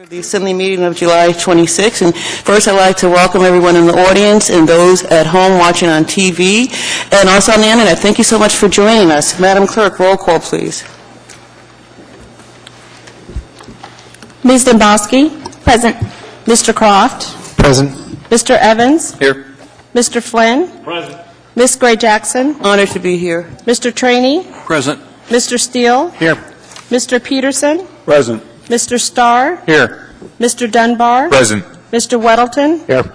The Assembly meeting of July 26. And first, I'd like to welcome everyone in the audience and those at home watching on TV and also on the internet. Thank you so much for joining us. Madam Clerk, roll call, please. Ms. Dombrowski? Present. Mr. Croft? Present. Mr. Evans? Here. Mr. Flynn? Present. Ms. Gray Jackson? Honored to be here. Mr. Trainee? Present. Mr. Steele? Here. Mr. Peterson? Present. Mr. Starr? Here. Mr. Dunbar? Present. Mr. Weddleton? Here.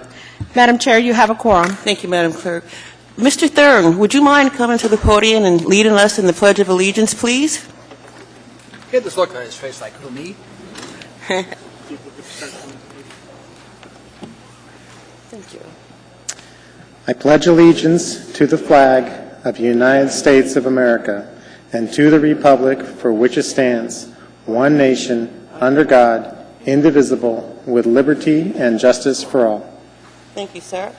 Madam Chair, you have a quorum. Thank you, Madam Clerk. Mr. Thurn, would you mind coming to the podium and leading us in the Pledge of Allegiance, please? He had this look on his face like, who, me? Thank you. I pledge allegiance to the flag of the United States of America and to the republic for which it stands, one nation, under God, indivisible, with liberty and justice for all. Thank you, sir.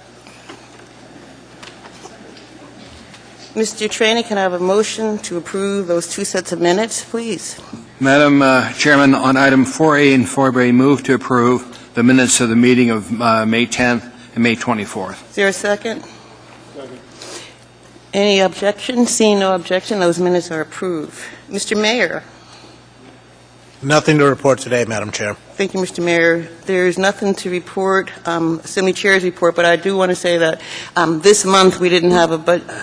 Mr. Trainee, can I have a motion to approve those two sets of minutes, please? Madam Chairman, on item 4A and 4B, move to approve the minutes of the meeting of May 10th and May 24th. Is there a second? Any objection? Seeing no objection, those minutes are approved. Mr. Mayor. Nothing to report today, Madam Chair. Thank you, Mr. Mayor. There's nothing to report, Assembly Chair's report, but I do want to say that this month we didn't have,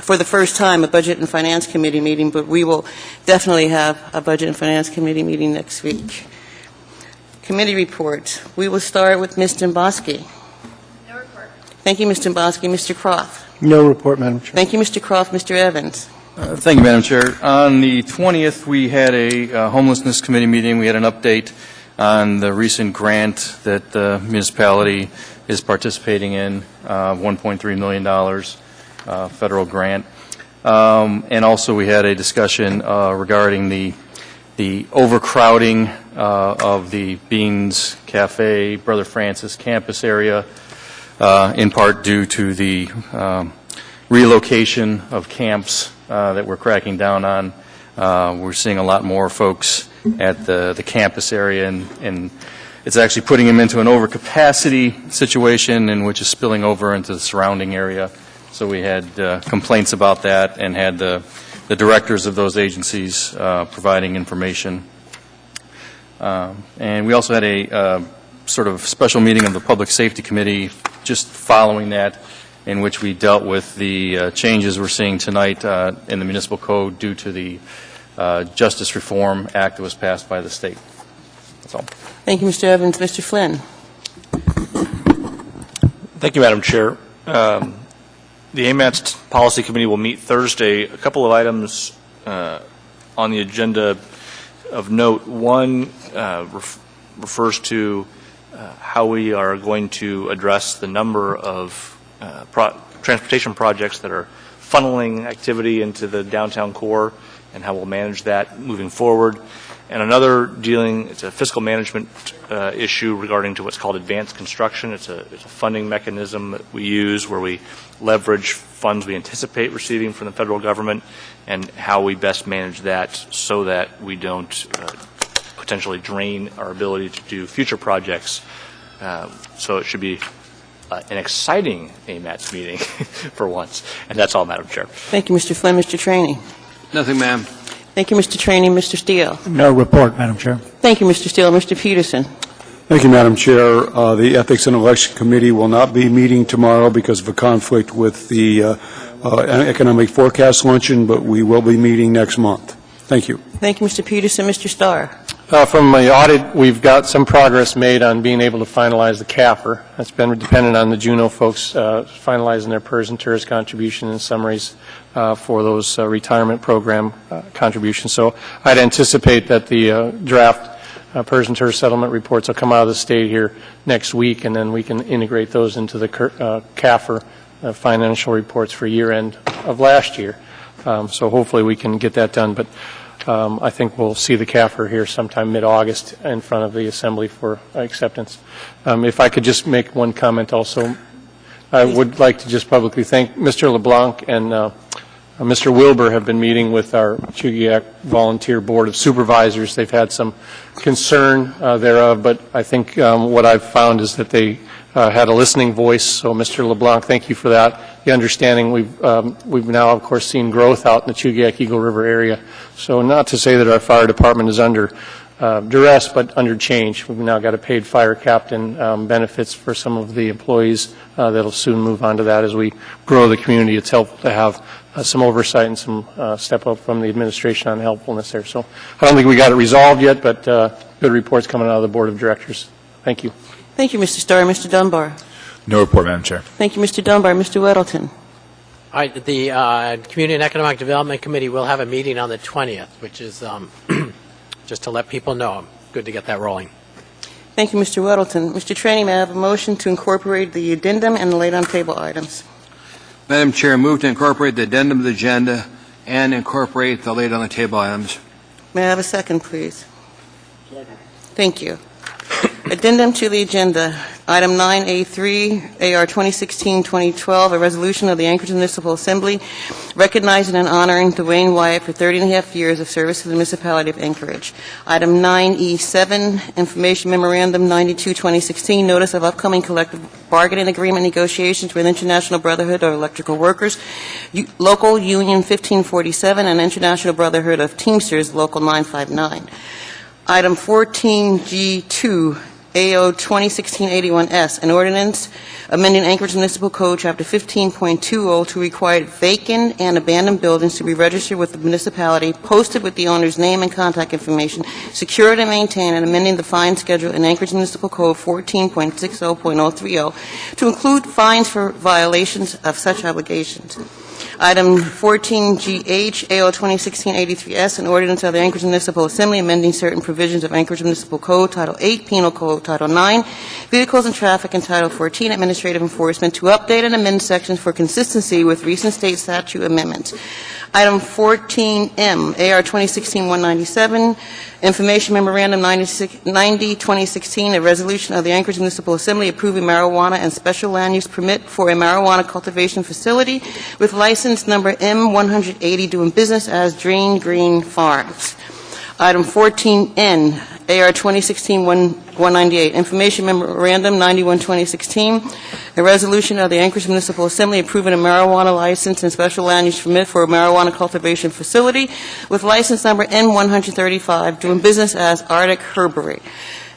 for the first time, a Budget and Finance Committee meeting, but we will definitely have a Budget and Finance Committee meeting next week. Committee reports. We will start with Ms. Dombrowski. No report. Thank you, Ms. Dombrowski. Mr. Croft. No report, Madam Chair. Thank you, Mr. Croft. Mr. Evans. Thank you, Madam Chair. On the 20th, we had a Homelessness Committee meeting. We had an update on the recent grant that the municipality is participating in, $1.3 million federal grant. And also we had a discussion regarding the overcrowding of the Beans Cafe, Brother Francis campus area, in part due to the relocation of camps that we're cracking down on. We're seeing a lot more folks at the campus area, and it's actually putting them into an overcapacity situation, and which is spilling over into the surrounding area. So we had complaints about that and had the directors of those agencies providing information. And we also had a sort of special meeting of the Public Safety Committee just following that, in which we dealt with the changes we're seeing tonight in the municipal code due to the Justice Reform Act that was passed by the state. That's all. Thank you, Mr. Evans. Mr. Flynn. Thank you, Madam Chair. The AMATS Policy Committee will meet Thursday. A couple of items on the agenda of note. One refers to how we are going to address the number of transportation projects that are funneling activity into the downtown core and how we'll manage that moving forward. And another it's a fiscal management issue regarding to what's called advanced construction. It's a funding mechanism that we use where we leverage funds we anticipate receiving from the federal government and how we best manage that so that we don't potentially drain our ability to do future projects. So it should be an exciting AMATS meeting for once. And that's all, Madam Chair. Thank you, Mr. Flynn. Mr. Trainee. Nothing, ma'am. Thank you, Mr. Trainee. Mr. Steele. No report, Madam Chair. Thank you, Mr. Steele. Mr. Peterson. Thank you, Madam Chair. The Ethics and Election Committee will not be meeting tomorrow because of a conflict with the Economic Forecast Luncheon, but we will be meeting next month. Thank you. Thank you, Mr. Peterson. Mr. Starr. From the audit, we've got some progress made on being able to finalize the CAFR. That's been dependent on the Juneau folks finalizing their PERS and TERS contribution and summaries for those retirement program contributions. So I'd anticipate that the draft PERS and TERS settlement reports will come out of the state here next week, and then we can integrate those into the CAFR financial reports for year end of last year. So hopefully we can get that done. But I think we'll see the CAFR here sometime mid-August in front of the Assembly for acceptance. If I could just make one comment also, I would like to just publicly thank Mr. LeBlanc and Mr. Wilbur have been meeting with our Chugiak Volunteer Board of Supervisors. They've had some concern thereof, but I think what I've found is that they had a listening voice. So, Mr. LeBlanc, thank you for that. The understanding we've now, of course, seen growth out in the Chugiak Eagle River area. So, not to say that our fire department is under duress, but under change. We've now got a paid fire captain benefits for some of the employees that'll soon move on to that as we grow the community. It's helpful to have some oversight and some step up from the administration on helpfulness there. So I don't think we got it resolved yet, but good reports coming out of the Board of Directors. Thank you. Thank you, Mr. Starr. Mr. Dunbar. No report, Madam Chair. Thank you, Mr. Dunbar. Mr. Weddleton. All right, the Community and Economic Development Committee will have a meeting on the 20th, which is just to let people know. Good to get that rolling. Thank you, Mr. Weddleton. Mr. Trainee, may I have a motion to incorporate the addendum and the laid-on-table items? Madam Chair, move to incorporate the addendum of the agenda and incorporate the laid-on-the-table items. May I have a second, please? Thank you. Addendum to the agenda, item 9A3, AR 2016-2012, a resolution of the Anchorage Municipal Assembly recognizing and honoring Dwayne Wyatt for 30.5 years of service to the municipality of Anchorage. Item 9E7, information memorandum 92-2016, notice of upcoming collective bargaining agreement negotiations with International Brotherhood of Electrical Workers, Local Union 1547, and International Brotherhood of Teamsters, Local 959. Item 14G2, AO 2016-81S, an ordinance amending Anchorage Municipal Code, Chapter 15.20, to require vacant and abandoned buildings to be registered with the municipality, posted with the owner's name and contact information, secured and maintained, and amending the fine schedule in Anchorage Municipal Code 14.60.030 to include fines for violations of such obligations. Item 14GH, AO 2016-83S, an ordinance of the Anchorage Municipal Assembly amending certain provisions of Anchorage Municipal Code, Title 8, Penal Code, Title 9, Vehicles and Traffic, and Title 14, Administrative Enforcement, to update and amend sections for consistency with recent state statute amendments. Item 14M, AR 2016-197, Information Memorandum 90-2016, a resolution of the Anchorage Municipal Assembly approving marijuana and special land use permit for a marijuana cultivation facility with license number M180 doing business as Drain Green Farms. Item 14N, AR 2016-198, Information Memorandum 91-2016, a resolution of the Anchorage Municipal Assembly approving a marijuana license and special land use permit for a marijuana cultivation facility with license number N135 doing business as Arctic Herbery.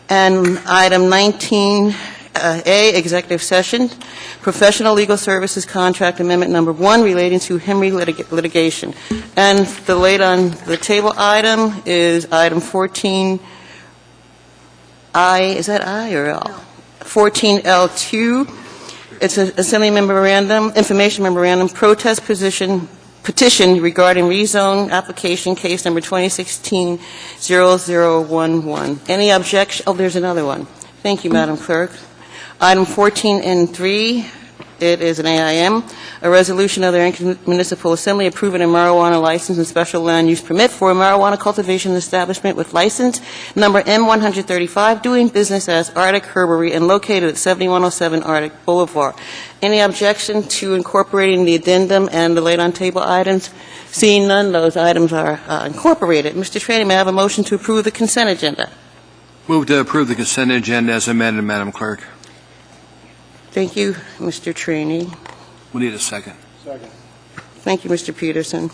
And item 19A, executive session, professional legal services contract amendment number 1 relating to Henry litigation. And the laid on the table item is item 14I, is that I or L? 14L2. It's an assembly memorandum, information memorandum, protest petition regarding rezone application case number 2016-0011. Any objection? Oh, there's another one. Thank you, Madam Clerk. Item 14N3, it is an AIM, a resolution of the Anchorage Municipal Assembly approving a marijuana license and special land use permit for a marijuana cultivation establishment with license number M135 doing business as Arctic Herbery and located at 7107 Arctic Boulevard. Any objection to incorporating the addendum and the laid-on-table items? Seeing none, those items are incorporated. Mr. Trainee, may I have a motion to approve the consent agenda? Move to approve the consent agenda as amended, Madam Clerk. Thank you, Mr. Trainee. We need a second. Thank you, Mr. Peterson.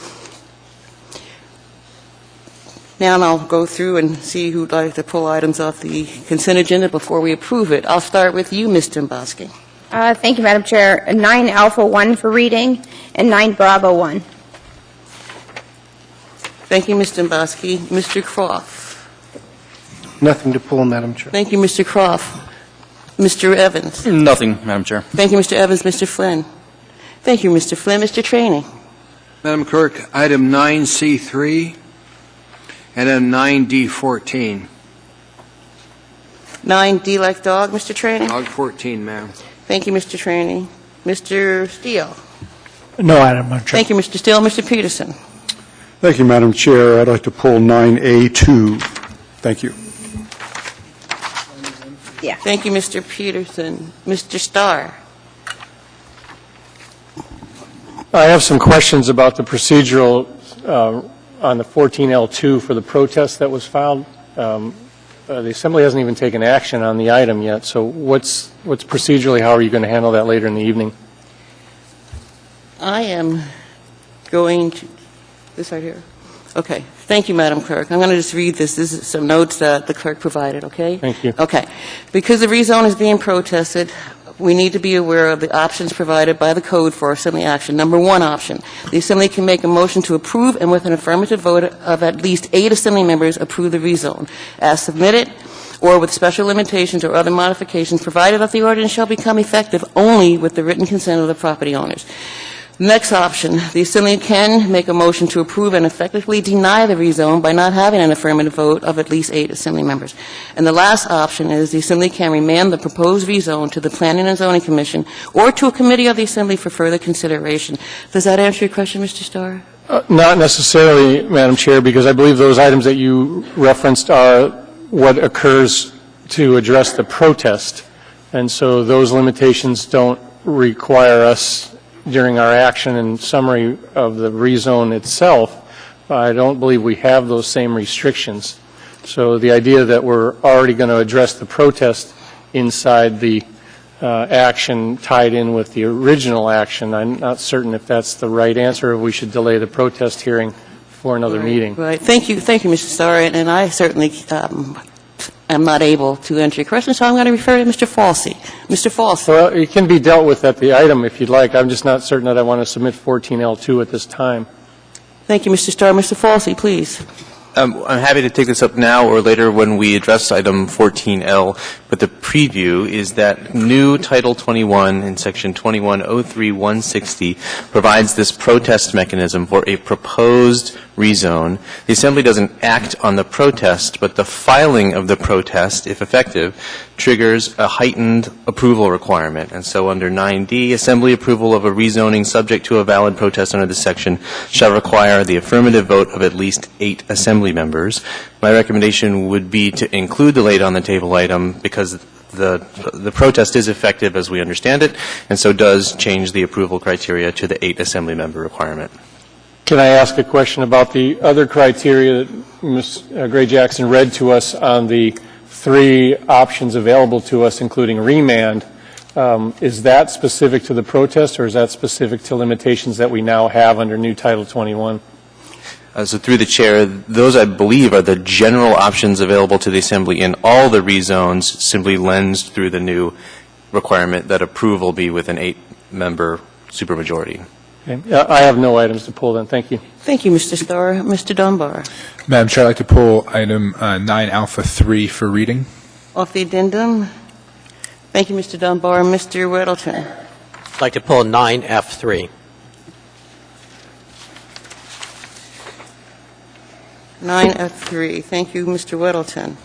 Now I'll go through and see who'd like to pull items off the consent agenda before we approve it. I'll start with you, Ms. Dombrowski. Thank you, Madam Chair. 9 Alpha 1 for reading and 9 Bravo 1. Thank you, Ms. Dombrowski. Mr. Croft. Nothing to pull, Madam Chair. Thank you, Mr. Croft. Mr. Evans. Nothing, Madam Chair. Thank you, Mr. Evans. Mr. Flynn. Thank you, Mr. Flynn. Mr. Trainee. Madam Clerk, item 9C3 and then 9D14. 9D like dog, Mr. Trainee. Dog 14, ma'am. Thank you, Mr. Trainee. Mr. Steele. No, Madam Chair. Thank you, Mr. Steele. Mr. Peterson. Thank you, Madam Chair. I'd like to pull 9A2. Thank you. Yeah. Thank you, Mr. Peterson. Mr. Starr. I have some questions about the procedural on the 14L2 for the protest that was filed. The Assembly hasn't even taken action on the item yet, so what's procedurally, how are you going to handle that later in the evening? I am going to, this right here. Okay. Thank you, Madam Clerk. I'm going to just read this. This is some notes that the clerk provided, okay? Thank you. Okay. Because the rezone is being protested, we need to be aware of the options provided by the code for Assembly action. Number one option, the Assembly can make a motion to approve and with an affirmative vote of at least 8 Assembly members approve the rezone as submitted or with special limitations or other modifications provided that the ordinance shall become effective only with the written consent of the property owners. Next option, the Assembly can make a motion to approve and effectively deny the rezone by not having an affirmative vote of at least 8 Assembly members. And the last option is the Assembly can remand the proposed rezone to the Planning and Zoning Commission or to a committee of the Assembly for further consideration. Does that answer your question, Mr. Starr? Not necessarily, Madam Chair, because I believe those items that you referenced are what occurs to address the protest. And so those limitations don't require us during our action and summary of the rezone itself. I don't believe we have those same restrictions. So the idea that we're already going to address the protest inside the action tied in with the original action, I'm not certain if that's the right answer or if we should delay the protest hearing for another meeting. Right. Thank you, Mr. Starr. And I certainly am not able to answer your question, so I'm going to refer to Mr. Falsey. Mr. Falsey. Well, it can be dealt with at the item if you'd like. I'm just not certain that I want to submit 14L2 at this time. Thank you, Mr. Starr. Mr. Falsey, please. I'm happy to take this up now or later when we address item 14L, but the preview is that new Title 21 in Section 2103-160 provides this protest mechanism for a proposed rezone. The Assembly doesn't act on the protest, but the filing of the protest, if effective, triggers a heightened approval requirement. And so under 9D, Assembly approval of a rezoning subject to a valid protest under this section shall require the affirmative vote of at least 8 Assembly members. My recommendation would be to include the laid on the table item because the protest is effective as we understand it, and so does change the approval criteria to the 8 Assembly member requirement. Can I ask a question about the other criteria that Ms. Gray-Jackson read to us on the 3 options available to us, including remand? Is that specific to the protest, or is that specific to limitations that we now have under new Title 21? So through the Chair, those I believe are the general options available to the Assembly in all the rezones, simply lensed through the new requirement that approval be with an 8-member supermajority. Okay. I have no items to pull then. Thank you. Thank you, Mr. Starr. Mr. Dunbar. Madam Chair, I'd like to pull item 9 Alpha 3 for reading. Off the addendum. Thank you, Mr. Dunbar. Mr. Weddleton. I'd like to pull 9F3. 9F3. Thank you, Mr. Weddleton.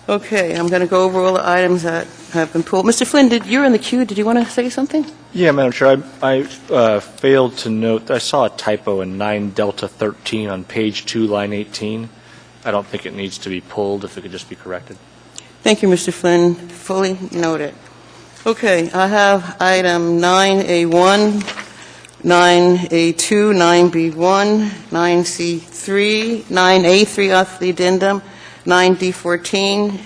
Okay, I'm going to go over all the items that have been pulled. Mr. Flynn, you're in the queue. Did you want to say something? Yeah, Madam Chair, I failed to note, I saw a typo in 9 Delta 13 on page 2, line 18. I don't think it needs to be pulled, if it could just be corrected. Thank you, Mr. Flynn. Fully noted. Okay, I have item 9A1, 9A2, 9B1, 9C3, 9A3 off the addendum, 9D14,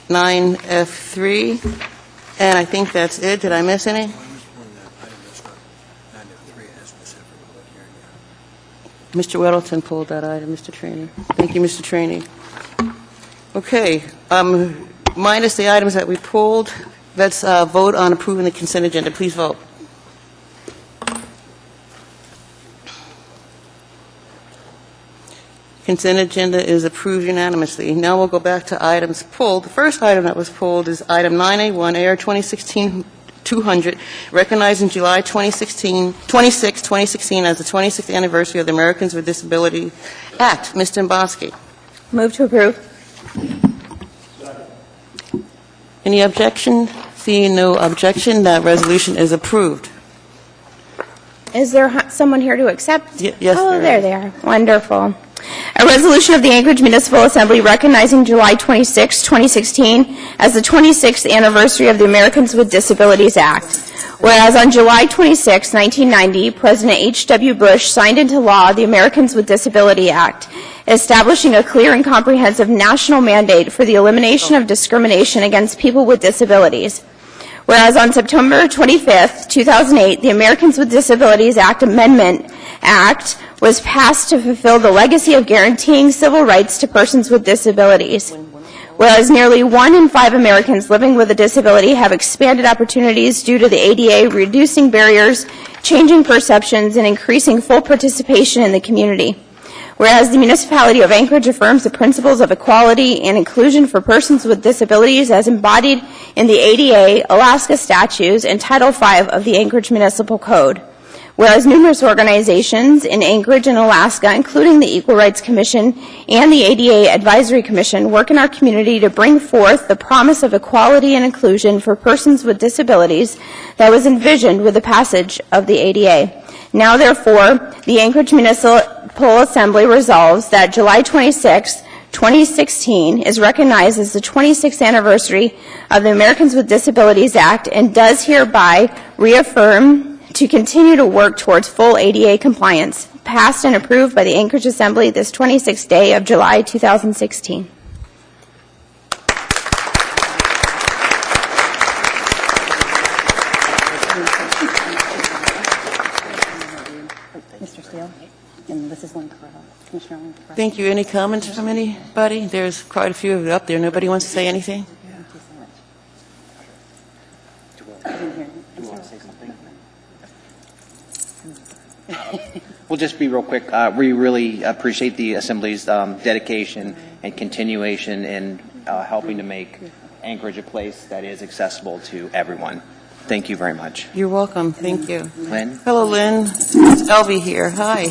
9F3, and I think that's it. Did I miss any? Mr. Weddleton pulled that item, Mr. Trainor. Thank you, Mr. Trainor. Okay, minus the items that we pulled, let's vote on approving the consent agenda. Please vote. Consent agenda is approved unanimously. Now we'll go back to items pulled. The first item that was pulled is item 9A1, AR 2016-200, recognizing July 26, 2016 as the 26th anniversary of the Americans with Disabilities Act. Ms. Domboski. Move to approve. Any objection? Seeing no objection, that resolution is approved. Is there someone here to accept? Yes, oh, there is. they are. Wonderful. A resolution of the Anchorage Municipal Assembly recognizing July 26, 2016 as the 26th anniversary of the Americans with Disabilities Act. Whereas on July 26, 1990, President H.W. Bush signed into law the Americans with Disability Act, establishing a clear and comprehensive national mandate for the elimination of discrimination against people with disabilities. Whereas on September 25, 2008, the Americans with Disabilities Act Amendment Act was passed to fulfill the legacy of guaranteeing civil rights to persons with disabilities. Whereas nearly 1 in 5 Americans living with a disability have expanded opportunities due to the ADA, reducing barriers, changing perceptions, and increasing full participation in the community. Whereas the municipality of Anchorage affirms the principles of equality and inclusion for persons with disabilities as embodied in the ADA, Alaska statutes, and Title V of the Anchorage Municipal Code. Whereas numerous organizations in Anchorage and Alaska, including the Equal Rights Commission and the ADA Advisory Commission, work in our community to bring forth the promise of equality and inclusion for persons with disabilities that was envisioned with the passage of the ADA. Now, therefore, the Anchorage Municipal Assembly resolves that July 26, 2016 is recognized as the 26th anniversary of the Americans with Disabilities Act and does hereby reaffirm to continue to work towards full ADA compliance, passed and approved by the Anchorage Assembly this 26th day of July 2016. Mr. Steele, and this is Lynn Corral. Commissioner Lynn Corral. Thank you. Any comments from anybody? There's quite a few of you up there. Nobody wants to say anything? Thank you so much. I didn't hear you. Do you want to say something? We'll just be real quick. We really appreciate the Assembly's dedication and continuation in helping to make Anchorage a place that is accessible to everyone. Thank you very much. You're welcome. Thank you. Lynn? Hello, Lynn. It's Elvie here. Hi.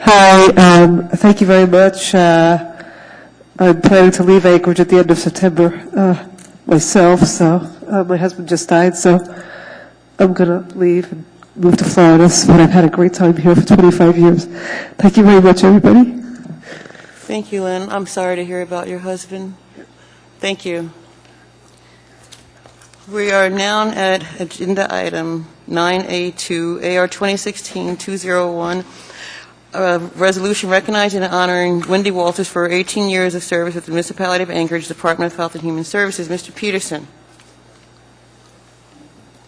Hi. Thank you very much. I'm planning to leave Anchorage at the end of September myself, so my husband just died, so I'm going to leave and move to Florida, but I've had a great time here for 25 years. Thank you very much, everybody. Thank you, Lynn. I'm sorry to hear about your husband. Thank you. We are now at agenda item 9A2, AR 2016-201, a resolution recognizing and honoring Wendy Walters for her 18 years of service with the Municipality of Anchorage, Department of Health and Human Services. Mr. Peterson.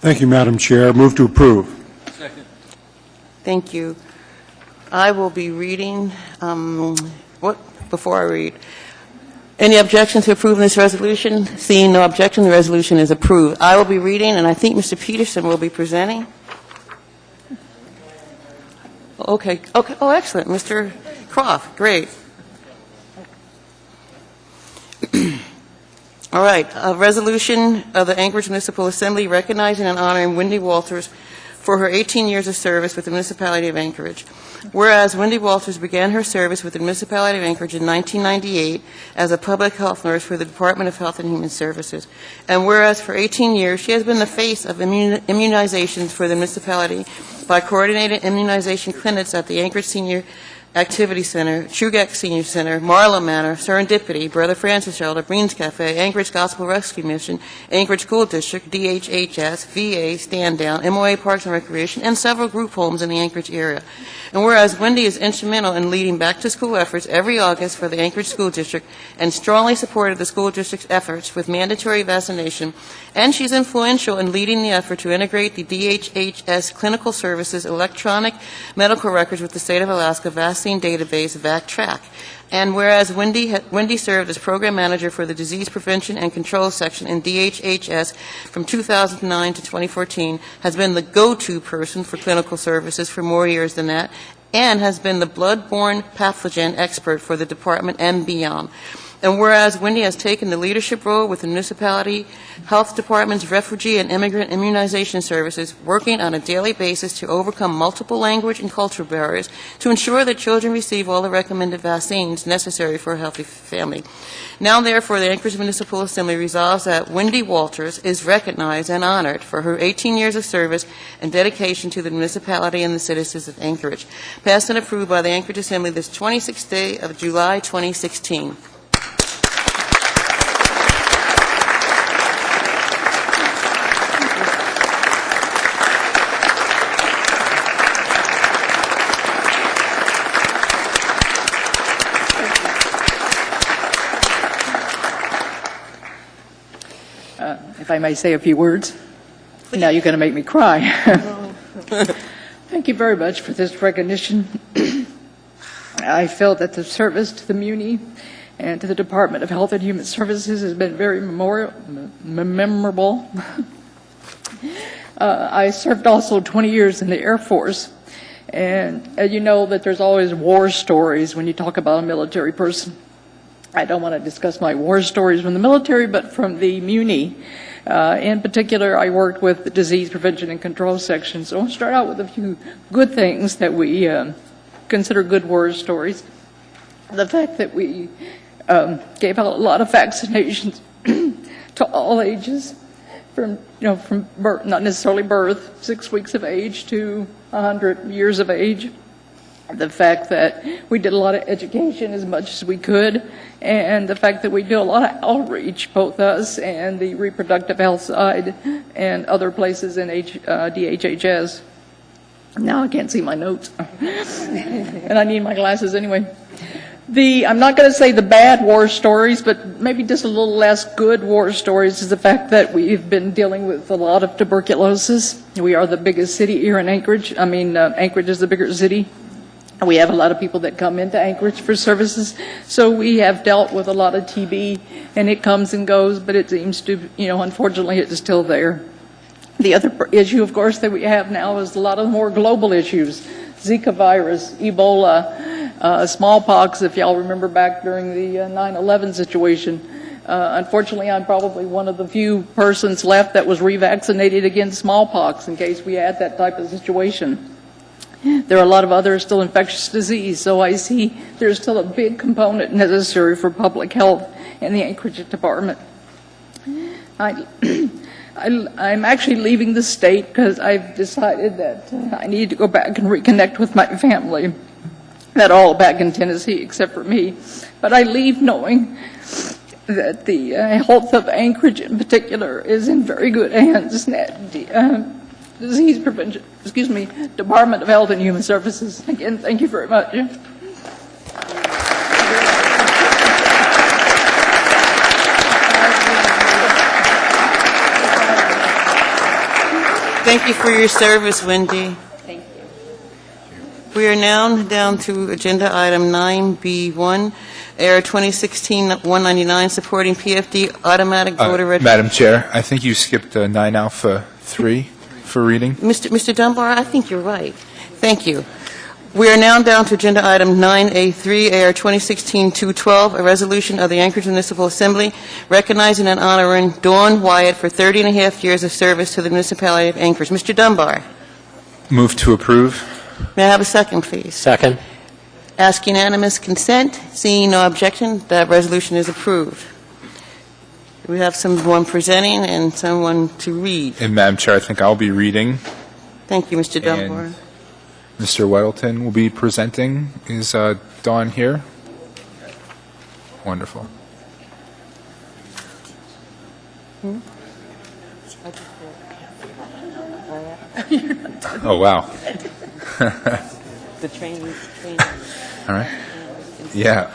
Thank you, Madam Chair. Move to approve. Second. Thank you. I will be reading, before I read. Any objection to approving this resolution? Seeing no objection, the resolution is approved. I will be reading, and I think Mr. Peterson will be presenting. Okay. Oh, excellent. Mr. Croft, great. All right, a resolution of the Anchorage Municipal Assembly recognizing and honoring Wendy Walters for her 18 years of service with the Municipality of Anchorage. Whereas Wendy Walters began her service with the Municipality of Anchorage in 1998 as a public health nurse for the Department of Health and Human Services. And whereas for 18 years she has been the face of immunizations for the municipality by coordinating immunization clinics at the Anchorage Senior Activity Center, Chugach Senior Center, Marlow Manor, Serendipity, Brother Francis Shelter, Breen's Cafe, Anchorage Gospel Rescue Mission, Anchorage School District, DHHS, VA, Stand Down, MOA Parks and Recreation, and several group homes in the Anchorage area. And whereas Wendy is instrumental in leading back-to-school efforts every August for the Anchorage School District and strongly supported the school district's efforts with mandatory vaccination, and she's influential in leading the effort to integrate the DHHS clinical services electronic medical records with the state of Alaska vaccine database, VacTrack. And whereas Wendy served as program manager for the disease prevention and control section in DHHS from 2009 to 2014, has been the go-to person for clinical services for more years than that, and has been the blood-borne pathogen expert for the department and beyond. And whereas Wendy has taken the leadership role with the municipality health department's refugee and immigrant immunization services, working on a daily basis to overcome multiple language and cultural barriers to ensure that children receive all the recommended vaccines necessary for a healthy family. Now, therefore, the Anchorage Municipal Assembly resolves that Wendy Walters is recognized and honored for her 18 years of service and dedication to the municipality and the citizens of Anchorage. Passed and approved by the Anchorage Assembly this 26th day of July 2016. if I may say a few words. Now you're going to make me cry. Thank you very much for this recognition. I felt that the service to the Muni and to the Department of Health and Human Services has been very memorable. I served also 20 years in the Air Force, and you know that there's always war stories when you talk about a military person. I don't want to discuss my war stories from the military, but from the Muni. In particular, I worked with the Disease Prevention and Control section, so I'll start out with a few good things that we consider good war stories. The fact that we gave out a lot of vaccinations to all ages, from birth, not necessarily birth, 6 weeks of age to 100 years of age. The fact that we did a lot of education as much as we could, and the fact that we do a lot of outreach, both us and the reproductive health side and other places in DHHS. Now I can't see my notes, and I need my glasses anyway. I'm not going to say the bad war stories, but maybe just a little less good war stories is the fact that we've been dealing with a lot of tuberculosis. We are the biggest city here in Anchorage. Anchorage is the bigger city. We have a lot of people that come into Anchorage for services, so we have dealt with a lot of TB, and it comes and goes, but it seems to, unfortunately, it's still there. The other issue, of course, that we have now is a lot of more global issues. Zika virus, Ebola, smallpox, if y'all remember back during the 9/11 situation. Unfortunately, I'm probably one of the few persons left that was revaccinated against smallpox in case we had that type of situation. There are a lot of other still infectious disease, so I see there's still a big component necessary for public health in the Anchorage Department. I'm actually leaving the state because I've decided that I need to go back and reconnect with my family. They're all back in Tennessee except for me. But I leave knowing that the health of Anchorage in particular is in very good hands. Disease Prevention, Department of Health and Human Services. Again, thank you very much. Thank you for your service, Wendy. Thank you. We are now down to agenda item 9B1, AR 2016-199, supporting PFD automatic voter registration. Madam Chair, I think you skipped 9 Alpha 3 for reading. Mr. Dunbar, I think you're right. Thank you. We are now down to agenda item 9A3, AR 2016-212, a resolution of the Anchorage Municipal Assembly recognizing and honoring Dawn Wyatt for 30 and a half years of service to the municipality of Anchorage. Mr. Dunbar. Move to approve. May I have a second, please? Second. Ask unanimous consent. Seeing no objection, that resolution is approved. We have someone presenting and someone to read. And Madam Chair, I think I'll be reading. Thank you, Mr. Dunbar. And Mr. Weddleton will be presenting. Is Dawn here? Wonderful. Oh, wow. The training. All right. Yeah.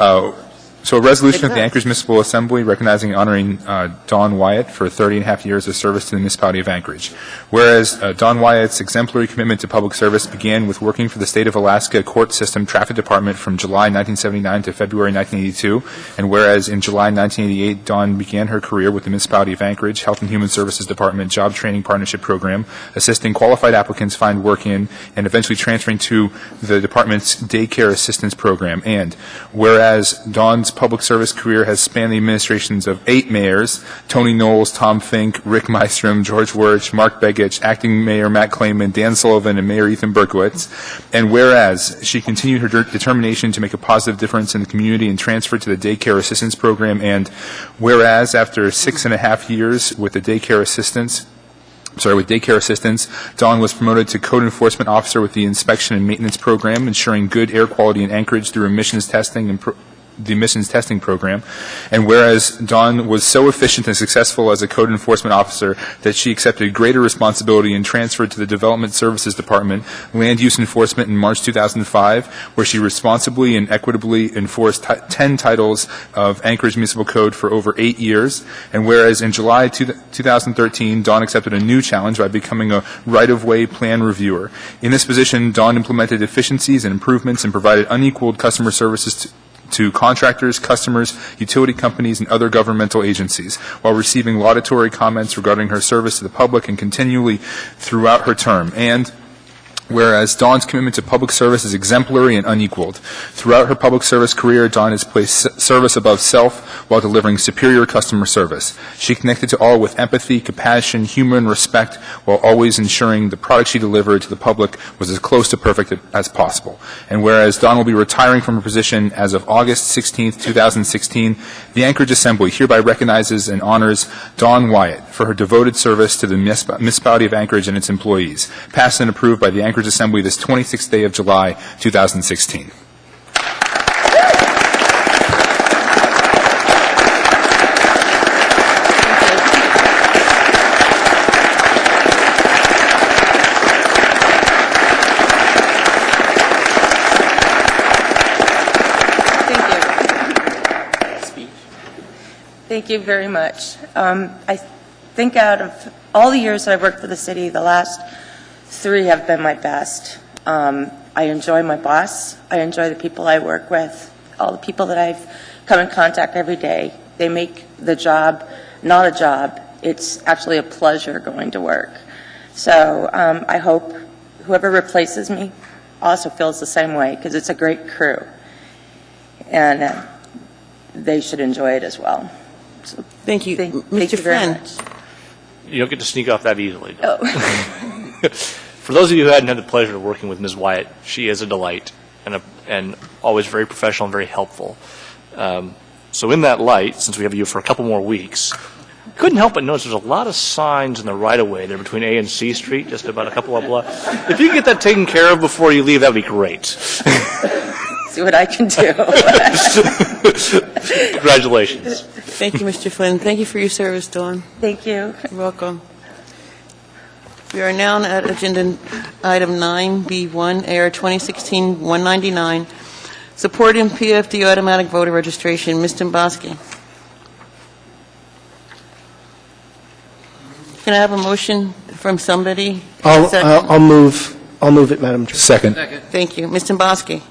So a resolution of the Anchorage Municipal Assembly recognizing and honoring Dawn Wyatt for 30 and a half years of service to the municipality of Anchorage. Whereas Dawn Wyatt's exemplary commitment to public service began with working for the State of Alaska Court System Traffic Department from July 1979 to February 1982, and whereas in July 1988, Dawn began her career with the municipality of Anchorage Health and Human Services Department Job Training Partnership Program, assisting qualified applicants find work in, and eventually transferring to the department's Daycare Assistance Program. And whereas Dawn's public service career has spanned the administrations of 8 mayors, Tony Knowles, Tom Fink, Rick Mystrom, George Wirch, Mark Begich, Acting Mayor Matt Clayman, Dan Sullivan, and Mayor Ethan Berkowitz. And whereas she continued her determination to make a positive difference in the community and transferred to the Daycare Assistance Program. And whereas after 6.5 years with the Daycare Assistance, Dawn was promoted to Code Enforcement Officer with the Inspection and Maintenance Program, ensuring good air quality in Anchorage through emissions testing and the emissions testing program. And whereas Dawn was so efficient and successful as a code enforcement officer that she accepted greater responsibility and transferred to the Development Services Department, Land Use Enforcement in March 2005, where she responsibly and equitably enforced 10 titles of Anchorage Municipal Code for over 8 years. And whereas in July 2013, Dawn accepted a new challenge by becoming a right-of-way plan reviewer. In this position, Dawn implemented efficiencies and improvements and provided unequaled customer services to contractors, customers, utility companies, and other governmental agencies, while receiving laudatory comments regarding her service to the public and continually throughout her term. And whereas Dawn's commitment to public service is exemplary and unequaled. Throughout her public service career, Dawn has placed service above self while delivering superior customer service. She connected to all with empathy, compassion, humor, and respect, while always ensuring the product she delivered to the public was as close to perfect as possible. And whereas Dawn will be retiring from her position as of August 16, 2016, the Anchorage Assembly hereby recognizes and honors Dawn Wyatt for her devoted service to the municipality of Anchorage and its employees, passed and approved by the Anchorage Assembly this 26th day of July, 2016. Thank you very much. I think out of all the years that I've worked for the city, the last 3 have been my best. I enjoy my boss. I enjoy the people I work with, all the people that I've come in contact every day. They make the job not a job. It's actually a pleasure going to work. So I hope whoever replaces me also feels the same way, because it's a great crew. And they should enjoy it as well. So thank you. Thank you very much. You don't get to sneak off that easily. Oh. For those of you who hadn't had the pleasure of working with Ms. Wyatt, she is a delight and always very professional and very helpful. So in that light, since we have you for a couple more weeks, couldn't help but notice there's a lot of signs in the right-of-way there between A and C Street, just about a couple of blocks. If you could get that taken care of before you leave, that would be great. See what I can do. Congratulations. Thank you, Mr. Flynn. Thank you for your service, Dawn. Thank you. You're welcome. We are now at agenda item 9B1, AR 2016-199, supporting PFD automatic voter registration. Ms. Domboski. Can I have a motion from somebody? I'll move it, Madam Chair. Second. Thank you. Ms. Domboski.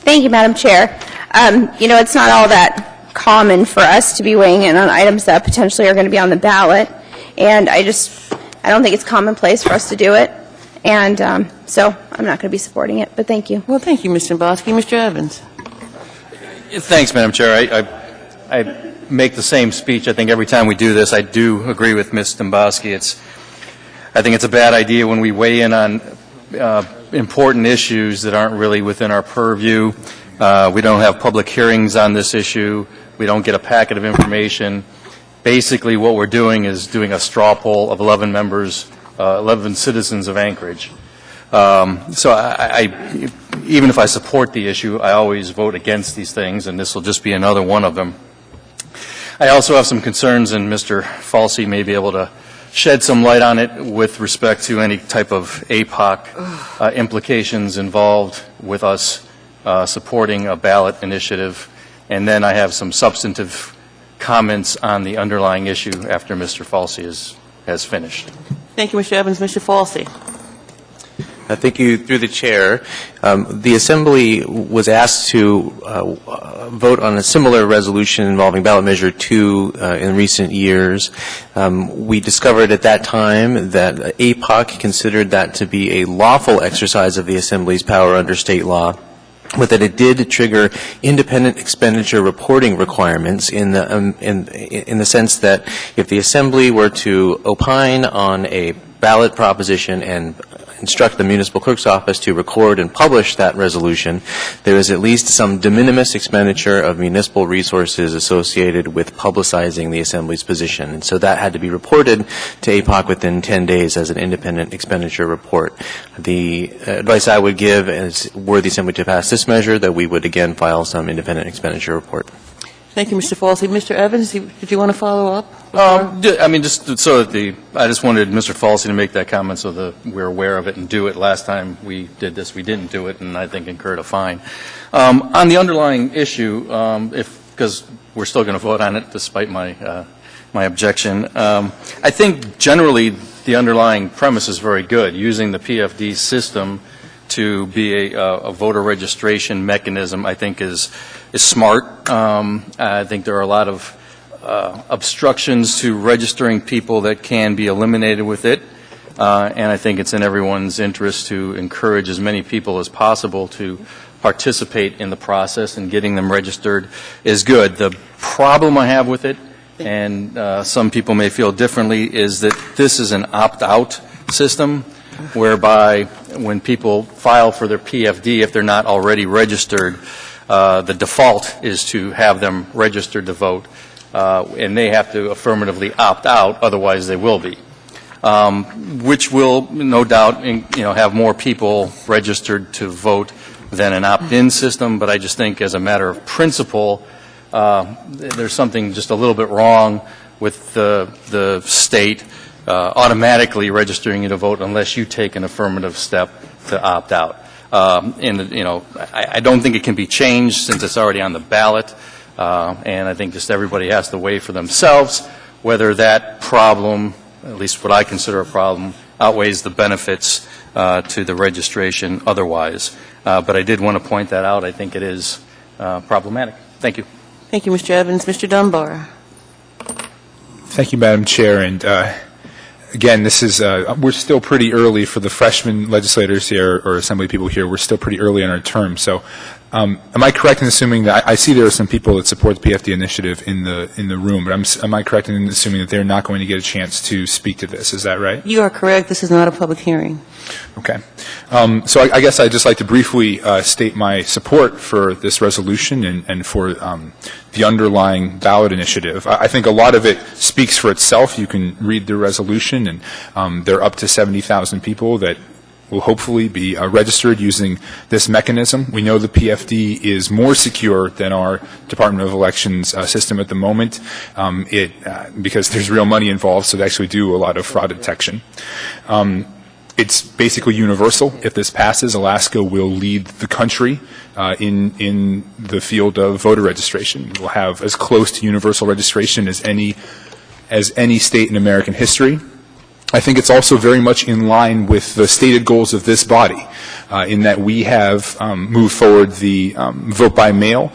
Thank you, Madam Chair. It's not all that common for us to be weighing in on items that potentially are going to be on the ballot, and I don't think it's commonplace for us to do it, and so I'm not going to be supporting it, but thank you. Well, thank you, Ms. Domboski. Mr. Evans. Thanks, Madam Chair. I make the same speech. I think every time we do this, I do agree with Ms. Domboski. I think it's a bad idea when we weigh in on important issues that aren't really within our purview. We don't have public hearings on this issue. We don't get a packet of information. Basically, what we're doing is doing a straw poll of 11 members, 11 citizens of Anchorage. So even if I support the issue, I always vote against these things, and this will just be another one of them. I also have some concerns, and Mr. Falsey may be able to shed some light on it with respect to any type of APOC implications involved with us supporting a ballot initiative. And then I have some substantive comments on the underlying issue after Mr. Falsey has finished. Thank you, Mr. Evans. Mr. Falsey. Thank you. Through the chair, the Assembly was asked to vote on a similar resolution involving ballot measure 2 in recent years. We discovered at that time that APOC considered that to be a lawful exercise of the Assembly's power under state law, but that it did trigger independent expenditure reporting requirements in the sense that if the Assembly were to opine on a ballot proposition and instruct the municipal clerk's office to record and publish that resolution, there is at least some de minimis expenditure of municipal resources associated with publicizing the Assembly's position. And so that had to be reported to APOC within 10 days as an independent expenditure report. The advice I would give is, were the Assembly to pass this measure, that we would again file some independent expenditure report. Thank you, Mr. Falsey. Mr. Evans, did you want to follow up? I mean, just so that I just wanted Mr. Falsey to make that comment so that we're aware of it and do it. Last time we did this, we didn't do it, and I think incurred a fine. On the underlying issue, because we're still going to vote on it despite my my objection, I think generally the underlying premise is very good. Using the PFD system to be a voter registration mechanism, I think is smart. I think there are a lot of obstructions to registering people that can be eliminated with it, and I think it's in everyone's interest to encourage as many people as possible to participate in the process, and getting them registered is good. The problem I have with it, and some people may feel differently, is that this is an opt-out system, whereby when people file for their PFD, if they're not already registered, the default is to have them registered to vote, and they have to affirmatively opt out, otherwise they will be, which will no doubt have more people registered to vote than an opt-in system. But I just think, as a matter of principle, there's something just a little bit wrong with the state automatically registering you to vote unless you take an affirmative step to opt out. I don't think it can be changed since it's already on the ballot, and I think just everybody has to weigh for themselves whether that problem, at least what I consider a problem, outweighs the benefits to the registration otherwise. But I did want to point that out. I think it is problematic. Thank you. Thank you, Mr. Evans. Mr. Dunbar. Thank you, Madam Chair. And again, this is we're still pretty early for the freshman legislators here, or Assembly people here. We're still pretty early in our term. So am I correct in assuming that I see there are some people that support the PFD initiative in the room, but am I correct in assuming that they're not going to get a chance to speak to this? Is that right? You are correct. This is not a public hearing. Okay. So I guess I'd just like to briefly state my support for this resolution and for the underlying ballot initiative. I think a lot of it speaks for itself. You can read the resolution, and there are up to 70,000 people that will hopefully be registered using this mechanism. We know the PFD is more secure than our Department of Elections system at the moment, because there's real money involved, so they actually do a lot of fraud detection. It's basically universal. If this passes, Alaska will lead the country in the field of voter registration. We'll have as close to universal registration as any state in American history. I think it's also very much in line with the stated goals of this body, in that we have moved forward the vote by mail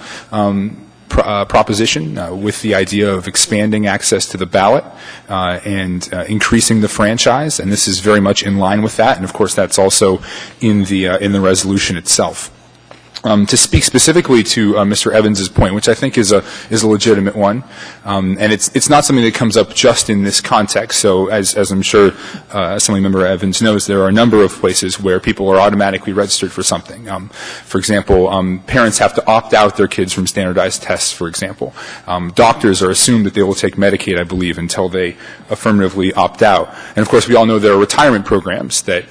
proposition with the idea of expanding access to the ballot and increasing the franchise, and this is very much in line with that. And of course, that's also in the resolution itself. To speak specifically to Mr. Evans's point, which I think is a legitimate one, and it's not something that comes up just in this context. So as I'm sure Assemblymember Evans knows, there are a number of places where people are automatically registered for something. For example, parents have to opt out their kids from standardized tests, for example. Doctors are assumed that they will take Medicaid, I believe, until they affirmatively opt out. And of course, we all know there are retirement programs that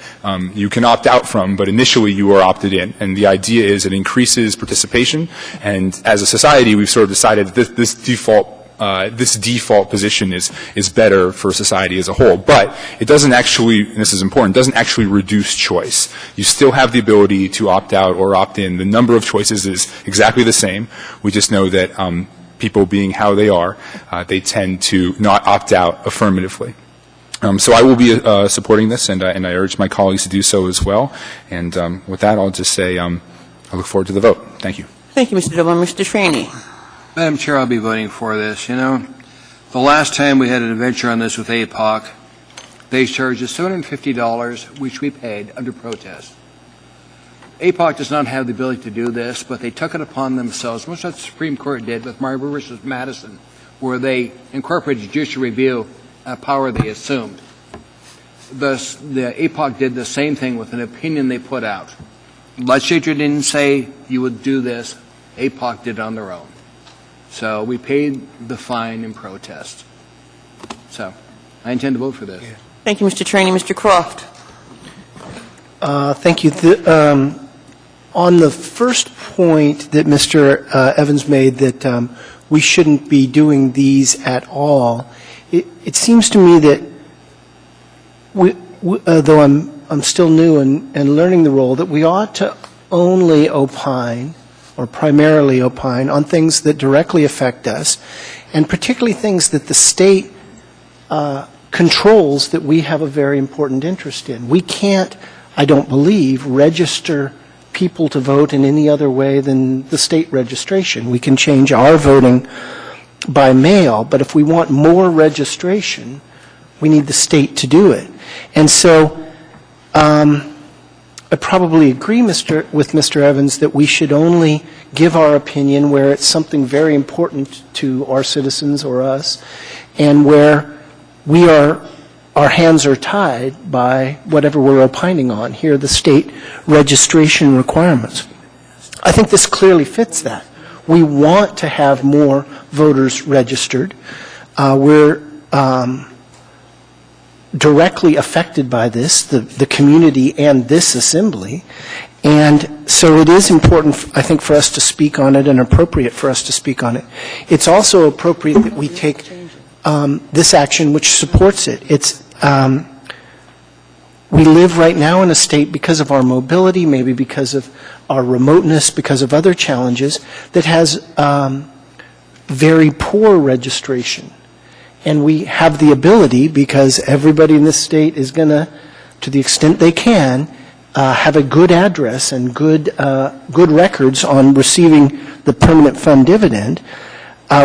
you can opt out from, but initially you are opted in. And the idea is it increases participation, and as a society, we've sort of decided that this default position is better for society as a whole. But it doesn't actually, and this is important, doesn't actually reduce choice. You still have the ability to opt out or opt in. The number of choices is exactly the same. We just know that people being how they are, they tend to not opt out affirmatively. So I will be supporting this, and I urge my colleagues to do so as well. And with that, I'll just say I look forward to the vote. Thank you. Thank you, Mr. Dunbar. Mr. Sraney. Madam Chair, I'll be voting for this. You know, the last time we had an adventure on this with APOC, they charged us $750, which we paid under protest. APOC does not have the ability to do this, but they took it upon themselves, much like the Supreme Court did with Marbury versus Madison, where they incorporated judicial review power they assumed. the APOC did the same thing with an opinion they put out. Legislature didn't say you would do this. APOC did it on their own. So we paid the fine in protest. So I intend to vote for this. Thank you, Mr. Trainee. Mr. Croft. Thank you. On the first point that Mr. Evans made, that we shouldn't be doing these at all, it seems to me that though I'm still new and learning the role, that we ought to only opine, or primarily opine, on things that directly affect us, and particularly things that the state controls that we have a very important interest in. We can't, I don't believe, register people to vote in any other way than the state registration. We can change our voting by mail, but if we want more registration, we need the state to do it. And so I probably agree with Mr. Evans that we should only give our opinion where it's something very important to our citizens or us, and where our hands are tied by whatever we're opining on. Here, the state registration requirements. I think this clearly fits that. We want to have more voters registered. We're directly affected by this, the community and this assembly. And so it is important, I think, for us to speak on it and appropriate for us to speak on it. It's also appropriate that we take this action which supports it. We live right now in a state, because of our mobility, maybe because of our remoteness, because of other challenges, that has very poor registration. And we have the ability, because everybody in this state is going to the extent they can, have a good address and good records on receiving the permanent fund dividend.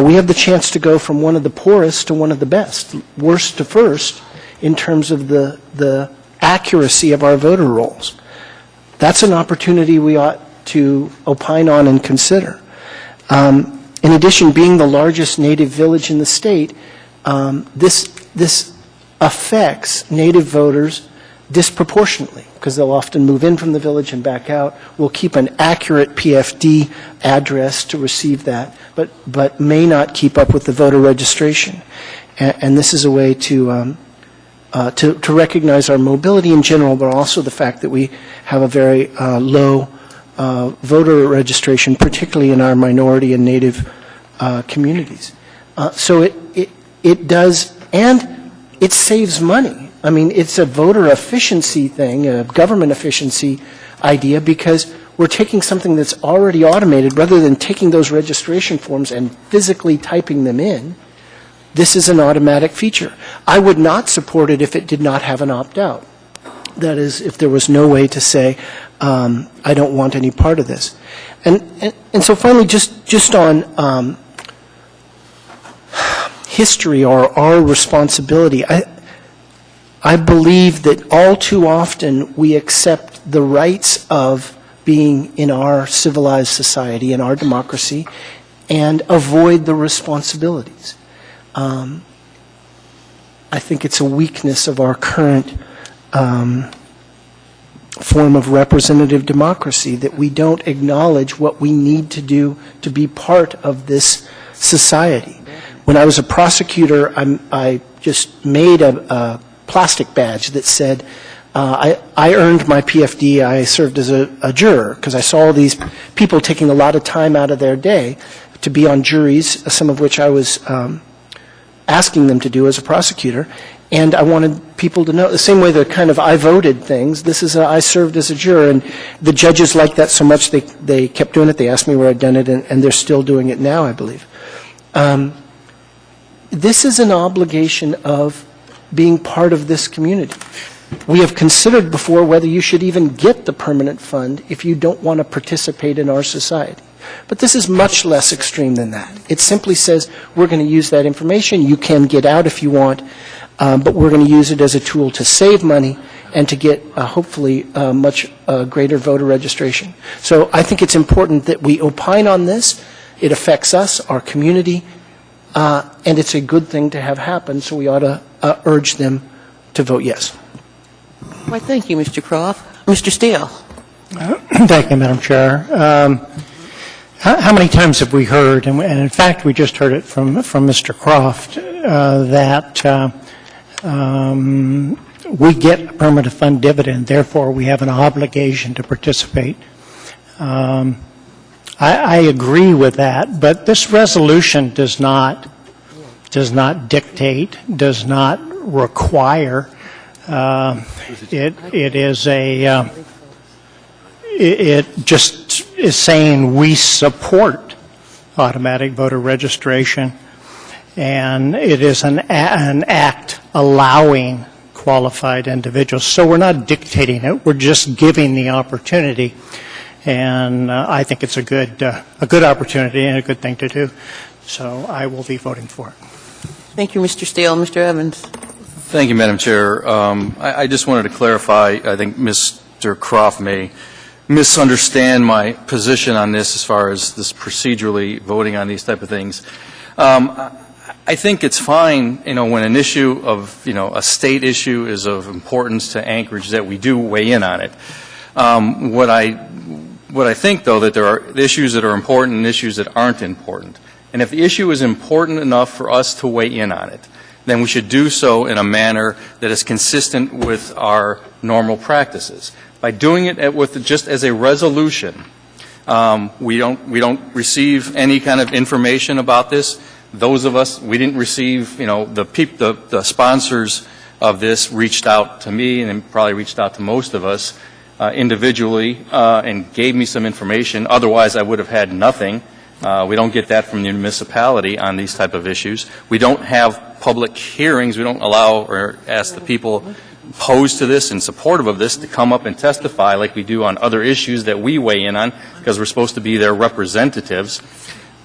We have the chance to go from one of the poorest to one of the best, worst to first, in terms of the accuracy of our voter rolls. That's an opportunity we ought to opine on and consider. In addition, being the largest Native village in the state, this affects Native voters disproportionately, because they'll often move in from the village and back out. We'll keep an accurate PFD address to receive that, but may not keep up with the voter registration. And this is a way to recognize our mobility in general, but also the fact that we have a very low voter registration, particularly in our minority and Native communities. So it does, and it saves money. I mean, it's a voter efficiency thing, a government efficiency idea, because we're taking something that's already automated, rather than taking those registration forms and physically typing them in. This is an automatic feature. I would not support it if it did not have an opt-out. That is, if there was no way to say, I don't want any part of this. And so finally, just on history or our responsibility, I believe that all too often we accept the rights of being in our civilized society, in our democracy, and avoid the responsibilities. I think it's a weakness of our current form of representative democracy that we don't acknowledge what we need to do to be part of this society. When I was a prosecutor, I just made a plastic badge that said, I earned my PFD, I served as a juror, because I saw all these people taking a lot of time out of their day to be on juries, some of which I was asking them to do as a prosecutor, and I wanted people to know, the same way the kind of I voted things, this is I served as a juror, and the judges liked that so much they kept doing it. They asked me where I'd done it, and they're still doing it now, I believe. This is an obligation of being part of this community. We have considered before whether you should even get the permanent fund if you don't want to participate in our society. But this is much less extreme than that. It simply says we're going to use that information. You can get out if you want, but we're going to use it as a tool to save money and to get hopefully much greater voter registration. So I think it's important that we opine on this. It affects us, our community, and it's a good thing to have happen, so we ought to urge them to vote yes. Why, thank you, Mr. Croft. Mr. Steele. Thank you, Madam Chair. How many times have we heard, and in fact we just heard it from Mr. Croft, that we get a permanent fund dividend, therefore we have an obligation to participate. I agree with that, but this resolution does not dictate, does not require. It just is saying we support automatic voter registration, and it is an act allowing qualified individuals. So we're not dictating it; we're just giving the opportunity, and I think it's a good opportunity and a good thing to do. So I will be voting for it. Thank you, Mr. Steele. Mr. Evans. Thank you, Madam Chair. I just wanted to clarify, I think Mr. Croft may misunderstand my position on this as far as this procedurally voting on these type of things. I think it's fine, when an issue of, a state issue is of importance to Anchorage that we do weigh in on it. What I think, though, that there are issues that are important and issues that aren't important. And if the issue is important enough for us to weigh in on it, then we should do so in a manner that is consistent with our normal practices. By doing it with just as a resolution, we don't receive any kind of information about this. Those of us, we didn't receive, the sponsors of this reached out to me and probably reached out to most of us individually and gave me some information. Otherwise, I would have had nothing. We don't get that from the municipality on these type of issues. We don't have public hearings. We don't allow or ask the people opposed to this and supportive of this to come up and testify like we do on other issues that we weigh in on because we're supposed to be their representatives.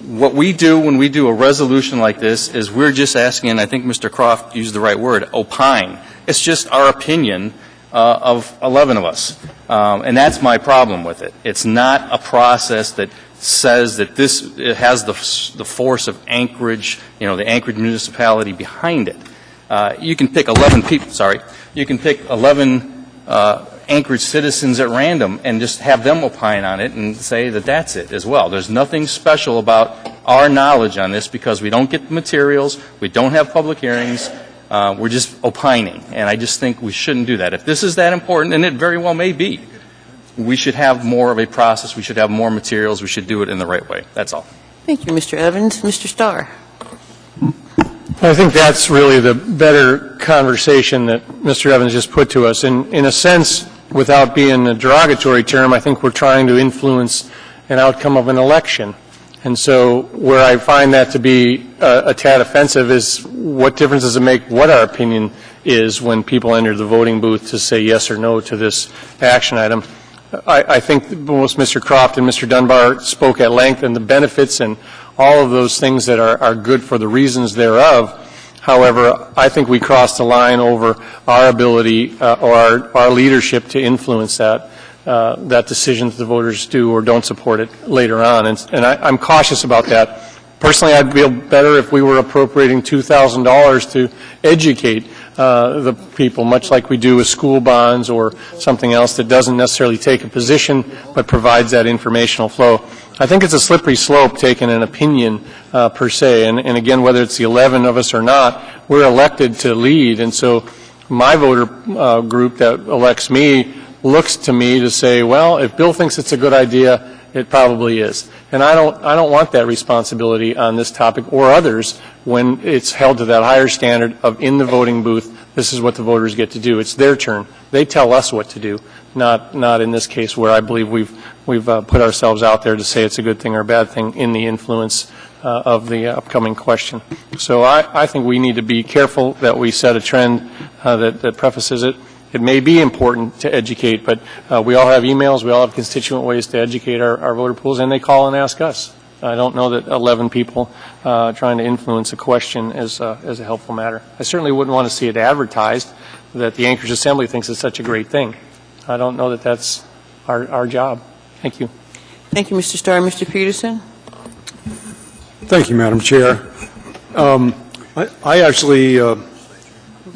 What we do when we do a resolution like this is we're just asking, and I think Mr. Croft used the right word, opine. It's just our opinion of 11 of us. And that's my problem with it. It's not a process that says that it has the force of Anchorage, the Anchorage municipality behind it. You can pick 11 people, you can pick 11 Anchorage citizens at random and just have them opine on it and say that that's it as well. There's nothing special about our knowledge on this because we don't get the materials, we don't have public hearings, we're just opining. And I just think we shouldn't do that. If this is that important, and it very well may be, we should have more of a process, we should have more materials, we should do it in the right way. That's all. Thank you, Mr. Evans. Mr. Starr. I think that's really the better conversation that Mr. Evans just put to us. In a sense, without being a derogatory term, I think we're trying to influence an outcome of an election. And so where I find that to be a tad offensive is what difference does it make what our opinion is when people enter the voting booth to say yes or no to this action item. I think both Mr. Croft and Mr. Dunbar spoke at length and the benefits and all of those things that are good for the reasons thereof. However, I think we crossed the line over our ability or our leadership to influence that decision that the voters do or don't support it later on. And I'm cautious about that. Personally, I'd feel better if we were appropriating $2,000 to educate the people, much like we do with school bonds or something else that doesn't necessarily take a position but provides that informational flow. I think it's a slippery slope taking an opinion per se. And again, whether it's the 11 of us or not, we're elected to lead. And so my voter group that elects me looks to me to say, well, if Bill thinks it's a good idea, it probably is. And I don't want that responsibility on this topic or others when it's held to that higher standard of in the voting booth, this is what the voters get to do. It's their turn. They tell us what to do, not in this case where I believe we've put ourselves out there to say it's a good thing or a bad thing in the influence of the upcoming question. So I think we need to be careful that we set a trend that prefaces it. It may be important to educate, but we all have emails, we all have constituent ways to educate our voter pools, and they call and ask us. I don't know that 11 people trying to influence a question is a helpful matter. I certainly wouldn't want to see it advertised that the Anchorage Assembly thinks it's such a great thing. I don't know that that's our job. Thank you. Thank you, Mr. Starr. Mr. Peterson? Thank you, Madam Chair. I actually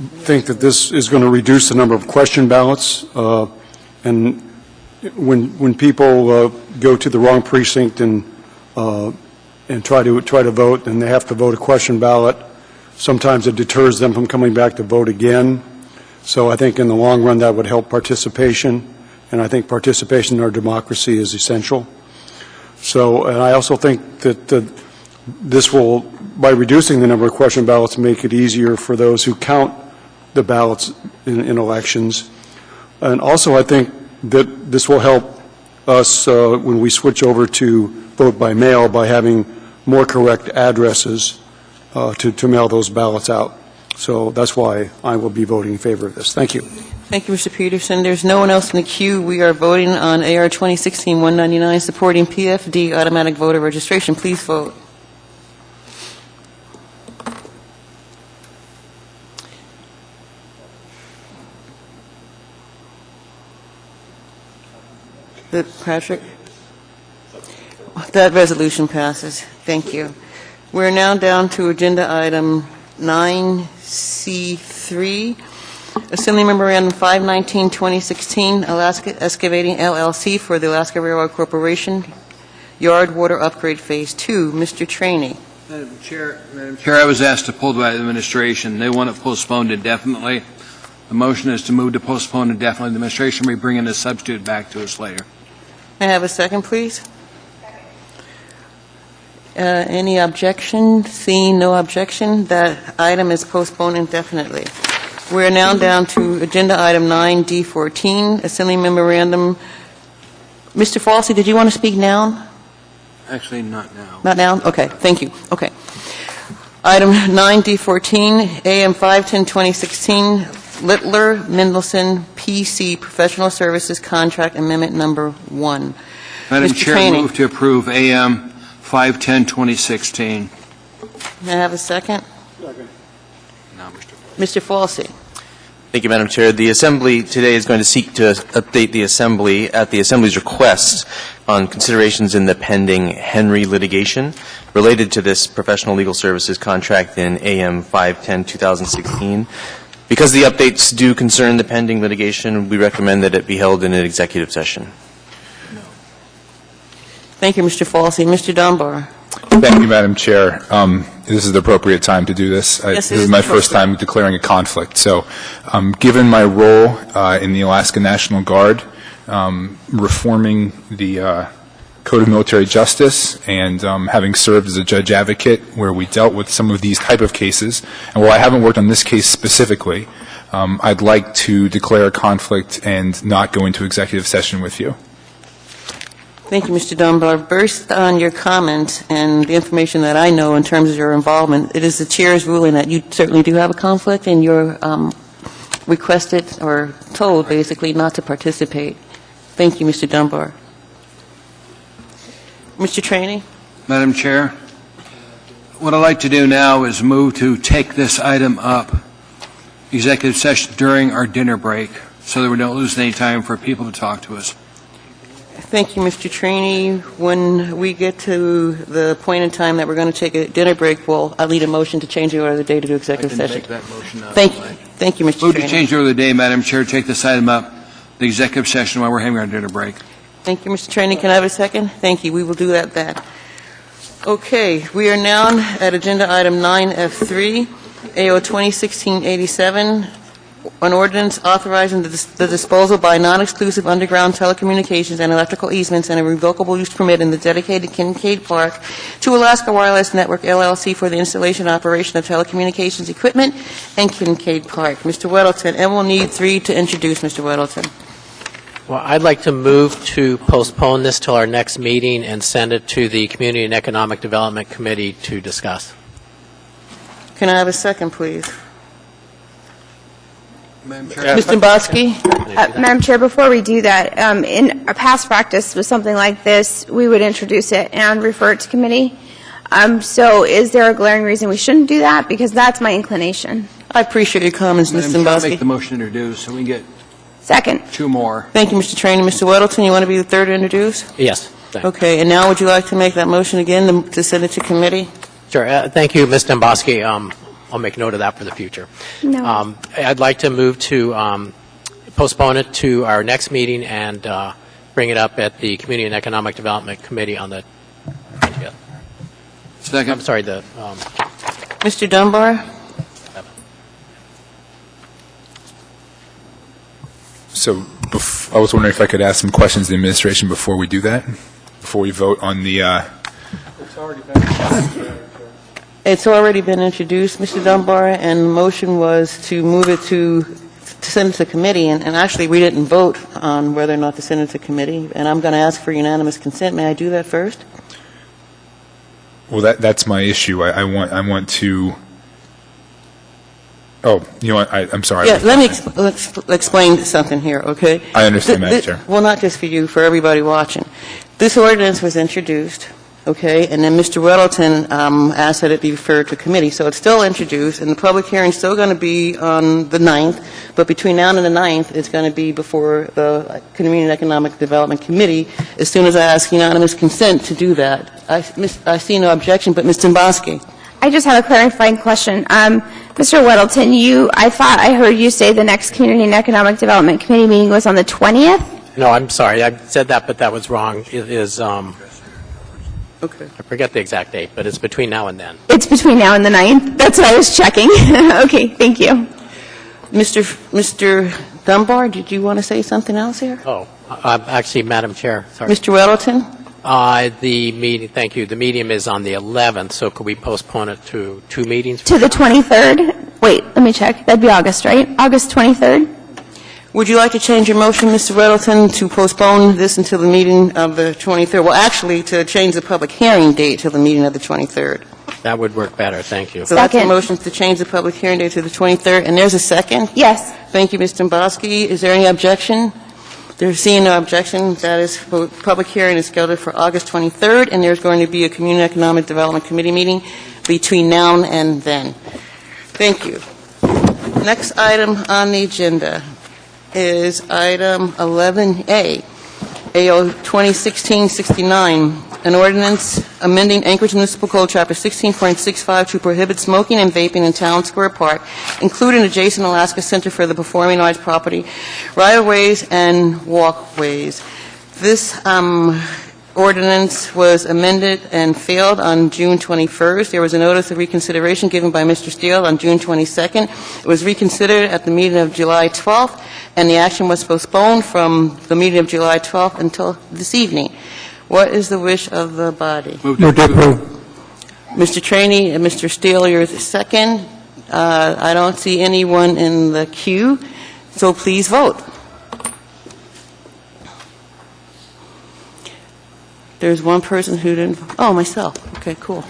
think that this is going to reduce the number of question ballots, and when people go to the wrong precinct and try to vote, and they have to vote a question ballot, sometimes it deters them from coming back to vote again. So I think in the long run that would help participation, and I think participation in our democracy is essential. So, and I also think that this will, by reducing the number of question ballots, make it easier for those who count the ballots in elections. And also I think that this will help us when we switch over to vote by mail by having more correct addresses to mail those ballots out. So that's why I will be voting in favor of this. Thank you. Thank you, Mr. Peterson. There's no one else in the queue. We are voting on AR 2016-199, supporting PFD automatic voter registration. Please vote. Patrick? That resolution passes. Thank you. We're now down to agenda item 9C3, Assembly Memorandum 519-2016, Alaska Excavating LLC for the Alaska Railroad Corporation, Yard Water Upgrade Phase 2. Mr. Trainee. Madam Chair, I was asked to pull by the administration. They want it postponed indefinitely. The motion is to move to postpone indefinitely. The administration may bring in a substitute back to us later. May I have a second, please? Any objection? Seeing no objection, that item is postponed indefinitely. We're now down to agenda item 9D14, Assembly Memorandum. Mr. Falsey, did you want to speak now? Actually, not now. Not now? Okay, thank you. Okay. Item 9D14, AM 510-2016, Littler Mendelson PC Professional Services Contract Amendment Number 1. Madam Mr. Chair, Trainee. move to approve AM 510-2016. May I have a second? Second. Mr. Falsey. Thank you, Madam Chair. The Assembly today is going to seek to update the Assembly at the Assembly's request on considerations in the pending Henry litigation related to this professional legal services contract in AM 510-2016. Because the updates do concern the pending litigation, we recommend that it be held in an executive session. Thank you, Mr. Falsey. Mr. Dunbar. Thank you, Madam Chair. This is the appropriate time to do this. Yes, This is my first time declaring a conflict. So, given my role in the Alaska National Guard, reforming the Code of Military Justice, and having served as a judge advocate where we dealt with some of these type of cases, and while I haven't worked on this case specifically, I'd like to declare a conflict and not go into executive session with you. Thank you, Mr. Dunbar. Based on your comment and the information that I know in terms of your involvement, it is the Chair's ruling that you certainly do have a conflict and you're requested or told, basically, not to participate. Thank you, Mr. Dunbar. Mr. Trainee? Madam Chair, what I'd like to do now is move to take this item up, executive session, during our dinner break, so that we don't lose any time for people to talk to us. Thank you, Mr. Trainee. When we get to the point in time that we're going to take a dinner break, I'll lead a motion to change the order of the day to do executive session. Make that motion now. Thank you, Mr. Move Trainee. to change the order of the day, Madam Chair, take this item up, the executive session, while we're having our dinner break. Thank you, Mr. Trainee. Can I have a second? Thank you. We will do that then. Okay, we are now at agenda item 9F3, AO 2016-87, an ordinance authorizing the disposal by non-exclusive underground telecommunications and electrical easements and a revocable use permit in the dedicated Kincaid Park to Alaska Wireless Network, LLC, for the installation and operation of telecommunications equipment in Kincaid Park. Mr. Weddleton, and we'll need 3 to introduce Mr. Weddleton. Well, I'd like to move to postpone this till our next meeting and send it to the Community and Economic Development Committee to discuss. Can I have a second, please? Chair. Mr. Bosky? Madam Chair, before we do that, in a past practice with something like this, we would introduce it and refer it to committee. So is there a glaring reason we shouldn't do that? Because that's my inclination. I appreciate your comments, Madam Mr. Chair, I'll Bosky. make the motion to introduce, so we can get Second. 2 more. Thank you, Mr. Trainee. Mr. Weddleton, you want to be the third to introduce? Yes. Thanks. Okay, and now would you like to make that motion again to send it to committee? Sure. Thank you, Ms. Domboski. I'll make note of that for the future. No. I'd like to move to postpone it to our next meeting and bring it up at the Community and Economic Development Committee on the 20th. Second. I'm sorry, Mr. Dunbar? So I was wondering if I could ask some questions to the administration before we do that, before we vote on the... It's already been introduced, Mr. Dunbar, and the motion was to move it to send it to committee, and actually we didn't vote on whether or not to send it to committee, and I'm going to ask for unanimous consent. May I do that first? Well, that's my issue. I want to... Oh, you know what? I'm sorry. Yeah, let me explain something here, okay? I understand, Madam Chair. Well, not just for you, for everybody watching. This ordinance was introduced, okay, and then Mr. Weddleton asked that it be referred to committee. So it's still introduced, and the public hearing's still going to be on the 9th, but between now and the 9th, it's going to be before the Community and Economic Development Committee as soon as I ask unanimous consent to do that. I see no objection, but Ms. Domboski. I just have a clarifying question. Mr. Weddleton, I thought I heard you say the next Community and Economic Development Committee meeting was on the 20th? No, I'm sorry. I said that, but that was wrong. It is, okay. I forget the exact date, but it's between now and then. It's between now and the 9th? That's what I was checking. Okay, thank you. Mr. Dunbar, did you want to say something else here? Oh, actually, Madam Chair, sorry. Mr. Weddleton? The meeting, thank you. The meeting is on the 11th, so could we postpone it to 2 meetings? To the 23rd? Wait, let me check. That'd be August, right? August 23rd? Would you like to change your motion, Mr. Weddleton, to postpone this until the meeting of the 23rd? Well, actually, to change the public hearing date to the meeting of the 23rd. That would work better, thank you. So that's a motion to change the public hearing date to the 23rd, and there's a second? Yes. Thank you, Ms. Domboski. Is there any objection? There's seeing no objection. That is, public hearing is scheduled for August 23rd, and there's going to be a Community Economic Development Committee meeting between now and then. Thank you. Next item on the agenda is item 11A, AO 2016-69, an ordinance amending Anchorage Municipal Code Chapter 16.65 to prohibit smoking and vaping in Town Square Park, including adjacent Alaska Center for the Performing Arts property, right-of-ways, and walkways. This ordinance was amended and failed on June 21st. There was a notice of reconsideration given by Mr. Steele on June 22nd. It was reconsidered at the meeting of July 12th, and the action was postponed from the meeting of July 12th until this evening. What is the wish of the body? Move to approve. Mr. Trainee and Mr. Steele, you're the second. I don't see anyone in the queue, so please vote. There's one person who didn't. Oh, myself. Okay, cool.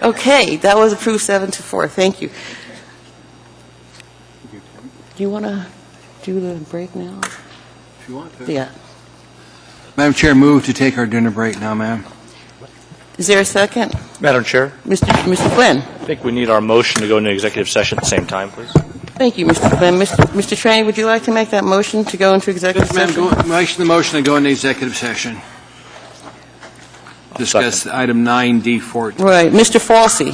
Okay, that was approved 7-4. Thank you. Do you want to do the break now? If you want to. Yeah. Madam Chair, move to take our dinner break now, ma'am. Is there a second? Madam Chair, Mr. Flynn. I think we need our motion to go into executive session at the same time, please. Thank you, Mr. Flynn. Mr. Trainee, would you like to make that motion to go into executive Yes, session? ma'am. Make the motion to go into executive session. Discuss item 9D14. Right. Mr. Falsey.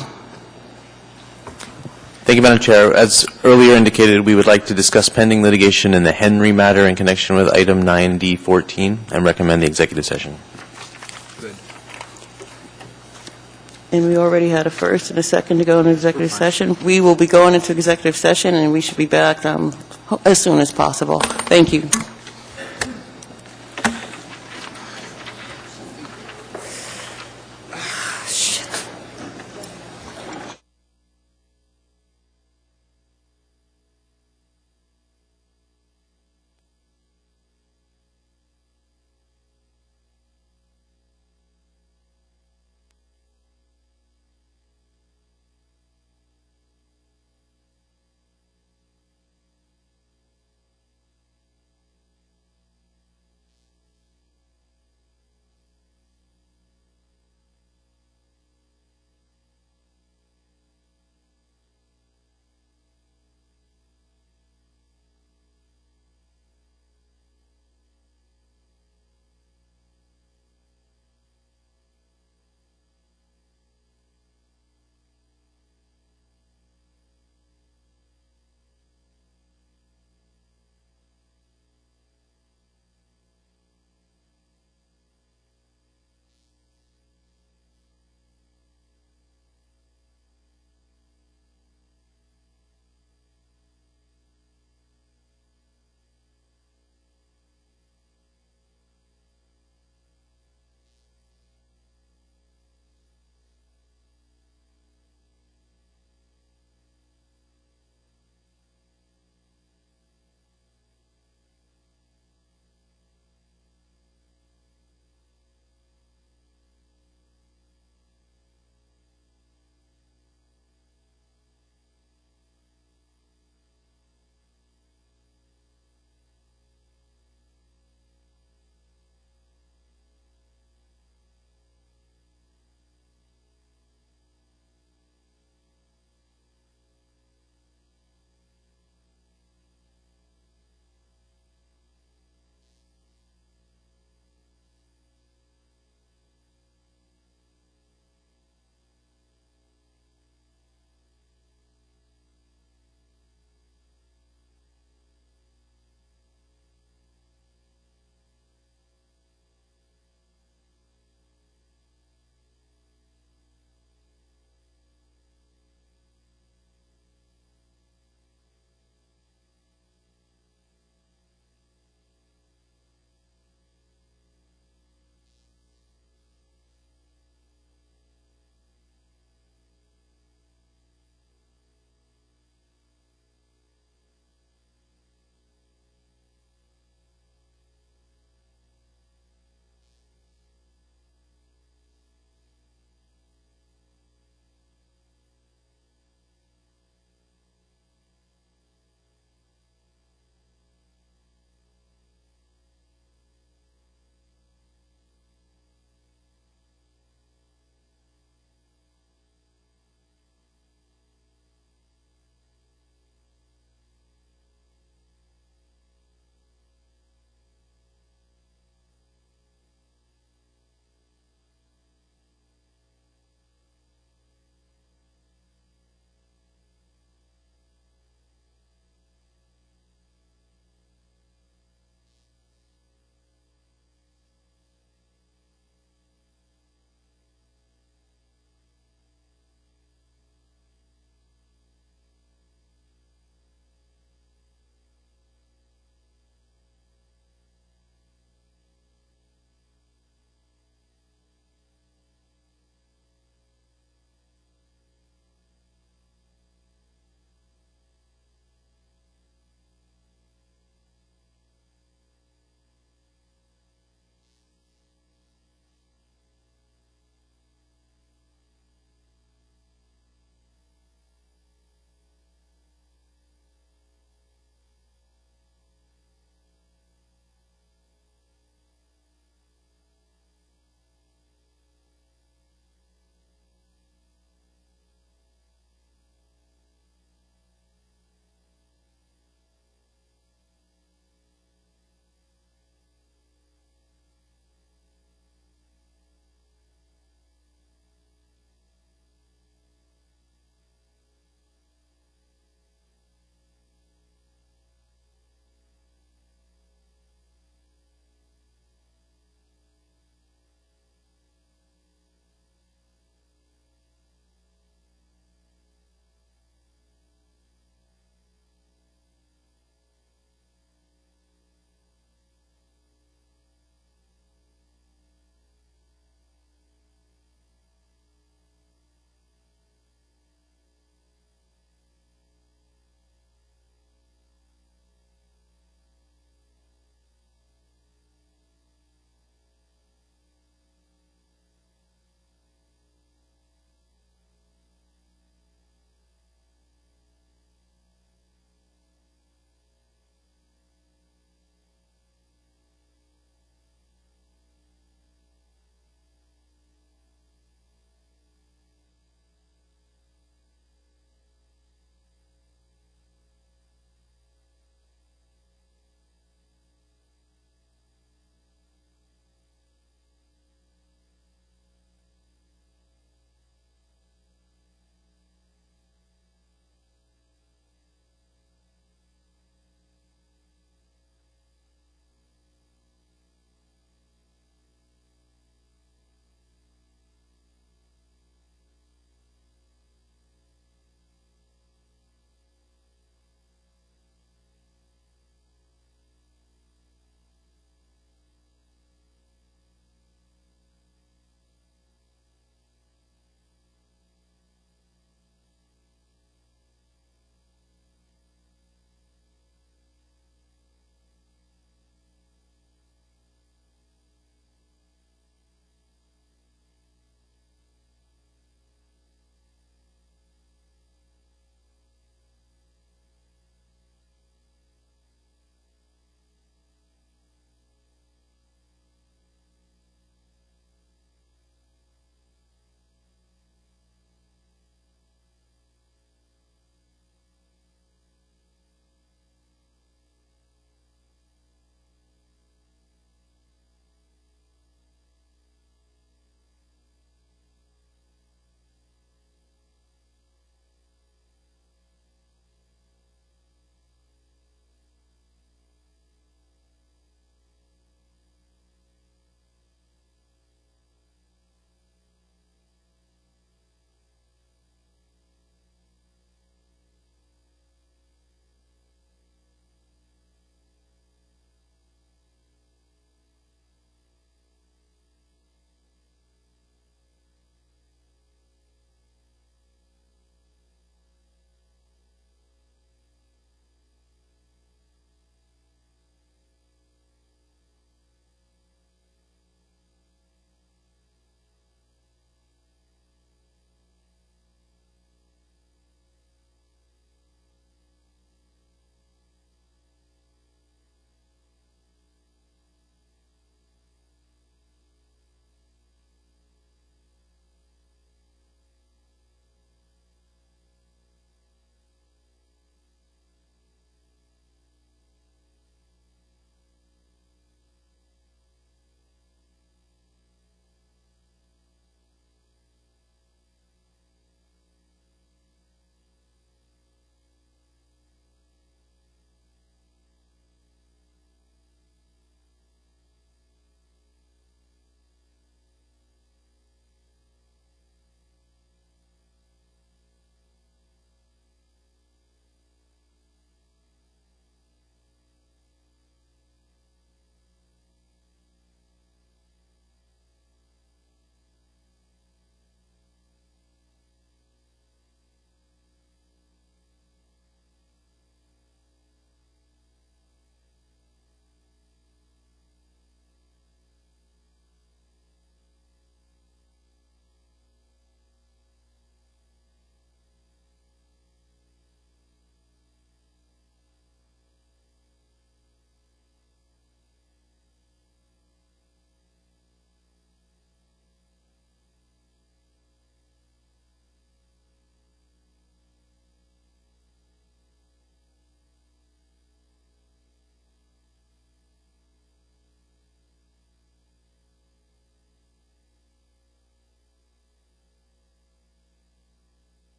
Thank you, Madam Chair. As earlier indicated, we would like to discuss pending litigation in the Henry matter in connection with item 9D14 and recommend the executive session. Good. And we already had a first and a second to go into executive session. We will be going into executive session, and we should be back as soon as possible. Thank you.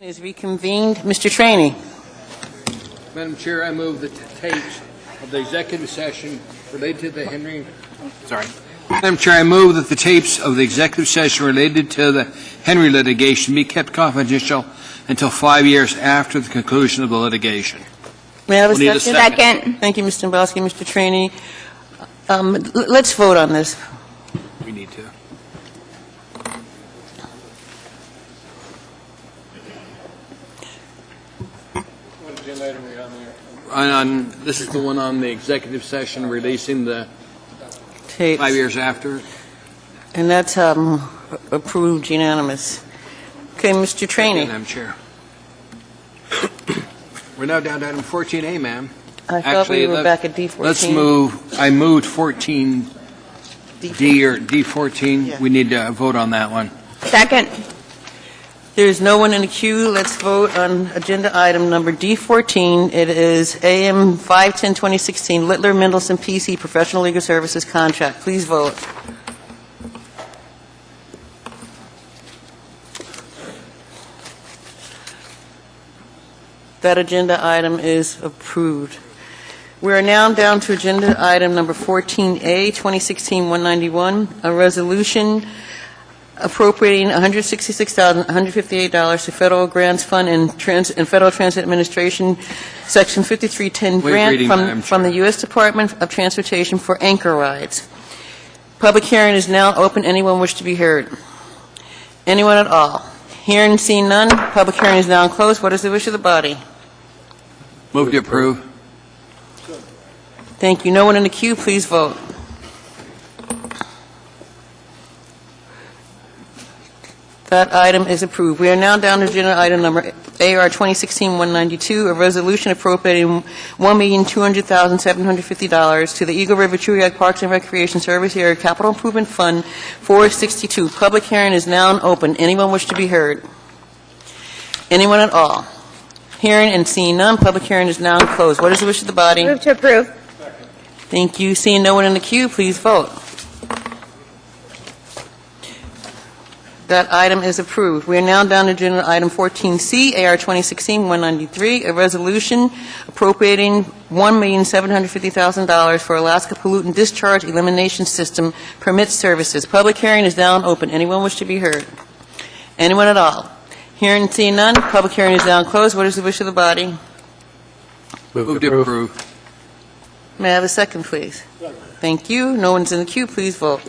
Is reconvened. Mr. Trainee. Madam Chair, I move the tapes of the executive session related to the Henry... Sorry. Madam Chair, I move that the tapes of the executive session related to the Henry litigation be kept confidential until 5 years after the conclusion of the litigation. May I have a We'll need a second? Second. Thank you, Mr. Dombrowski. Mr. Trainee. Let's vote on this. We need to. This is the one on the executive session releasing the Tapes. 5 years after. And that's approved unanimous. Okay, Mr. Trainee. Madam Chair. We're now down to item 14A, ma'am. I thought we were back at D14. Let's move, I moved 14D or D14. Yeah. We need to vote on that one. Second. There's no one in the queue. Let's vote on agenda item number D14. It is AM 510-2016, Littler Mendelson PC Professional Legal Services Contract. Please vote. That agenda item is approved. We are now down to agenda item number 14A, 2016-191, a resolution appropriating $166,158 to Federal Grants Fund and Federal Transit Administration, Section 5310 grant from the U.S. Department of Transportation for anchor rides. Public hearing is now open. Anyone wish to be heard? Anyone at all? Hearing and seeing none, public hearing is now closed. What is the wish of the body? Move to approve. Thank you. No one in the queue, please vote. That item is approved. We are now down to agenda item number AR 2016-192, a resolution appropriating $1,200,750 to the Eagle River Chuyak Parks and Recreation Service Area Capital Improvement Fund 462. Public hearing is now open. Anyone wish to be heard? Anyone at all? Hearing and seeing none, public hearing is now closed. What is the wish of the body? Move to approve. Thank you. Seeing no one in the queue, please vote. That item is approved. We are now down to agenda item 14C, AR 2016-193, a resolution appropriating $1,750,000 for Alaska Pollutant Discharge Elimination System permit services. Public hearing is now open. Anyone wish to be heard? Anyone at all? Hearing and seeing none, public hearing is now closed. What is the wish of the body? Move to approve. May I have a second, please? Thank you. No one's in the queue. Please vote.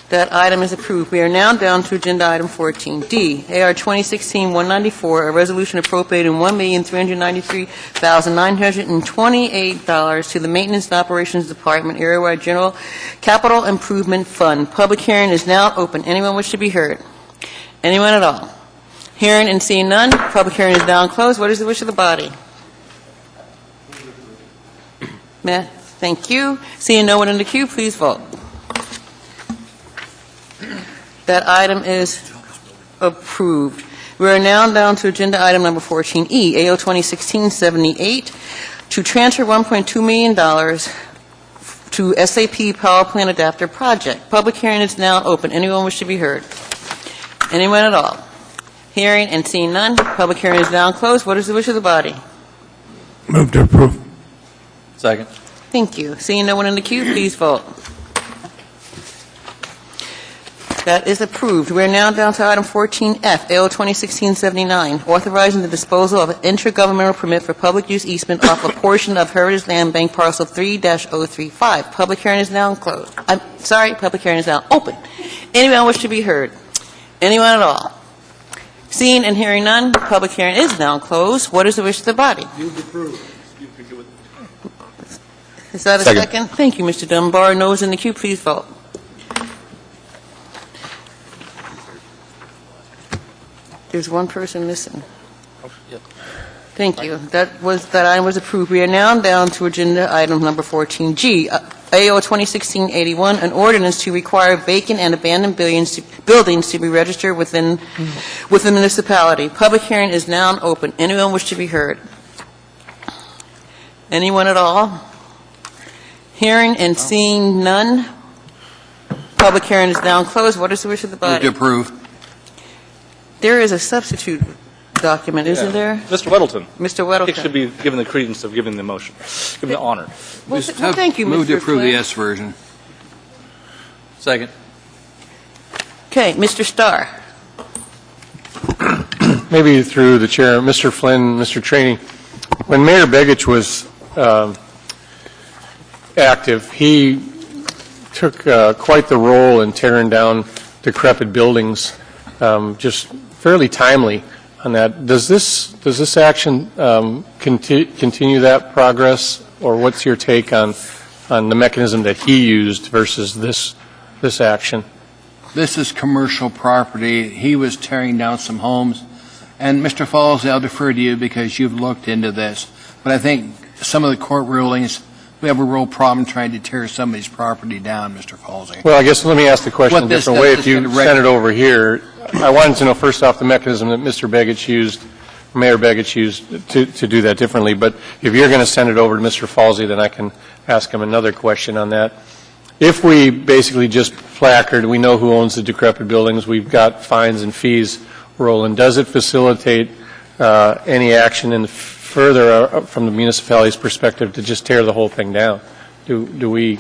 That item is approved. We are now down to agenda item 14D, AR 2016-194, a resolution appropriating $1,393,928 to the Maintenance and Operations Department Area-wide General Capital Improvement Fund. Public hearing is now open. Anyone wish to be heard? Anyone at all? Hearing and seeing none, public hearing is now closed. What is the wish of the body? Thank you. Seeing no one in the queue, please vote. That item is approved. We are now down to agenda item number 14E, AO 2016-78, to transfer $1.2 million to SAP Power Plant Adapter Project. Public hearing is now open. Anyone wish to be heard? Anyone at all? Hearing and seeing none, public hearing is now closed. What is the wish of the body? Move to approve. Second. Thank you. Seeing no one in the queue, please vote. That is approved. We are now down to item 14F, AO 2016-79, authorizing the disposal of an intergovernmental permit for public use easement off a portion of Heritage Land Bank Parcel 3-035. Public hearing is now closed. Public hearing is now open. Anyone wish to be heard? Anyone at all? Seeing and hearing none, public hearing is now closed. What is the wish of the body? Move to approve. Is that a second? Thank you, Mr. Dunbar. Those in the queue, please vote. There's one person missing. Thank you. That item was approved. We are now down to agenda item number 14G, AO 2016-81, an ordinance to require vacant and abandoned buildings to be registered within the municipality. Public hearing is now open. Anyone wish to be heard? Anyone at all? Hearing and seeing none, public hearing is now closed. What is the wish of the body? Move to approve. There is a substitute document, isn't there? Mr. Weddleton. Mr. Weddleton. It should be given the credence of giving the motion, given the honor. Well, thank you, Move to Mr. approve the Flynn. S version. Second. Okay, Mr. Starr. Maybe through the chair, Mr. Flynn, Mr. Trainee, when Mayor Begich was active, he took quite the role in tearing down decrepit buildings, just fairly timely on that. Does this action continue that progress, or what's your take on the mechanism that he used versus this action? This is commercial property. He was tearing down some homes. And Mr. Falls, I'll defer to you because you've looked into this. But I think some of the court rulings, we have a real problem trying to tear somebody's property down, Mr. Falsey. Well, I guess let me ask the question a different way. If you sent it over here, I wanted to know first off the mechanism that Mr. Begich used, Mayor Begich used to do that differently. But if you're going to send it over to Mr. Falsey, then I can ask him another question on that. If we basically just placard, we know who owns the decrepit buildings, we've got fines and fees rolling, does it facilitate any action in further from the municipality's perspective to just tear the whole thing down? Do we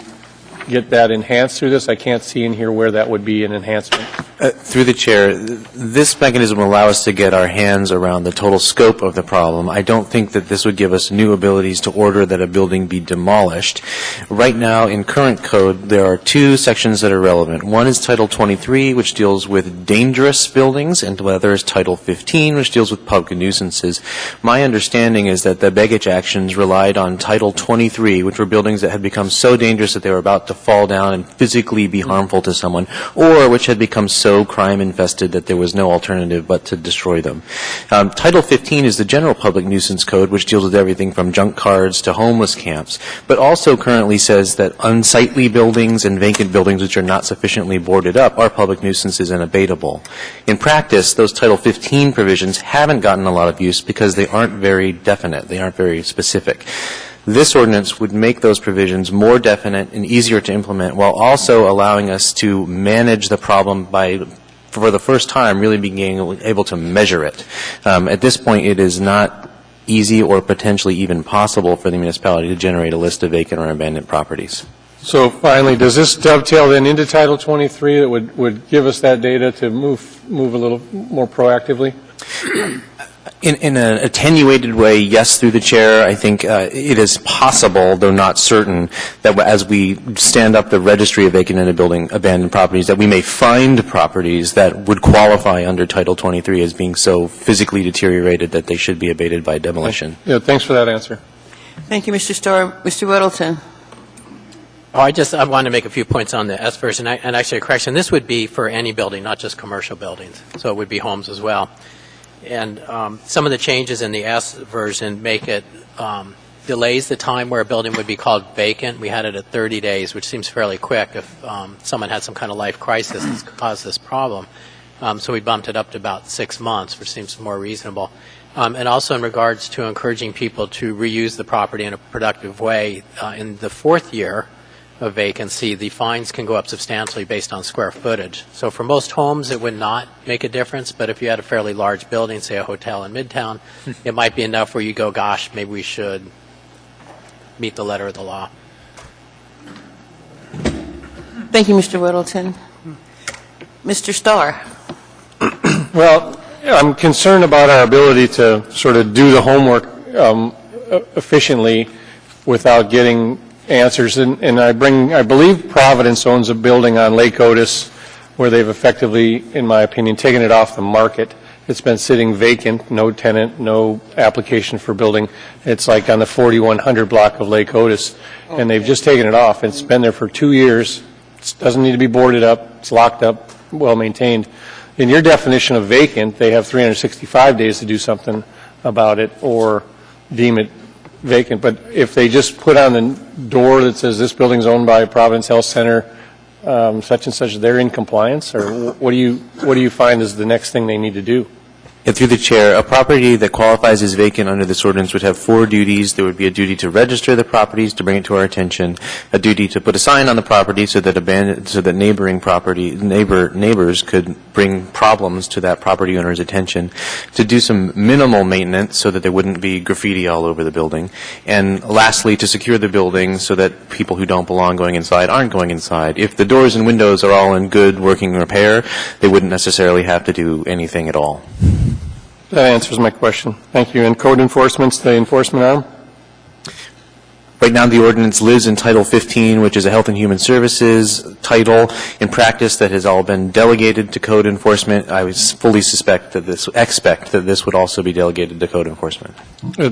get that enhanced through this? I can't see in here where that would be an enhancement. Through the chair, this mechanism will allow us to get our hands around the total scope of the problem. I don't think that this would give us new abilities to order that a building be demolished. Right now, in current code, there are two sections that are relevant. One is Title 23, which deals with dangerous buildings, and the other is Title 15, which deals with public nuisances. My understanding is that the Begich actions relied on Title 23, which were buildings that had become so dangerous that they were about to fall down and physically be harmful to someone, or which had become so crime-infested that there was no alternative but to destroy them. Title 15 is the general public nuisance code, which deals with everything from junk cards to homeless camps, but also currently says that unsightly buildings and vacant buildings which are not sufficiently boarded up are public nuisances and abatable. In practice, those Title 15 provisions haven't gotten a lot of use because they aren't very definite. They aren't very specific. This ordinance would make those provisions more definite and easier to implement while also allowing us to manage the problem by, for the first time, really being able to measure it. At this point, it is not easy or potentially even possible for the municipality to generate a list of vacant or abandoned properties. So finally, does this dovetail then into Title 23 that would give us that data to move a little more proactively? In an attenuated way, yes, through the chair. I think it is possible, though not certain, that as we stand up the registry of vacant and abandoned properties, that we may find properties that would qualify under Title 23 as being so physically deteriorated that they should be abated by demolition. Yeah, thanks for that answer. Thank you, Mr. Starr. Mr. Weddleton. I wanted to make a few points on the S version, and actually a correction. This would be for any building, not just commercial buildings. So it would be homes as well. And some of the changes in the S version make it delays the time where a building would be called vacant. We had it at 30 days, which seems fairly quick if someone had some kind of life crisis that's caused this problem. So we bumped it up to about 6 months, which seems more reasonable. And also in regards to encouraging people to reuse the property in a productive way, in the 4th year of vacancy, the fines can go up substantially based on square footage. So for most homes, it would not make a difference, but if you had a fairly large building, say a hotel in Midtown, it might be enough where you go, gosh, maybe we should meet the letter of the law. Thank you, Mr. Weddleton. Mr. Starr. Well, I'm concerned about our ability to sort of do the homework efficiently without getting answers. And I believe Providence owns a building on Lake Otis where they've effectively, in my opinion, taken it off the market. It's been sitting vacant, no tenant, no application for building. It's like on the 4100 block of Lake Otis, and they've just taken it off. It's been there for 2 years. It doesn't need to be boarded up. It's locked up, well maintained. In your definition of vacant, they have 365 days to do something about it or deem it vacant. But if they just put on the door that says this building's owned by Providence Health Center, such and such, they're in compliance? Or what do you find is the next thing they need to do? And through the chair, a property that qualifies as vacant under this ordinance would have 4 duties. There would be a duty to register the properties, to bring it to our attention, a duty to put a sign on the property so that neighbors could bring problems to that property owner's attention, to do some minimal maintenance so that there wouldn't be graffiti all over the building, and lastly, to secure the building so that people who don't belong going inside aren't going inside. If the doors and windows are all in good working repair, they wouldn't necessarily have to do anything at all. That answers my question. Thank you. And code enforcement's the enforcement arm? Right now, the ordinance lives in Title 15, which is a Health and Human Services title. In practice, that has all been delegated to code enforcement. I fully expect that this would also be delegated to code enforcement.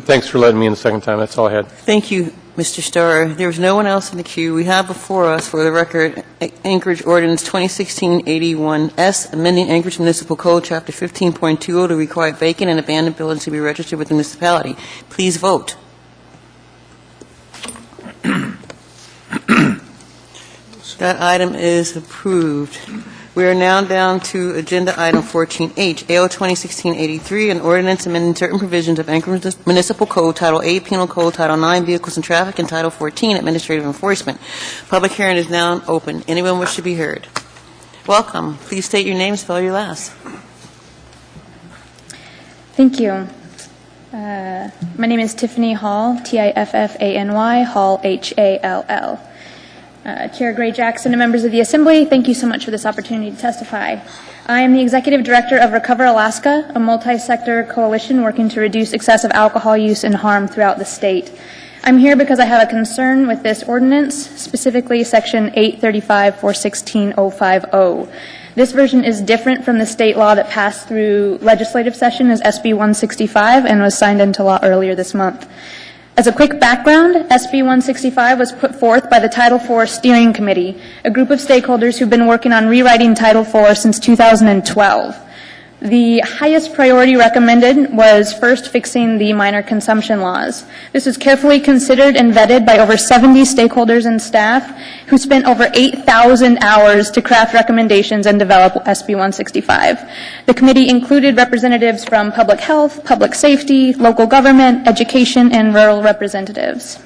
Thanks for letting me in the second time. That's all I had. Thank you, Mr. Starr. There's no one else in the queue. We have before us, for the record, Anchorage Ordinance 2016-81S, amending Anchorage Municipal Code, Chapter 15.20 to require vacant and abandoned buildings to be registered with the municipality. Please vote. That item is approved. We are now down to Agenda Item 14H, AO 2016-83, an ordinance amending certain provisions of Anchorage Municipal Code, Title 8, Penal Code, Title 9, Vehicles and Traffic, and Title 14, Administrative Enforcement. Public hearing is now open. Anyone wish to be heard? Welcome. Please state your name, spell your last. Thank you. My name is Tiffany Hall, Tiffany, Hall, Hall. Chair Gray Jackson and members of the Assembly, thank you so much for this opportunity to testify. I am the Executive Director of Recover Alaska, a multi-sector coalition working to reduce excessive alcohol use and harm throughout the state. I'm here because I have a concern with this ordinance, specifically Section 835-416-050. This version is different from the state law that passed through legislative session as SB 165 and was signed into law earlier this month. As a quick background, SB 165 was put forth by the Title IV Steering Committee, a group of stakeholders who've been working on rewriting Title IV since 2012. The highest priority recommended was first fixing the minor consumption laws. This was carefully considered and vetted by over 70 stakeholders and staff who spent over 8,000 hours to craft recommendations and develop SB 165. The committee included representatives from public health, public safety, local government, education, and rural representatives,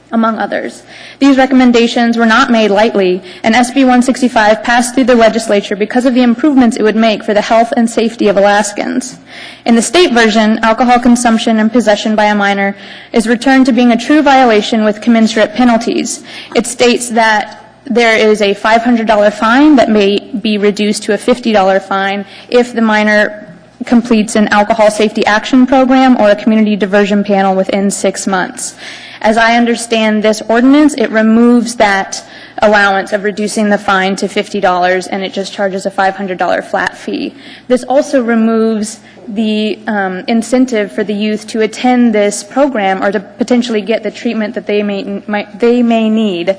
among others. These recommendations were not made lightly, and SB 165 passed through the legislature because of the improvements it would make for the health and safety of Alaskans. In the state version, alcohol consumption and possession by a minor is returned to being a true violation with commensurate penalties. It states that there is a $500 fine that may be reduced to a $50 fine if the minor completes an alcohol safety action program or a community diversion panel within 6 months. As I understand this ordinance, it removes that allowance of reducing the fine to $50 and it just charges a $500 flat fee. This also removes the incentive for the youth to attend this program or to potentially get the treatment that they may need.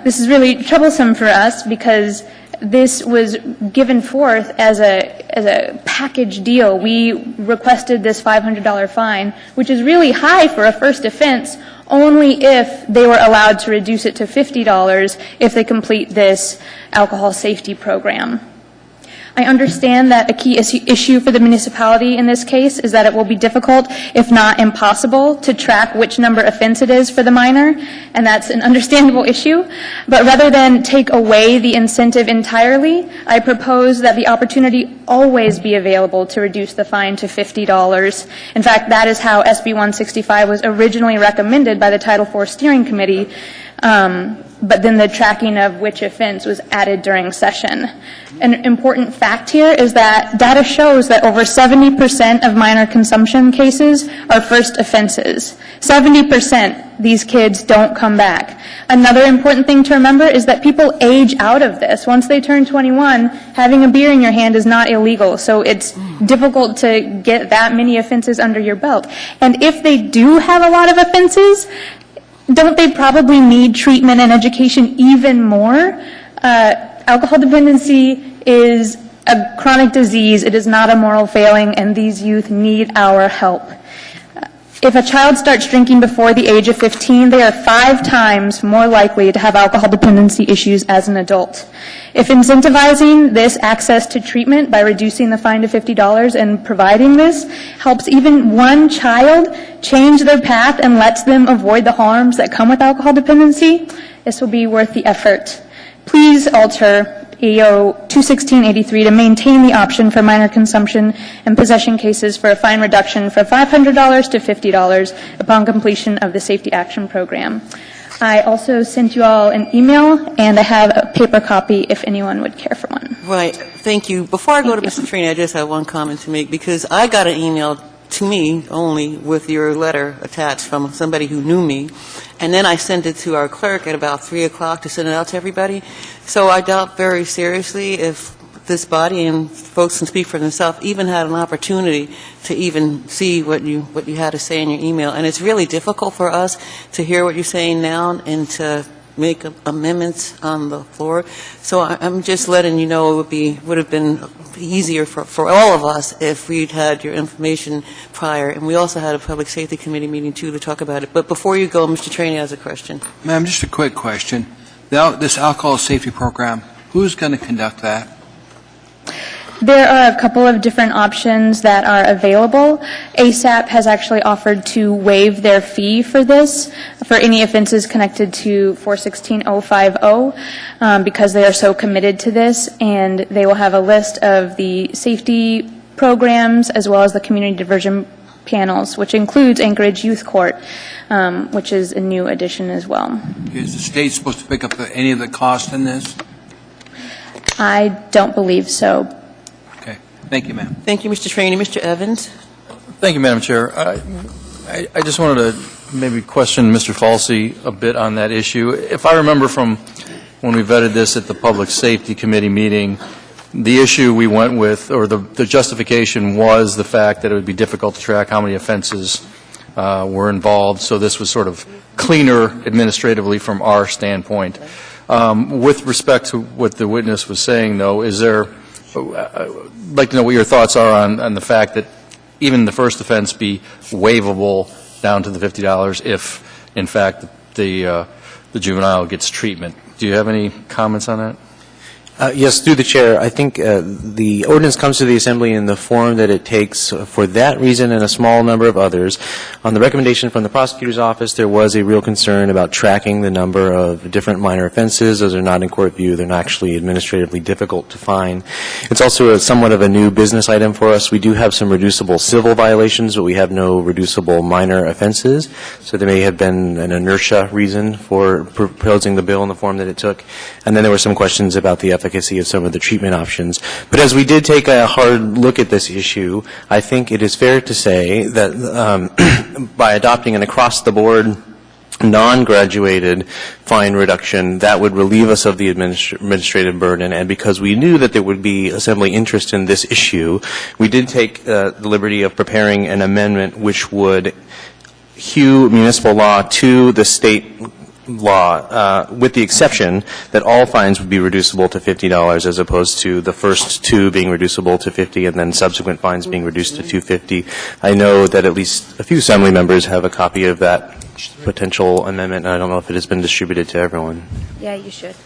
This is really troublesome for us because this was given forth as a package deal. We requested this $500 fine, which is really high for a first offense, only if they were allowed to reduce it to $50 if they complete this alcohol safety program. I understand that a key issue for the municipality in this case is that it will be difficult, if not impossible, to track which number offense it is for the minor, and that's an understandable issue. But rather than take away the incentive entirely, I propose that the opportunity always be available to reduce the fine to $50. In fact, that is how SB 165 was originally recommended by the Title IV Steering Committee, but then the tracking of which offense was added during session. An important fact here is that data shows that over 70% of minor consumption cases are first offenses. 70%, these kids don't come back. Another important thing to remember is that people age out of this. Once they turn 21, having a beer in your hand is not illegal, so it's difficult to get that many offenses under your belt. And if they do have a lot of offenses, don't they probably need treatment and education even more? Alcohol dependency is a chronic disease. It is not a moral failing, and these youth need our help. If a child starts drinking before the age of 15, they are 5 times more likely to have alcohol dependency issues as an adult. If incentivizing this access to treatment by reducing the fine to $50 and providing this helps even one child change their path and lets them avoid the harms that come with alcohol dependency, this will be worth the effort. Please alter AO 21683 to maintain the option for minor consumption and possession cases for a fine reduction from $500 to $50 upon completion of the Safety Action Program. I also sent you all an email, and I have a paper copy if anyone would care for one. Right. Thank you. Before I go to Mr. Trini, I just have one comment to make, because I got an email to me only with your letter attached from somebody who knew me, and then I sent it to our clerk at about 3 o'clock to send it out to everybody. So I doubt very seriously if this body, and folks can speak for themselves, even had an opportunity to even see what you had to say in your email. And it's really difficult for us to hear what you're saying now and to make amendments on the floor. So I'm just letting you know it would have been easier for all of us if we'd had your information prior. And we also had a Public Safety Committee meeting, too, to talk about it. But before you go, Mr. Traney has a question. Ma'am, just a quick question. This alcohol safety program, who's going to conduct that? There are a couple of different options that are available. ASAP has actually offered to waive their fee for this, for any offenses connected to 416050, because they are so committed to this, and they will have a list of the safety programs as well as the community diversion panels, which includes Anchorage Youth Court, which is a new addition as well. Is the state supposed to pick up any of the cost in this? I don't believe so. Okay. Thank you, ma'am. Thank you, Mr. Traney. Mr. Evans? Thank you, Madam Chair. I just wanted to maybe question Mr. Falsey a bit on that issue. If I remember from when we vetted this at the Public Safety Committee meeting, the issue we went with, or the justification was the fact that it would be difficult to track how many offenses were involved, so this was sort of cleaner administratively from our standpoint. With respect to what the witness was saying, though, I'd like to know what your thoughts are on the fact that even the first offense be waivable down to the $50 if, in fact, the juvenile gets treatment. Do you have any comments on that? Yes, through the chair. I think the ordinance comes to the Assembly in the form that it takes for that reason and a small number of others. On the recommendation from the prosecutor's office, there was a real concern about tracking the number of different minor offenses. Those are not in court view. They're not actually administratively difficult to find. It's also somewhat of a new business item for us. We do have some reducible civil violations, but we have no reducible minor offenses. So there may have been an inertia reason for proposing the bill in the form that it took. And then there were some questions about the efficacy of some of the treatment options. But as we did take a hard look at this issue, I think it is fair to say that by adopting an across-the-board non-graduated fine reduction, that would relieve us of the administrative burden. And because we knew that there would be Assembly interest in this issue, we did take the liberty of preparing an amendment which would hew municipal law to the state law, with the exception that all fines would be reducible to $50 as opposed to the first two being reducible to $50 and then subsequent fines being reduced to $250. I know that at least a few Assembly members have a copy of that potential amendment, and I don't know if it has been distributed to everyone. Yeah, you should.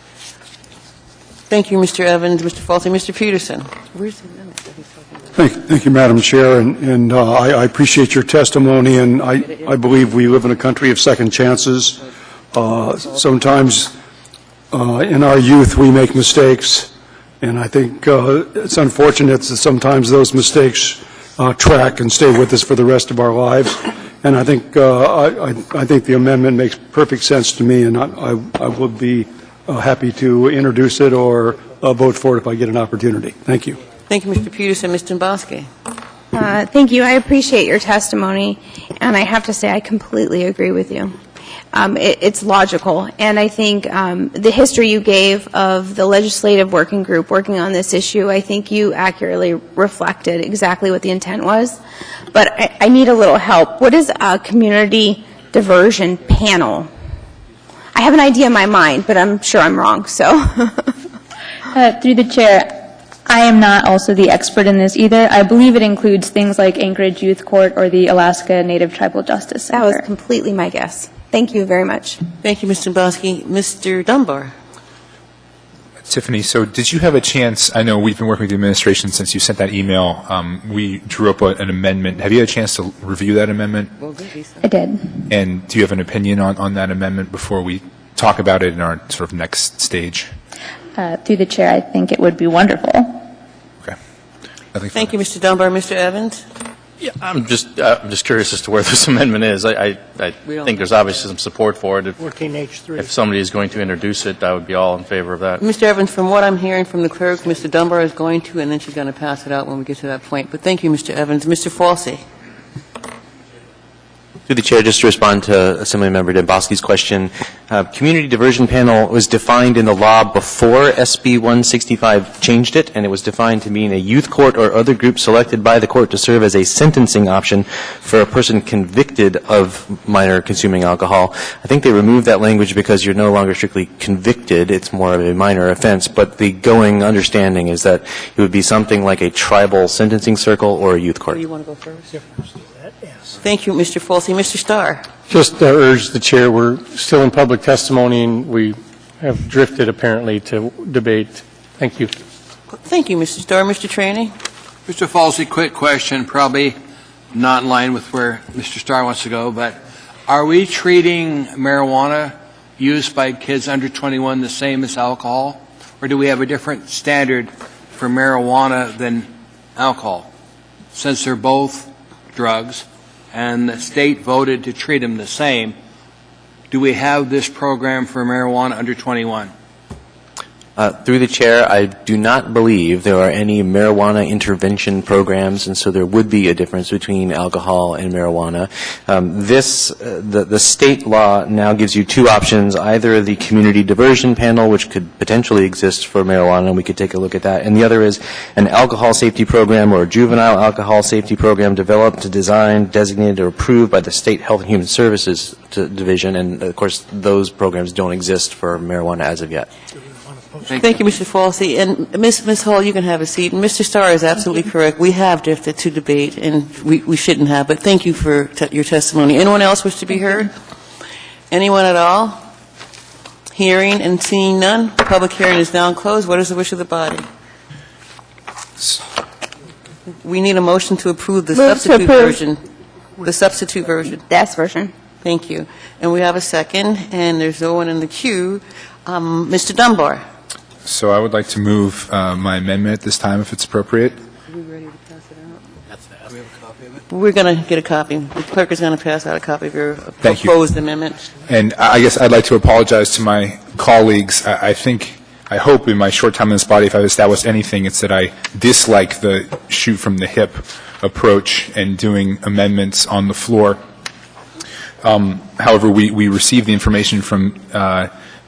Thank you, Mr. Evans. Mr. Falsey. Mr. Peterson. Where's the amendment that he's talking about? Thank you, Madam Chair, and I appreciate your testimony, and I believe we live in a country of second chances. Sometimes in our youth we make mistakes, and I think it's unfortunate that sometimes those mistakes track and stay with us for the rest of our lives. And I think I think the amendment makes perfect sense to me, and I would be happy to introduce it or vote for it if I get an opportunity. Thank you. Thank you, Mr. Peterson. Ms. Dombowski. Thank you. I appreciate your testimony, and I have to say I completely agree with you. It's logical, and I think the history you gave of the legislative working group working on this issue, I think you accurately reflected exactly what the intent was. But I need a little help. What is a community diversion panel? I have an idea in my mind, but I'm sure I'm wrong. So, through the chair, I am not also the expert in this either. I believe it includes things like Anchorage Youth Court or the Alaska Native Tribal Justice Center. That was completely my guess. Thank you very much. Thank you, Mr. Bosky. Mr. Dunbar. Tiffany, so did you have a chance, I know we've been working with the administration since you sent that email, we drew up an amendment. Have you had a chance to review that amendment? I did. And do you have an opinion on that amendment before we talk about it in our sort of next stage? Through the chair, I think it would be wonderful. Thank you, Mr. Dunbar. Mr. Evans? Yeah, I'm just curious as to where this amendment is. I think there's obviously some support for it. 14H3. If somebody is going to introduce it, I would be all in favor of that. Mr. Evans, from what I'm hearing from the clerk, Mr. Dunbar is going to, and then she's going to pass it out when we get to that point. But thank you, Mr. Evans. Mr. Falsey. Through the chair, just to respond to Assemblymember Dembowski's question, community diversion panel was defined in the law before SB 165 changed it, and it was defined to mean a youth court or other group selected by the court to serve as a sentencing option for a person convicted of minor consuming alcohol. I think they removed that language because you're no longer strictly convicted. It's more of a minor offense, but the going understanding is that it would be something like a tribal sentencing circle or a youth court. Do you want to go first? Thank you, Mr. Falsey. Mr. Starr. Just urge the chair, we're still in public testimony, and we have drifted apparently to debate. Thank you. Thank you, Mr. Starr. Mr. Trainee. Mr. Falsey, quick question, probably not in line with where Mr. Starr wants to go, but are we treating marijuana use by kids under 21 the same as alcohol? Or do we have a different standard for marijuana than alcohol? Since they're both drugs, and the state voted to treat them the same, do we have this program for marijuana under 21? Through the chair, I do not believe there are any marijuana intervention programs, and so there would be a difference between alcohol and marijuana. The state law now gives you two options, either the community diversion panel, which could potentially exist for marijuana, and we could take a look at that, and the other is an alcohol safety program or a juvenile alcohol safety program developed, designed, designated, or approved by the State Health and Human Services Division, and of course those programs don't exist for marijuana as of yet. Thank you, Mr. Falsey. And Ms. Hall, you can have a seat. And Mr. Starr is absolutely correct. We have drifted to debate, and we shouldn't have. But thank you for your testimony. Anyone else wish to be heard? Anyone at all? Hearing and seeing none. The public hearing is now closed. What is the wish of the body? We need a motion to approve the substitute version. The substitute version. That's version. Thank you. And we have a second, and there's no one in the queue. Mr. Dunbar. So I would like to move my amendment at this time, if it's appropriate. Are we ready to pass it out? That's fast. We have a copy of it? We're going to get a copy. The clerk is going to pass out a copy of your proposed amendment. And I guess I'd like to apologize to my colleagues. I hope in my short time in this body, if I've established anything, it's that I dislike the shoot from the hip approach and doing amendments on the floor. However, we received the information from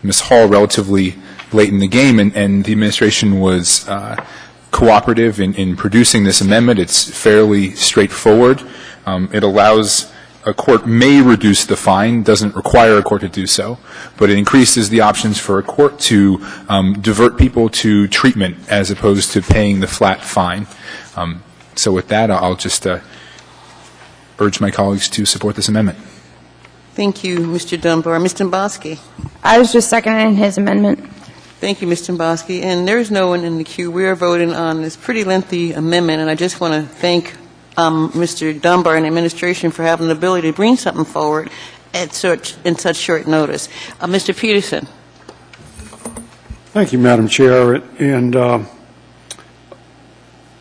Ms. Hall relatively late in the game, and the administration was cooperative in producing this amendment. It's fairly straightforward. It allows a court may reduce the fine, doesn't require a court to do so, but it increases the options for a court to divert people to treatment as opposed to paying the flat fine. So with that, I'll just urge my colleagues to support this amendment. Thank you, Mr. Dunbar. Mr. Dembowski. I was just seconding his amendment. Thank you, Mr. Dembowski. And there's no one in the queue. We are voting on this pretty lengthy amendment, and I just want to thank Mr. Dunbar and the administration for having the ability to bring something forward in such short notice. Mr. Peterson. Thank you, Madam Chair. And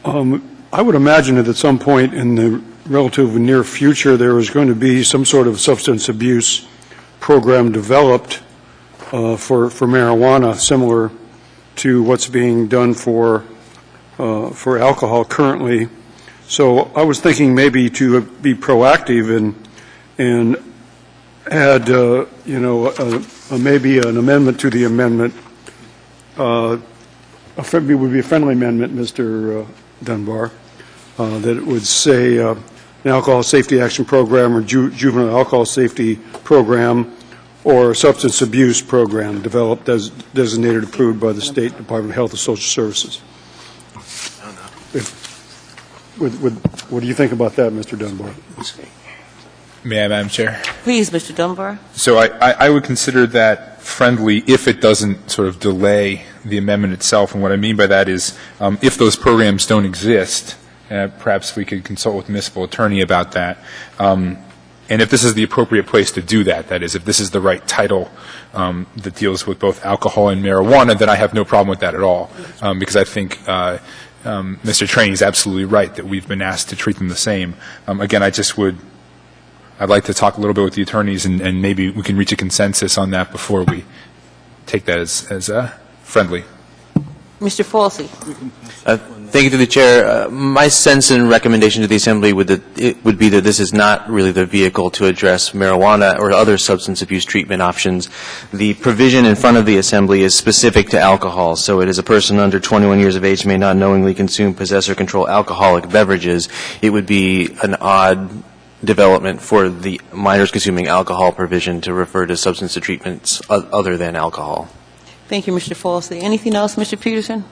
I would imagine that at some point in the relatively near future there is going to be some sort of substance abuse program developed for marijuana, similar to what's being done for alcohol currently. So I was thinking maybe to be proactive and add, maybe an amendment to the amendment. It would be a friendly amendment, Mr. Dunbar, that it would say an alcohol safety action program or juvenile alcohol safety program or substance abuse program developed as designated approved by the State Department of Health and Social Services. What do you think about that, Mr. Dunbar? May I, Madam Chair? Please, Mr. Dunbar. So I would consider that friendly if it doesn't sort of delay the amendment itself. And what I mean by that is if those programs don't exist, perhaps we could consult with the municipal attorney about that. And if this is the appropriate place to do that, that is, if this is the right title that deals with both alcohol and marijuana, then I have no problem with that at all. Because I think Mr. Trainey is absolutely right that we've been asked to treat them the same. Again, I'd like to talk a little bit with the attorneys, and maybe we can reach a consensus on that before we take that as friendly. Mr. Falsey. Thank you to the Chair. My sense and recommendation to the Assembly would be that this is not really the vehicle to address marijuana or other substance abuse treatment options. The provision in front of the Assembly is specific to alcohol, so it is a person under 21 years of age may not knowingly consume, possess, or control alcoholic beverages. It would be an odd development for the minors consuming alcohol provision to refer to substance treatments other than alcohol. Thank you, Mr. Falsey. Anything else, Mr. Peterson?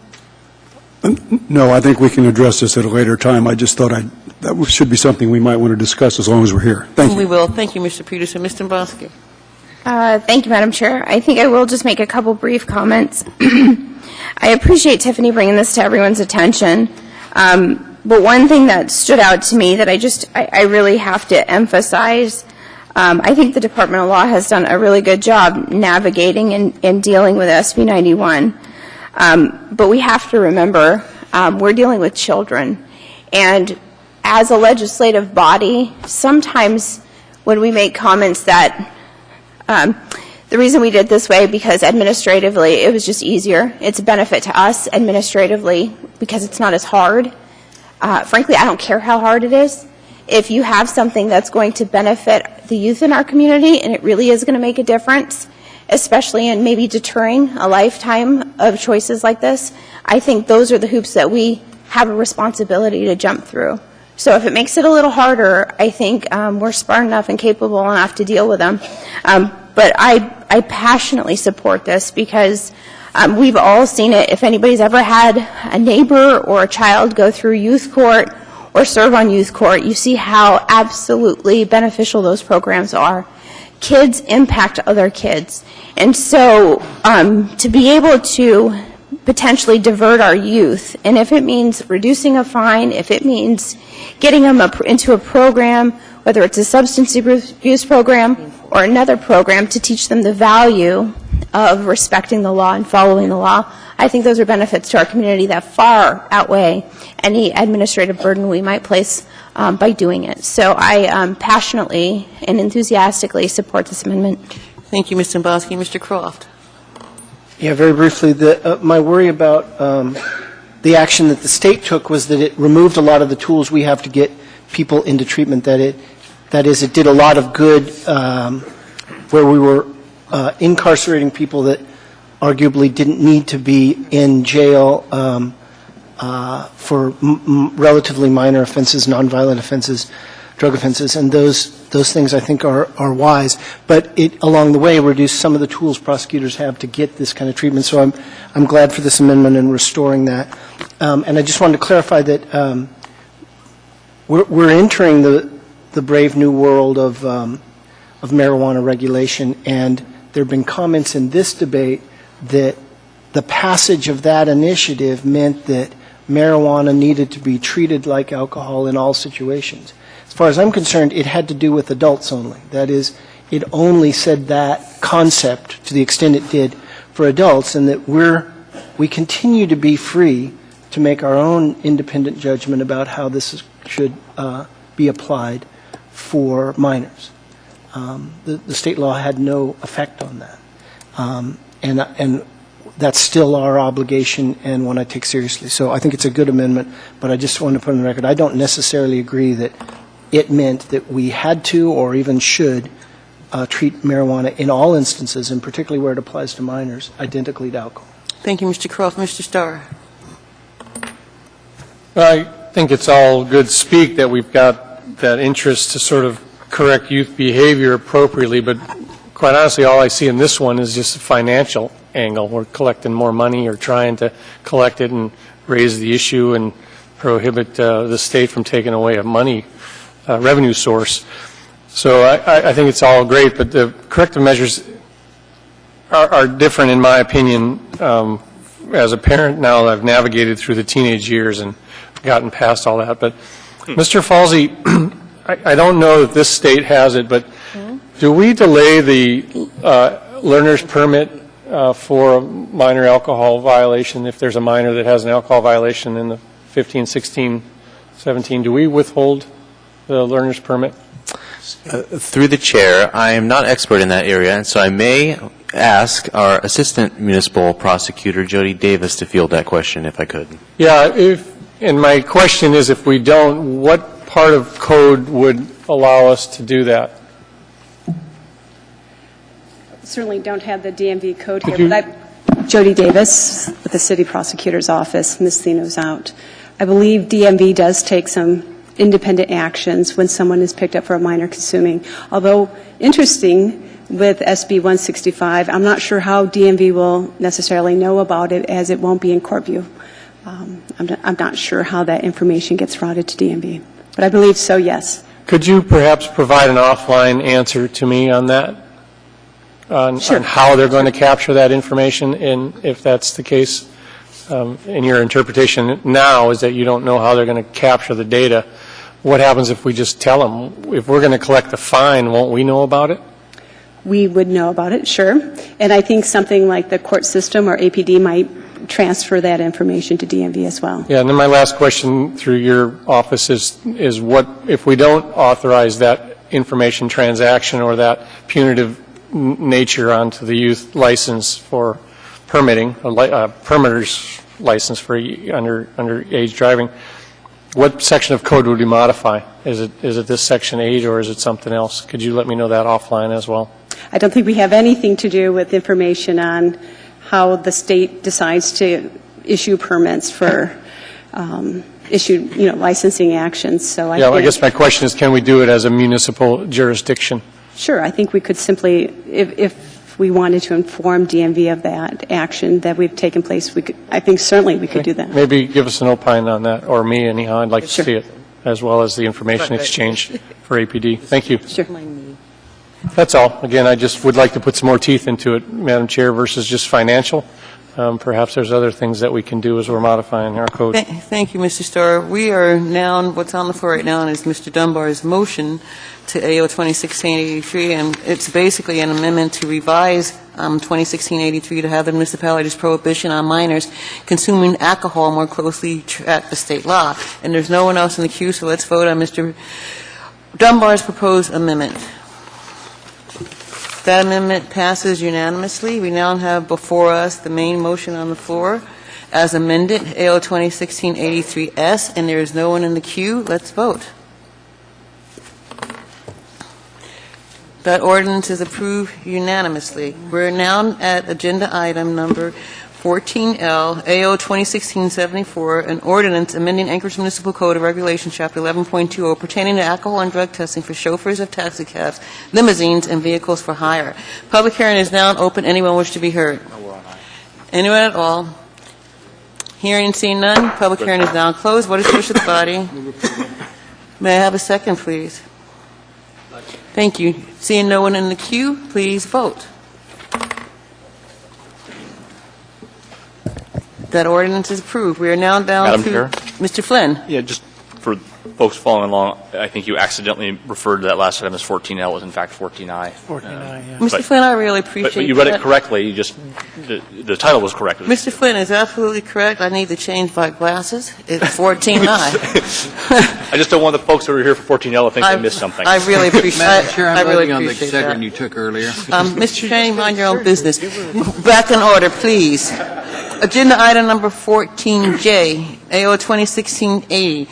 No, I think we can address this at a later time. I just thought that should be something we might want to discuss as long as we're here. Thank you. We will. Thank you, Mr. Peterson. Mr. Dombrowski. Thank you, Madam Chair. I think I will just make a couple brief comments. I appreciate Tiffany bringing this to everyone's attention. But one thing that stood out to me that I really have to emphasize, I think the Department of Law has done a really good job navigating and dealing with SB 91. But we have to remember we're dealing with children. And as a legislative body, sometimes when we make comments that the reason we did it this way because administratively it was just easier. It's a benefit to us administratively because it's not as hard. Frankly, I don't care how hard it is. If you have something that's going to benefit the youth in our community and it really is going to make a difference, especially in maybe deterring a lifetime of choices like this, I think those are the hoops that we have a responsibility to jump through. So if it makes it a little harder, I think we're smart enough and capable enough to deal with them. But I passionately support this because we've all seen it. If anybody's ever had a neighbor or a child go through youth court or serve on youth court, you see how absolutely beneficial those programs are. Kids impact other kids. And so to be able to potentially divert our youth, and if it means reducing a fine, if it means getting them into a program, whether it's a substance abuse program or another program to teach them the value of respecting the law and following the law, I think those are benefits to our community that far outweigh any administrative burden we might place by doing it. So I passionately and enthusiastically support this amendment. Thank you, Mr. Dombrowski. Mr. Croft. Yeah, very briefly, my worry about the action that the state took was that it removed a lot of the tools we have to get people into treatment. That is, it did a lot of good where we were incarcerating people that arguably didn't need to be in jail for relatively minor offenses, nonviolent offenses, drug offenses, and those things I think are wise. But it, along the way, reduced some of the tools prosecutors have to get this kind of treatment. So I'm glad for this amendment and restoring that. And I just wanted to clarify that we're entering the brave new world of marijuana regulation, and there have been comments in this debate that the passage of that initiative meant that marijuana needed to be treated like alcohol in all situations. As far as I'm concerned, it had to do with adults only. That is, it only said that concept to the extent it did for adults, and that we continue to be free to make our own independent judgment about how this should be applied for minors. The state law had no effect on that. And that's still our obligation and one I take seriously. So I think it's a good amendment, but I just want to put on the record, I don't necessarily agree that it meant that we had to or even should treat marijuana in all instances, and particularly where it applies to minors, identically to alcohol. Thank you, Mr. Croft. Mr. Starr. I think it's all good speak that we've got that interest to sort of correct youth behavior appropriately, but quite honestly, all I see in this one is just a financial angle. We're collecting more money or trying to collect it and raise the issue, and prohibit the state from taking away a revenue source. So I think it's all great, but the corrective measures are different, in my opinion. As a parent now, I've navigated through the teenage years and gotten past all that. But Mr. Falsey, I don't know if this state has it, but do we delay the learner's permit for a minor alcohol violation if there's a minor that has an alcohol violation in the 15, 16, 17? Do we withhold the learner's permit? Through the chair, I am not expert in that area, and so I may ask our assistant municipal prosecutor, Jody Davis, to field that question if I could. Yeah, and my question is, if we don't, what part of code would allow us to do that? Certainly don't have the DMV code here, but Jody Davis with the City Prosecutor's Office. Ms. Thino's out. I believe DMV does take some independent actions when someone is picked up for a minor consuming. Although, interesting, with SB 165, I'm not sure how DMV will necessarily know about it, as it won't be in Courtview. I'm not sure how that information gets routed to DMV. But I believe so, yes. Could you perhaps provide an offline answer to me on that? On how they're going to capture that information, and if that's the case, in your interpretation now is that you don't know how they're going to capture the data. What happens if we just tell them, if we're going to collect the fine, won't we know about it? We would know about it, sure. And I think something like the court system or APD might transfer that information to DMV as well. Yeah, and then my last question through your office is what, if we don't authorize that information transaction or that punitive nature onto the youth license for permitting, a permitter's license for underage driving, what section of code would we modify? Is it this section 8 or is it something else? Could you let me know that offline as well? I don't think we have anything to do with information on how the state decides to issue permits for licensing actions. So I guess my question is, can we do it as a municipal jurisdiction? Sure. I think we could simply, if we wanted to inform DMV of that action that we've taken place, I think certainly we could do that. Maybe give us an opine on that, or me anyhow. I'd like to see it, as well as the information exchange for APD. Thank you. Sure. That's all. Again, I just would like to put some more teeth into it, Madam Chair, versus just financial. Perhaps there's other things that we can do as we're modifying our code. Thank you, Mr. Starr. We are now, what's on the floor right now is Mr. Dunbar's motion to AO 2016-83, and it's basically an amendment to revise 2016-83 to have the municipality's prohibition on minors consuming alcohol more closely track the state law. And there's no one else in the queue, so let's vote on Mr. Dunbar's proposed amendment. That amendment passes unanimously. We now have before us the main motion on the floor as amended, AO 2016-83S, and there is no one in the queue. Let's vote. That ordinance is approved unanimously. We're now at agenda item number 14L, AO 2016-74, an ordinance amending Anchorage Municipal Code of Regulations, Chapter 11.20, pertaining to alcohol and drug testing for chauffeurs of taxi cabs, limousines, and vehicles for hire. Public hearing is now open. Anyone wish to be heard? Anyone at all? Hearing and seeing none, public hearing is now closed. What is the wish of the body? May I have a second, please? Thank you. Seeing no one in the queue, please vote. That ordinance is approved. We are now down Madam to Chair? Mr. Flynn. Yeah, just for folks following along, I think you accidentally referred to that last item as 14L. It was in fact 14I. 14I, yeah. Mr. Flynn, I really appreciate But you read that. it correctly. You just, the title was correct. Mr. Flynn is absolutely correct. I need to change my glasses. It's 14I. I just don't want the folks who are here for 14L to think they missed something. I really appreciate that. Madam Chair, I'm voting on the second you took earlier. Mr. Chaney, mind your own business. Back in order, please. Agenda item number 14J, AO 2016-80,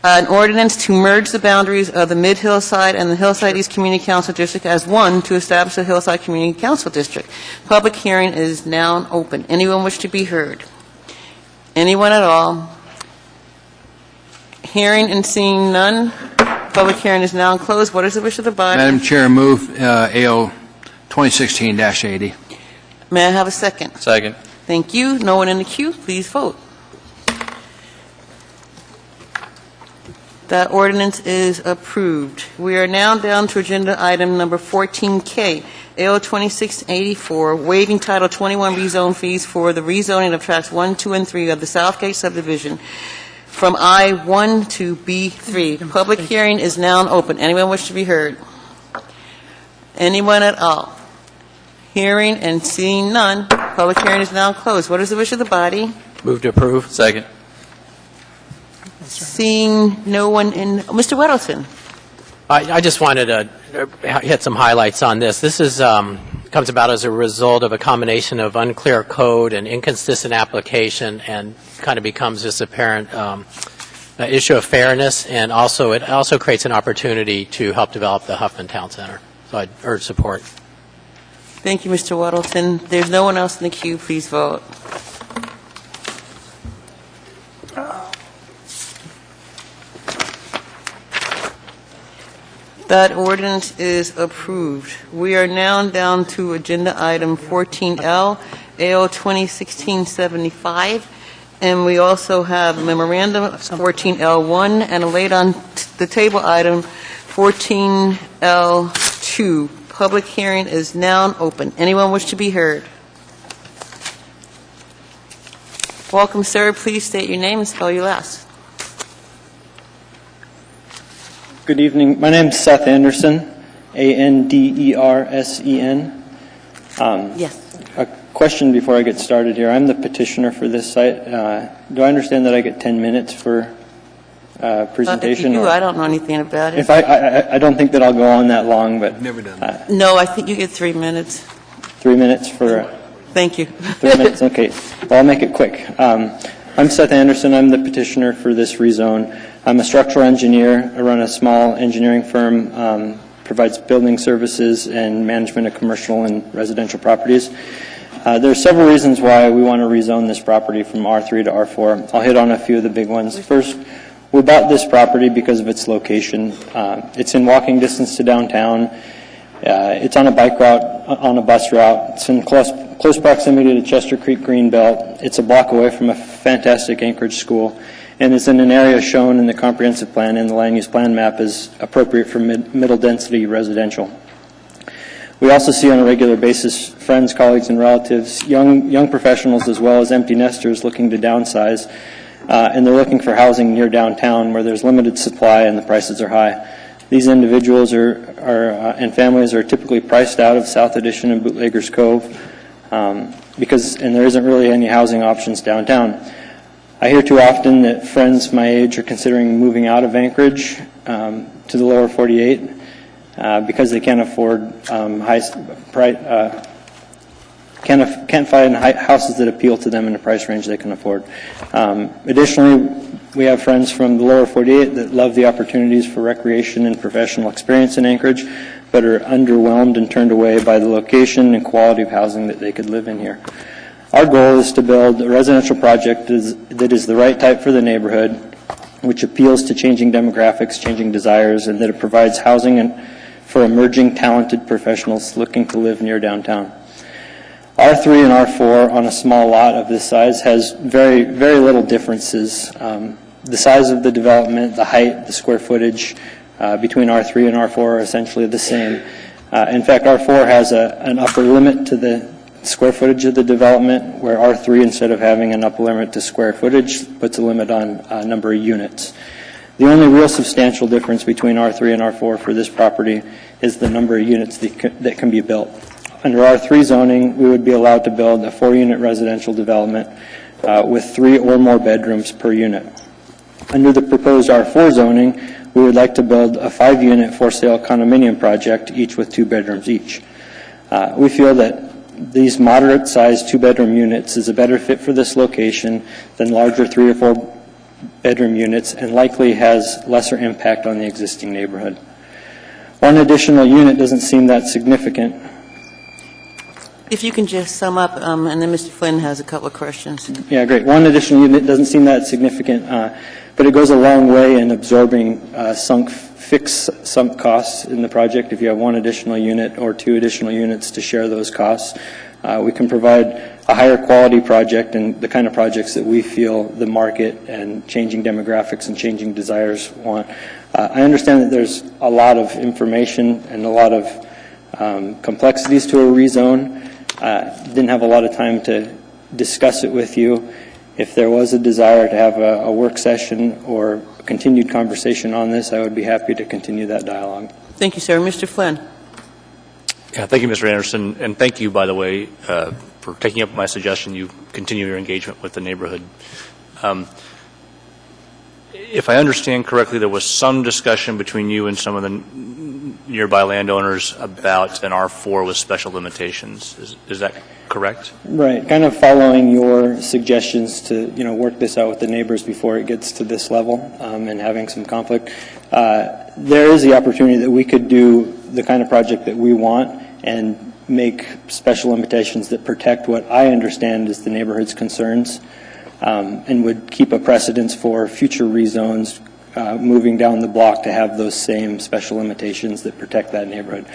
an ordinance to merge the boundaries of the Mid-Hillside and the Hillside East Community Council District as one to establish a Hillside Community Council District. Public hearing is now open. Anyone wish to be heard? Anyone at all? Hearing and seeing none, public hearing is now closed. What is the wish of the body? Madam Chair, move AO 2016-80. May I have a second? Second. Thank you. No one in the queue. Please vote. That ordinance is approved. We are now down to agenda item number 14K, AO 2684, waiving Title 21 rezone fees for the rezoning of tracts 1, 2, and 3 of the Southgate subdivision from I-1 to B3. Public hearing is now open. Anyone wish to be heard? Anyone at all? Hearing and seeing none, public hearing is now closed. What is the wish of the body? Move to approve. Second. Seeing no one in, Mr. Weddleton. I just wanted to hit some highlights on this. This is comes about as a result of a combination of unclear code and inconsistent application, and kind of becomes this apparent issue of fairness, and also it also creates an opportunity to help develop the Huffman Town Center. So I urge support. Thank you, Mr. Weddleton. There's no one else in the queue. Please vote. That ordinance is approved. We are now down to agenda item 14L, AO 2016-75, and we also have memorandum 14L1 and a laid on the table item 14L2. Public hearing is now open. Anyone wish to be heard? Welcome, sir. Please state your name and spell your last. Good evening. My name is Seth Anderson, Andersen. Yes. A question before I get started here. I'm the petitioner for this site. Do I understand that I get 10 minutes for presentation? If you do, I don't know anything about it. If I don't think that I'll go on that long, but Never done No, I think you get 3 minutes. 3 minutes for. Thank you. 3 minutes. Okay. Well, I'll make it quick. I'm Seth Anderson. I'm the petitioner for this rezone. I'm a structural engineer. I run a small engineering firm, provides building services and management of commercial and residential properties. There are several reasons why we want to rezone this property from R3 to R4. I'll hit on a few of the big ones. First, we bought this property because of its location. It's in walking distance to downtown. It's on a bike route, on a bus route. It's in close proximity to Chester Creek Greenbelt. It's a block away from a fantastic Anchorage school, and it's in an area shown in the comprehensive plan and the land use plan map as appropriate for middle density residential. We also see on a regular basis friends, colleagues, and relatives, young professionals as well as empty nesters looking to downsize, and they're looking for housing near downtown where there's limited supply and the prices are high. These individuals and families are typically priced out of South Addition and Bootleggers Cove and there isn't really any housing options downtown. I hear too often that friends my age are considering moving out of Anchorage to the lower 48 because they can't afford can't find houses that appeal to them in a price range they can afford. Additionally, we have friends from the lower 48 that love the opportunities for recreation and professional experience in Anchorage, but are underwhelmed and turned away by the location and quality of housing that they could live in here. Our goal is to build a residential project that is the right type for the neighborhood, which appeals to changing demographics, changing desires, and that it provides housing for emerging talented professionals looking to live near downtown. R3 and R4 on a small lot of this size has very, very little differences. The size of the development, the height, the square footage between R3 and R4 are essentially the same. In fact, R4 has an upper limit to the square footage of the development, where R3, instead of having an upper limit to square footage, puts a limit on number of units. The only real substantial difference between R3 and R4 for this property is the number of units that can be built. Under R3 zoning, we would be allowed to build a 4-unit residential development with 3 or more bedrooms per unit. Under the proposed R4 zoning, we would like to build a 5-unit for-sale condominium project, each with 2 bedrooms each. We feel that these moderate-sized 2-bedroom units is a better fit for this location than larger 3 or 4 bedroom units, and likely has lesser impact on the existing neighborhood. One additional unit doesn't seem that significant. If you can just sum up, and then Mr. Flynn has a couple of questions. Yeah, great. One additional unit doesn't seem that significant, but it goes a long way in absorbing fixed sunk costs in the project. If you have 1 additional unit or 2 additional units to share those costs, we can provide a higher quality project and the kind of projects that we feel the market and changing demographics and changing desires want. I understand that there's a lot of information and a lot of complexities to a rezone. Didn't have a lot of time to discuss it with you. If there was a desire to have a work session or continued conversation on this, I would be happy to continue that dialogue. Thank you, sir. Mr. Flynn. Yeah, thank you, Mr. Anderson, and thank you, by the way, for taking up my suggestion. You continue your engagement with the neighborhood. If I understand correctly, there was some discussion between you and some of the nearby landowners about an R4 with special limitations. Is that correct? Right, kind of following your suggestions to work this out with the neighbors before it gets to this level and having some conflict. There is the opportunity that we could do the kind of project that we want and make special limitations that protect what I understand is the neighborhood's concerns and would keep a precedence for future rezones moving down the block to have those same special limitations that protect that neighborhood.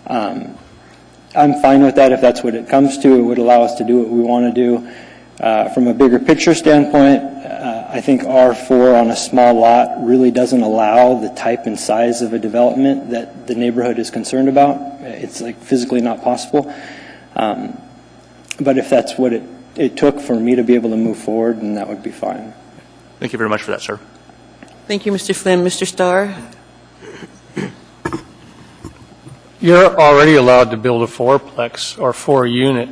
I'm fine with that if that's what it comes to. It would allow us to do what we want to do. From a bigger picture standpoint, I think R4 on a small lot really doesn't allow the type and size of a development that the neighborhood is concerned about. It's like physically not possible. But if that's what it took for me to be able to move forward, then that would be fine. Thank you very much for that, sir. Thank you, Mr. Flynn. Mr. Starr? You're already allowed to build a fourplex or 4-unit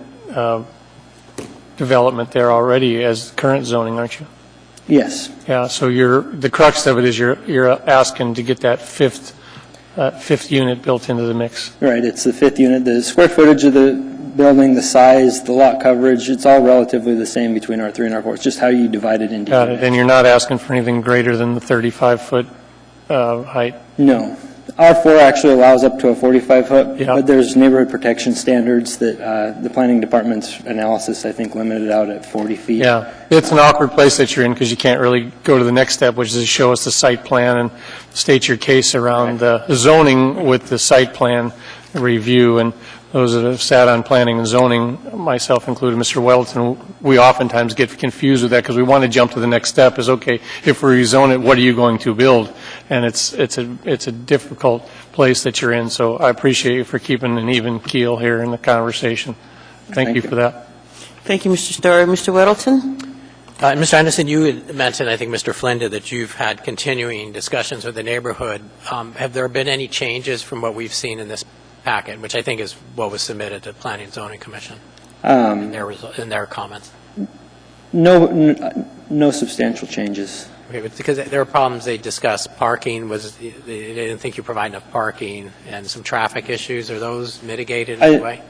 development there already as current zoning, aren't you? Yes. Yeah, so the crux of it is you're asking to get that fifth unit built into the mix. Right, it's the 5th unit. The square footage of the building, the size, the lot coverage, it's all relatively the same between R3 and R4. It's just how you divide it into Got it. And you're not asking for anything greater than the 35-foot height? No. R4 actually allows up to a 45-foot, but there's neighborhood protection standards that the planning department's analysis, I think, limited out at 40 feet. Yeah, it's an awkward place that you're in because you can't really go to the next step, which is to show us the site plan and state your case around the zoning with the site plan review. And those that have sat on planning and zoning, myself included, Mr. Weldon, we oftentimes get confused with that because we want to jump to the next step is, okay, if we rezone it, what are you going to build? And it's a difficult place that you're in. So I appreciate you for keeping an even keel here in the conversation. Thank you for that. Thank you, Mr. Starr. Mr. Weddleton? Mr. Anderson, you had mentioned, I think Mr. Flynn did, that you've had continuing discussions with the neighborhood. Have there been any changes from what we've seen in this packet, which I think is what was submitted to Planning and Zoning Commission in their comments? No substantial changes. Okay, because there are problems they discussed. Parking they didn't think you provide enough parking, and some traffic issues. Are those mitigated in any way?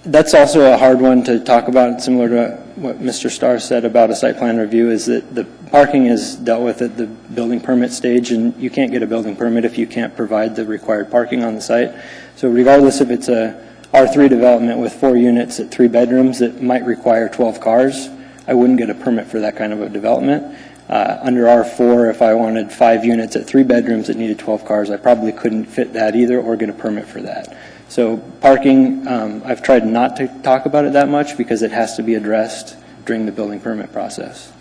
That's also a hard one to talk about, similar to what Mr. Starr said about a site plan review, is that the parking is dealt with at the building permit stage, and you can't get a building permit if you can't provide the required parking on the site. So regardless if it's a R3 development with 4 units at 3 bedrooms that might require 12 cars, I wouldn't get a permit for that kind of a development. Under R4, if I wanted 5 units at 3 bedrooms that needed 12 cars, I probably couldn't fit that either or get a permit for that. So parking, I've tried not to talk about it that much because it has to be addressed during the building permit process.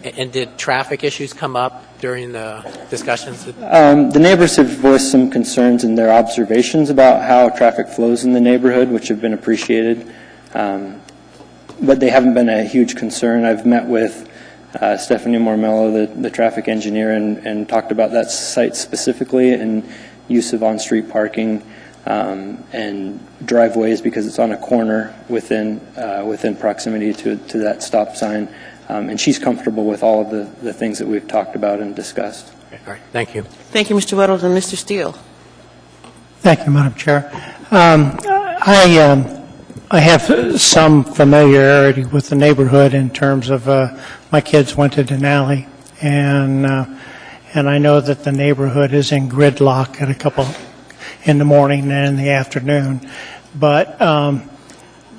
And did traffic issues come up during the discussions? The neighbors have voiced some concerns in their observations about how traffic flows in the neighborhood, which have been appreciated. But they haven't been a huge concern. I've met with Stephanie Mormello, the traffic engineer, and talked about that site specifically and use of on-street parking and driveways because it's on a corner within proximity to that stop sign. And she's comfortable with all of the things that we've talked about and discussed. Okay, all right. Thank you. Thank you, Mr. Weddleton. Mr. Steele? Thank you, Madam Chair. I have some familiarity with the neighborhood in terms of my kids went to Denali, and I know that the neighborhood is in gridlock at a couple in the morning and in the afternoon. But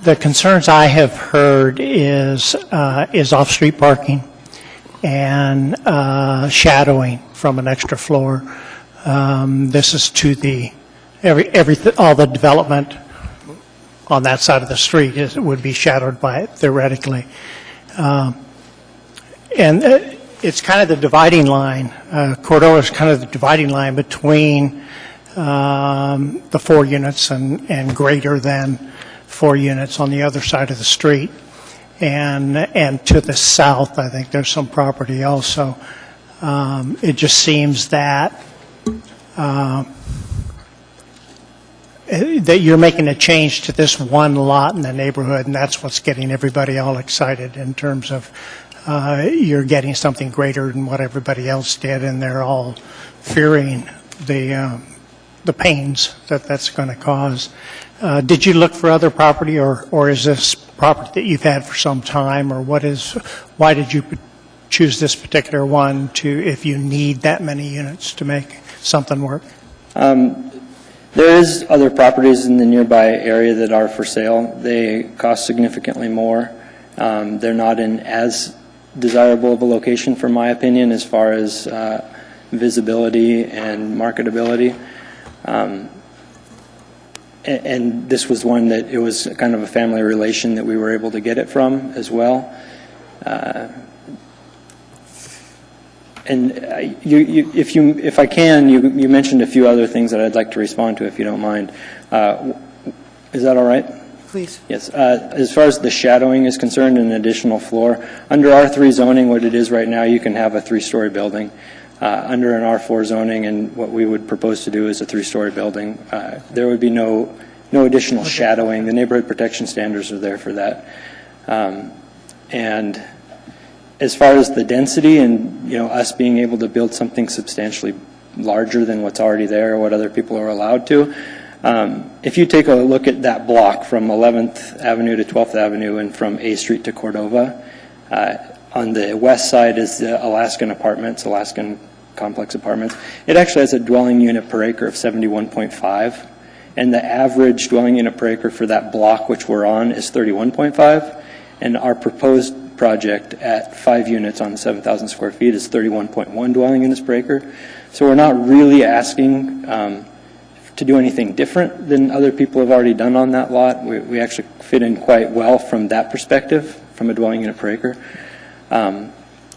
the concerns I have heard is off-street parking and shadowing from an extra floor. This is to all the development on that side of the street would be shadowed by it theoretically. And it's kind of the dividing line. Cordova is kind of the dividing line between the 4 units and greater than 4 units on the other side of the street. And to the south, I think there's some property also. It just seems that that you're making a change to this one lot in the neighborhood, and that's what's getting everybody all excited in terms of you're getting something greater than what everybody else did, and they're all fearing the pains that that's going to cause. Did you look for other property, or is this property that you've had for some time, or why did you choose this particular one if you need that many units to make something work? There is other properties in the nearby area that are for sale. They cost significantly more. They're not in as desirable of a location, for my opinion, as far as visibility and marketability. And this was one that it was kind of a family relation that we were able to get it from as well. And if I can, you mentioned a few other things that I'd like to respond to, if you don't mind. Is that all right? Please. Yes. As far as the shadowing is concerned, an additional floor, under R3 zoning, what it is right now, you can have a 3-story building. Under an R4 zoning, and what we would propose to do is a 3-story building, there would be no additional shadowing. The neighborhood protection standards are there for that. And as far as the density and us being able to build something substantially larger than what's already there or what other people are allowed to, if you take a look at that block from 11th Avenue to 12th Avenue and from A Street to Cordova, on the west side is the Alaskan Apartments, Alaskan Complex Apartments. It actually has a dwelling unit per acre of 71.5, and the average dwelling unit per acre for that block which we're on is 31.5, and our proposed project at 5 units on 7,000 square feet is 31.1 dwelling units per acre. So we're not really asking to do anything different than other people have already done on that lot. We actually fit in quite well from that perspective, from a dwelling unit per acre.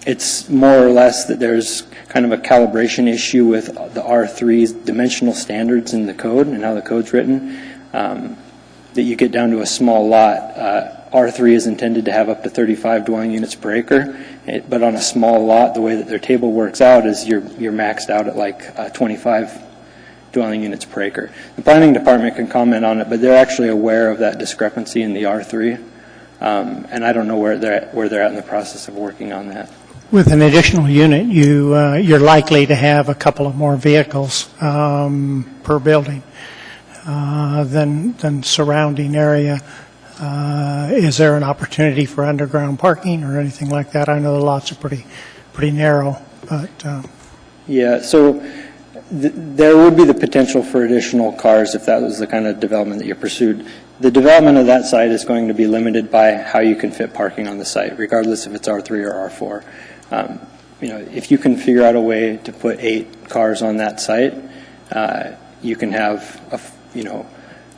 It's more or less that there's kind of a calibration issue with the R3's dimensional standards in the code and how the code's written, that you get down to a small lot. R3 is intended to have up to 35 dwelling units per acre, but on a small lot, the way that their table works out is you're maxed out at like 25 dwelling units per acre. The planning department can comment on it, but they're actually aware of that discrepancy in the R3, and I don't know where they're at in the process of working on that. With an additional unit, you're likely to have a couple of more vehicles per building than surrounding area. Is there an opportunity for underground parking or anything like that? I know the lots are pretty narrow, but yeah. So there would be the potential for additional cars if that was the kind of development that you pursued. The development of that site is going to be limited by how you can fit parking on the site, regardless if it's R3 or R4. If you can figure out a way to put 8 cars on that site, you can have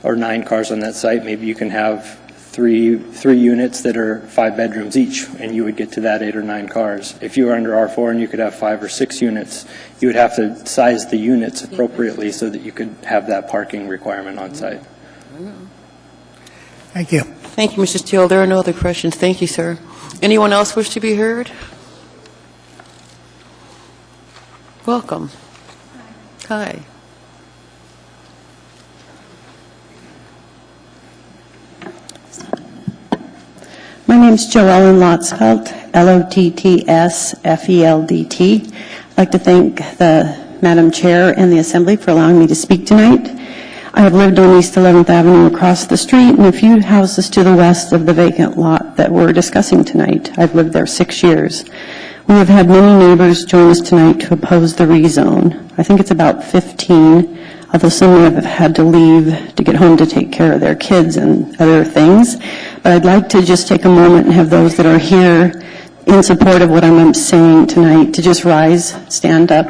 or 9 cars on that site. Maybe you can have three units that are 5 bedrooms each, and you would get to that 8 or 9 cars. If you were under R4 and you could have 5 or 6 units, you would have to size the units appropriately so that you could have that parking requirement on site. Thank you. Thank you, Mr. Steele. There are no other questions. Thank you, sir. Anyone else wish to be heard? Welcome. Hi. My name is Joellen Lotsfeld, Lottsfeldt. I'd like to thank the Madam Chair and the Assembly for allowing me to speak tonight. I have lived on East 11th Avenue across the street and a few houses to the west of the vacant lot that we're discussing tonight. I've lived there 6 years. We have had many neighbors join us tonight to oppose the rezone. I think it's about 15, although some have had to leave to get home to take care of their kids and other things. But I'd like to just take a moment and have those that are here in support of what I'm saying tonight to just rise, stand up.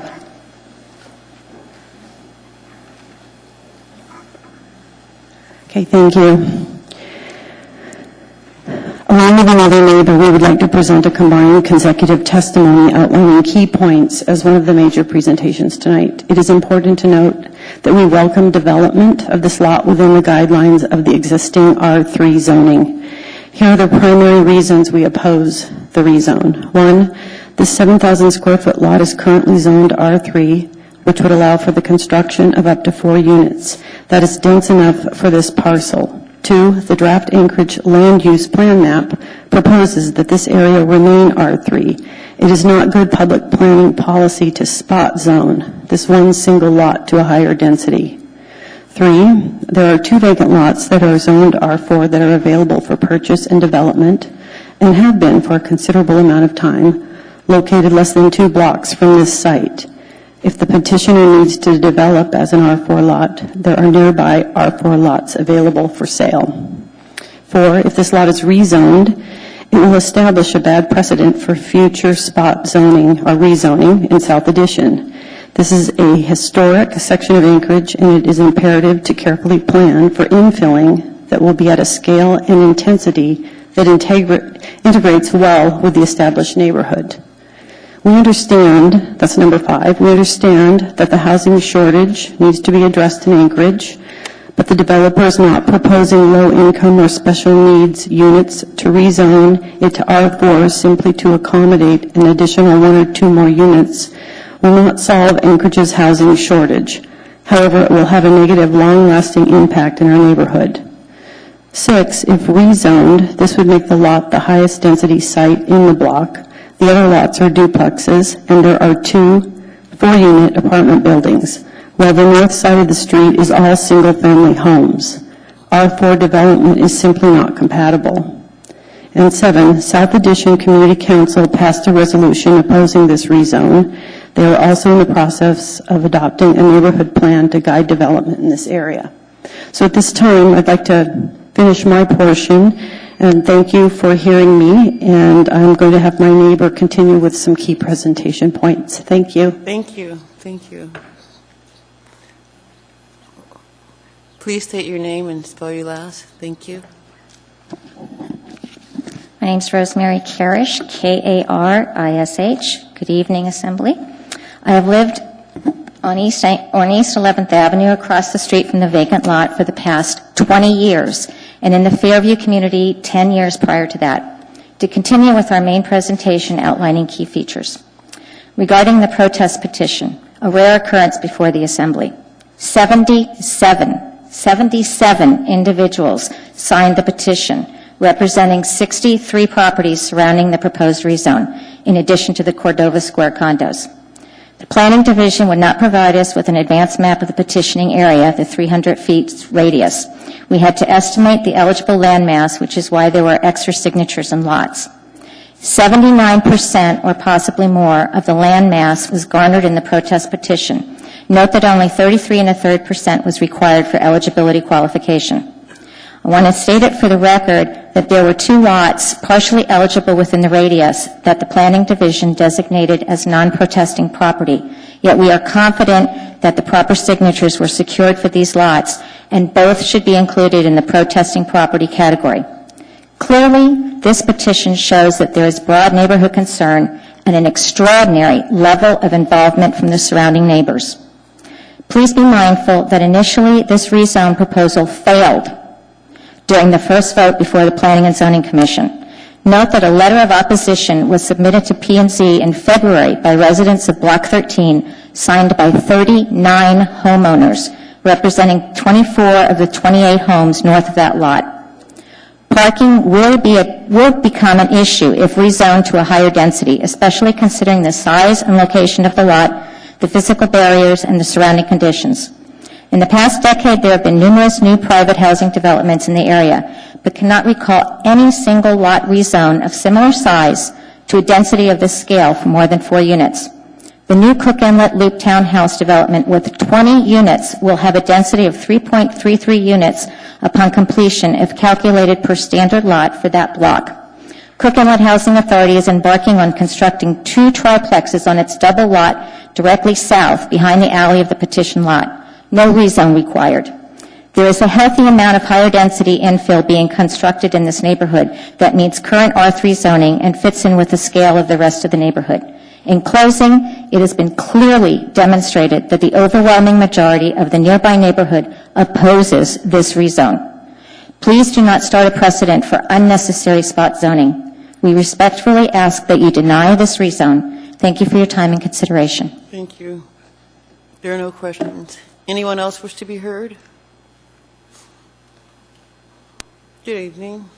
Okay, thank you. Along with another neighbor, we would like to present a combined consecutive testimony outlining key points as one of the major presentations tonight. It is important to note that we welcome development of this lot within the guidelines of the existing R3 zoning. Here are the primary reasons we oppose the rezone. One, the 7,000 square foot lot is currently zoned R3, which would allow for the construction of up to 4 units. That is dense enough for this parcel. 2, the draft Anchorage land use plan map proposes that this area remain R3. It is not good public planning policy to spot zone this one single lot to a higher density. 3, there are 2 vacant lots that are zoned R4 that are available for purchase and development and have been for a considerable amount of time, located less than 2 blocks from this site. If the petitioner needs to develop as an R4 lot, there are nearby R4 lots available for sale. 4, if this lot is rezoned, it will establish a bad precedent for future spot zoning or rezoning in South Addition. This is a historic section of Anchorage, and it is imperative to carefully plan for infilling that will be at a scale and intensity that integrates well with the established neighborhood. We understand, that's number 5, we understand that the housing shortage needs to be addressed in Anchorage, but the developer is not proposing low-income or special needs units to rezone it to R4 simply to accommodate an additional 1 or 2 more units will not solve Anchorage's housing shortage. However, it will have a negative, long-lasting impact in our neighborhood. 6, if rezoned, this would make the lot the highest density site in the block. The other lots are duplexes, and there are 2 4-unit apartment buildings, while the north side of the street is all single-family homes. R4 development is simply not compatible. And 7, South Addition Community Council passed a resolution opposing this rezone. They are also in the process of adopting a neighborhood plan to guide development in this area. So at this time, I'd like to finish my portion, and thank you for hearing me, and I'm going to have my neighbor continue with some key presentation points. Thank you. Thank you. Thank you. Please state your name and spell your last. Thank you. My name's Rosemary Karish, K-A-R-I-S-H. Good evening, Assembly. I have lived on East 11th Avenue across the street from the vacant lot for the past 20 years, and in the Fairview community 10 years prior to that. To continue with our main presentation outlining key features. Regarding the protest petition, a rare occurrence before the Assembly, 77 individuals signed the petition, representing 63 properties surrounding the proposed rezone, in addition to the Cordova Square condos. The Planning Division would not provide us with an advance map of the petitioning area, the 300 feet radius. We had to estimate the eligible land mass, which is why there were extra signatures and lots. 79% or possibly more of the land mass was garnered in the protest petition. Note that only 33 1/3% was required for eligibility qualification. I want to state it for the record that there were 2 lots partially eligible within the radius that the Planning Division designated as non-protesting property, yet we are confident that the proper signatures were secured for these lots, and both should be included in the protesting property category. Clearly, this petition shows that there is broad neighborhood concern and an extraordinary level of involvement from the surrounding neighbors. Please be mindful that initially this rezone proposal failed during the first vote before the Planning and Zoning Commission. Note that a letter of opposition was submitted to P&Z in February by residents of Block 13, signed by 39 homeowners, representing 24 of the 28 homes north of that lot. Parking will become an issue if rezoned to a higher density, especially considering the size and location of the lot, the physical barriers, and the surrounding conditions. In the past decade, there have been numerous new private housing developments in the area, but cannot recall any single lot rezone of similar size to a density of this scale for more than 4 units. The new Cook Inlet Loop Townhouse development with 20 units will have a density of 3.33 units upon completion if calculated per standard lot for that block. Cook Inlet Housing Authority is embarking on constructing 2 triplexes on its double lot directly south behind the alley of the petition lot. No rezone required. There is a healthy amount of higher density infill being constructed in this neighborhood that meets current R3 zoning and fits in with the scale of the rest of the neighborhood. In closing, it has been clearly demonstrated that the overwhelming majority of the nearby neighborhood opposes this rezone. Please do not start a precedent for unnecessary spot zoning. We respectfully ask that you deny this rezone. Thank you for your time and consideration. Thank you. There are no questions. Anyone else wish to be heard? Good evening.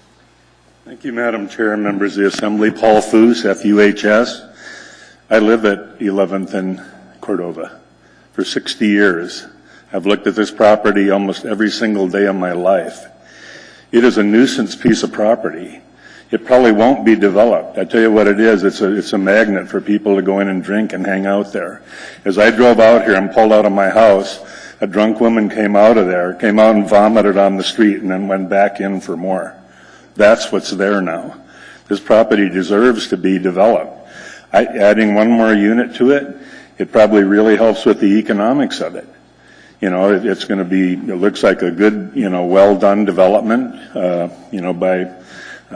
Thank you, Madam Chair and members of the Assembly. Paul Foos, FUHS. I live at 11th and Cordova for 60 years. I've looked at this property almost every single day of my life. It is a nuisance piece of property. It probably won't be developed. I tell you what it is, it's a magnet for people to go in and drink and hang out there. As I drove out here and pulled out of my house, a drunk woman came out of there, came out and vomited on the street and then went back in for more. That's what's there now. This property deserves to be developed. Adding one more unit to it, it probably really helps with the economics of it. You know, it's going to be, it looks like a good, well-done development, by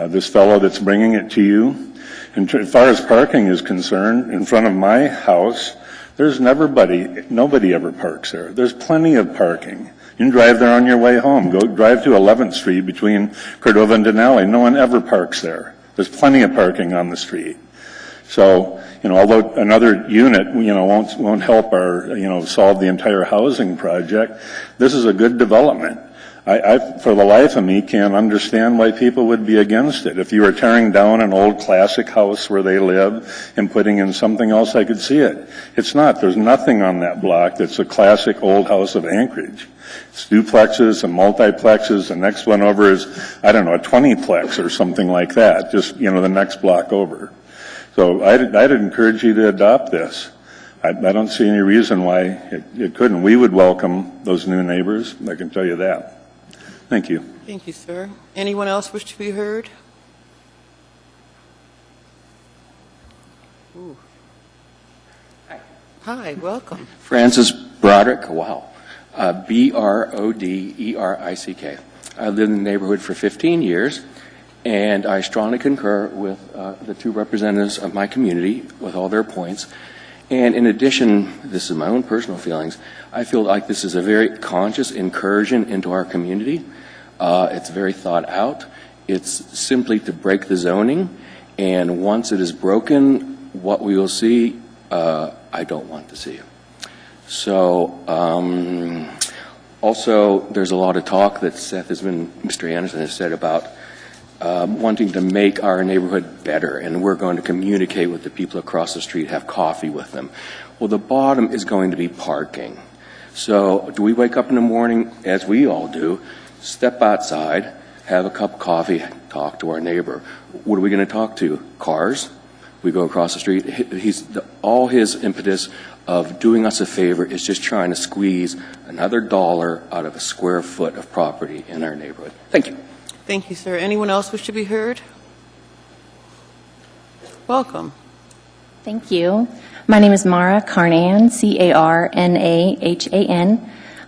this fellow that's bringing it to you. And as far as parking is concerned, in front of my house, there's nobody ever parks there. There's plenty of parking. You can drive there on your way home. Go drive to 11th Street between Cordova and Denali. No one ever parks there. There's plenty of parking on the street. So, although another unit, won't help our, solve the entire housing project, this is a good development. I, for the life of me, can't understand why people would be against it. If you were tearing down an old classic house where they live and putting in something else, I could see it. It's not. There's nothing on that block that's a classic old house of Anchorage. It's duplexes and multiplexes. The next one over is, a 20-plex or something like that, just, the next block over. So I'd encourage you to adopt this. I don't see any reason why it couldn't. We would welcome those new neighbors, I can tell you that. Thank you. Thank you, sir. Anyone else wish to be heard? Ooh. Hi, welcome. Francis Broderick, wow. B-R-O-D-E-R-I-C-K. I lived in the neighborhood for 15 years. And I strongly concur with the two representatives of my community with all their points. And in addition, this is my own personal feelings, I feel like this is a very conscious incursion into our community. It's very thought out. It's simply to break the zoning. And once it is broken, what we will see, I don't want to see. So, also, there's a lot of talk that Mr. Anderson has said about wanting to make our neighborhood better, and we're going to communicate with the people across the street, have coffee with them. Well, the bottom is going to be parking. So do we wake up in the morning, as we all do, step outside, have a cup of coffee, talk to our neighbor? What are we going to talk to? Cars? We go across the street. All his impetus of doing us a favor is just trying to squeeze another dollar out of a square foot of property in our neighborhood. Thank you. Thank you, sir. Anyone else wish to be heard? Welcome. Thank you. My name is Mara Carnahan, C-A-R-N-A-H-A-N.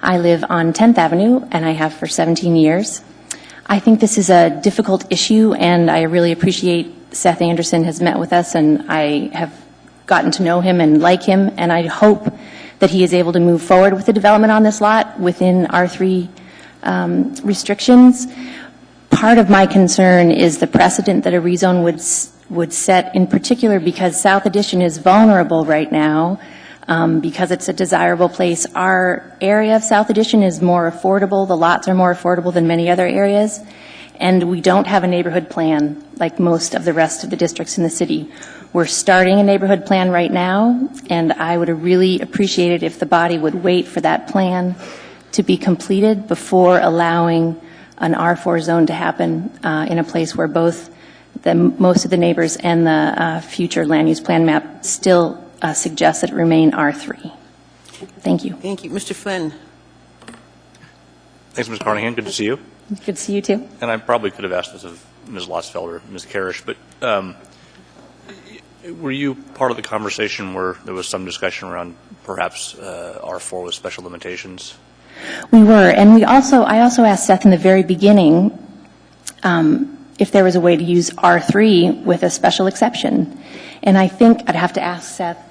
I live on 10th Avenue, and I have for 17 years. I think this is a difficult issue, and I really appreciate Seth Anderson has met with us, and I have gotten to know him and like him, and I hope that he is able to move forward with the development on this lot within R3 restrictions. Part of my concern is the precedent that a rezone would set, in particular because South Addition is vulnerable right now because it's a desirable place. Our area of South Addition is more affordable. The lots are more affordable than many other areas. And we don't have a neighborhood plan like most of the rest of the districts in the city. We're starting a neighborhood plan right now, and I would really appreciate it if the body would wait for that plan to be completed before allowing an R4 zone to happen in a place where both most of the neighbors and the future land use plan map still suggest that it remain R3. Thank you. Thank you. Mr. Flynn. Thanks, Ms. Carnahan. Good to see you. Good to see you, too. And I probably could have asked this of Ms. Lotsfeld or Ms. Karish, but were you part of the conversation where there was some discussion around perhaps R4 with special limitations? We were, and I also asked Seth in the very beginning if there was a way to use R3 with a special exception. And I think, I'd have to ask Seth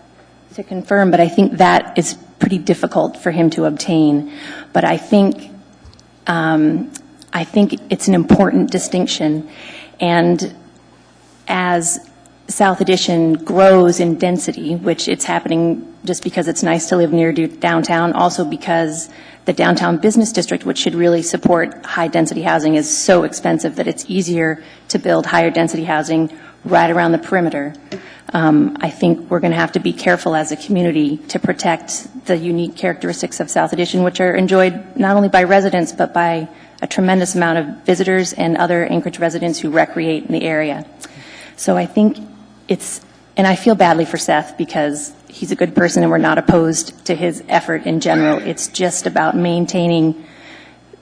to confirm, but I think that is pretty difficult for him to obtain. But I think it's an important distinction. And as South Addition grows in density, which it's happening just because it's nice to live near downtown, also because the downtown business district, which should really support high-density housing, is so expensive that it's easier to build higher-density housing right around the perimeter. I think we're going to have to be careful as a community to protect the unique characteristics of South Addition, which are enjoyed not only by residents, but by a tremendous amount of visitors and other Anchorage residents who recreate in the area. So I think and I feel badly for Seth because he's a good person and we're not opposed to his effort in general. It's just about maintaining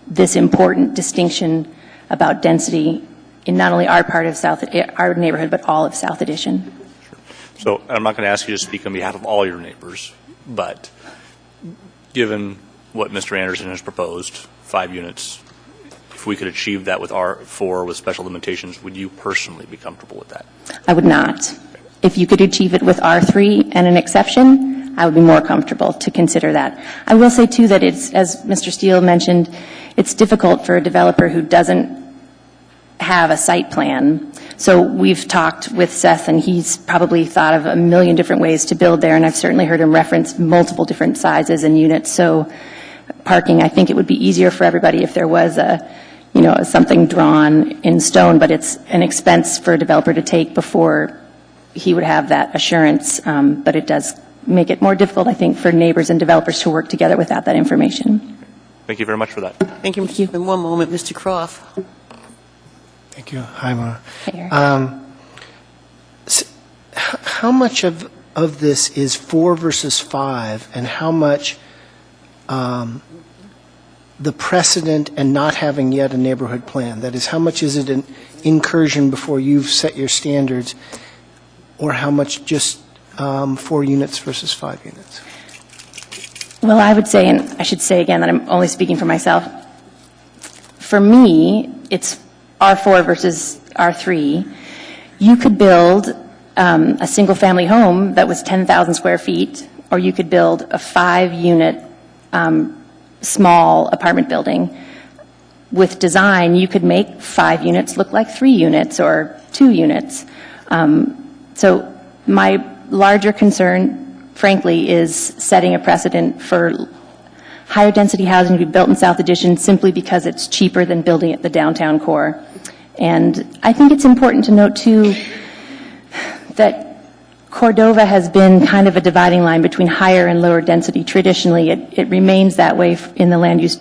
this important distinction about density in not only our part of our neighborhood, but all of South Addition. So I'm not going to ask you to speak on behalf of all your neighbors, but given what Mr. Anderson has proposed, 5 units, if we could achieve that with R4 with special limitations, would you personally be comfortable with that? I would not. If you could achieve it with R3 and an exception, I would be more comfortable to consider that. I will say, too, that it's, as Mr. Steele mentioned, it's difficult for a developer who doesn't have a site plan. So we've talked with Seth, and he's probably thought of a million different ways to build there, and I've certainly heard him reference multiple different sizes and units. So parking, I think it would be easier for everybody if there was something drawn in stone, but it's an expense for a developer to take before he would have that assurance. But it does make it more difficult, I think, for neighbors and developers to work together without that information. Thank you very much for that. Thank you, Mr. In one moment, Mr. Croft. Thank you. Hi, Mara. How much of this is 4 versus 5, and how much the precedent and not having yet a neighborhood plan? That is, how much is it an incursion before you've set your standards, or how much just 4 units versus 5 units? Well, I would say, and I should say again that I'm only speaking for myself, for me, it's R4 versus R3. You could build a single-family home that was 10,000 square feet, or you could build a 5-unit small apartment building. With design, you could make 5 units look like 3 units or 2 units. So my larger concern, frankly, is setting a precedent for higher density housing to be built in South Addition simply because it's cheaper than building at the downtown core. And I think it's important to note, too, that Cordova has been kind of a dividing line between higher and lower density. Traditionally, it remains that way in the land use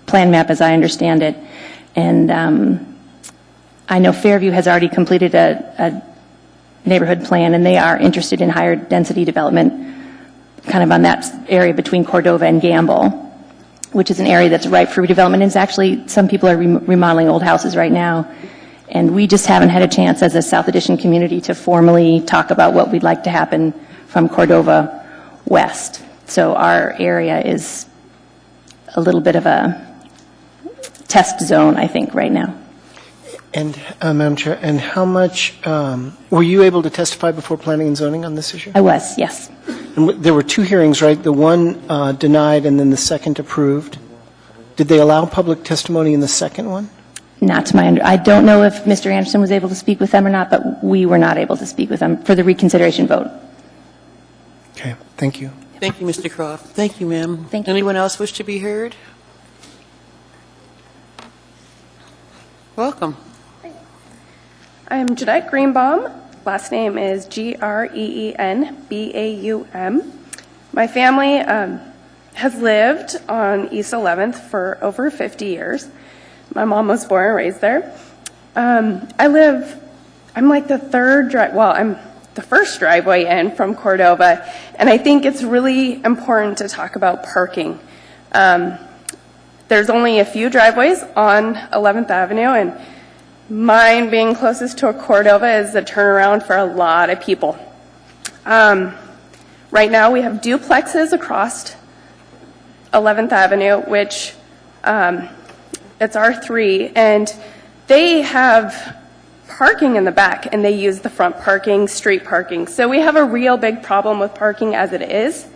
plan map, as I understand it. And I know Fairview has already completed a neighborhood plan, and they are interested in higher density development kind of on that area between Cordova and Gamble, which is an area that's ripe for redevelopment. It's actually, some people are remodeling old houses right now. And we just haven't had a chance as a South Addition community to formally talk about what we'd like to happen from Cordova west. So our area is a little bit of a test zone, I think, right now. And, Madam Chair, and how much, were you able to testify before Planning and Zoning on this issue? I was, yes. And there were 2 hearings, right? The one denied and then the second approved. Did they allow public testimony in the second one? Not to my I don't know if Mr. Anderson was able to speak with them or not, but we were not able to speak with them for the reconsideration vote. Okay, thank you. Thank you, Mr. Croft. Thank you, ma'am. Thank you. Anyone else wish to be heard? Welcome. I'm Jeanette Greenbaum. Last name is Greenbaum. My family has lived on East 11th for over 50 years. My mom was born and raised there. I'm like the I'm the first driveway in from Cordova, and I think it's really important to talk about parking. There's only a few driveways on 11th Avenue, and mine being closest to a Cordova is a turnaround for a lot of people. Right now we have duplexes across 11th Avenue, which it's R3, and they have parking in the back, and they use the front parking, street parking. So we have a real big problem with parking as it is,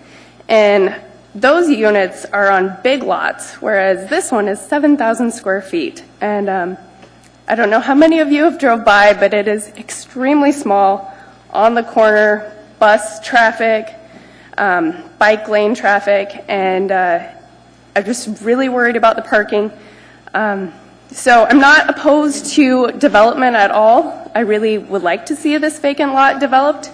and those units are on big lots, whereas this one is 7,000 square feet. And I don't know how many of you have drove by, but it is extremely small, on the corner, bus traffic, bike lane traffic, and I'm just really worried about the parking. So I'm not opposed to development at all. I really would like to see this vacant lot developed.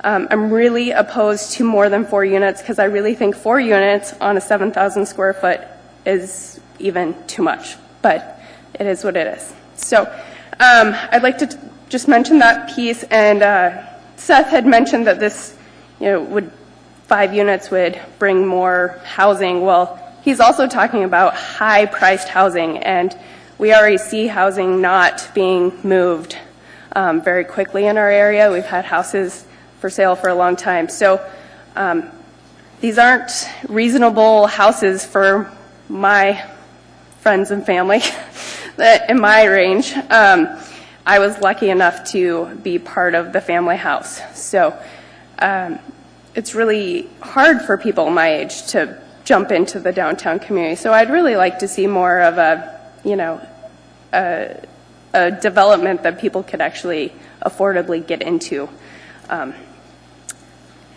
I'm really opposed to more than 4 units because I really think 4 units on a 7,000 square foot is even too much, but it is what it is. So I'd like to just mention that piece, and Seth had mentioned that this, 5 units would bring more housing. Well, he's also talking about high-priced housing, and we already see housing not being moved very quickly in our area. We've had houses for sale for a long time. So these aren't reasonable houses for my friends and family in my range. I was lucky enough to be part of the family house. So it's really hard for people my age to jump into the downtown community. So I'd really like to see more of a development that people could actually affordably get into.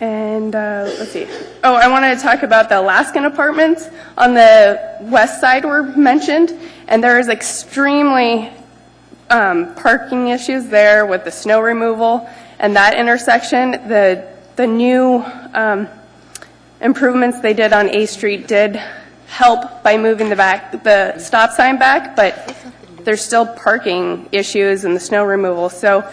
Let's see. Oh, I wanted to talk about the Alaskan apartments on the west side were mentioned, and there is extremely parking issues there with the snow removal and that intersection. The new improvements they did on A Street did help by moving the stop sign back, but there's still parking issues and the snow removal. So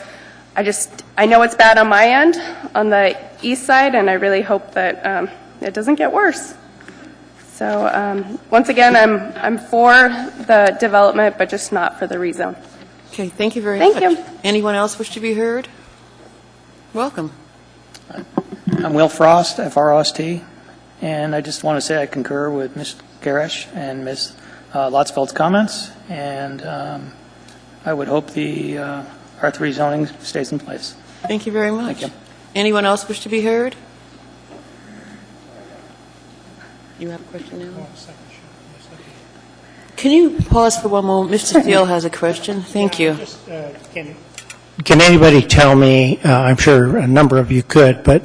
I know it's bad on my end, on the east side, and I really hope that it doesn't get worse. So once again, I'm for the development, but just not for the rezone. Okay, thank you very much. Thank you. Anyone else wish to be heard? Welcome. I'm Will Frost, FROST, and I just want to say I concur with Ms. Garish and Ms. Lotsfeld's comments, and I would hope the R3 zoning stays in place. Thank you very much. Thank you. Anyone else wish to be heard? You have a question now? Can you pause for one moment? Mr. Steele has a question. Thank you. Can anybody tell me, I'm sure a number of you could, but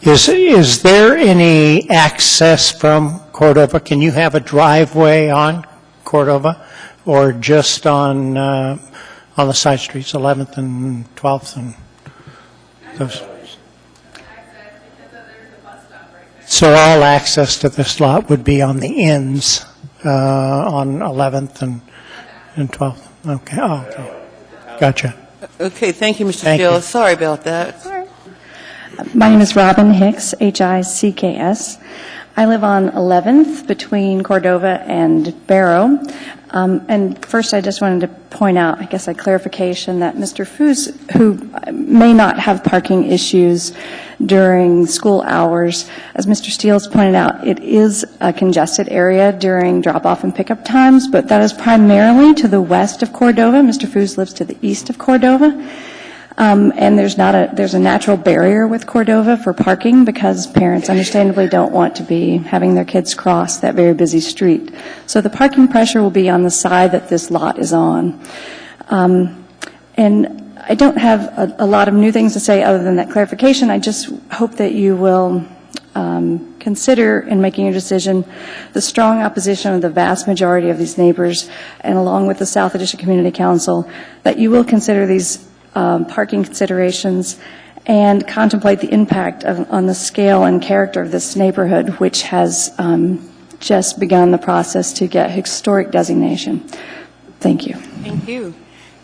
is there any access from Cordova? Can you have a driveway on Cordova or just on the side streets, 11th and 12th and those? So all access to this lot would be on the ends on 11th and 12th? Okay. Oh, okay. Gotcha. Okay, thank you, Mr. Thank Steele. you. Sorry about that. My name is Robin Hicks, Hicks. I live on 11th between Cordova and Barrow. And first, I just wanted to point out, I guess, a clarification that Mr. Foos, who may not have parking issues during school hours, as Mr. Steele's pointed out, it is a congested area during drop-off and pickup times, but that is primarily to the west of Cordova. Mr. Foos lives to the east of Cordova. And there's a natural barrier with Cordova for parking because parents understandably don't want to be having their kids cross that very busy street. So the parking pressure will be on the side that this lot is on. And I don't have a lot of new things to say other than that clarification. I just hope that you will consider in making your decision the strong opposition of the vast majority of these neighbors, and along with the South Addition Community Council, that you will consider these parking considerations and contemplate the impact on the scale and character of this neighborhood, which has just begun the process to get historic designation. Thank you. Thank you.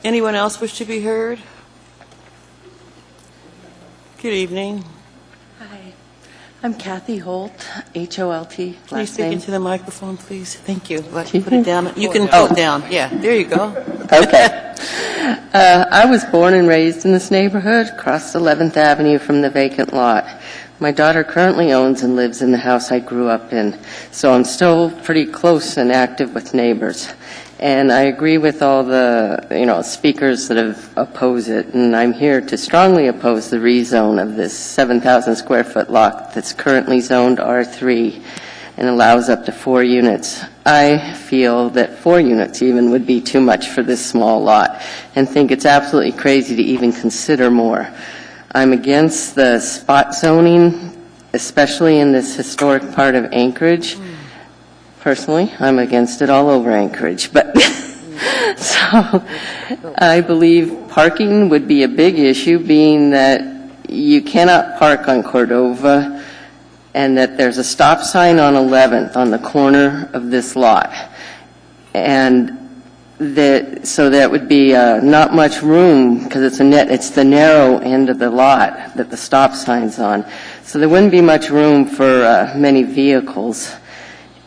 Anyone else wish to be heard? Good evening. Hi, I'm Kathy Holt, H-O-L-T, Can you last speak name. into the microphone, please? Thank you. Put it down. You can put it down. Yeah, there you go. Okay. I was born and raised in this neighborhood, across 11th Avenue from the vacant lot. My daughter currently owns and lives in the house I grew up in, so I'm still pretty close and active with neighbors. And I agree with all the, speakers that have opposed it, and I'm here to strongly oppose the rezone of this 7,000 square foot lot that's currently zoned R3 and allows up to 4 units. I feel that 4 units even would be too much for this small lot and think it's absolutely crazy to even consider more. I'm against the spot zoning, especially in this historic part of Anchorage. Personally, I'm against it all over Anchorage, but so I believe parking would be a big issue, being that you cannot park on Cordova and that there's a stop sign on 11th on the corner of this lot. And so that would be not much room, because it's the narrow end of the lot that the stop sign's on. So there wouldn't be much room for many vehicles.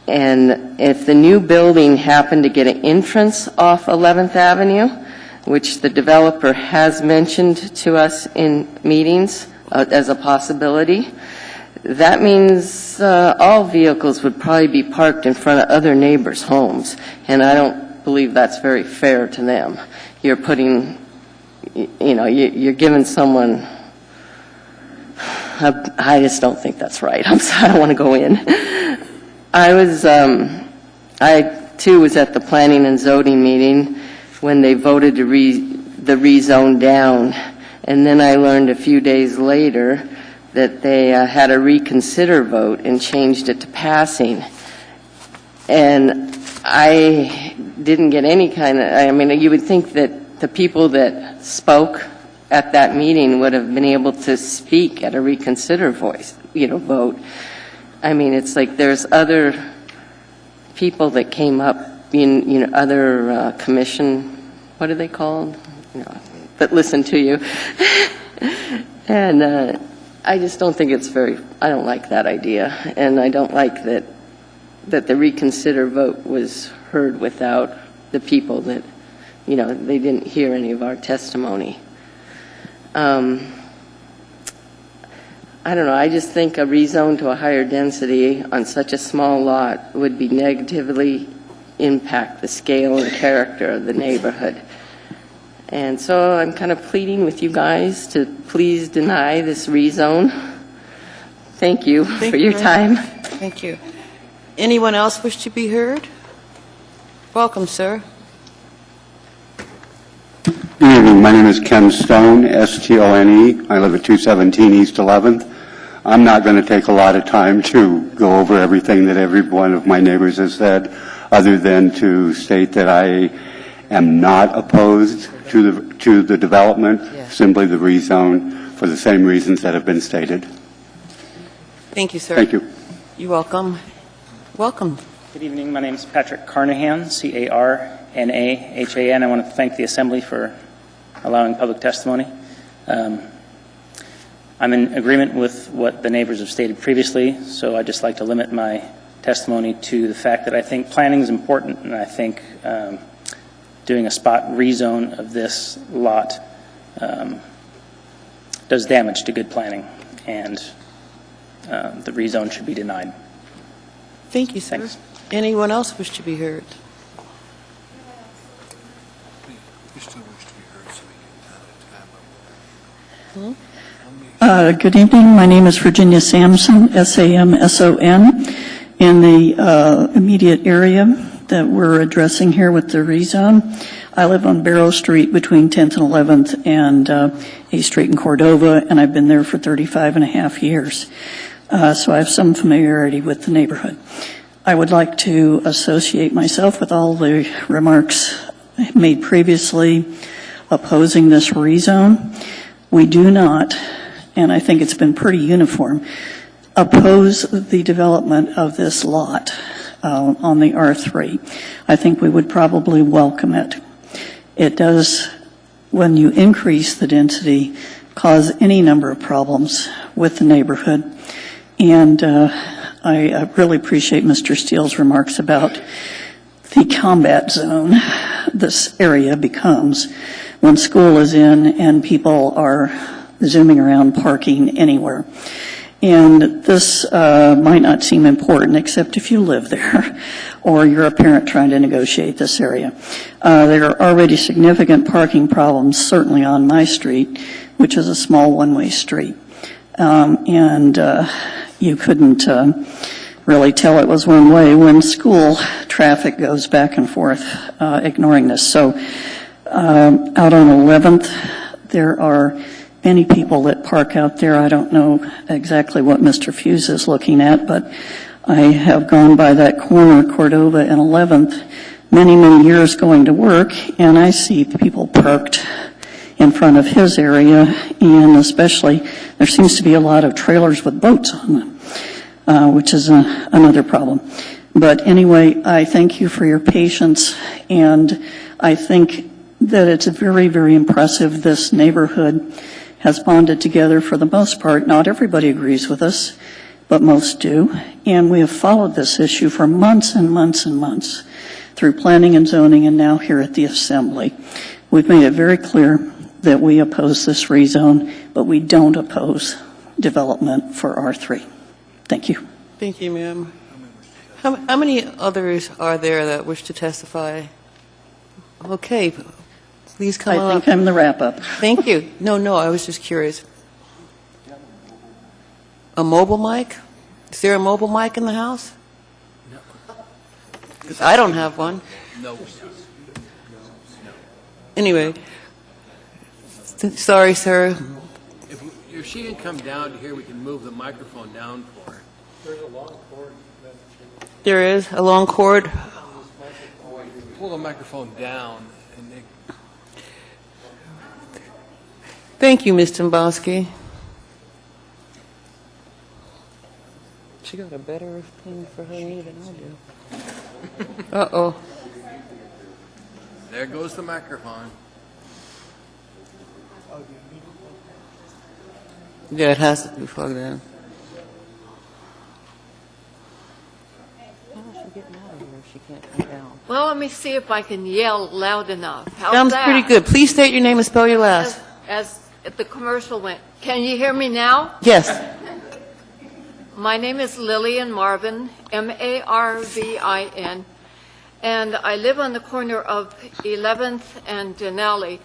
And if the new building happened to get an entrance off 11th Avenue, which the developer has mentioned to us in meetings as a possibility, that means all vehicles would probably be parked in front of other neighbors' homes. And I don't believe that's very fair to them. You're putting, you're giving someone, I just don't think that's right. I'm sorry, I don't want to go in. I too was at the planning and zoning meeting when they voted to the rezone down, and then I learned a few days later that they had a reconsider vote and changed it to passing. And I didn't get any you would think that the people that spoke at that meeting would have been able to speak at a reconsider vote. I mean, it's like there's other people that came up in, other commission, what are they called? That listen to you. And I just don't think I don't like that idea. And I don't like that the reconsider vote was heard without the people that, they didn't hear any of our testimony. I don't know, I just think a rezone to a higher density on such a small lot would be negatively impact the scale and character of the neighborhood. And so I'm kind of pleading with you guys to please deny this rezone. Thank you for your time. Thank you. Anyone else wish to be heard? Welcome, sir. Good evening. My name is Ken Stone, S-T-O-N-E. I live at 217 East 11th. I'm not going to take a lot of time to go over everything that every one of my neighbors has said, other than to state that I am not opposed to the development, simply the rezone, for the same reasons that have been stated. Thank you, sir. Thank you. You're welcome. Welcome. Good evening. My name is Patrick Carnahan, C-A-R-N-A-H-A-N. I want to thank the Assembly for allowing public testimony. I'm in agreement with what the neighbors have stated previously, so I'd just like to limit my testimony to the fact that I think planning is important, and I think doing a spot rezone of this lot does damage to good planning, and the rezone should be denied. Thank you, sir. Thanks. Anyone else wish to be heard? Good evening. My name is Virginia Samson, S-A-M-S-O-N. In the immediate area that we're addressing here with the rezone, I live on Barrow Street between 10th and 11th and A Street in Cordova, and I've been there for 35 and a half years. So I have some familiarity with the neighborhood. I would like to associate myself with all the remarks made previously opposing this rezone. We do not, and I think it's been pretty uniform, oppose the development of this lot on the R3. I think we would probably welcome it. It does, when you increase the density, cause any number of problems with the neighborhood. And I really appreciate Mr. Steele's remarks about the combat zone this area becomes. when school is in and people are zooming around parking anywhere. And this might not seem important, except if you live there or you're a parent trying to negotiate this area. There are already significant parking problems, certainly on my street, which is a small one-way street. You couldn't really tell it was one way when school traffic goes back and forth, ignoring this. So out on 11th, there are many people that park out there. I don't know exactly what Mr. Fuse is looking at, but I have gone by that corner, Cordova and 11th, many, many years going to work, and I see people parked in front of his area, and especially there seems to be a lot of trailers with boats on them, which is another problem. But anyway, I thank you for your patience, and I think that it's very, very impressive. This neighborhood has bonded together for the most part. Not everybody agrees with us, but most do. And we have followed this issue for months and months and months through planning and zoning and now here at the Assembly. We've made it very clear that we oppose this rezone, but we don't oppose development for R3. Thank you. Thank you, ma'am. How many others are there that wish to testify? Okay, please come on I think I'm the wrap-up. Thank you. No, I was just curious. A mobile mic? Is there a mobile mic in the house? No. Because I don't have one. No. Anyway, sorry, sir. If she can come down to here, we can move the microphone down for her. There's a long cord. There is a long cord. Pull the microphone down. And they... Thank you, Ms. Domboski. She got a better thing for her knee than I do. Uh-oh. There goes the microphone. Yeah, it has to be plugged in. How is she getting out of here if she can't come down? Well, let me see if I can yell loud enough. How's Sounds that? pretty good. Please state your name and spell your last. As the commercial went. Can you hear me now? Yes. My name is Lillian Marvin, Marvin, and I live on the corner of 11th and Denali,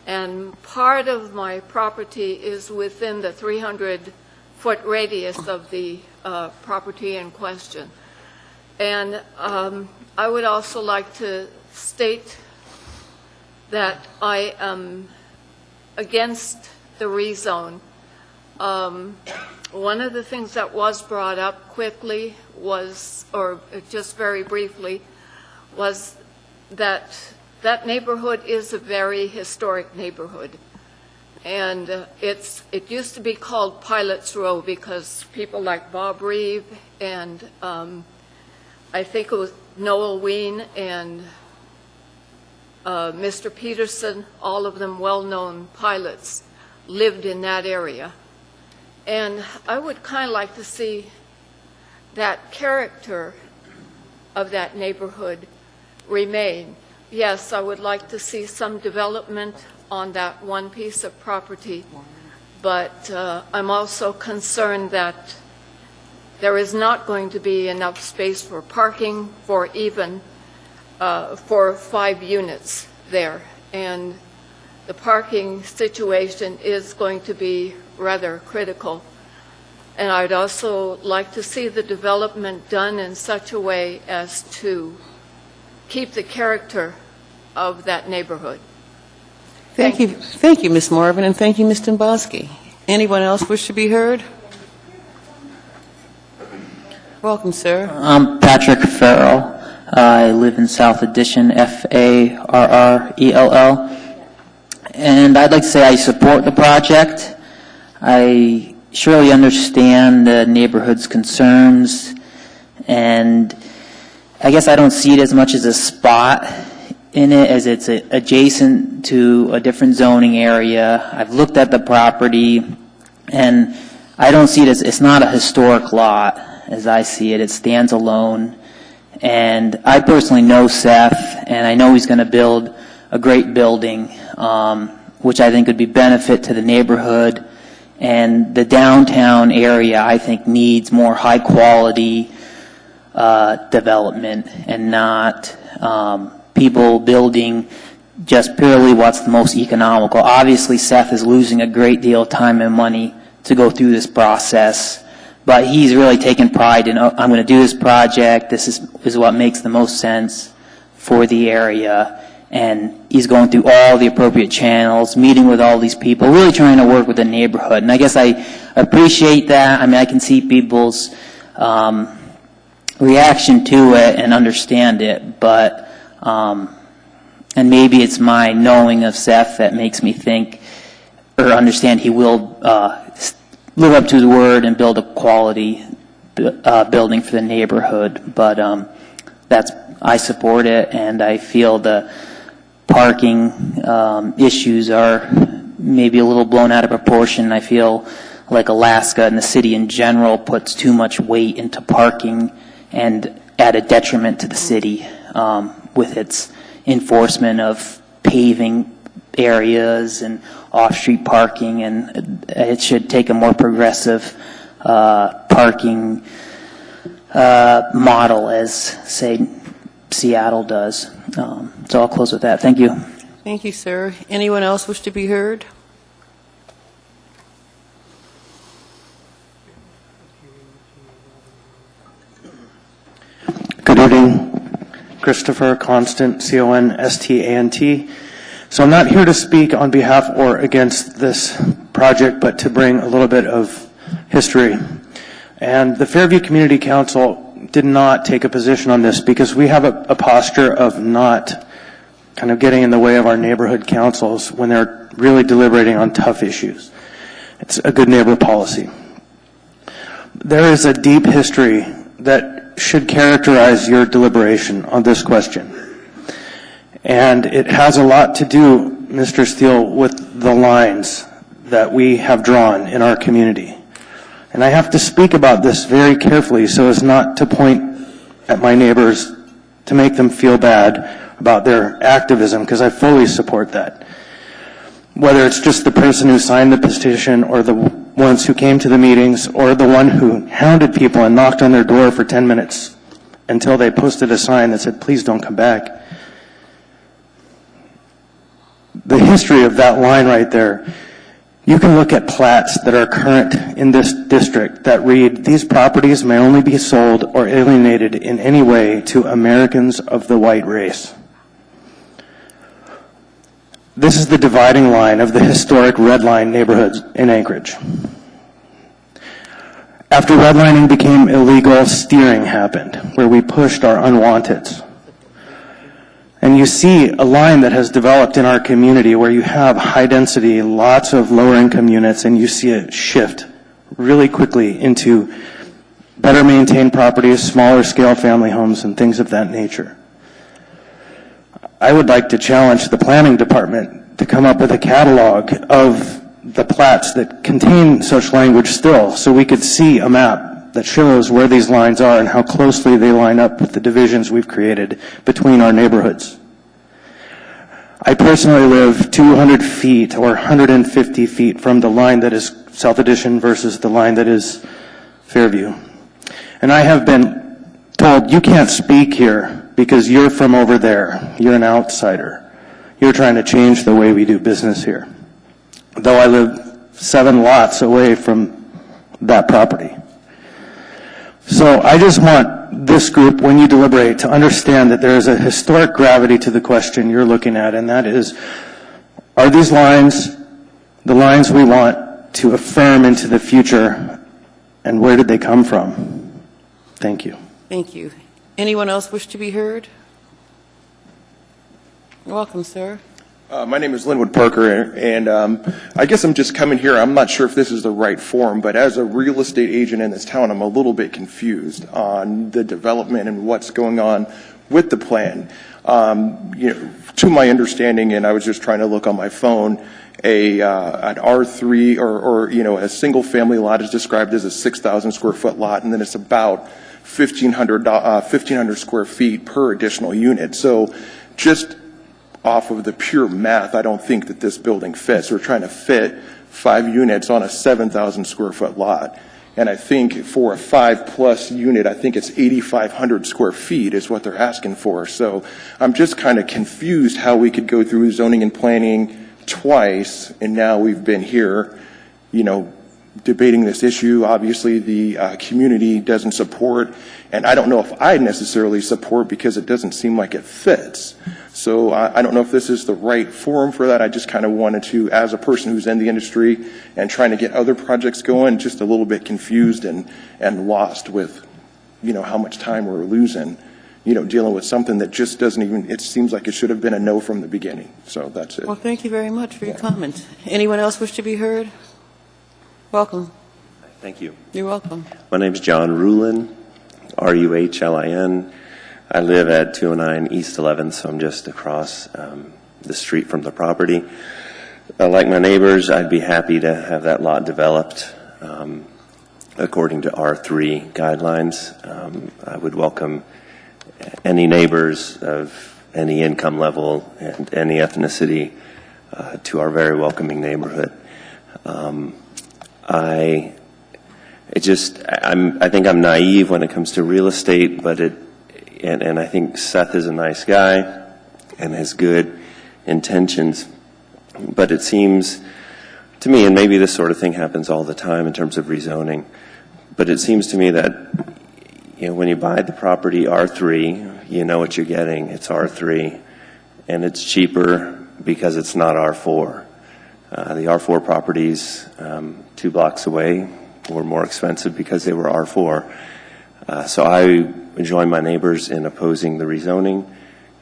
and part of my property is within the 300-foot radius of the property in question. And I would also like to state that I am against the rezone. One of the things that was brought up quickly was, or just very briefly, was that that neighborhood is a very historic neighborhood. And it used to be called Pilots Row because people like Bob Reeve and I think it was Noel Ween and Mr. Peterson, all of them well-known pilots, lived in that area. And I would kind of like to see that character of that neighborhood remain. Yes, I would like to see some development on that one piece of property, but I'm also concerned that there is not going to be enough space for parking for even for 5 units there. And the parking situation is going to be rather critical. And I'd also like to see the development done in such a way as to keep the character of that neighborhood. Thank you, Ms. Marvin, and thank you, Ms. Domboski. Anyone else wish to be heard? Welcome, sir. I'm Patrick Farrell. I live in South Addition, Farrell. And I'd like to say I support the project. I surely understand the neighborhood's concerns, and I guess I don't see it as much as a spot in it as it's adjacent to a different zoning area. I've looked at the property, and I don't see it as, it's not a historic lot as I see it. It stands alone. And I personally know Seth, and I know he's going to build a great building which I think would be benefit to the neighborhood. And the downtown area, I think, needs more high-quality development and not people building just purely what's the most economical. Obviously, Seth is losing a great deal of time and money to go through this process, but he's really taken pride in, I'm going to do this project, this is what makes the most sense for the area, and he's going through all the appropriate channels, meeting with all these people, really trying to work with the neighborhood. And I guess I appreciate that. I mean, I can see people's reaction to it and understand it, but and maybe it's my knowing of Seth that makes me think or understand he will live up to the word and build a quality building for the neighborhood. But I support it, and I feel the parking issues are maybe a little blown out of proportion. I feel like Alaska and the city in general puts too much weight into parking and at a detriment to the city with its enforcement of paving areas and off-street parking, and it should take a more progressive parking model as, say, Seattle does. So I'll close with that. Thank you. Thank you, sir. Anyone else wish to be heard? Good evening. Christopher Constant, C-O-N-S-T-A-N-T. So I'm not here to speak on behalf or against this project, but to bring a little bit of history. And the Fairview Community Council did not take a position on this because we have a posture of not kind of getting in the way of our neighborhood councils when they're really deliberating on tough issues. It's a good neighbor policy. There is a deep history that should characterize your deliberation on this question. And it has a lot to do, Mr. Steele, with the lines that we have drawn in our community. And I have to speak about this very carefully so as not to point at my neighbors to make them feel bad about their activism, because I fully support that. Whether it's just the person who signed the petition or the ones who came to the meetings or the one who hounded people and knocked on their door for 10 minutes until they posted a sign that said, please don't come back. The history of that line right there, you can look at plats that are current in this district that read, these properties may only be sold or alienated in any way to Americans of the white race. This is the dividing line of the historic red line neighborhoods in Anchorage. After redlining became illegal, steering happened, where we pushed our unwanteds. And you see a line that has developed in our community where you have high density, lots of lower income units, and you see it shift really quickly into better maintained properties, smaller scale family homes, and things of that nature. I would like to challenge the planning department to come up with a catalog of the plats that contain such language still, so we could see a map that shows where these lines are and how closely they line up with the divisions we've created between our neighborhoods. I personally live 200 feet or 150 feet from the line that is South Addition versus the line that is Fairview. And I have been told, you can't speak here because you're from over there. You're an outsider. You're trying to change the way we do business here. Though I live 7 lots away from that property. So I just want this group, when you deliberate, to understand that there is a historic gravity to the question you're looking at, and that is, are these lines the lines we want to affirm into the future, and where did they come from? Thank you. Thank you. Anyone else wish to be heard? You're welcome, sir. My name is Linwood Parker, and I guess I'm just coming here. I'm not sure if this is the right forum, but as a real estate agent in this town, I'm a little bit confused on the development and what's going on with the plan. To my understanding, and I was just trying to look on my phone, an R3 or a single family lot is described as a 6,000 square foot lot, and then it's about 1,500 square feet per additional unit. So just off of the pure math, I don't think that this building fits. We're trying to fit 5 units on a 7,000 square foot lot. And I think for a 5+ unit, I think it's 8,500 square feet is what they're asking for. So I'm just kind of confused how we could go through zoning and planning twice, and now we've been here, debating this issue. Obviously, the community doesn't support, and I don't know if I necessarily support because it doesn't seem like it fits. So I don't know if this is the right forum for that. I just kind of wanted to, as a person who's in the industry and trying to get other projects going, just a little bit confused and lost with, how much time we're losing, dealing with something that just doesn't even, it seems like it should have been a no from the beginning. So that's it. Well, thank you very much for your comments. Anyone else wish to be heard? Welcome. Thank you. You're welcome. My name is John Ruhlin, Ruhlin. I live at 209 East 11th, so I'm just across the street from the property. Like my neighbors, I'd be happy to have that lot developed according to R3 guidelines. I would welcome any neighbors of any income level and any ethnicity to our very welcoming neighborhood. I think I'm naive when it comes to real estate, but and I think Seth is a nice guy and has good intentions, but it seems to me, and maybe this sort of thing happens all the time in terms of rezoning, but it seems to me that when you buy the property R3, you know what you're getting. It's R3, and it's cheaper because it's not R4. The R4 properties 2 blocks away were more expensive because they were R4. So I join my neighbors in opposing the rezoning,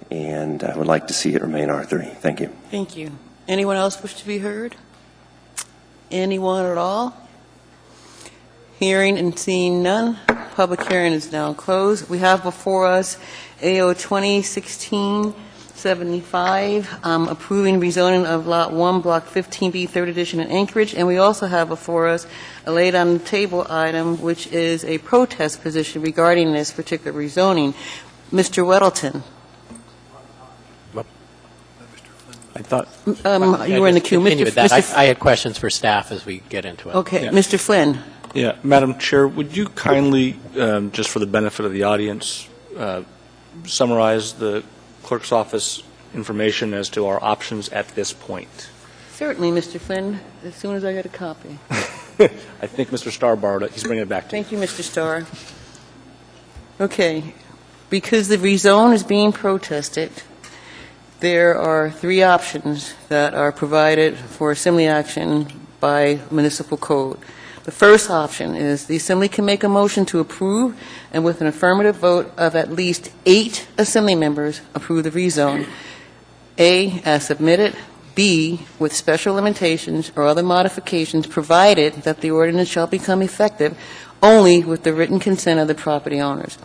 and I would like to see it remain R3. Thank you. Thank you. Anyone else wish to be heard? Anyone at all? Hearing and seeing none, public hearing is now closed. We have before us AO 2016-75, approving rezoning of Lot 1, Block 15B, 3rd Edition in Anchorage. And we also have before us a laid-on-the-table item, which is a protest position regarding this particular rezoning. Mr. Weddleton. I thought you were in the queue. I had questions for staff as we get into it. Okay. Yeah. Mr. Flynn. Yeah, Madam Chair, would you kindly, just for the benefit of the audience, summarize the clerk's office information as to our options at this point? Certainly, Mr. Flynn, as soon as I get a copy. I think Mr. Starr borrowed it. He's bringing it back to Thank you, Mr. Starr. Okay. Because the rezone is being protested, there are 3 options that are provided for assembly action by municipal code. The first option is the Assembly can make a motion to approve, and with an affirmative vote of at least 8 Assembly members, approve the rezone. A, as submitted. B, with special limitations or other modifications, provided that the ordinance shall become effective only with the written consent of the property owners.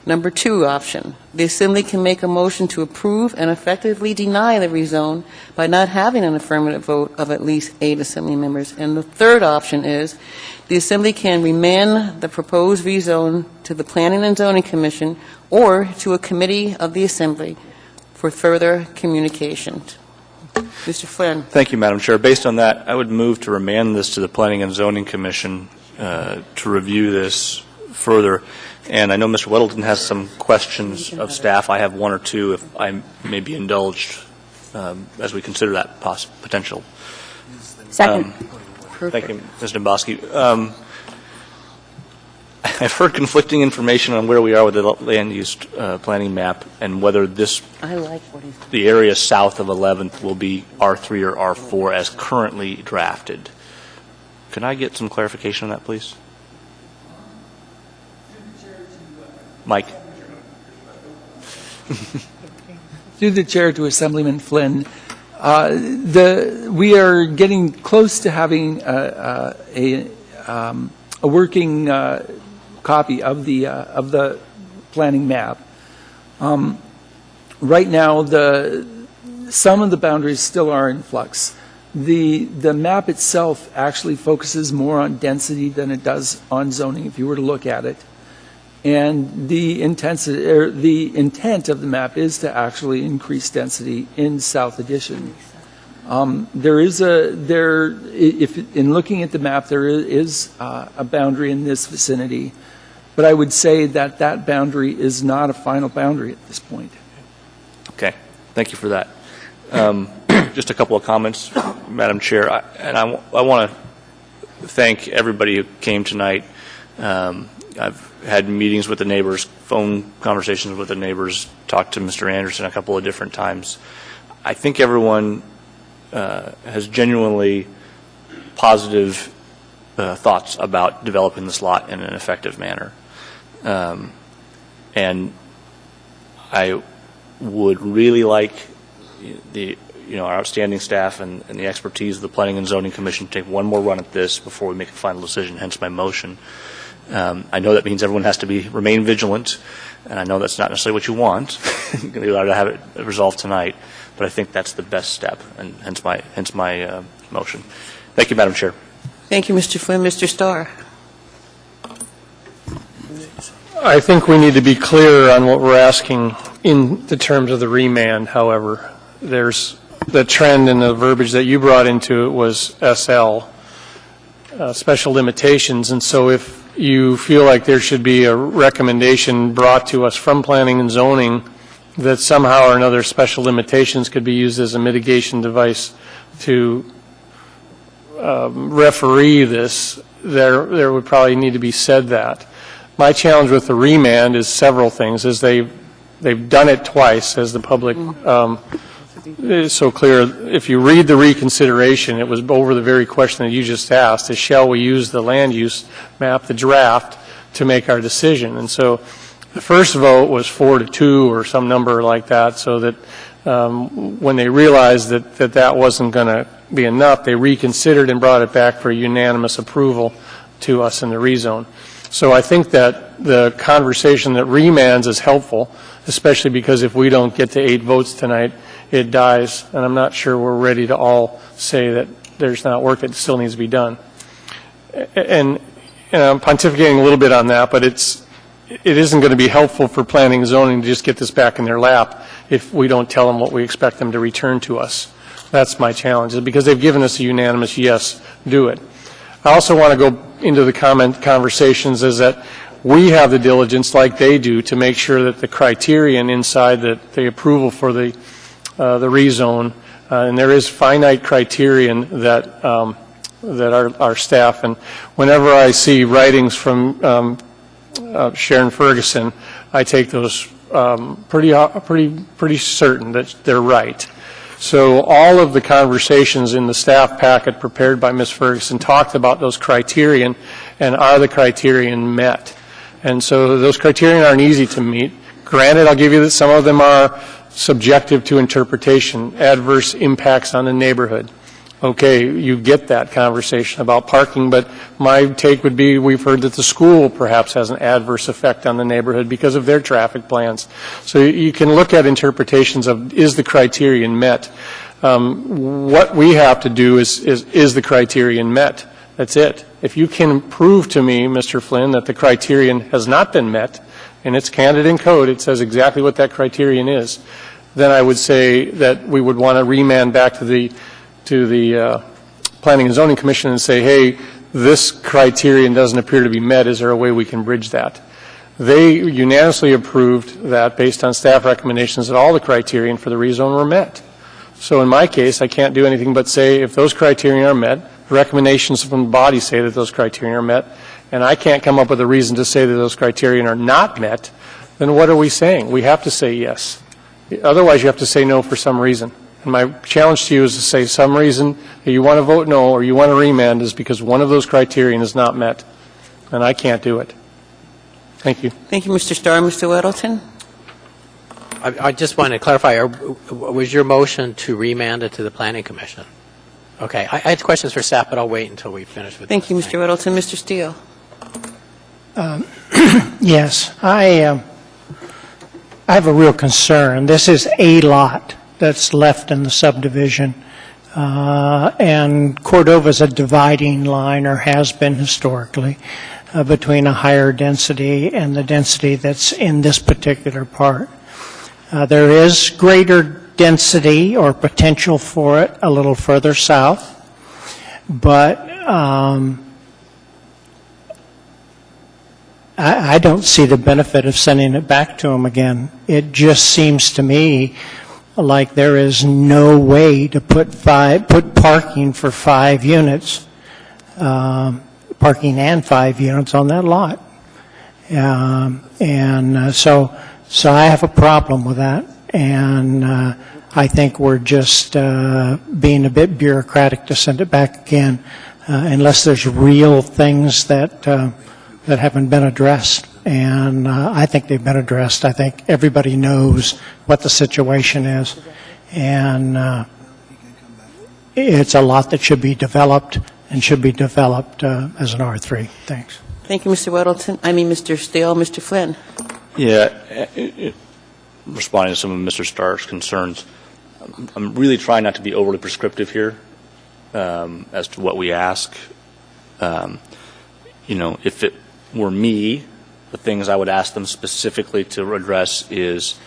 Number 2 option, the Assembly can make a motion to approve and effectively deny the rezone by not having an affirmative vote of at least 8 Assembly members. And the third option is the Assembly can remand the proposed rezone to the Planning and Zoning Commission or to a committee of the Assembly for further communication. Mr. Flynn. Thank you, Madam Chair. Based on that, I would move to remand this to the Planning and Zoning Commission to review this further. And I know Mr. Weddleton has some questions of staff. I have 1 or 2 if I may be indulged as we consider that potential. Second. Thank you, Ms. Domboski. I've heard conflicting information on where we are with the land use planning map and whether the area south of 11th will be R3 or R4 as currently drafted. Can I get some clarification on that, please? Mike. Through the chair to Assemblyman Flynn, we are getting close to having a working copy of the planning map. Right now, some of the boundaries still are in flux. The map itself actually focuses more on density than it does on zoning, if you were to look at it. And the intent of the map is to actually increase density in South Addition. In looking at the map, there is a boundary in this vicinity, but I would say that that boundary is not a final boundary at this point. Okay, thank you for that. Just a couple of comments, Madam Chair, I want to thank everybody who came tonight. I've had meetings with the neighbors, phone conversations with the neighbors, talked to Mr. Anderson a couple of different times. I think everyone has genuinely positive thoughts about developing this lot in an effective manner. And I would really like our outstanding staff and the expertise of the Planning and Zoning Commission to take one more run at this before we make a final decision, hence my motion. I know that means everyone has to remain vigilant, and I know that's not necessarily what you want. You're going to be allowed to have it resolved tonight, but I think that's the best step, and hence my motion. Thank you, Madam Chair. Thank you, Mr. Flynn. Mr. Starr. I think we need to be clear on what we're asking in the terms of the remand, however. There's the trend in the verbiage that you brought into it was SL, special limitations, and so if you feel like there should be a recommendation brought to us from Planning and Zoning that somehow or another special limitations could be used as a mitigation device to referee this, there would probably need to be said that. My challenge with the remand is several things, is they've done it twice, as the public is so clear. If you read the reconsideration, it was over the very question that you just asked, is shall we use the land use map, the draft, to make our decision? And so the first vote was 4-2 or some number like that, so that when they realized that wasn't going to be enough, they reconsidered and brought it back for unanimous approval to us in the rezone. So I think that the conversation that remands is helpful, especially because if we don't get to 8 votes tonight, it dies, and I'm not sure we're ready to all say that there's not work that still needs to be done. And I'm pontificating a little bit on that, but it isn't going to be helpful for Planning and Zoning to just get this back in their lap if we don't tell them what we expect them to return to us. That's my challenge, because they've given us a unanimous yes, do it. I also want to go into the conversations is that we have the diligence, like they do, to make sure that the criterion inside the approval for the rezone, and there is finite criterion that our staff, and whenever I see writings from Sharon Ferguson, I take those pretty certain that they're right. So all of the conversations in the staff packet prepared by Ms. Ferguson talked about those criterion, and are the criterion met? And so those criterion aren't easy to meet. Granted, I'll give you that some of them are subjective to interpretation, adverse impacts on the neighborhood. Okay, you get that conversation about parking, but my take would be we've heard that the school perhaps has an adverse effect on the neighborhood because of their traffic plans. So you can look at interpretations of, is the criterion met? What we have to do is the criterion met? That's it. If you can prove to me, Mr. Flynn, that the criterion has not been met, and it's candid in code, it says exactly what that criterion is, then I would say that we would want to remand back to the Planning and Zoning Commission and say, hey, this criterion doesn't appear to be met. Is there a way we can bridge that? They unanimously approved that based on staff recommendations that all the criterion for the rezone were met. So in my case, I can't do anything but say if those criteria are met, the recommendations from the body say that those criteria are met, and I can't come up with a reason to say that those criteria are not met, then what are we saying? We have to say yes. Otherwise, you have to say no for some reason. And my challenge to you is to say some reason that you want to vote no or you want to remand is because one of those criterion is not met, and I can't do it. Thank you. Thank you, Mr. Starr. Mr. Weddleton? I just want to clarify, was your motion to remand it to the Planning Commission? Okay. I had questions for staff, but I'll wait until we finish with Thank you, Mr. Weddleton. Mr. Steele? Yes. I have a real concern. This is a lot that's left in the subdivision. And Cordova is a dividing line, or has been historically, between a higher density and the density that's in this particular part. There is greater density or potential for it a little further south, but I don't see the benefit of sending it back to them again. It just seems to me like there is no way to put parking for 5 units, parking and 5 units on that lot. So I have a problem with that, and I think we're just being a bit bureaucratic to send it back again, unless there's real things that haven't been addressed. And I think they've been addressed. I think everybody knows what the situation is. And it's a lot that should be developed and should be developed as an R3. Thanks. Thank you, Mr. Mr. Steele. Mr. Flynn. Yeah, responding to some of Mr. Starr's concerns, I'm really trying not to be overly prescriptive here as to what we ask. If it were me, the things I would ask them specifically to address is,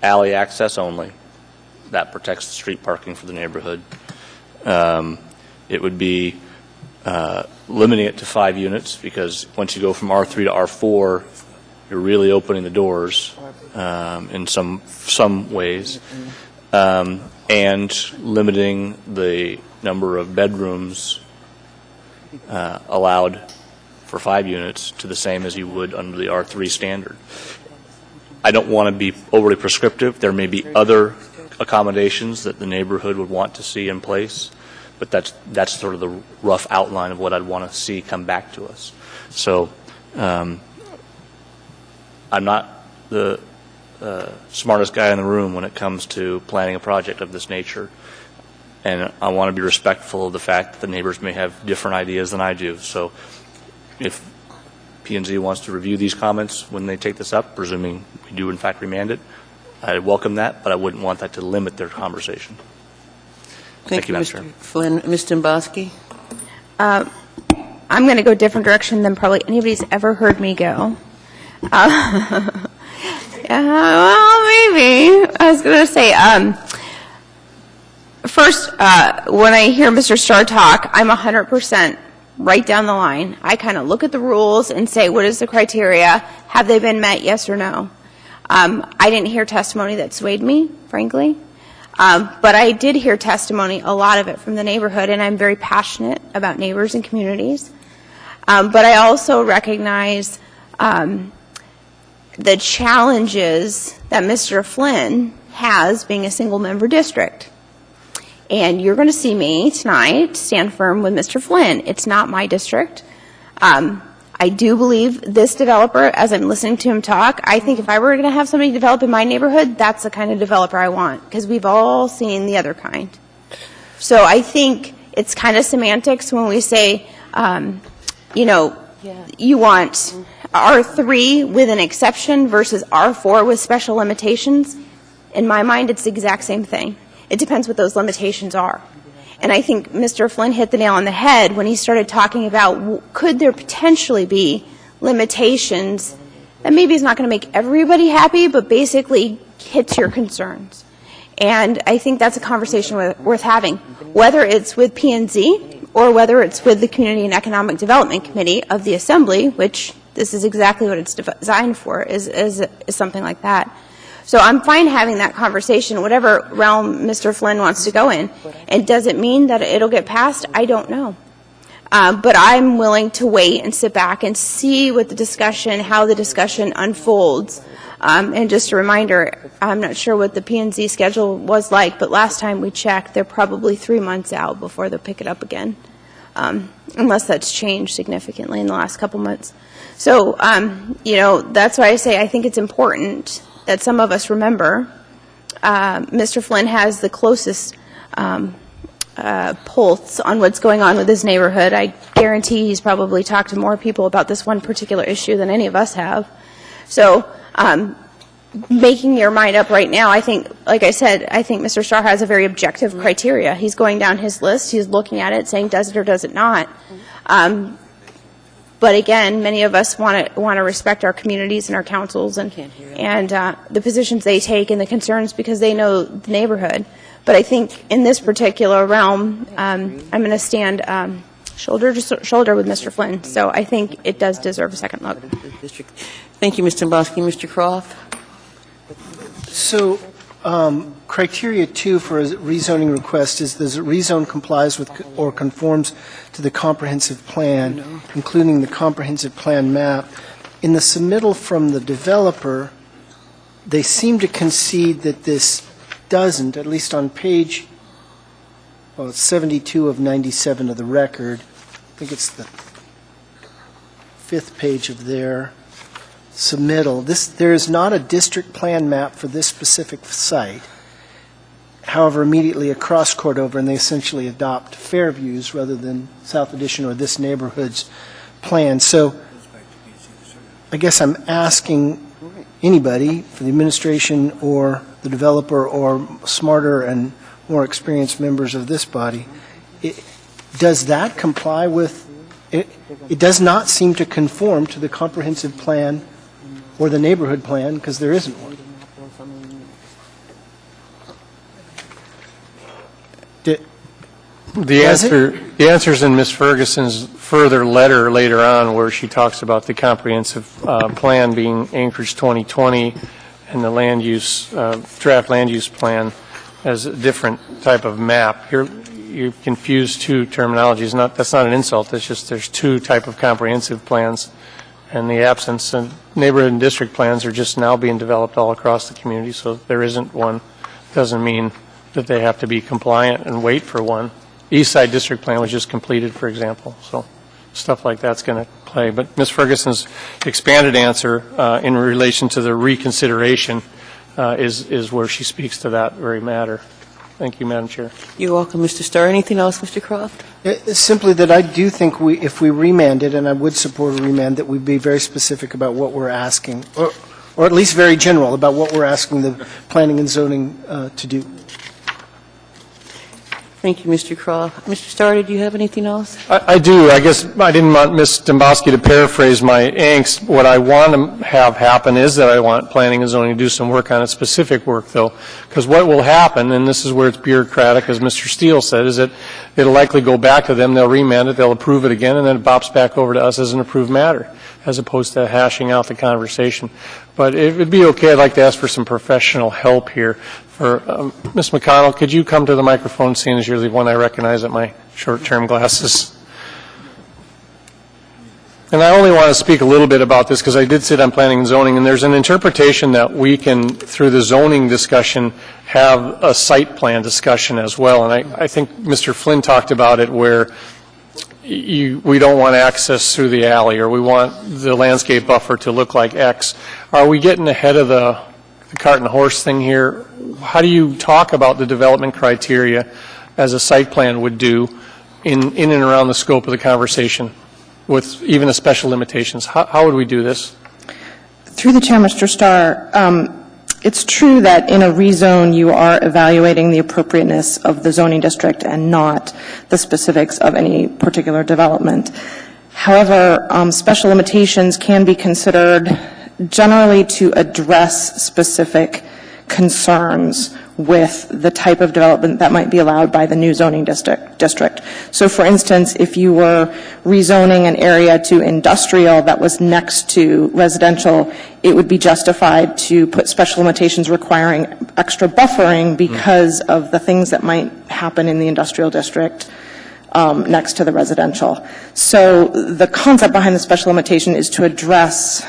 alley access only. That protects the street parking for the neighborhood. It would be limiting it to 5 units, because once you go from R3 to R4, you're really opening the doors in some ways, and limiting the number of bedrooms allowed for 5 units to the same as you would under the R3 standard. I don't want to be overly prescriptive. There may be other accommodations that the neighborhood would want to see in place, but that's sort of the rough outline of what I'd want to see come back to us. So I'm not the smartest guy in the room when it comes to planning a project of this nature, and I want to be respectful of the fact that the neighbors may have different ideas than I do. So if P&Z wants to review these comments when they take this up, presuming we do in fact remand it, I welcome that, but I wouldn't want that to limit their conversation. Thank you, Mr. Flynn. Ms. Dombowski. I'm going to go a different direction than probably anybody's ever heard me go. Well, maybe. I was going to say, first, when I hear Mr. Starr talk, I'm 100% right down the line. I kind of look at the rules and say, what is the criteria? Have they been met, yes or no? I didn't hear testimony that swayed me, frankly. But I did hear testimony, a lot of it from the neighborhood, and I'm very passionate about neighbors and communities. But I also recognize the challenges that Mr. Flynn has being a single-member district. And you're going to see me tonight stand firm with Mr. Flynn. It's not my district. I do believe this developer, as I'm listening to him talk, I think if I were going to have somebody develop in my neighborhood, that's the kind of developer I want, because we've all seen the other kind. So I think it's kind of semantics when we say, you want R3 with an exception versus R4 with special limitations. In my mind, it's the exact same thing. It depends what those limitations are. And I think Mr. Flynn hit the nail on the head when he started talking about could there potentially be limitations that maybe is not going to make everybody happy, but basically hits your concerns. And I think that's a conversation worth having, whether it's with P&Z or whether it's with the Community and Economic Development Committee of the Assembly, which this is exactly what it's designed for, is something like that. So I'm fine having that conversation, whatever realm Mr. Flynn wants to go in. And does it mean that it'll get passed? I don't know. But I'm willing to wait and sit back and see what how the discussion unfolds. And just a reminder, I'm not sure what the P&Z schedule was like, but last time we checked, they're probably 3 months out before they'll pick it up again, unless that's changed significantly in the last couple months. So, that's why I say I think it's important that some of us remember Mr. Flynn has the closest pulse on what's going on with his neighborhood. I guarantee he's probably talked to more people about this one particular issue than any of us have. So making your mind up right now, I think, like I said, I think Mr. Starr has a very objective criteria. He's going down his list, he's looking at it, saying does it or does it not. But again, many of us want to respect our communities and our councils and the positions they take and the concerns because they know the neighborhood. But I think in this particular realm, I'm going to stand shoulder to shoulder with Mr. Flynn. So I think it does deserve a second look. Thank you, Mr. Dombrowski. Mr. Croft? So, criteria 2 for a rezoning request is does it rezone complies with or conforms to the comprehensive plan, including the comprehensive plan map. In the submittal from the developer, they seem to concede that this doesn't, at least on page 72 of 97 of the record. I think it's the 5th page of their submittal. There is not a district plan map for this specific site. However, immediately across Cordova, and they essentially adopt Fairview's rather than South Addition or this neighborhood's plan. So I guess I'm asking anybody, for the administration or the developer or smarter and more experienced members of this body, does that comply with, it does not seem to conform to the comprehensive plan or the neighborhood plan because there isn't one. The answer is in Ms. Ferguson's further letter later on where she talks about the comprehensive plan being Anchorage 2020 and the land use, draft land use plan as a different type of map. Here, you confuse two terminologies. That's not an insult. It's just there's two type of comprehensive plans, and the absence and neighborhood and district plans are just now being developed all across the community. So if there isn't one, doesn't mean that they have to be compliant and wait for one. East Side District Plan was just completed, for example. So stuff like that's going to play. But Ms. Ferguson's expanded answer in relation to the reconsideration is where she speaks to that very matter. Thank you, Madam Chair. You're welcome, Mr. Starr. Anything else, Mr. Croft? Simply that I do think if we remanded, and I would support a remand, that we'd be very specific about what we're asking, or at least very general about what we're asking the planning and zoning to do. Thank you, Mr. Croft. Mr. Starr, did you have anything else? I do. I guess I didn't want Ms. Dombrowski to paraphrase my angst. What I want to have happen is that I want planning and zoning to do some work on it, specific work, though, because what will happen, and this is where it's bureaucratic, as Mr. Steele said, is that it'll likely go back to them, they'll remand it, they'll approve it again, and then it bops back over to us as an approved matter, as opposed to hashing out the conversation. But if it would be okay, I'd like to ask for some professional help here. Ms. McConnell, could you come to the microphone, seeing as you're the one I recognize at my short-term glasses? And I only want to speak a little bit about this because I did sit on planning and zoning, and there's an interpretation that we can, through the zoning discussion, have a site plan discussion as well. And I think Mr. Flynn talked about it where we don't want access through the alley, or we want the landscape buffer to look like X. Are we getting ahead of the cart and horse thing here? How do you talk about the development criteria as a site plan would do in and around the scope of the conversation with even the special limitations? How would we do this? Through the chair, Mr. Starr, it's true that in a rezone you are evaluating the appropriateness of the zoning district and not the specifics of any particular development. However, special limitations can be considered generally to address specific concerns with the type of development that might be allowed by the new zoning district. So for instance, if you were rezoning an area to industrial that was next to residential, it would be justified to put special limitations requiring extra buffering because of the things that might happen in the industrial district next to the residential. So the concept behind the special limitation is to address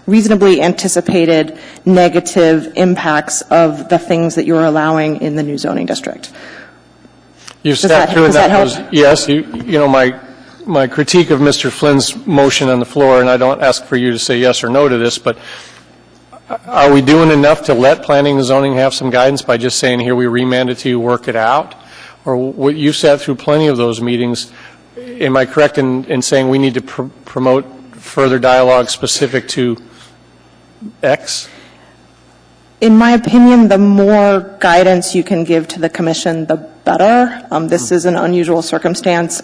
reasonably anticipated negative impacts of the things that you're allowing in the new zoning district. You've sat through that. Yes, you know my critique of Mr. Flynn's motion on the floor, and I don't ask for you to say yes or no to this, but are we doing enough to let planning and zoning have some guidance by just saying, here, we remand it to you, work it out? Or you've sat through plenty of those meetings. Am I correct in saying we need to promote further dialogue specific to X? In my opinion, the more guidance you can give to the commission, the better. This is an unusual circumstance.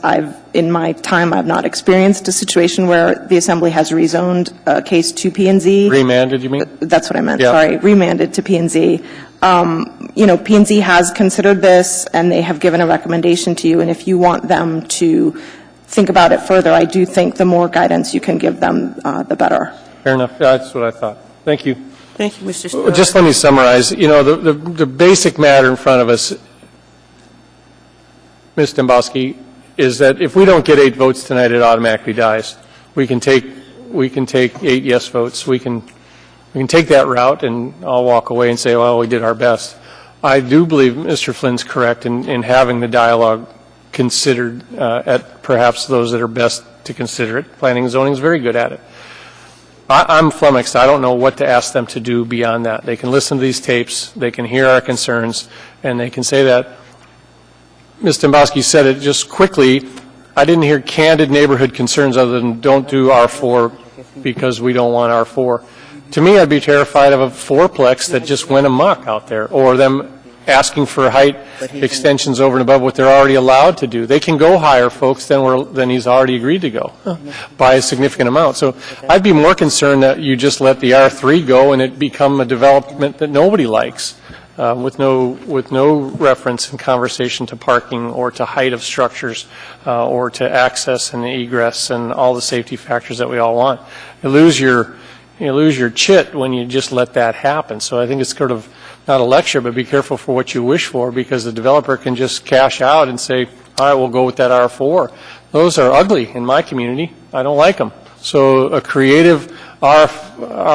In my time, I've not experienced a situation where the Assembly has rezoned a case to P&Z. Remanded, you mean? That's what I meant, Yeah. sorry. Remanded to P&Z. P&Z has considered this, and they have given a recommendation to you, and if you want them to think about it further, I do think the more guidance you can give them, the better. Fair enough. That's what I thought. Thank you. Thank you, Mr. Starr. Just let me summarize. The basic matter in front of us, Ms. Dombrowski, is that if we don't get 8 votes tonight, it automatically dies. We can take 8 yes votes. We can take that route, and I'll walk away and say, well, we did our best. I do believe Mr. Flynn's correct in having the dialogue considered at perhaps those that are best to consider it. Planning and zoning is very good at it. I'm flummoxed. I don't know what to ask them to do beyond that. They can listen to these tapes, they can hear our concerns, and they can say that. Ms. Dombrowski said it just quickly. I didn't hear candid neighborhood concerns other than don't do R4 because we don't want R4. To me, I'd be terrified of a fourplex that just went amok out there, or them asking for height extensions over and above what they're already allowed to do. They can go higher, folks, than he's already agreed to go by a significant amount. So I'd be more concerned that you just let the R3 go and it become a development that nobody likes, with no reference and conversation to parking or to height of structures, or to access and egress and all the safety factors that we all want. You lose your chit when you just let that happen. So I think it's sort of not a lecture, but be careful for what you wish for, because the developer can just cash out and say, all right, we'll go with that R4. Those are ugly in my community. I don't like them. So a creative an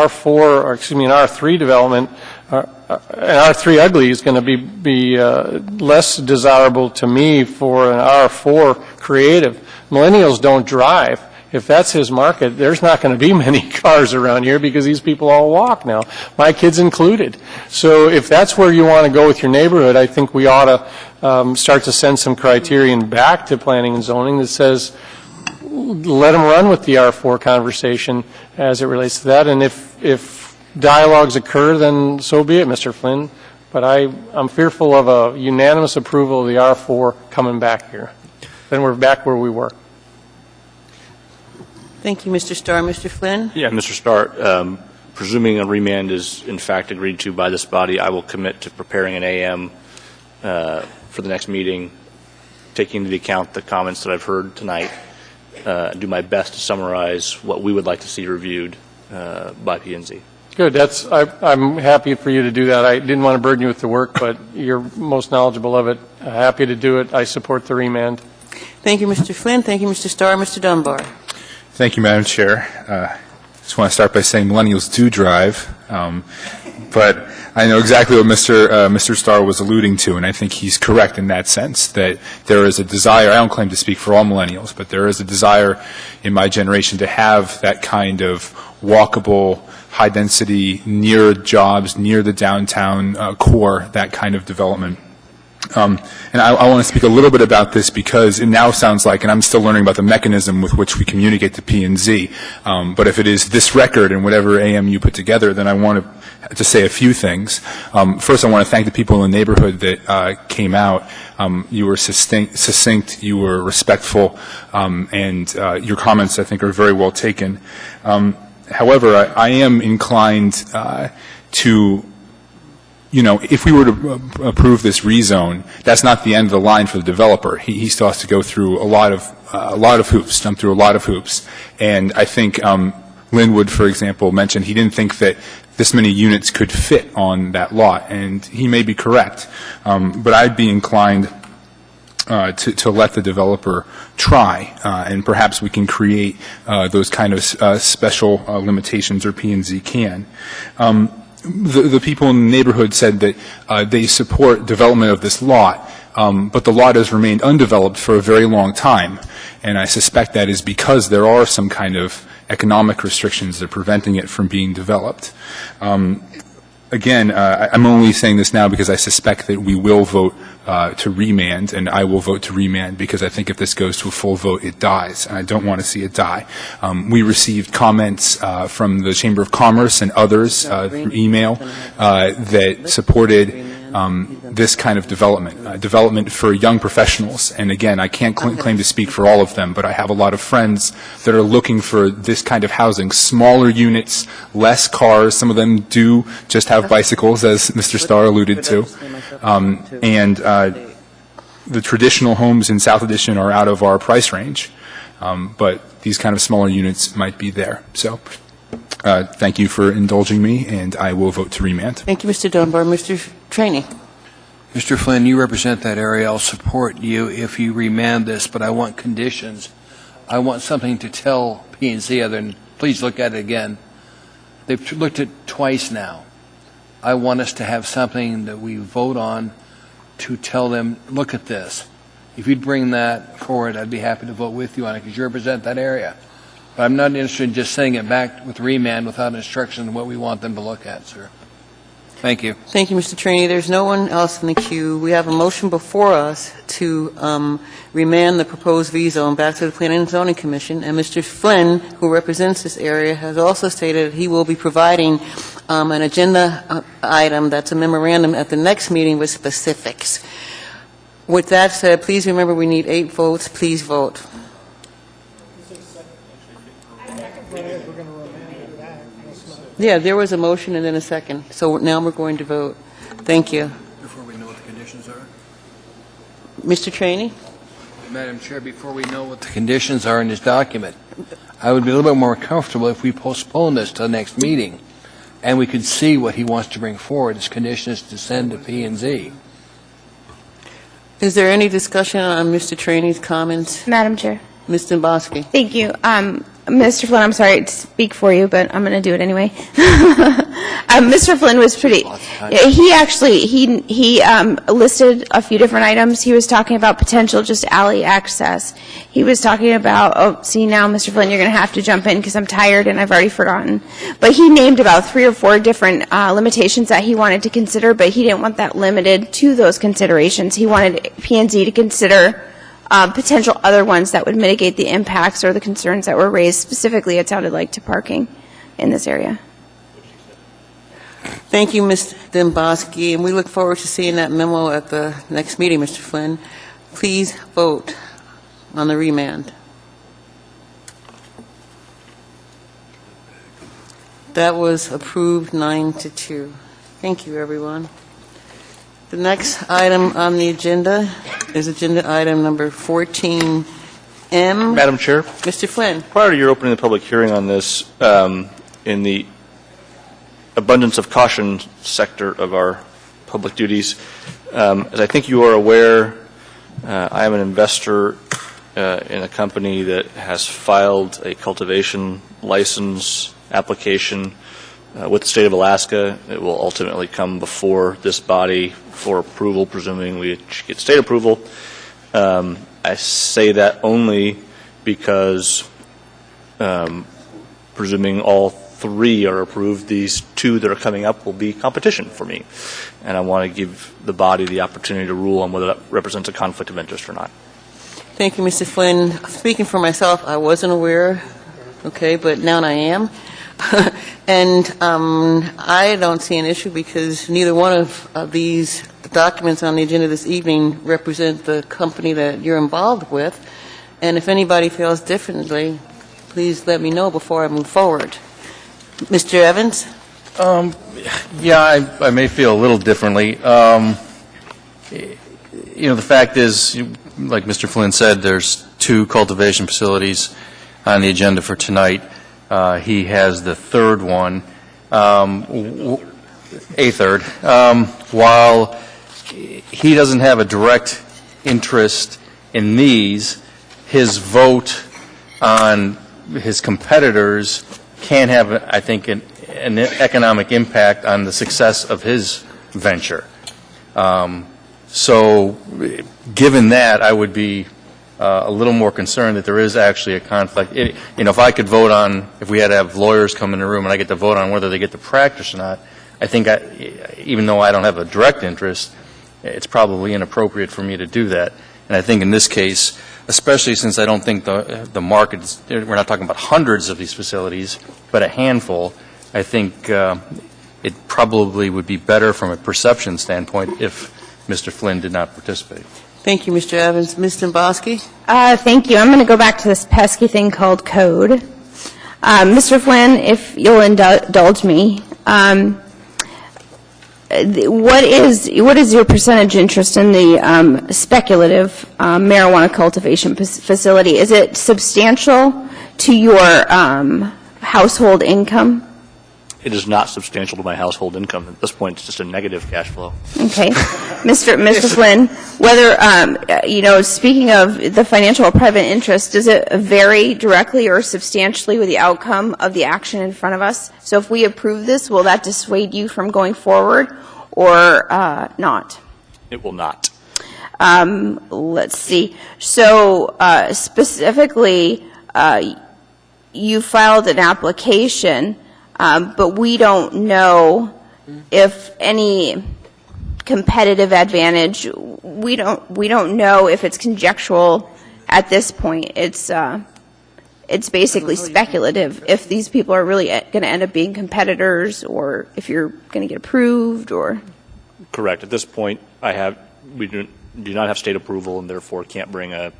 R3 development, an R3 ugly is going to be less desirable to me for an R4 creative. Millennials don't drive. If that's his market, there's not going to be many cars around here because these people all walk now, my kids included. So if that's where you want to go with your neighborhood, I think we ought to start to send some criterion back to planning and zoning that says, let them run with the R4 conversation as it relates to that. And if dialogues occur, then so be it, Mr. Flynn. But I'm fearful of a unanimous approval of the R4 coming back here. Then we're back where we were. Thank you, Mr. Starr. Mr. Flynn? Yeah, Mr. Starr, presuming a remand is in fact agreed to by this body, I will commit to preparing an AM for the next meeting, taking into account the comments that I've heard tonight, do my best to summarize what we would like to see reviewed by P&Z. Good. I'm happy for you to do that. I didn't want to burden you with the work, but you're most knowledgeable of it. Happy to do it. I support the remand. Thank you, Mr. Flynn. Thank you, Mr. Starr. Mr. Dunbar. Thank you, Madam Chair. Just want to start by saying millennials do drive, but I know exactly what Mr. Starr was alluding to, and I think he's correct in that sense, that there is a desire, I don't claim to speak for all millennials, but there is a desire in my generation to have that kind of walkable, high density, near jobs, near the downtown core, that kind of development. And I want to speak a little bit about this because it now sounds like, and I'm still learning about the mechanism with which we communicate to P&Z, but if it is this record and whatever AM you put together, then I want to say a few things. First, I want to thank the people in the neighborhood that came out. You were succinct, you were respectful, and your comments, I think, are very well taken. However, I am inclined to, if we were to approve this rezone, that's not the end of the line for the developer. He still has to go through a lot of hoops, jump through a lot of hoops. And I think Linwood, for example, mentioned he didn't think that this many units could fit on that lot, and he may be correct. But I'd be inclined to let the developer try, and perhaps we can create those kind of special limitations, or P&Z can. The people in the neighborhood said that they support development of this lot, but the lot has remained undeveloped for a very long time, and I suspect that is because there are some kind of economic restrictions that are preventing it from being developed. Again, I'm only saying this now because I suspect that we will vote to remand, and I will vote to remand because I think if this goes to a full vote, it dies, and I don't want to see it die. We received comments from the Chamber of Commerce and others through email that supported this kind of development for young professionals. And again, I can't claim to speak for all of them, but I have a lot of friends that are looking for this kind of housing, smaller units, less cars. Some of them do just have bicycles, as Mr. Starr alluded to. The traditional homes in South Addition are out of our price range, but these kind of smaller units might be there. So thank you for indulging me, and I will vote to remand. Thank you, Mr. Dunbar. Mr. Trainee. Mr. Flynn, you represent that area. I'll support you if you remand this, but I want conditions. I want something to tell P&Z other than, please look at it again. They've looked at it twice now. I want us to have something that we vote on to tell them, look at this. If you'd bring that forward, I'd be happy to vote with you on it because you represent that area. But I'm not interested in just sending it back with remand without instruction on what we want them to look at, sir. Thank you. Thank you, Mr. Trainee. There's no one else in the queue. We have a motion before us to remand the proposed V-zone back to the Planning and Zoning Commission, and Mr. Flynn, who represents this area, has also stated he will be providing an agenda item that's a memorandum at the next meeting with specifics. With that said, please remember we need 8 votes. Please vote. Yeah, there was a motion and then a second. So now we're going to vote. Thank you. Before we know what the conditions are? Mr. Trainee? Madam Chair, before we know what the conditions are in this document, I would be a little bit more comfortable if we postpone this to the next meeting and we could see what he wants to bring forward. His condition is to send to P&Z. Is there any discussion on Mr. Trainee's comments? Madam Chair. Ms. Domboski. Thank you. Mr. Flynn, I'm sorry to speak for you, but I'm going to do it anyway. Mr. Flynn was pretty, he actually, he listed a few different items. He was talking about potential just alley access. He was talking about, oh, see now, Mr. Flynn, you're going to have to jump in because I'm tired and I've already forgotten. But he named about 3 or 4 different limitations that he wanted to consider, but he didn't want that limited to those considerations. He wanted P&Z to consider potential other ones that would mitigate the impacts or the concerns that were raised, specifically, it sounded like, to parking in this area. Thank you, Ms. Domboski, and we look forward to seeing that memo at the next meeting, Mr. Flynn. Please vote on the remand. That was approved 9-2. Thank you, everyone. The next item on the agenda is agenda item number 14M. Madam Chair? Mr. Flynn. Prior to your opening the public hearing on this, in the abundance of caution sector of our public duties, as I think you are aware, I am an investor in a company that has filed a cultivation license application with the state of Alaska. It will ultimately come before this body for approval, presuming we get state approval. I say that only because, presuming all 3 are approved, these 2 that are coming up will be competition for me. And I want to give the body the opportunity to rule on whether that represents a conflict of interest or not. Thank you, Mr. Flynn. Speaking for myself, I wasn't aware, okay, but now I am. And I don't see an issue because neither one of these documents on the agenda this evening represent the company that you're involved with. And if anybody feels differently, please let me know before I move forward. Mr. Evans? Yeah, I may feel a little differently. The fact is, like Mr. Flynn said, there's 2 cultivation facilities on the agenda for tonight. He has the 3rd one, a third. While he doesn't have a direct interest in these, his vote on his competitors can have, I think, an economic impact on the success of his venture. So, given that, I would be a little more concerned that there is actually a conflict. If I could vote on, if we had to have lawyers come in the room and I get to vote on whether they get to practice or not, I think even though I don't have a direct interest, it's probably inappropriate for me to do that. And I think in this case, especially since I don't think the market, we're not talking about hundreds of these facilities, but a handful, I think it probably would be better from a perception standpoint if Mr. Flynn did not participate. Thank you, Mr. Evans. Ms. Dombrowski? Thank you. I'm going to go back to this pesky thing called code. Mr. Flynn, if you'll indulge me, what is your percentage interest in the speculative marijuana cultivation facility? Is it substantial to your household income? It is not substantial to my household income. At this point, it's just a negative cash flow. Okay. Mr. Flynn, whether, speaking of the financial or private interest, does it vary directly or substantially with the outcome of the action in front of us? So if we approve this, will that dissuade you from going forward or not? It will not. Let's see. So specifically, you filed an application, but we don't know if any competitive advantage. We don't know if it's conjectural at this point. It's basically speculative if these people are really going to end up being competitors, or if you're going to get approved, or. Correct. At this point, we do not have state approval, and therefore can't bring a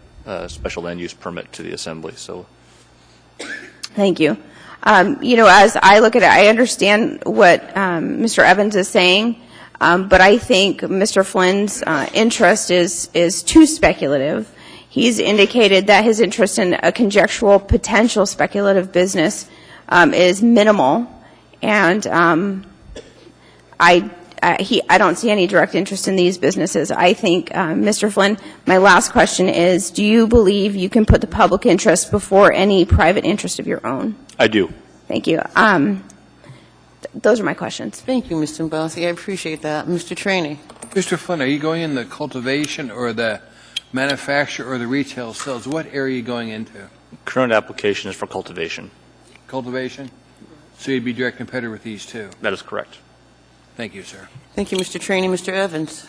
special land use permit to the assembly. So. Thank you. As I look at it, I understand what Mr. Evans is saying, but I think Mr. Flynn's interest is too speculative. He's indicated that his interest in a conjectural potential speculative business is minimal, and I don't see any direct interest in these businesses. I think, Mr. Flynn, my last question is, do you believe you can put the public interest before any private interest of your own? I do. Thank you. Those are my questions. Thank you, Mr. Dombrowski. I appreciate that. Mr. Trainee? Mr. Flynn, are you going in the cultivation or the manufacture or the retail sales? What area are you going into? Current application is for cultivation. Cultivation? So you'd be direct competitor with these two? That is correct. Thank you, sir. Thank you, Mr. Trainee. Mr. Evans?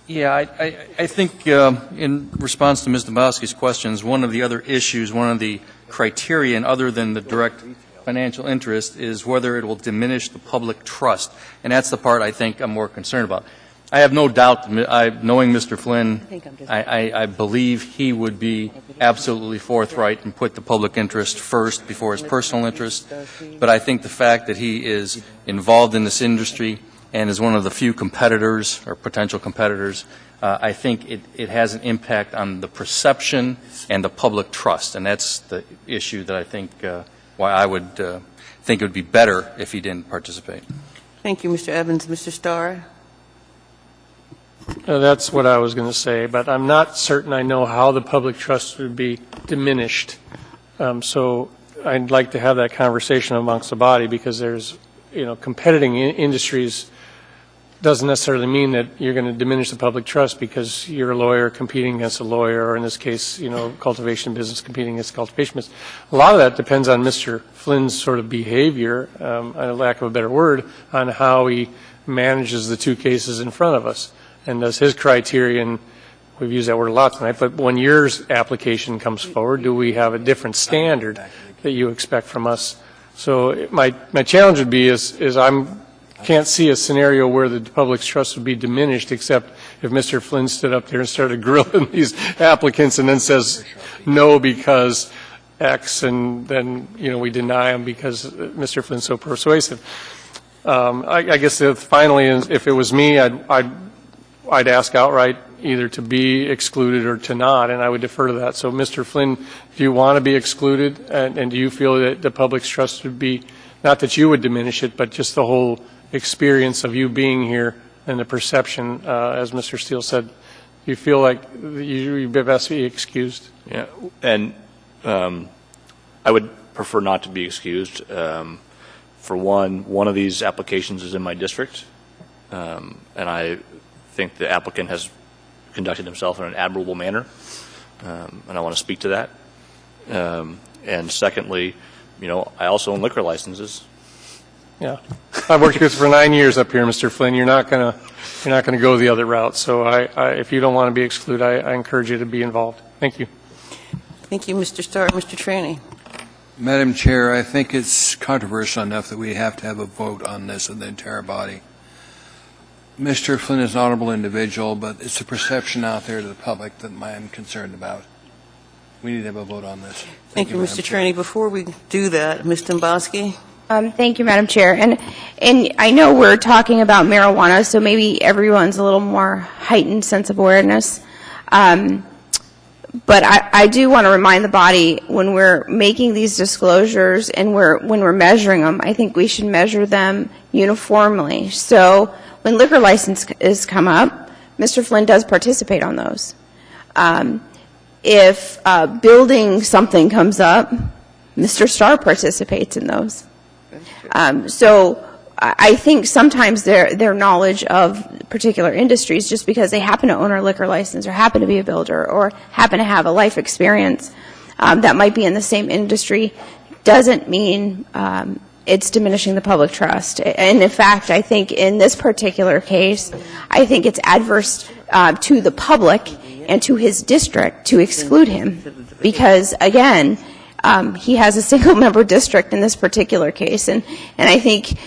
Yeah, I think in response to Ms. Dombrowski's questions, one of the other issues, one of the criterion other than the direct financial interest is whether it will diminish the public trust. And that's the part I think I'm more concerned about. I have no doubt, knowing Mr. Flynn, I believe he would be absolutely forthright and put the public interest first before his personal interest. But I think the fact that he is involved in this industry and is one of the few competitors or potential competitors, I think it has an impact on the perception and the public trust. And that's the issue that I think why I would think it would be better if he didn't participate. Thank you, Mr. Evans. Mr. Starr? That's what I was going to say, but I'm not certain I know how the public trust would be diminished. So I'd like to have that conversation amongst the body, because there's, competing industries doesn't necessarily mean that you're going to diminish the public trust because you're a lawyer competing against a lawyer, or in this case, cultivation business competing against cultivation business. A lot of that depends on Mr. Flynn's sort of behavior, lack of a better word, on how he manages the two cases in front of us. And does his criterion, we've used that word a lot tonight, but when your application comes forward, do we have a different standard that you expect from us? So my challenge would be is can't see a scenario where the public's trust would be diminished, except if Mr. Flynn stood up there and started grilling these applicants and then says no because X, and then, we deny them because Mr. Flynn's so persuasive. I guess finally, if it was me, I'd ask outright either to be excluded or to not, and I would defer to that. So, Mr. Flynn, do you want to be excluded, and do you feel that the public's trust would be, not that you would diminish it, but just the whole experience of you being here and the perception, as Mr. Steele said, do you feel like you'd best be excused? Yeah, and I would prefer not to be excused. For one of these applications is in my district, and I think the applicant has conducted himself in an admirable manner, and I want to speak to that. And secondly, I also own liquor licenses. Yeah. I've worked with you for 9 years up here, Mr. Flynn. You're not going to go the other route. So if you don't want to be excluded, I encourage you to be involved. Thank you. Thank you, Mr. Starr. Mr. Trainee. Madam Chair, I think it's controversial enough that we have to have a vote on this in the entire body. Mr. Flynn is an honorable individual, but it's a perception out there to the public that I'm concerned about. We need to have a vote on this. Thank you, Mr. Trainee. Before we do that, Ms. Domboski. Thank you, Madam Chair. And I know we're talking about marijuana, so maybe everyone's a little more heightened sense of awareness. But I do want to remind the body, when we're making these disclosures and when we're measuring them, I think we should measure them uniformly. So when liquor licenses come up, Mr. Flynn does participate on those. If building something comes up, Mr. Starr participates in those. So I think sometimes their knowledge of particular industries, just because they happen to own a liquor license or happen to be a builder or happen to have a life experience that might be in the same industry, doesn't mean it's diminishing the public trust. And in fact, I think in this particular case, I think it's adverse to the public and to his district to exclude him because, again, he has a single-member district in this particular case, and I think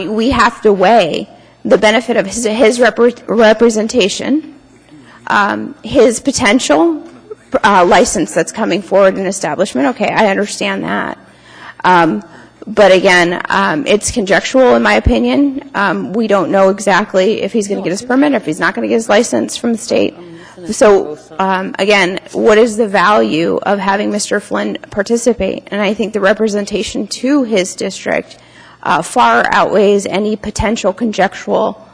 we have to weigh the benefit of his representation, his potential license that's coming forward in establishment. Okay, I understand that. But again, it's conjectural in my opinion. We don't know exactly if he's going to get his permit, if he's not going to get his license from the state. So, again, what is the value of having Mr. Flynn participate? And I think the representation to his district far outweighs any potential conjectural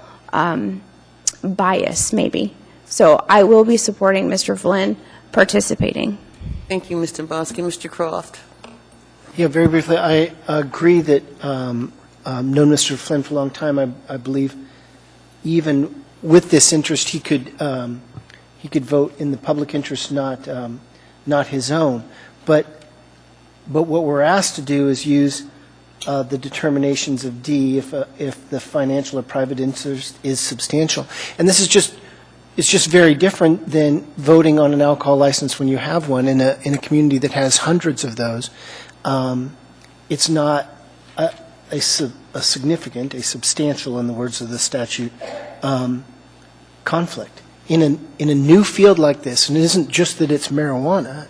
bias, maybe. So I will be supporting Mr. Flynn participating. Thank you, Mr. Bosky. Mr. Croft. Yeah, very briefly, I agree that known Mr. Flynn for a long time. I believe even with this interest, he could vote in the public interest, not his own. But what we're asked to do is use the determinations of D if the financial or private interest is substantial. And this is just very different than voting on an alcohol license when you have one in a community that has hundreds of those. It's not a significant, a substantial, in the words of the statute, conflict. In a new field like this, and it isn't just that it's marijuana,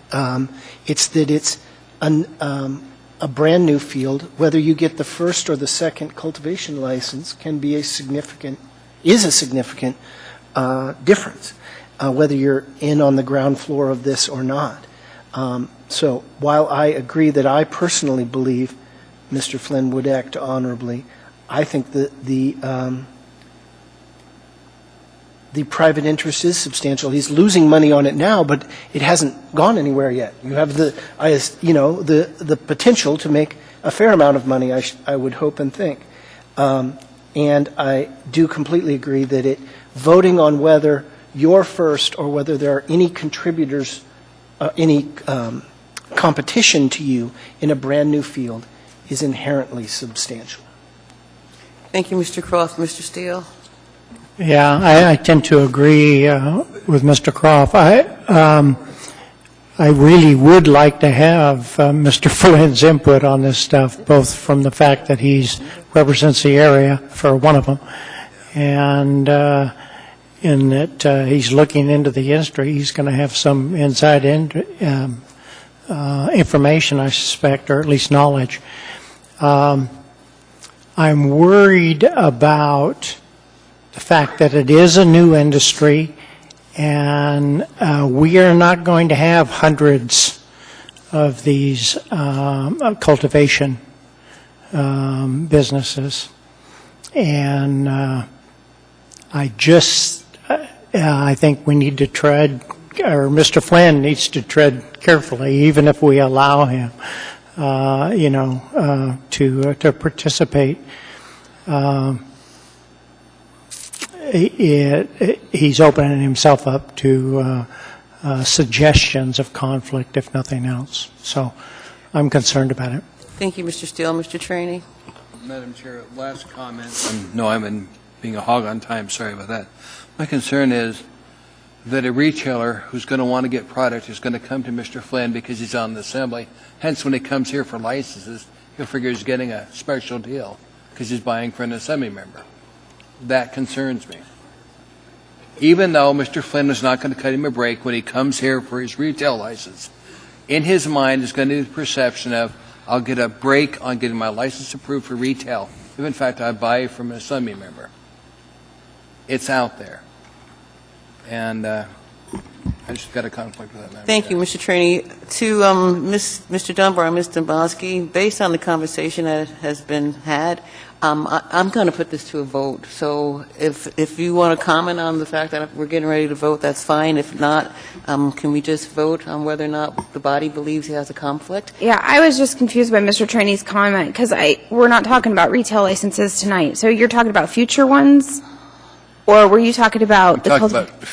it's that it's a brand new field. Whether you get the first or the second cultivation license is a significant difference, whether you're in on the ground floor of this or not. So while I agree that I personally believe Mr. Flynn would act honorably, I think that the private interest is substantial. He's losing money on it now, but it hasn't gone anywhere yet. You have the potential to make a fair amount of money, I would hope and think. And I do completely agree that voting on whether you're first or whether there are any contributors, any competition to you in a brand new field is inherently substantial. Thank you, Mr. Croft. Mr. Steele. Yeah, I tend to agree with Mr. Croft. I really would like to have Mr. Flynn's input on this stuff, both from the fact that he represents the area for one of them, and in that he's looking into the industry. He's going to have some inside information, I suspect, or at least knowledge. I'm worried about the fact that it is a new industry, and we are not going to have hundreds of these cultivation businesses. And I think we need to tread, or Mr. Flynn needs to tread carefully, even if we allow him, to participate. He's opening himself up to suggestions of conflict, if nothing else. So I'm concerned about it. Thank you, Mr. Steele. Mr. Trainee. Madam Chair, last comment. No, I'm being a hog on time. Sorry about that. My concern is that a retailer who's going to want to get product is going to come to Mr. Flynn because he's on the assembly. Hence, when he comes here for licenses, he'll figure he's getting a special deal because he's buying for an assembly member. That concerns me. Even though Mr. Flynn is not going to cut him a break when he comes here for his retail license, in his mind is going to be the perception of, I'll get a break on getting my license approved for retail, if in fact I buy from an assembly member. It's out there. And I just got a conflict with that, Madam Thank you, Mr. Trainee. To Mr. Dunbar and Ms. Dombrowski, based on the conversation that has been had, I'm going to put this to a vote. So if you want to comment on the fact that we're getting ready to vote, that's fine. If not, can we just vote on whether or not the body believes he has a conflict? Yeah, I was just confused by Mr. Trainee's comment because we're not talking about retail licenses tonight. So you're talking about future ones? Or were you talking about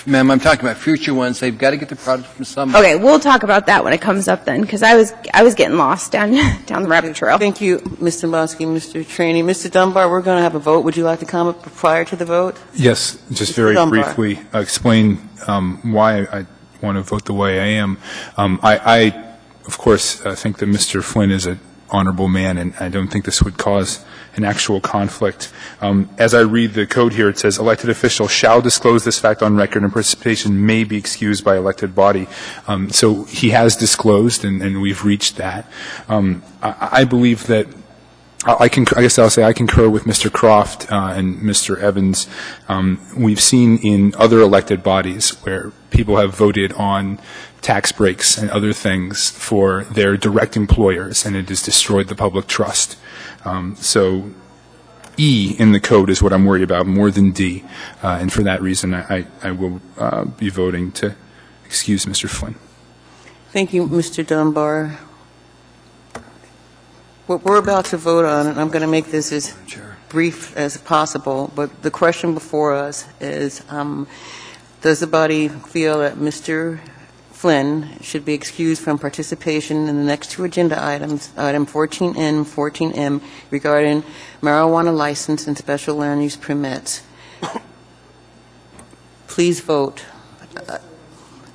Ma'am, I'm talking about future ones. They've got to get the product from somebody. Okay, we'll talk about that when it comes up then, because I was getting lost down the rabbit trail. Thank you, Ms. Dombrowski, Mr. Trainee. Mr. Dunbar, we're going to have a vote. Would you like to comment prior to the vote? Yes, just very briefly explain why I want to vote the way I am. I of course, think that Mr. Flynn is an honorable man, and I don't think this would cause an actual conflict. As I read the code here, it says elected official shall disclose this fact on record and participation may be excused by elected body. So he has disclosed, and we've reached that. I believe that I guess I'll say I concur with Mr. Croft and Mr. Evans. We've seen in other elected bodies where people have voted on tax breaks and other things for their direct employers, and it has destroyed the public trust. So E in the code is what I'm worried about more than D, and for that reason I will be voting to excuse Mr. Flynn. Thank you, Mr. Dunbar. What we're about to vote on, and I'm going to make this as brief as possible, but the question before us is, does the body feel that Mr. Flynn should be excused from participation in the next two agenda items, item 14N and 14M, regarding marijuana license and special land use permits? Please vote.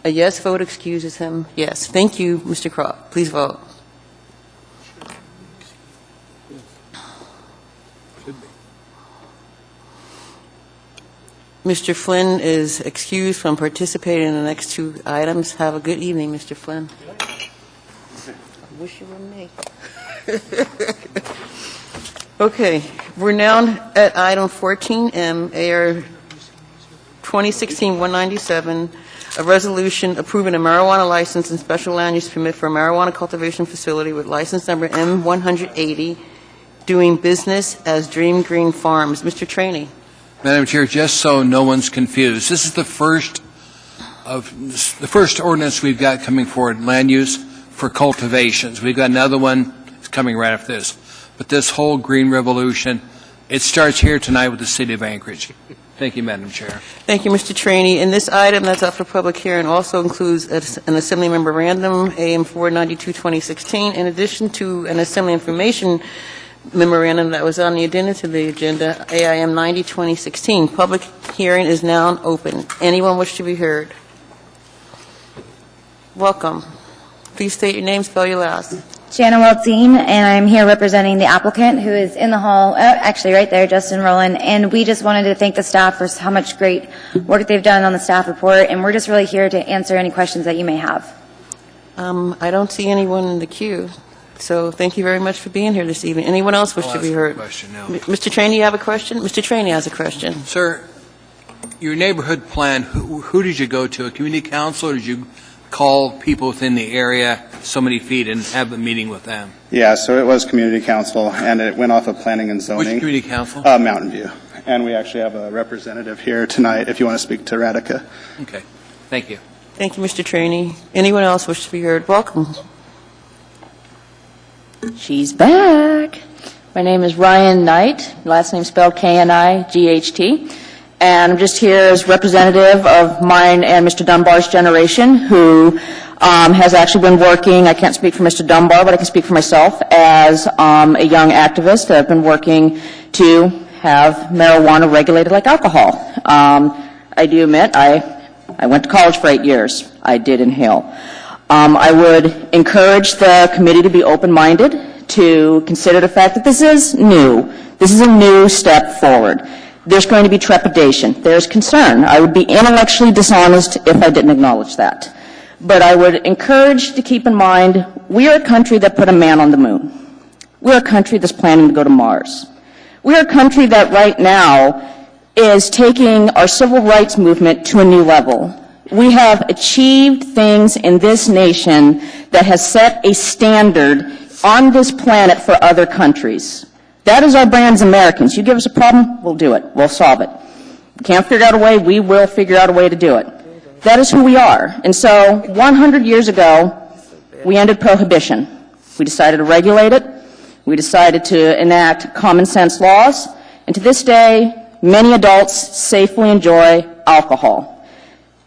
A yes vote excuses him? Yes. Thank you, Mr. Croft. Please vote. Mr. Flynn is excused from participating in the next two items. Have a good evening, Mr. Flynn. I wish you were me. Okay, we're now at item 14M, AR 2016-197, a resolution approving a marijuana license and special land use permit for a marijuana cultivation facility with license number M180, doing business as Dream Green Farms. Mr. Trainee. Madam Chair, just so no one's confused, this is the first ordinance we've got coming forward, land use for cultivations. We've got another one that's coming right after this. But this whole green revolution, it starts here tonight with the City of Anchorage. Thank you, Madam Chair. Thank you, Mr. Trainee. And this item that's up for public hearing also includes an Assembly Memorandum, AM 492, 2016, in addition to an Assembly Information Memorandum that was on the agenda to the agenda, AIM 90, 2016. Public hearing is now open. Anyone wish to be heard? Welcome. Please state your name, spell your last. Jana Weltzine, and I'm here representing the applicant who is in the hall, actually right there, Justin Rowland. And we just wanted to thank the staff for how much great work they've done on the staff report, and we're just really here to answer any questions that you may have. I don't see anyone in the queue. So thank you very much for being here this evening. Anyone else wish to be heard? Mr. Trainee, you have a question? Mr. Trainee has a question. Sir, your neighborhood plan, who did you go to? A community council, or did you call people within the area so many feet and have a meeting with them? Yeah, so it was community council, and it went off of planning and zoning. Which community council? Mountain View. And we actually have a representative here tonight if you want to speak to Radhika. Okay. Thank you. Thank you, Mr. Trainee. Anyone else wish to be heard? Welcome. She's back. My name is Ryan Knight, last name spelled K-N-I-G-H-T, and I'm just here as representative of mine and Mr. Dunbar's generation, who has actually been working, I can't speak for Mr. Dunbar, but I can speak for myself, as a young activist. I've been working to have marijuana regulated like alcohol. I do admit, I went to college for 8 years. I did inhale. I would encourage the committee to be open-minded, to consider the fact that this is new. This is a new step forward. There's going to be trepidation. There's concern. I would be intellectually dishonest if I didn't acknowledge that. But I would encourage to keep in mind, we are a country that put a man on the moon. We're a country that's planning to go to Mars. We're a country that right now is taking our civil rights movement to a new level. We have achieved things in this nation that has set a standard on this planet for other countries. That is our brand as Americans. You give us a problem, we'll do it. We'll solve it. We can't figure out a way, we will figure out a way to do it. That is who we are. And so 100 years ago, we ended prohibition. We decided to regulate it. We decided to enact common sense laws. And to this day, many adults safely enjoy alcohol.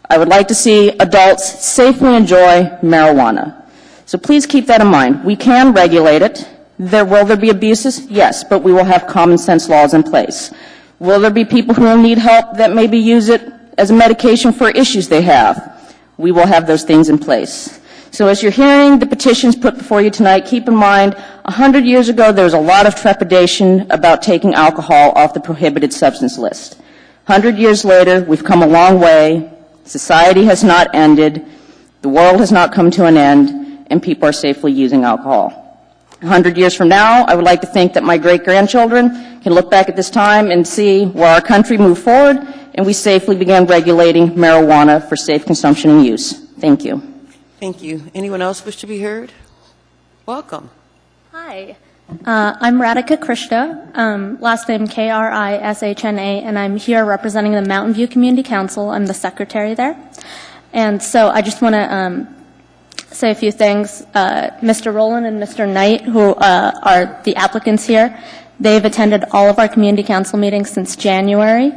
I would like to see adults safely enjoy marijuana. So please keep that in mind. We can regulate it. Will there be abuses? Yes, but we will have common sense laws in place. Will there be people who will need help that maybe use it as a medication for issues they have? We will have those things in place. So as you're hearing the petitions put before you tonight, keep in mind, 100 years ago there was a lot of trepidation about taking alcohol off the prohibited substance list. 100 years later, we've come a long way. Society has not ended. The world has not come to an end, and people are safely using alcohol. 100 years from now, I would like to think that my great-grandchildren can look back at this time and see where our country moved forward and we safely began regulating marijuana for safe consumption and use. Thank you. Thank you. Anyone else wish to be heard? Welcome. Hi. I'm Radhika Krishna, last name Krishna, and I'm here representing the Mountain View Community Council. I'm the secretary there. And so I just want to say a few things. Mr. Rowland and Mr. Knight, who are the applicants here, they've attended all of our community council meetings since January.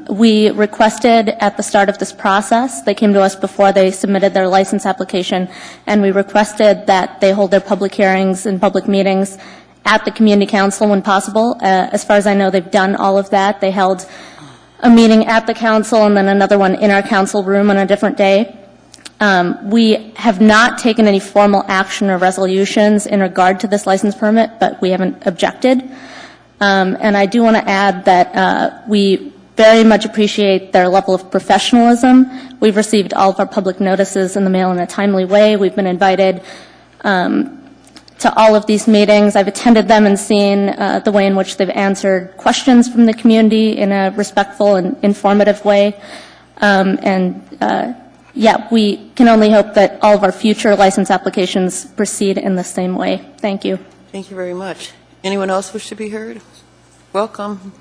We requested at the start of this process, they came to us before they submitted their license application, and we requested that they hold their public hearings and public meetings at the community council when possible. As far as I know, they've done all of that. They held a meeting at the council and then another one in our council room on a different day. We have not taken any formal action or resolutions in regard to this license permit, but we haven't objected. And I do want to add that we very much appreciate their level of professionalism. We've received all of our public notices in the mail in a timely way. We've been invited to all of these meetings. I've attended them and seen the way in which they've answered questions from the community in a respectful and informative way. Yeah, we can only hope that all of our future license applications proceed in the same way. Thank you. Thank you very much. Anyone else wish to be heard? Welcome.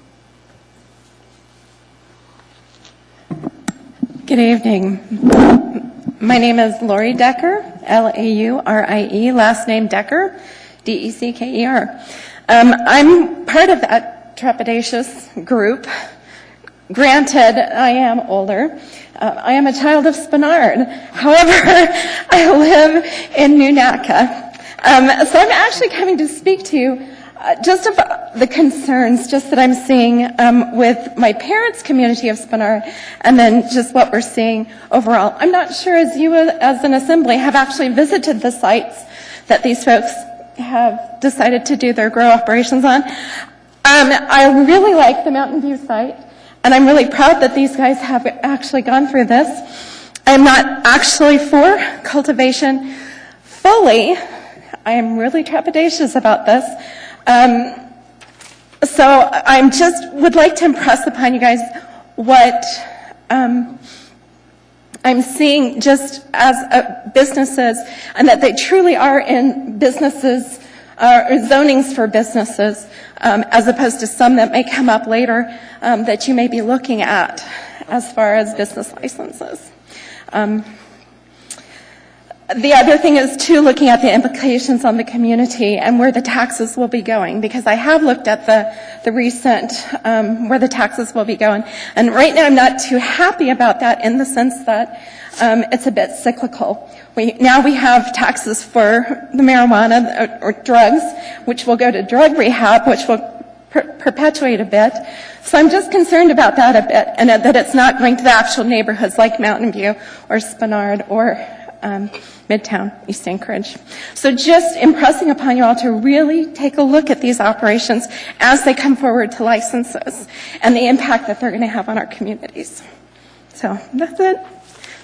Good evening. My name is Lori Decker, Laurie, last name Decker, Decker. I'm part of that trepidatious group. Granted, I am older. I am a child of Spenard. However, I live in New Naca. So I'm actually coming to speak to you just about the concerns just that I'm seeing with my parents' community of Spenard, and then just what we're seeing overall. I'm not sure as you as an assembly have actually visited the sites that these folks have decided to do their grow operations on. I really like the Mountain View site, and I'm really proud that these guys have actually gone through this. I'm not actually for cultivation fully. I am really trepidatious about this. So I just would like to impress upon you guys what I'm seeing just as businesses, and that they truly are in businesses, zonings for businesses, as opposed to some that may come up later that you may be looking at as far as business licenses. The other thing is, too, looking at the implications on the community and where the taxes will be going, because I have looked at the recent, where the taxes will be going. And right now, I'm not too happy about that in the sense that it's a bit cyclical. Now we have taxes for the marijuana or drugs, which will go to drug rehab, which will perpetuate a bit. So I'm just concerned about that a bit, and that it's not going to the actual neighborhoods like Mountain View or Spenard or Midtown, East Anchorage. So just impressing upon you all to really take a look at these operations as they come forward to licenses and the impact that they're going to have on our communities. So that's it.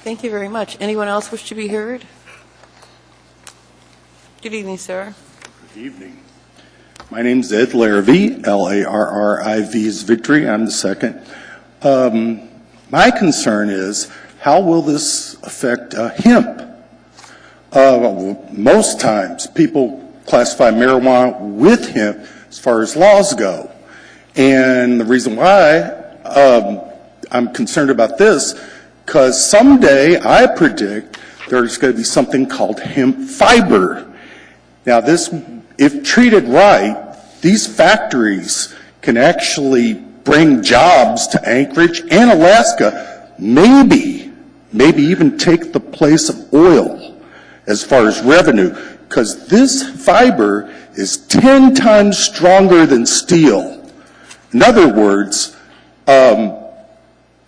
Thank you very much. Anyone else wish to be heard? Good evening, sir. Good evening. My name's Ed Larrivee, L-A-R-R-I-V is Victory. I'm the second. My concern is, how will this affect hemp? Most times, people classify marijuana with hemp as far as laws go. And the reason why I'm concerned about this, because someday I predict there's going to be something called hemp fiber. Now, this, if treated right, these factories can actually bring jobs to Anchorage and Alaska, maybe even take the place of oil as far as revenue, because this fiber is 10 times stronger than steel. In other words,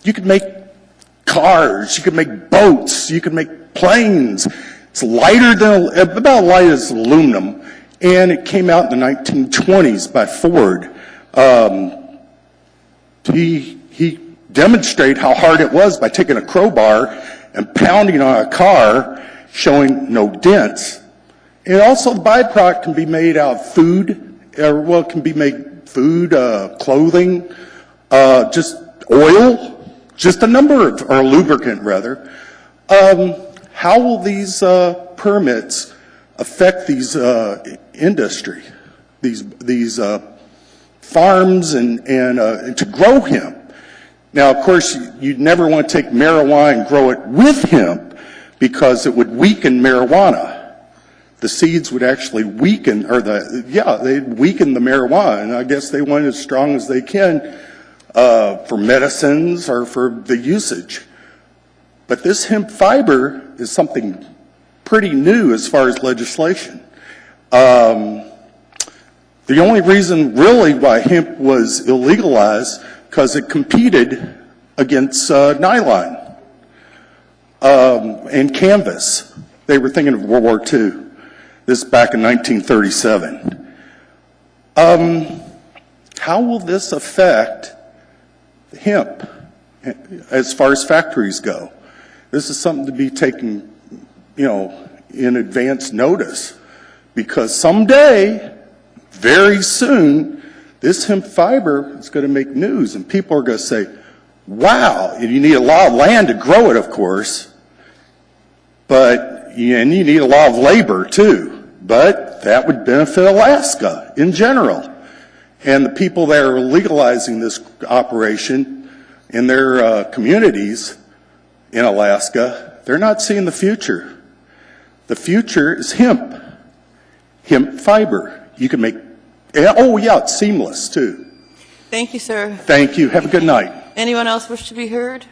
you could make cars, you could make boats, you could make planes. It's lighter than, about light as aluminum, and it came out in the 1920s by Ford. He demonstrated how hard it was by taking a crowbar and pounding on a car, showing no dents. And also the byproduct can be made out of food, it can be made food, clothing, just oil, just a number of, or lubricant rather. How will these permits affect these industry, these farms and to grow hemp? Now, of course, you'd never want to take marijuana and grow it with hemp because it would weaken marijuana. The seeds would actually weaken, or they'd weaken the marijuana, and I guess they want it as strong as they can for medicines or for the usage. But this hemp fiber is something pretty new as far as legislation. The only reason really why hemp was illegalized because it competed against nylon and canvas. They were thinking of World War II. This back in 1937. How will this affect hemp as far as factories go? This is something to be taken, in advance notice, because someday, very soon, this hemp fiber is going to make news, and people are going to say, wow, and you need a lot of land to grow it, of course, and you need a lot of labor, too, but that would benefit Alaska in general. And the people that are legalizing this operation in their communities in Alaska, they're not seeing the future. The future is hemp fiber. You can make, it's seamless too. Thank you, sir. Thank you. Have a good night. Anyone else wish to be heard?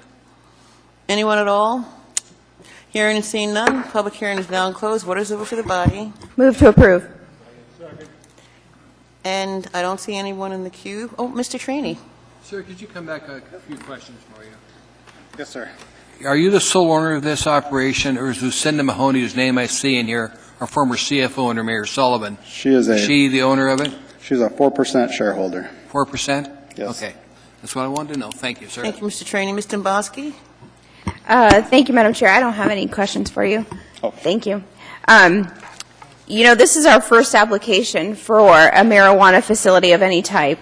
Anyone at all? Hearing and seeing none, public hearing is now closed. What is the wish of the body? Move to approve. And I don't see anyone in the queue. Oh, Mr. Traney. Sir, could you come back a few questions for you? Yes, sir. Are you the sole owner of this operation, or is Lucinda Mahoney, whose name I see in here, our former CFO under Mayor Sullivan? Is she the owner of it? She's a 4% shareholder. 4%? Yes. Okay. That's what I wanted to know. Thank you, sir. Thank you, Mr. Traney. Ms. Domboski? Thank you, Madam Chair. I don't have any questions for you. Oh. Thank you. This is our first application for a marijuana facility of any type.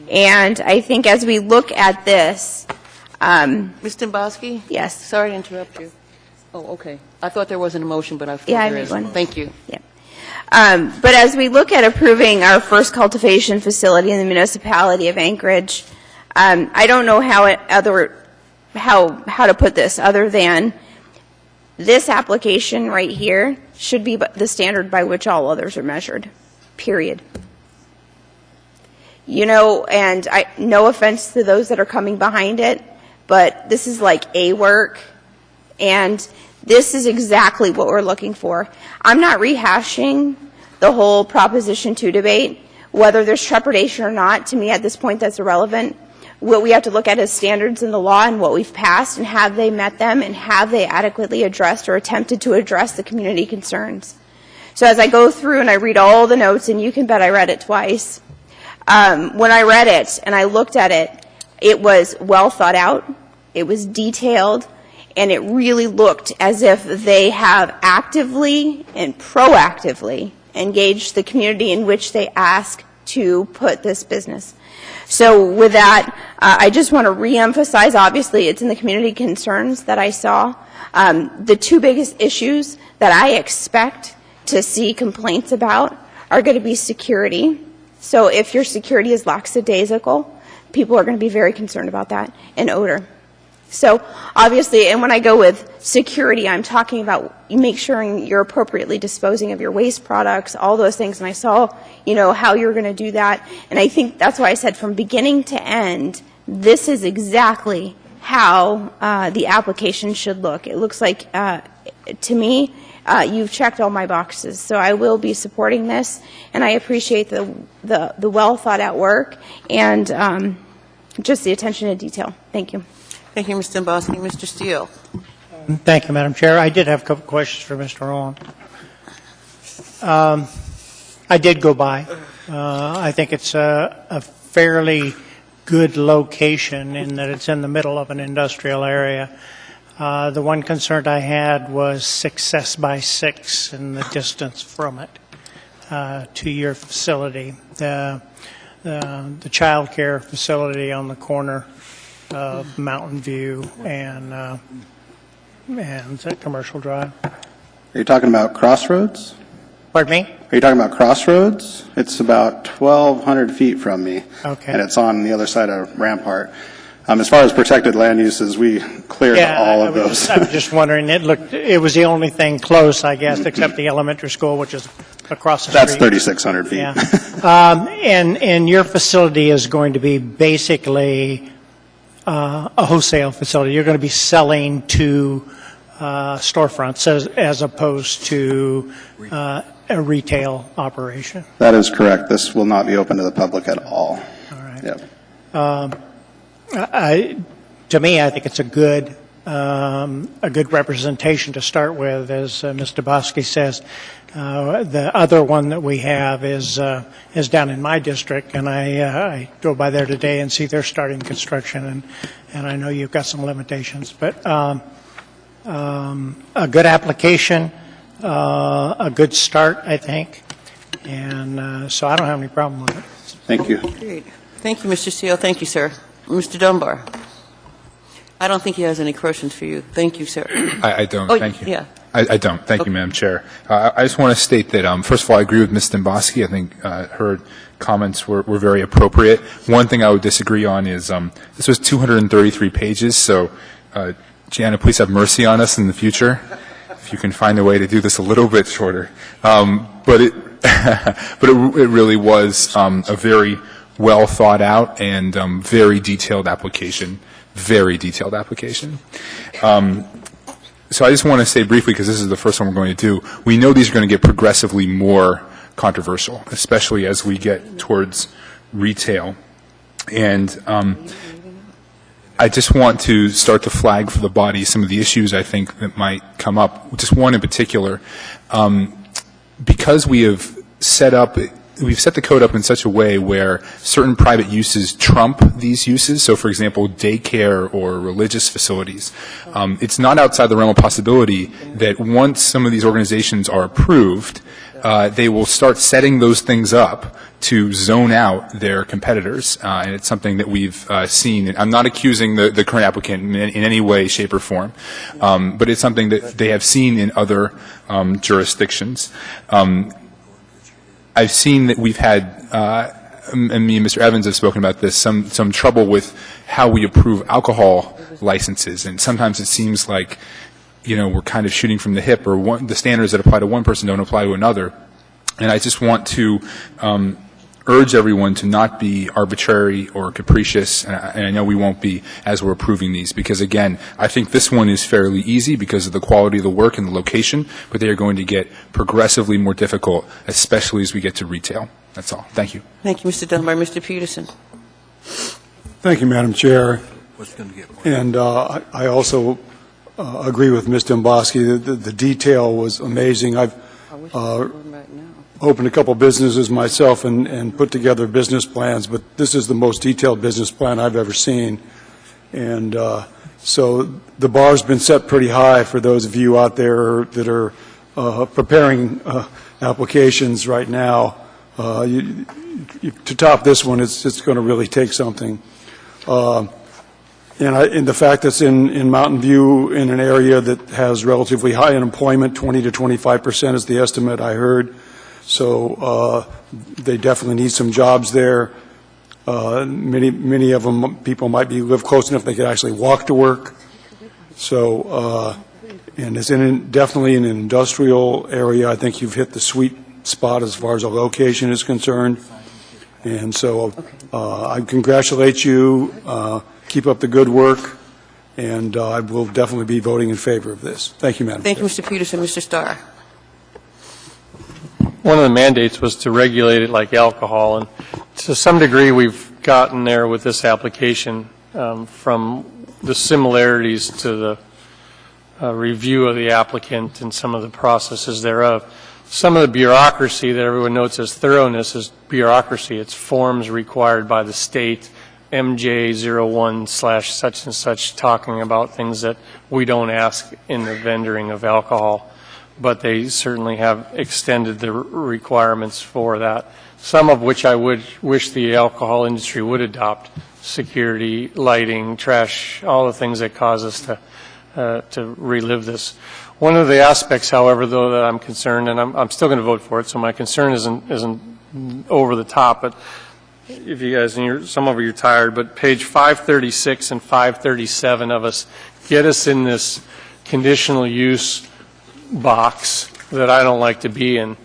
And I think as we look at this... Ms. Domboski? Yes. Sorry to interrupt you. Oh, okay. I thought there wasn't a motion, but I thought I there made is. one. Thank you. Yeah. But as we look at approving our first cultivation facility in the municipality of Anchorage, I don't know how to put this other than This application right here should be the standard by which all others are measured, period. You know, and no offense to those that are coming behind it, but this is like A work, and this is exactly what we're looking for. I'm not rehashing the whole Proposition 2 debate. Whether there's trepidation or not, to me at this point that's irrelevant. What we have to look at is standards in the law and what we've passed, and have they met them, and have they adequately addressed or attempted to address the community concerns. So as I go through and I read all the notes, and you can bet I read it twice, when I read it and I looked at it, it was well thought out, it was detailed, and it really looked as if they have actively and proactively engaged the community in which they ask to put this business. So with that, I just want to reemphasize, obviously it's in the community concerns that I saw. The two biggest issues that I expect to see complaints about are going to be security. So if your security is lackadaisical, people are going to be very concerned about that, and odor. So obviously, and when I go with security, I'm talking about you make sure you're appropriately disposing of your waste products, all those things. And I saw, you know, how you're going to do that. And I think that's why I said from beginning to end, this is exactly how the application should look. It looks like, to me, you've checked all my boxes. So I will be supporting this, and I appreciate the well thought out work and just the attention to detail. Thank you. Thank you, Mr. Dombrowski. Mr. Steele. Thank you, Madam Chair. I did have a couple questions for Mr. Rowland. I did go by. I think it's a fairly good location in that it's in the middle of an industrial area. The one concern I had was 6S by 6 and the distance from it to your facility. The child care facility on the corner of Mountain View and Commercial Drive. Are you talking about Crossroads? Pardon me? Are you talking about Crossroads? It's about 1,200 feet from me. Okay. And it's on the other side of Rampart. As far as protected land uses, we cleared all of those. I was just wondering, it was the only thing close, I guess, except the elementary school, which is across the street. That's 3,600 feet. Yeah. And your facility is going to be basically a wholesale facility. You're going to be selling to storefronts as opposed to a retail operation. That is correct. This will not be open to the public at all. All right. Yep. To me, I think it's a good representation to start with, as Mr. Bosky says. The other one that we have is down in my district, and I drove by there today and see they're starting construction, and I know you've got some limitations, but a good application, a good start, I think, and so I don't have any problem with it. Thank you. Great. Thank you, Mr. Steele. Thank you, sir. Mr. Dunbar. I don't think he has any questions for you. Thank you, sir. I don't. Oh, Thank you. yeah. I don't. Thank you, Madam Chair. I just want to state that, first of all, I agree with Ms. Dombrowski. I think her comments were very appropriate. One thing I would disagree on is this was 233 pages, so Gianna, please have mercy on us in the future if you can find a way to do this a little bit shorter. But it really was a very well thought out and very detailed application. Very detailed application. So I just want to say briefly, because this is the first one we're going to do, we know these are going to get progressively more controversial, especially as we get towards retail. And I just want to start to flag for the body some of the issues I think that might come up. Just one in particular. Because we've set the code up in such a way where certain private uses trump these uses. So, for example, daycare or religious facilities. It's not outside the realm of possibility that once some of these organizations are approved, they will start setting those things up to zone out their competitors. And it's something that we've seen. I'm not accusing the current applicant in any way, shape, or form, but it's something that they have seen in other jurisdictions. I've seen that we've had, and me and Mr. Evans have spoken about this, some trouble with how we approve alcohol licenses. And sometimes it seems like we're kind of shooting from the hip, or the standards that apply to one person don't apply to another. And I just want to urge everyone to not be arbitrary or capricious, and I know we won't be as we're approving these, because again, I think this one is fairly easy because of the quality of the work and the location, but they are going to get progressively more difficult, especially as we get to retail. That's all. Thank you. Thank you, Mr. Dunbar. Mr. Peterson. Thank you, Madam Chair. What's going to get more? And I also agree with Ms. Domboski. The detail was amazing. I've opened a couple businesses myself and put together business plans, but this is the most detailed business plan I've ever seen. And so the bar's been set pretty high for those of you out there that are preparing applications right now. To top this one, it's going to really take something. And the fact that it's in Mountain View, in an area that has relatively high unemployment, 20 to 25% is the estimate I heard. So they definitely need some jobs there. Many of them, people might live close enough they could actually walk to work. So, and it's definitely in an industrial area. I think you've hit the sweet spot as far as the location is concerned. And so I congratulate you. Keep up the good work, and I will definitely be voting in favor of this. Thank you, Madam Chair. Thank you, Mr. Peterson. Mr. Starr. One of the mandates was to regulate it like alcohol, and to some degree we've gotten there with this application from the similarities to the review of the applicant and some of the processes thereof. Some of the bureaucracy that everyone notes as thoroughness is bureaucracy. It's forms required by the state, MJ01/ such and such, talking about things that we don't ask in the vendoring of alcohol, but they certainly have extended the requirements for that, some of which I would wish the alcohol industry would adopt: security, lighting, trash, all the things that cause us to relive this. One of the aspects, however, though, that I'm concerned, and I'm still going to vote for it, so my concern isn't over the top, but if you guys, and some of you are tired, but page 536 and 537 of us get us in this conditional use box that I don't like to be in.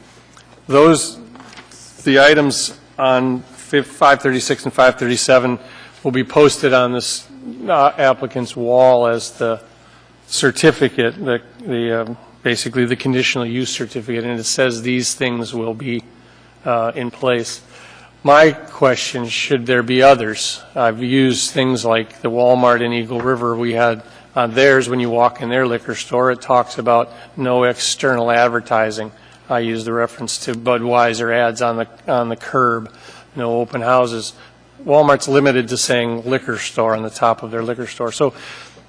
The items on 536 and 537 will be posted on this applicant's wall as the certificate, basically the conditional use certificate, and it says these things will be in place. My question, should there be others? I've used things like the Walmart in Eagle River. We had on theirs, when you walk in their liquor store, it talks about no external advertising. I use the reference to Budweiser ads on the curb, no open houses. Walmart's limited to saying liquor store on the top of their liquor store. So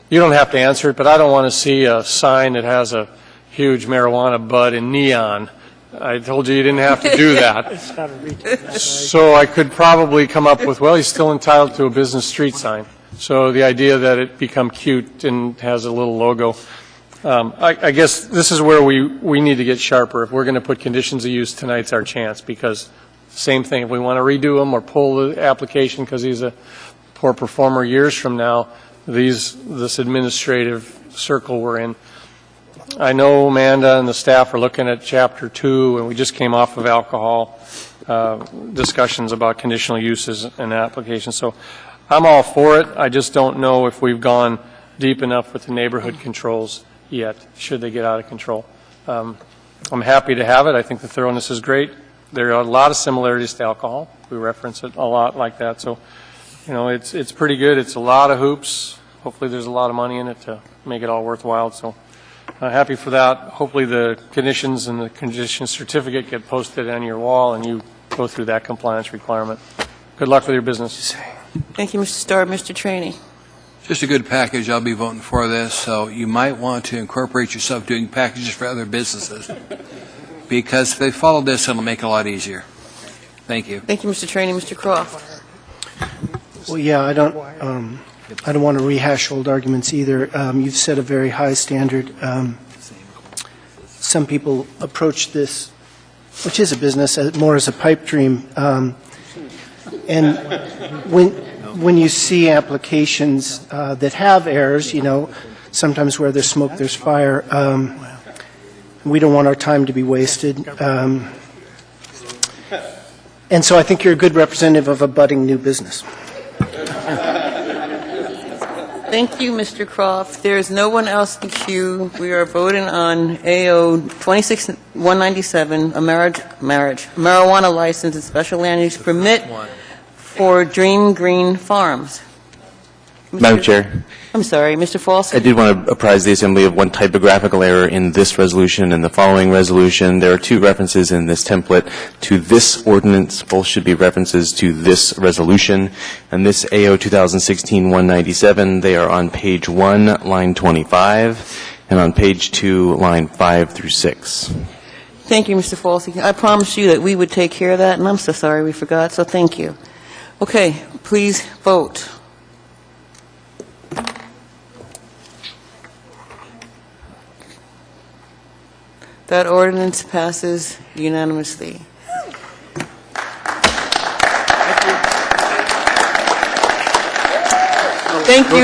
you don't have to answer it, but I don't want to see a sign that has a huge marijuana bud in neon. I told you didn't have to do that. So I could probably come up with, well, he's still entitled to a business street sign. So the idea that it become cute and has a little logo, I guess this is where we need to get sharper. If we're going to put conditions of use, tonight's our chance, because same thing, if we want to redo them or pull the application because he's a poor performer years from now, this administrative circle we're in. I know Amanda and the staff are looking at Chapter 2, and we just came off of alcohol discussions about conditional uses and applications. So I'm all for it. I just don't know if we've gone deep enough with the neighborhood controls yet, should they get out of control. I'm happy to have it. I think the thoroughness is great. There are a lot of similarities to alcohol. We reference it a lot like that. So, it's pretty good. It's a lot of hoops. Hopefully there's a lot of money in it to make it all worthwhile. So happy for that. Hopefully the conditions and the condition certificate get posted on your wall and you go through that compliance requirement. Good luck with your business. Thank you, Mr. Starr. Mr. Traney. Just a good package. I'll be voting for this. So you might want to incorporate yourself doing packages for other businesses, because if they follow this, it'll make it a lot easier. Thank you. Thank you, Mr. Traney. Mr. Croft. Well, yeah, I don't want to rehash old arguments either. You've set a very high standard. Some people approach this, which is a business, more as a pipe dream. And when you see applications that have errors, sometimes where there's smoke, there's fire. We don't want our time to be wasted. And so I think you're a good representative of a budding new business. Thank you, Mr. Croft. There is no one else in queue. We are voting on AO 26-197, a marijuana license and special land use permit for Dream Green Farms. Madam Chair, I'm sorry, Mr. Falsey. I did want to apprise the Assembly of one typographical error in this resolution and the following resolution. There are two references in this template to this ordinance. Both should be references to this resolution. And this AO 2016-197, they are on page 1, line 25, and on page 2, line 5 through 6. Thank you, Mr. Falsey. I promised you that we would take care of that, and I'm so sorry we forgot, so thank you. Okay, please vote. That ordinance passes unanimously. Thank you.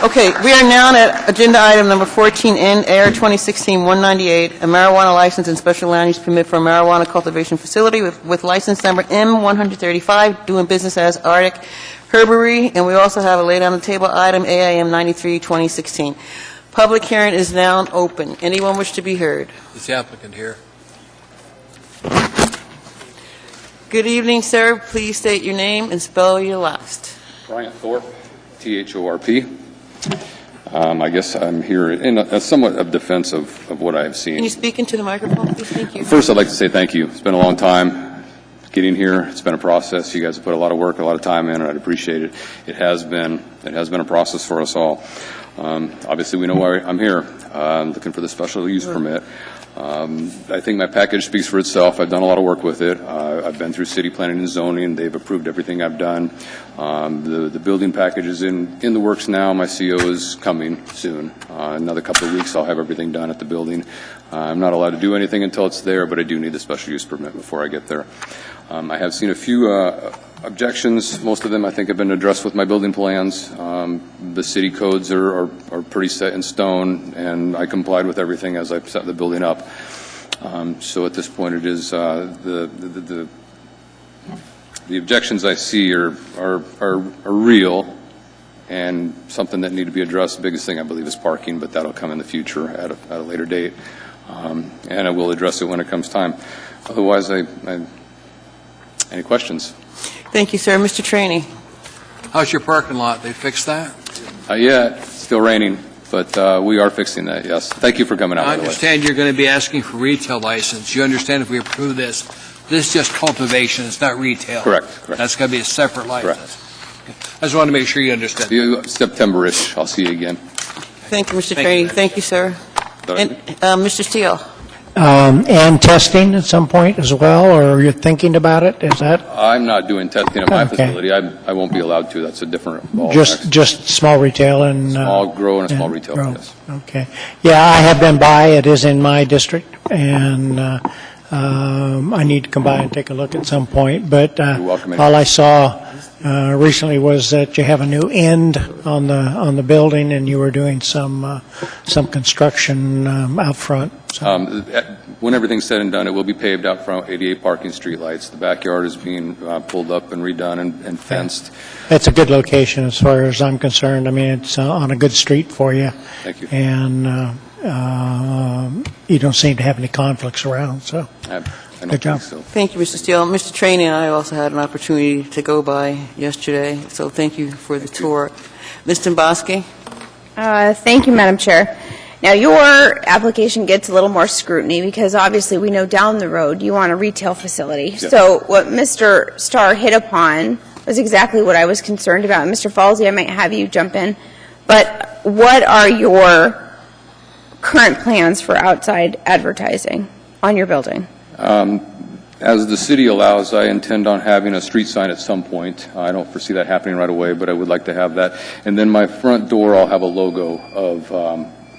Okay, we are now at agenda item number 14N, AR 2016-198, a marijuana license and special land use permit for a marijuana cultivation facility with license number M135, doing business as Arctic Herbery, and we also have a laid on the table item AIM 93, 2016. Public hearing is now open. Anyone wish to be heard? Is the applicant here? Good evening, sir. Please state your name and spell your last. Bryant Thorpe, Thorp. I guess I'm here in a somewhat of defense of what I have seen. Can you speak into the microphone, please? Thank you. First, I'd like to say thank you. It's been a long time getting here. It's been a process. You guys have put a lot of work, a lot of time in, and I'd appreciate it. It has been a process for us all. Obviously, we know why I'm here, looking for the special use permit. I think my package speaks for itself. I've done a lot of work with it. I've been through city planning and zoning. They've approved everything I've done. The building package is in the works now. My CO is coming soon. Another couple of weeks, I'll have everything done at the building. I'm not allowed to do anything until it's there, but I do need the special use permit before I get there. I have seen a few objections. Most of them, I think, have been addressed with my building plans. The city codes are pretty set in stone, and I complied with everything as I set the building up. So at this point, it is the objections I see are real and something that need to be addressed. The biggest thing, I believe, is parking, but that'll come in the future at a later date, and I will address it when it comes time. Otherwise, any questions? Thank you, sir. Mr. Trainee. How's your parking lot? They fixed that? Yeah, it's still raining, but we are fixing that, yes. Thank you for coming out. I understand you're going to be asking for retail license. You understand if we approve this is just cultivation, it's not retail. Correct. That's going to be a separate license. Correct. I just want to make sure you understand. September-ish, I'll see you again. Thank you, Mr. Trainee. Thank you, sir. And, Mr. Steele. And testing at some point as well, or you're thinking about it? Is that I'm not doing testing at my facility. I won't be allowed to. That's a different ball. just small retail and small grow and small retail? Yes. Okay. Yeah, I have been by. It is in my district, and I need to come by and take a look at some point. But all I saw recently was that you have a new end on the building, and you were doing some construction out front. So. When everything's said and done, it will be paved out front, 88 parking streetlights. The backyard is being pulled up and redone and fenced. It's a good location as far as I'm concerned. I mean, it's on a good street for you. Thank you. And you don't seem to have any conflicts around, so good job. So. Thank you, Mr. Steele. Mr. Trainee and I also had an opportunity to go by yesterday, so thank you for the tour. Ms. Domboski? Thank you, Madam Chair. Now, your application gets a little more scrutiny because obviously we know down the road you want a retail facility. Yes. So what Mr. Starr hit upon was exactly what I was concerned about. Mr. Falsey, I might have you jump in. But what are your current plans for outside advertising on your building? As the city allows, I intend on having a street sign at some point. I don't foresee that happening right away, but I would like to have that. And then my front door, I'll have a logo of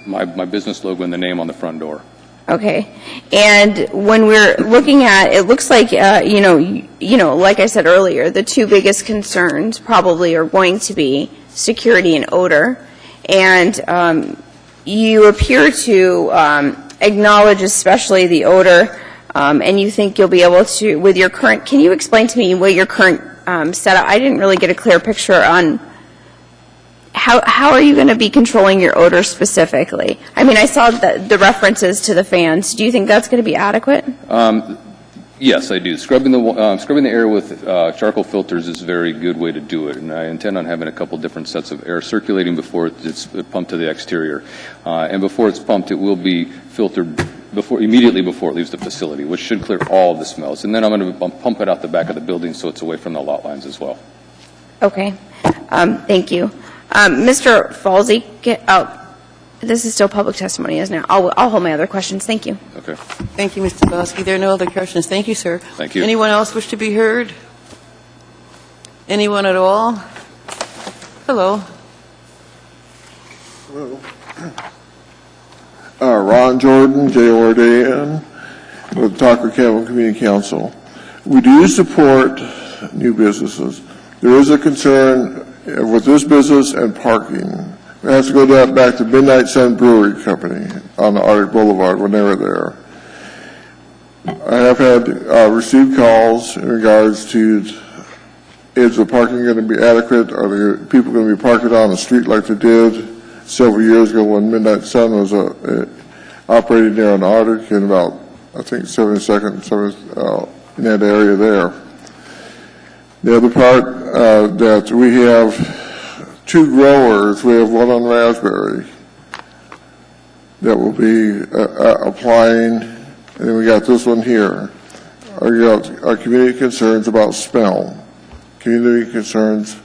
my business logo and the name on the front door. Okay. And when we're looking at, it looks like, like I said earlier, the two biggest concerns probably are going to be security and odor. And you appear to acknowledge especially the odor, and you think you'll be able to, with your current, can you explain to me what your current setup, I didn't really get a clear picture on how are you going to be controlling your odor specifically? I mean, I saw the references to the fans. Do you think that's going to be adequate? Yes, I do. Scrubbing the air with charcoal filters is a very good way to do it, and I intend on having a couple different sets of air circulating before it's pumped to the exterior. And before it's pumped, it will be filtered immediately before it leaves the facility, which should clear all of the smells. And then I'm going to pump it out the back of the building so it's away from the lot lines as well. Okay. Thank you. Mr. Falsey, this is still public testimony, isn't it? I'll hold my other questions. Thank you. Okay. Thank you, Mr. Bosky. There are no other questions. Thank you, sir. Thank you. Anyone else wish to be heard? Anyone at all? Hello. Hello. Ron Jordan, JORDAN, with Talker-Campbell Community Council. We do support new businesses. There is a concern with this business and parking. It has to go back to Midnight Sun Brewery Company on the Arctic Boulevard when they were there. I have had received calls in regards to, is the parking going to be adequate? Are the people going to be parking on the street like they did several years ago when Midnight Sun was operating there on the Arctic in about, I think, 72nd, in that area there. The other part that we have two growers. We have one on raspberry that will be applying, and then we got this one here. Our community concerns about smell, community concerns.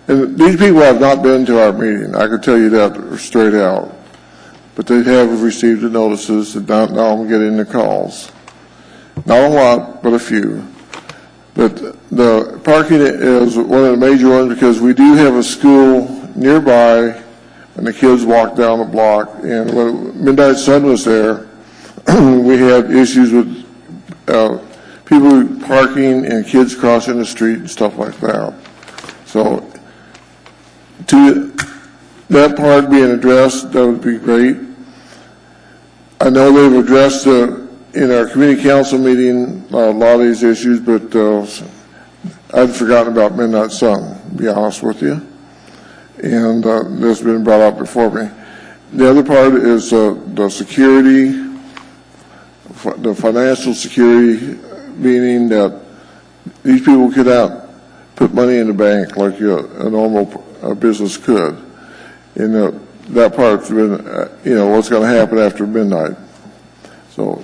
And these people have not been to our meeting. I can tell you that straight out. But they have received the notices, and now I'm getting the calls. Not a lot, but a few. But the parking is one of the major ones because we do have a school nearby, and the kids walk down the block. And when Midnight Sun was there, we had issues with people parking and kids crossing the street and stuff like that. So to that part being addressed, that would be great. I know they've addressed in our community council meeting a lot of these issues, but I'd forgotten about Midnight Sun, to be honest with you. And this has been brought up before me. The other part is the security, the financial security, meaning that these people cannot put money in the bank like a normal business could. And that part's been, what's going to happen after midnight. So,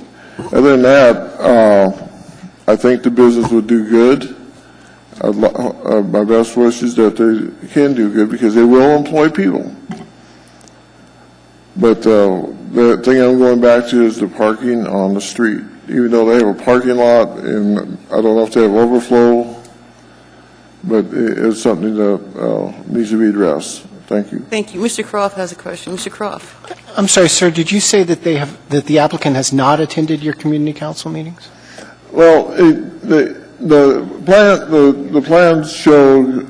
other than that, I think the business would do good. My best wish is that they can do good because they will employ people. But the thing I'm going back to is the parking on the street. Even though they have a parking lot, and I don't know if they have overflow, but it's something that needs to be addressed. Thank you. Thank you. Mr. Croft has a question. Mr. Croft. I'm sorry, sir, did you say that that the applicant has not attended your community council meetings? Well, the plans showed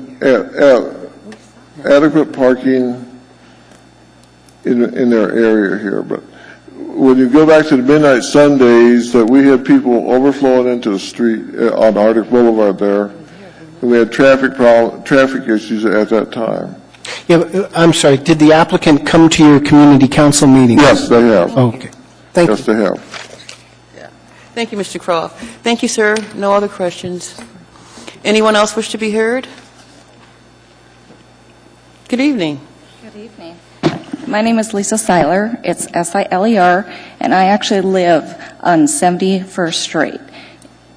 adequate parking in their area here, but when you go back to the Midnight Sundays, that we had people overflowing into the street on Arctic Boulevard there, and we had traffic issues at that time. Yeah, I'm sorry, did the applicant come to your community council meetings? Yes, they have. Okay. Thank you. Yes, they have. Thank you, Mr. Croft. Thank you, sir. No other questions. Anyone else wish to be heard? Good evening. Good evening. My name is Lisa Seiler. It's S-I-L-E-R, and I actually live on 71st Street.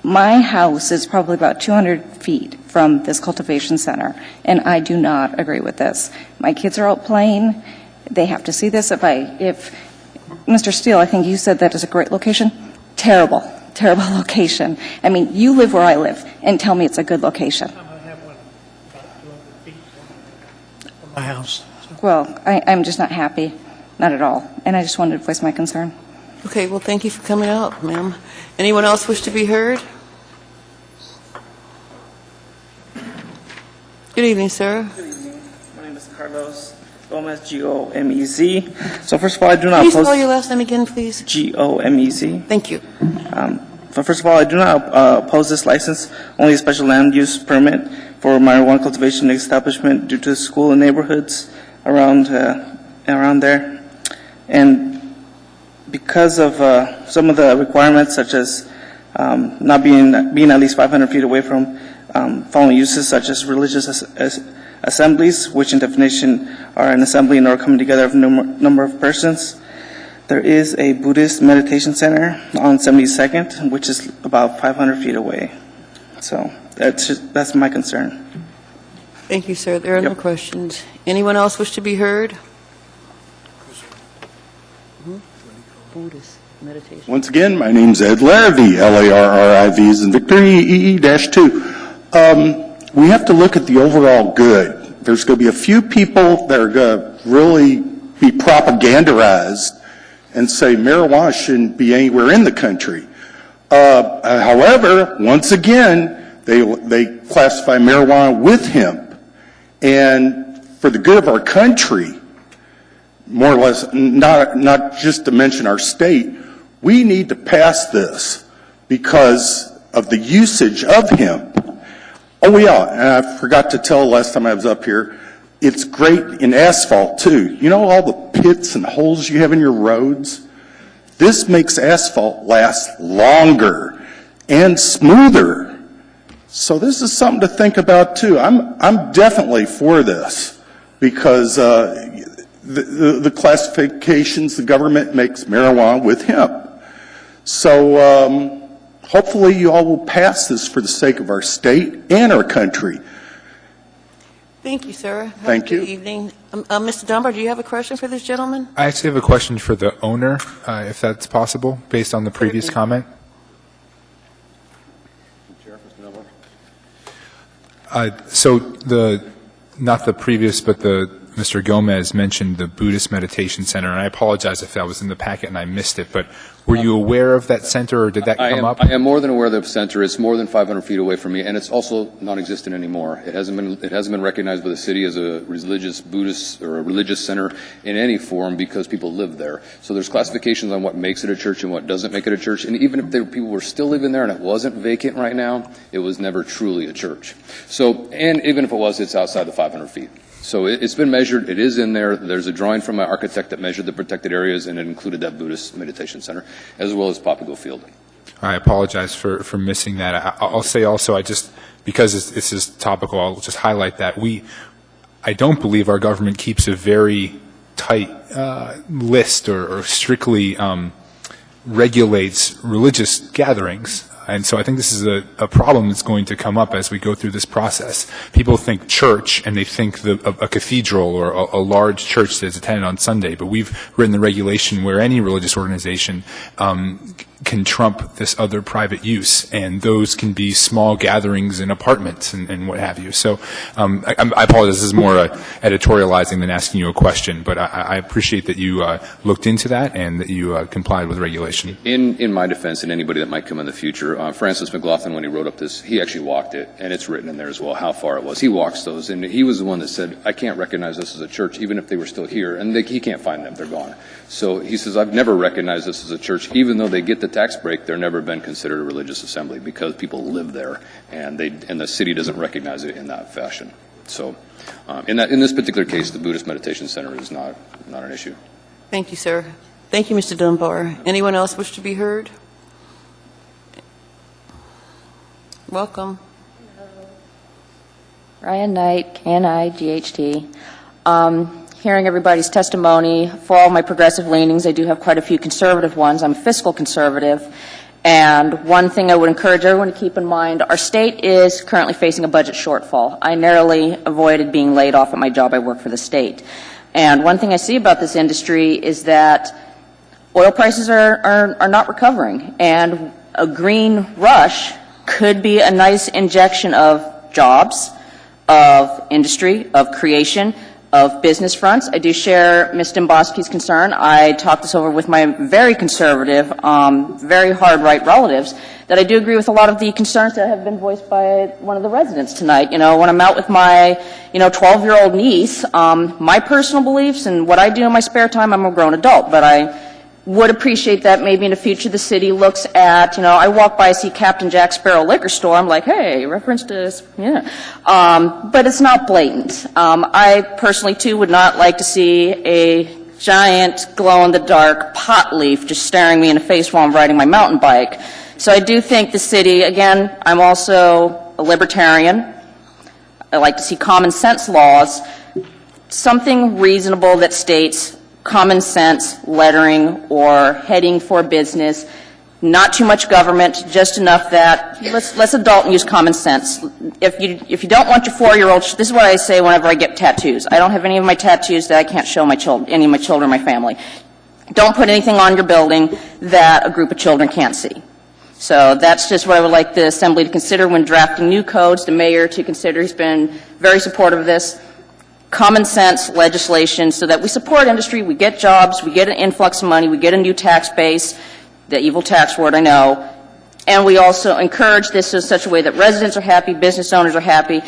My house is probably about 200 feet from this cultivation center, and I do not agree with this. My kids are out playing. They have to see this. If Mr. Steele, I think you said that is a great location. Terrible location. I mean, you live where I live, and tell me it's a good location. My house. Well, I'm just not happy, not at all, and I just wanted to voice my concern. Okay, well, thank you for coming out, ma'am. Anyone else wish to be heard? Good evening, sir. Good evening. My name is Carlos Gomez, Gomez. So first of all, I do not Can you oppose... spell your last name again, please? Gomez. Thank you. But first of all, I do not oppose this license, only a special land use permit for marijuana cultivation establishment due to school and neighborhoods around there. And because of some of the requirements, such as not being at least 500 feet away from following uses such as religious assemblies, which in definition are an assembly nor coming together of a number of persons. There is a Buddhist meditation center on 72nd, which is about 500 feet away. So that's my concern. Thank you, sir. There are no questions. Anyone else wish to be heard? Buddhist meditation. Once again, my name's Ed Larrivee, L-A-R-R-I-V is in Victory, EE-2. We have to look at the overall good. There's going to be a few people that are going to really be propagandized and say marijuana shouldn't be anywhere in the country. However, once again, they classify marijuana with hemp. And for the good of our country, more or less, not just to mention our state, we need to pass this because of the usage of hemp. Oh yeah, and I forgot to tell last time I was up here, it's great in asphalt too. You know all the pits and holes you have in your roads? This makes asphalt last longer and smoother. So this is something to think about too. I'm definitely for this because the classifications the government makes marijuana with hemp. So hopefully you all will pass this for the sake of our state and our country. Thank you, sir. Have Thank a good you. evening. Mr. Dunbar, do you have a question for this gentleman? I actually have a question for the owner, if that's possible, based on the previous comment. So not the previous, but Mr. Gomez mentioned the Buddhist Meditation Center, and I apologize if that was in the packet and I missed it, but were you aware of that center, or did that come up? I am more than aware of the center. It's more than 500 feet away from me, and it's also non-existent anymore. It hasn't been recognized by the city as a religious Buddhist or a religious center in any form because people live there. So there's classifications on what makes it a church and what doesn't make it a church. And even if people were still living there and it wasn't vacant right now, it was never truly a church. So, and even if it was, it's outside the 500 feet. So it's been measured. It is in there. There's a drawing from my architect that measured the protected areas, and it included that Buddhist meditation center, as well as Papago Field. I apologize for missing that. I'll say also, because this is topical, I'll just highlight that I don't believe our government keeps a very tight list or strictly regulates religious gatherings. And so I think this is a problem that's going to come up as we go through this process. People think church, and they think a cathedral or a large church that's attended on Sunday, but we've written the regulation where any religious organization can trump this other private use, and those can be small gatherings in apartments and what have you. So I apologize, this is more editorializing than asking you a question, but I appreciate that you looked into that and that you complied with regulation. In my defense, and anybody that might come in the future, Francis McLaughlin, when he wrote up this, he actually walked it, and it's written in there as well how far it was. He walks those, and he was the one that said, I can't recognize this as a church, even if they were still here, and he can't find them, they're gone. So he says, I've never recognized this as a church, even though they get the tax break, they're never been considered a religious assembly because people live there, and the city doesn't recognize it in that fashion. So in this particular case, the Buddhist Meditation Center is not an issue. Thank you, sir. Thank you, Mr. Dunbar. Anyone else wish to be heard? Welcome. Ryan Knight, KNI-GHT. Hearing everybody's testimony, for all my progressive leanings, I do have quite a few conservative ones. I'm a fiscal conservative. And one thing I would encourage everyone to keep in mind, our state is currently facing a budget shortfall. I narrowly avoided being laid off at my job. I work for the state. And one thing I see about this industry is that oil prices are not recovering. And a green rush could be a nice injection of jobs, of industry, of creation, of business fronts. I do share Ms. Domboski's concern. I talked this over with my very conservative, very hard right relatives, that I do agree with a lot of the concerns that have been voiced by one of the residents tonight. You know, when I'm out with my, 12-year-old niece, my personal beliefs and what I do in my spare time, I'm a grown adult, but I would appreciate that maybe in the future the city looks at, I walk by, I see Captain Jack Sparrow liquor store, I'm like, hey, reference to this, yeah. But it's not blatant. I personally, too, would not like to see a giant glow-in-the-dark pot leaf just staring me in the face while I'm riding my mountain bike. So I do think the city, again, I'm also a libertarian. I like to see common sense laws, something reasonable that states common sense lettering or heading for business, not too much government, just enough that let's adult and use common sense. If you don't want your 4-year-old, this is what I say whenever I get tattoos. I don't have any of my tattoos that I can't show my children, any of my children, my family. Don't put anything on your building that a group of children can't see. So that's just what I would like the Assembly to consider when drafting new codes, the mayor to consider. He's been very supportive of this. Common sense legislation so that we support industry, we get jobs, we get an influx of money, we get a new tax base, the evil tax word I know, and we also encourage this in such a way that residents are happy, business owners are happy,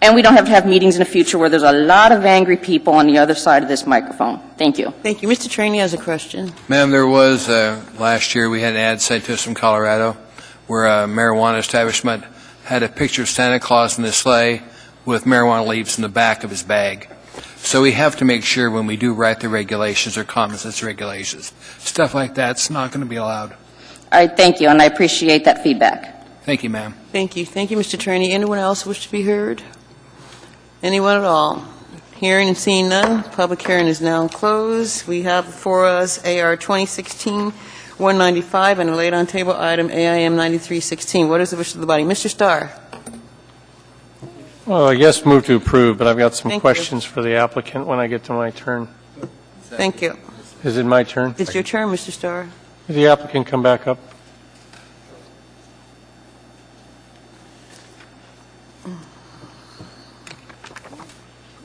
and we don't have to have meetings in the future where there's a lot of angry people on the other side of this microphone. Thank you. Thank you. Mr. Trainee has a question. Ma'am, there was, last year we had an ad sent to us from Colorado where a marijuana establishment had a picture of Santa Claus in the sleigh with marijuana leaves in the back of his bag. So we have to make sure when we do write the regulations or common sense regulations, stuff like that's not going to be allowed. All right, thank you, and I appreciate that feedback. Thank you, ma'am. Thank you. Thank you, Mr. Trainee. Anyone else wish to be heard? Anyone at all? Hearing and seeing none, public hearing is now closed. We have before us AR 2016-195 and a laid-on table item AIM 9316. What is the wish of the body? Mr. Starr. Well, I guess move to approve, but I've got some Thank questions for the applicant when I get to my turn. Thank you. Is it my turn? It's your turn, Mr. Starr. Did the applicant come back up?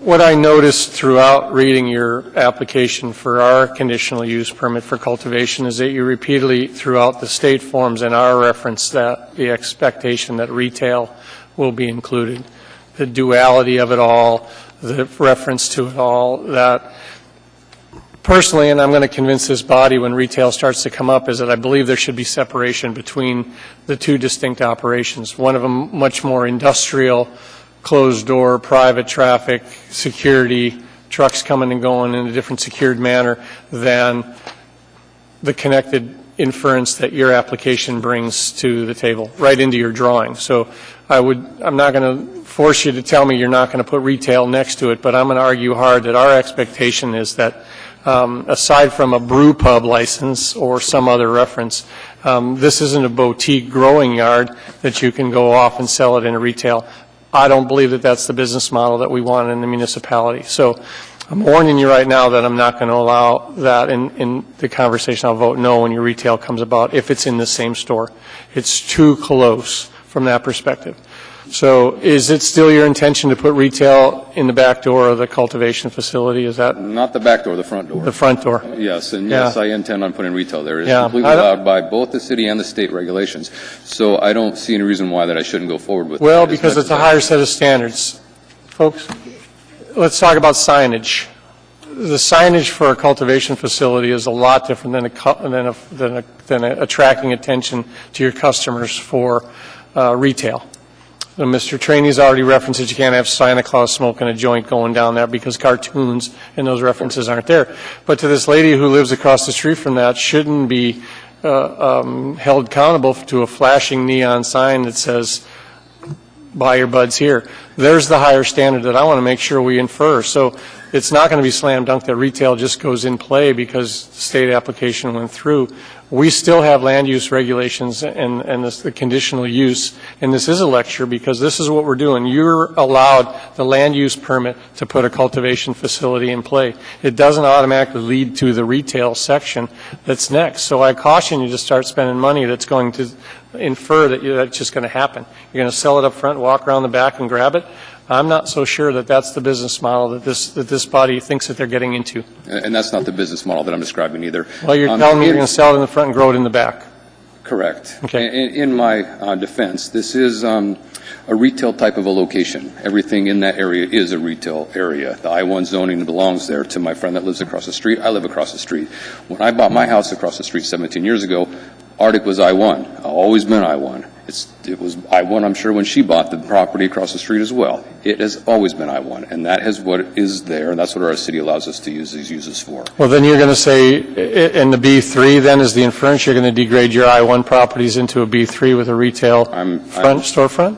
What I noticed throughout reading your application for our conditional use permit for cultivation is that you repeatedly, throughout the state forms and our reference, that the expectation that retail will be included. The duality of it all, the reference to it all, that personally, and I'm going to convince this body when retail starts to come up, is that I believe there should be separation between the two distinct operations. One of them much more industrial, closed door, private traffic, security, trucks coming and going in a different secured manner than the connected inference that your application brings to the table, right into your drawing. So I'm not going to force you to tell me you're not going to put retail next to it, but I'm going to argue hard that our expectation is that aside from a brew pub license or some other reference, this isn't a boutique growing yard that you can go off and sell it in a retail. I don't believe that that's the business model that we want in the municipality. So I'm warning you right now that I'm not going to allow that in the conversation. I'll vote no when your retail comes about if it's in the same store. It's too close from that perspective. So is it still your intention to put retail in the back door of the cultivation facility? Is that? Not the back door, the front door. The front door. Yes, and yes, I intend on putting retail there. It's Yeah. completely allowed by both the city and the state regulations. So I don't see any reason why that I shouldn't go forward with Well, that as because much it's a as higher set of standards. Folks, let's talk about signage. The signage for a cultivation facility is a lot different than attracting attention to your customers for retail. So Mr. Trainee's already referenced that you can't have Santa Claus smoking a joint going down there because cartoons and those references aren't there. But to this lady who lives across the street from that shouldn't be held accountable to a flashing neon sign that says, buy your buds here. There's the higher standard that I want to make sure we infer. So it's not going to be slam dunk that retail just goes in play because the state application went through. We still have land use regulations and the conditional use, and this is a lecture because this is what we're doing. You're allowed the land use permit to put a cultivation facility in play. It doesn't automatically lead to the retail section that's next. So I caution you to start spending money that's going to infer that that's just going to happen. You're going to sell it up front, walk around the back and grab it. I'm not so sure that that's the business model that this body thinks that they're getting into. And that's not the business model that I'm describing either. Well, you're telling me you're going to sell it in the front and grow it in the back. Correct. Okay. In my defense, this is a retail type of a location. Everything in that area is a retail area. The I-1 zoning belongs there. To my friend that lives across the street, I live across the street. When I bought my house across the street 17 years ago, Arctic was I-1. I've always been I-1. It was I-1, I'm sure, when she bought the property across the street as well. It has always been I-1, and that is what is there, and that's what our city allows us to use these uses for. Well, then you're going to say in the B3 then is the inference you're going to degrade your I-1 properties into a B3 with a retail storefront?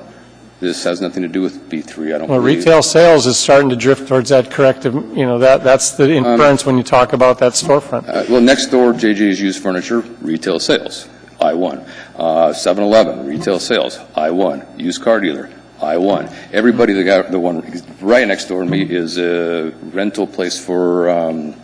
This has nothing to do with B3, I don't Well, believe. retail sales is starting to drift towards that corrective, that's the inference when you talk about that storefront. Well, next door, JJ's Used Furniture, retail sales, I-1. 7-Eleven, retail sales, I-1. Used car dealer, I-1. Everybody that got the one right next door to me is a rental place for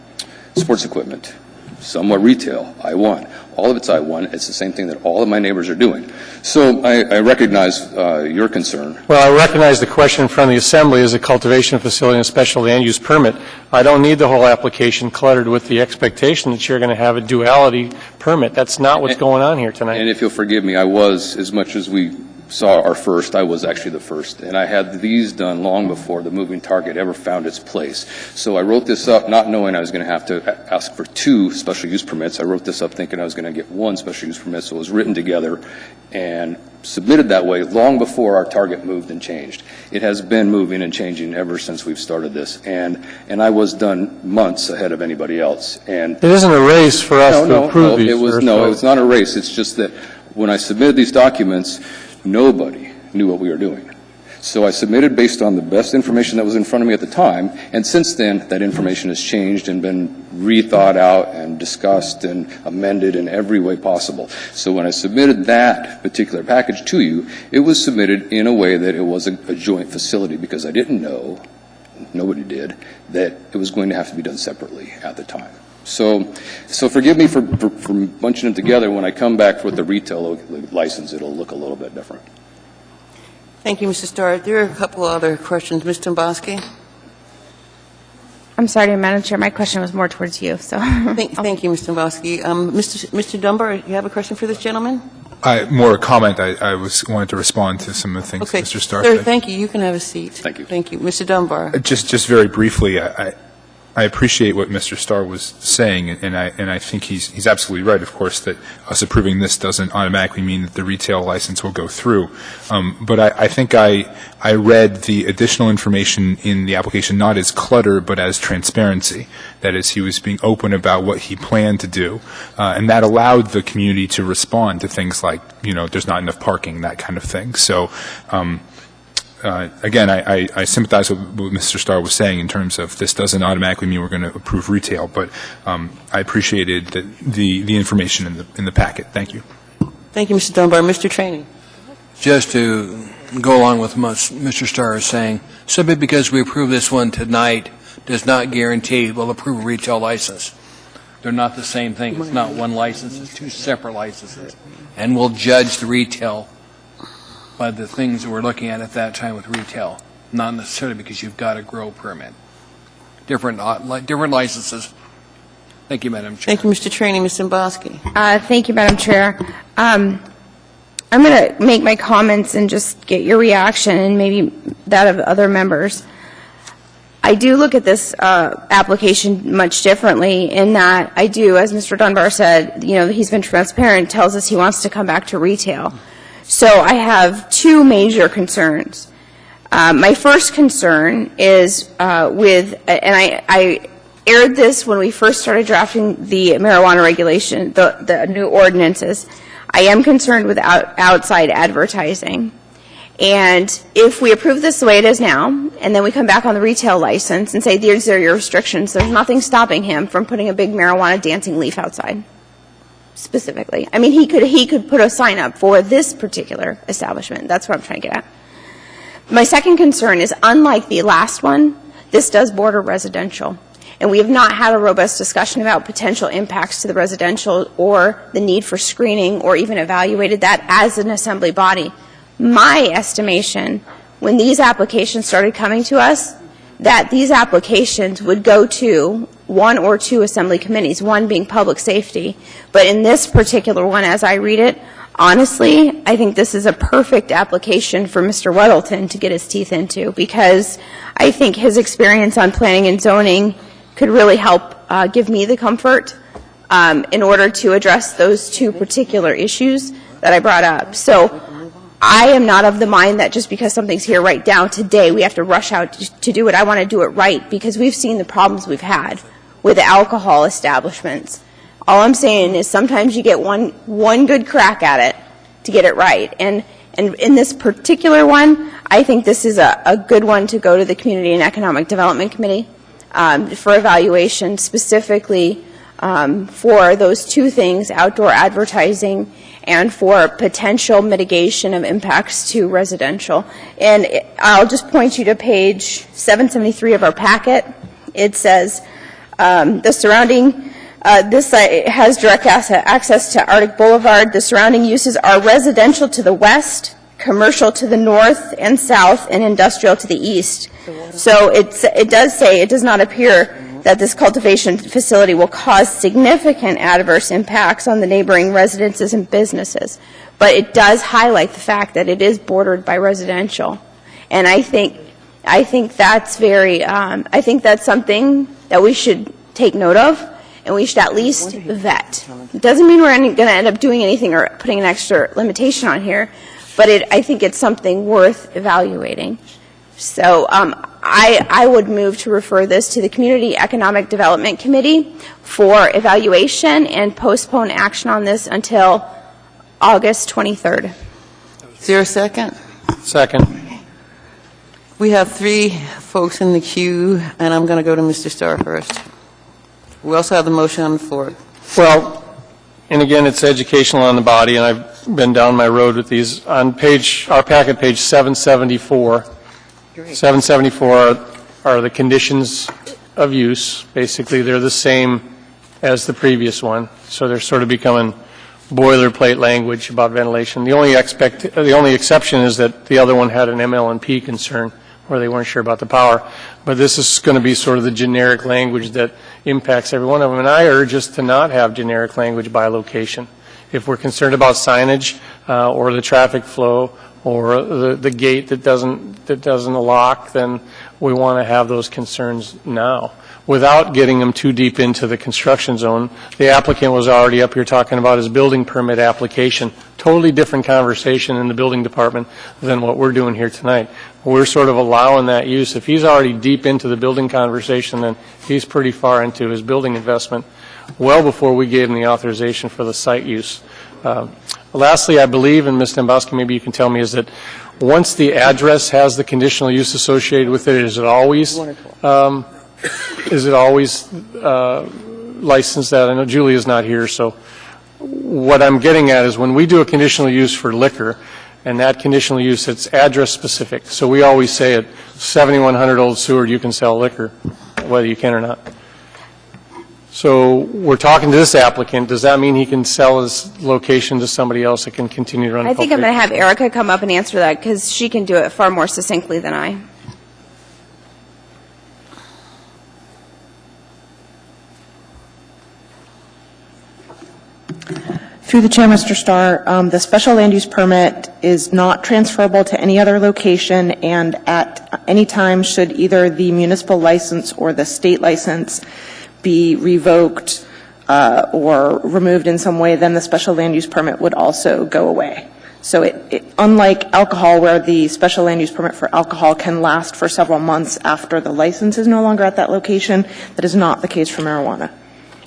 sports equipment, somewhat retail, I-1. All of it's I-1. It's the same thing that all of my neighbors are doing. So I recognize your concern. Well, I recognize the question in front of the Assembly is a cultivation facility and a special land use permit. I don't need the whole application cluttered with the expectation that you're going to have a duality permit. That's not what's going on here tonight. And if you'll forgive me, I was, as much as we saw our first, I was actually the first. And I had these done long before the moving target ever found its place. So I wrote this up not knowing I was going to have to ask for 2 special use permits. I wrote this up thinking I was going to get 1 special use permit, so it was written together and submitted that way long before our target moved and changed. It has been moving and changing ever since we've started this. And I was done months ahead of anybody else. And it isn't a race for us to approve these. It's not a race. It's just that when I submitted these documents, nobody knew what we were doing. So I submitted based on the best information that was in front of me at the time, and since then, that information has changed and been rethought out and discussed and amended in every way possible. So when I submitted that particular package to you, it was submitted in a way that it was a joint facility, because I didn't know, nobody did, that it was going to have to be done separately at the time. So forgive me for bunching them together. When I come back with the retail license, it'll look a little bit different. Thank you, Mr. Starr. There are a couple other questions. Ms. Domboski? I'm sorry, Madam Chair, my question was more towards you, so. Thank you, Ms. Domboski. Mr. Dunbar, you have a question for this gentleman? More a comment. I wanted to respond to some of the things Okay. Mr. Starr Sir, said. thank you. You can have a seat. Thank you. Thank you. Mr. Dunbar? Just very briefly, I appreciate what Mr. Starr was saying, and I think he's absolutely right, of course, that us approving this doesn't automatically mean that the retail license will go through. But I think I read the additional information in the application not as clutter, but as transparency. That is, he was being open about what he planned to do, and that allowed the community to respond to things like, there's not enough parking, that kind of thing. So, again, I sympathize with what Mr. Starr was saying in terms of this doesn't automatically mean we're going to approve retail, but I appreciated the information in the packet. Thank you. Thank you, Mr. Dunbar. Mr. Training? Just to go along with what Mr. Starr is saying, simply because we approve this one tonight does not guarantee we'll approve a retail license. They're not the same thing. It's not one license. It's 2 separate licenses. And we'll judge the retail by the things that we're looking at that time with retail, not necessarily because you've got a grow permit. Different licenses. Thank you, Madam Chair. Thank you, Mr. Training. Ms. Domboski? Thank you, Madam Chair. I'm going to make my comments and just get your reaction and maybe that of other members. I do look at this application much differently in that I do, as Mr. Dunbar said, he's been transparent, tells us he wants to come back to retail. So I have 2 major concerns. My first concern is and I aired this when we first started drafting the marijuana regulation, the new ordinances. I am concerned with outside advertising. And if we approve this the way it is now, and then we come back on the retail license and say these are your restrictions, there's nothing stopping him from putting a big marijuana dancing leaf outside. Specifically. I mean, he could put a sign up for this particular establishment. That's what I'm trying to get at. My second concern is, unlike the last one, this does border residential. And we have not had a robust discussion about potential impacts to the residential or the need for screening or even evaluated that as an assembly body. My estimation, when these applications started coming to us, that these applications would go to one or two assembly committees, one being public safety. But in this particular one, as I read it, honestly, I think this is a perfect application for Mr. Weddleton to get his teeth into, because I think his experience on planning and zoning could really help give me the comfort in order to address those two particular issues that I brought up. So I am not of the mind that just because something's here right now today, we have to rush out to do it. I want to do it right, because we've seen the problems we've had with alcohol establishments. All I'm saying is sometimes you get one good crack at it to get it right. And in this particular one, I think this is a good one to go to the Community and Economic Development Committee for evaluation, specifically for those two things, outdoor advertising and for potential mitigation of impacts to residential. And I'll just point you to page 773 of our packet. It says the surrounding this site has direct access to Arctic Boulevard. The surrounding uses are residential to the west, commercial to the north and south, and industrial to the east. So it does say, it does not appear that this cultivation facility will cause significant adverse impacts on the neighboring residences and businesses. But it does highlight the fact that it is bordered by residential. And I think that's I think that's something that we should take note of, and we should at least vet. It doesn't mean we're going to end up doing anything or putting an extra limitation on here, but I think it's something worth evaluating. So I would move to refer this to the Community Economic Development Committee for evaluation and postpone action on this until August 23rd. Is there a second? Second. We have 3 folks in the queue, and I'm going to go to Mr. Starr first. We also have the motion on the floor. Well, and again, it's educational on the body, and I've been down my road with these. On our packet, page 774, 774 are the conditions of use. Basically, they're the same as the previous one, so they're sort of becoming boilerplate language about ventilation. The only exception is that the other one had an ML&P concern where they weren't sure about the power. But this is going to be sort of the generic language that impacts every one of them. And I urge us to not have generic language by location. If we're concerned about signage or the traffic flow or the gate that doesn't lock, then we want to have those concerns now without getting them too deep into the construction zone. The applicant was already up here talking about his building permit application. Totally different conversation in the building department than what we're doing here tonight. We're sort of allowing that use. If he's already deep into the building conversation, then he's pretty far into his building investment well before we gave him the authorization for the site use. Lastly, I believe, and Ms. Dembowski, maybe you can tell me, is that once the address has the conditional use associated with it, is it always licensed that? I know Julie is not here, so what I'm getting at is when we do a conditional use for liquor, and that conditional use, it's address specific. So we always say at 7100 Old Seward, you can sell liquor, whether you can or not. So we're talking to this applicant. Does that mean he can sell his location to somebody else that can continue to run? I think I'm going to have Erica come up and answer that, because she can do it far more succinctly than I. Through the chair, Mr. Starr, the special land use permit is not transferable to any other location, and at any time should either the municipal license or the state license be revoked or removed in some way, then the special land use permit would also go away. So unlike alcohol, where the special land use permit for alcohol can last for several months after the license is no longer at that location, that is not the case for marijuana.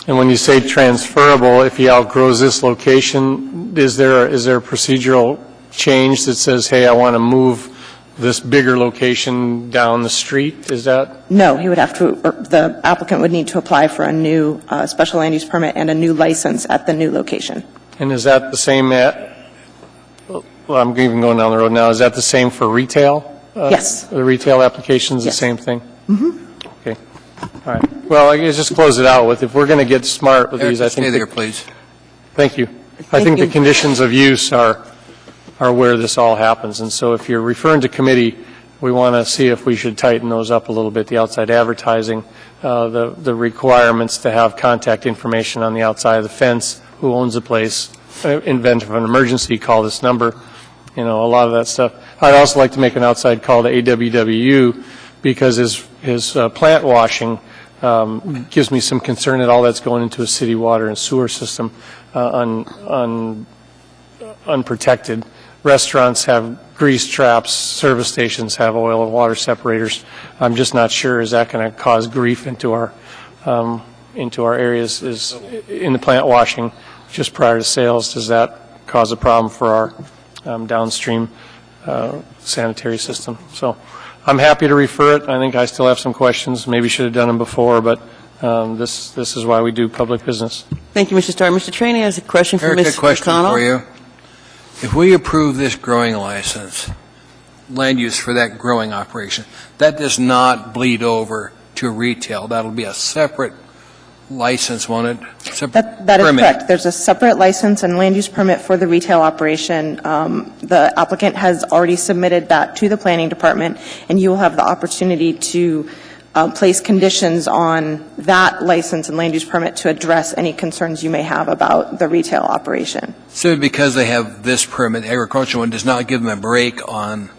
And when you say transferable, if he outgrows this location, is there a procedural change that says, hey, I want to move this bigger location down the street? Is that? No, he would have to, or the applicant would need to apply for a new special land use permit and a new license at the new location. And is that the same well, I'm even going down the road now. Is that the same for retail? Yes. The retail application is yes. the same thing? Mm-hmm. Okay. All right. Well, I guess just close it out with, if we're going to get smart with these, I think. Stay there, please. Thank you. I think the conditions of use are where this all happens. And so if you're referring to committee, we want to see if we should tighten those up a little bit, the outside advertising, the requirements to have contact information on the outside of the fence, who owns the place, in event of an emergency, call this number, a lot of that stuff. I'd also like to make an outside call to AWWU because his plant washing gives me some concern that all that's going into a city water and sewer system unprotected. Restaurants have grease traps, service stations have oil and water separators. I'm just not sure, is that going to cause grief into our areas? Is in the plant washing just prior to sales, does that cause a problem for our downstream sanitary system? So I'm happy to refer it. I think I still have some questions. Maybe should have done them before, but this is why we do public business. Thank you, Mr. Starr. Mr. Trainee has a question for Eric, Ms. a question McConnell. for you. If we approve this growing license, land use for that growing operation, that does not bleed over to retail. That'll be a separate license, won't it? That is correct. There's a separate license and land use permit for the retail operation. The applicant has already submitted that to the planning department, and you will have the opportunity to place conditions on that license and land use permit to address any concerns you may have about the retail operation. So because they have this permit, the agricultural one does not give them a break on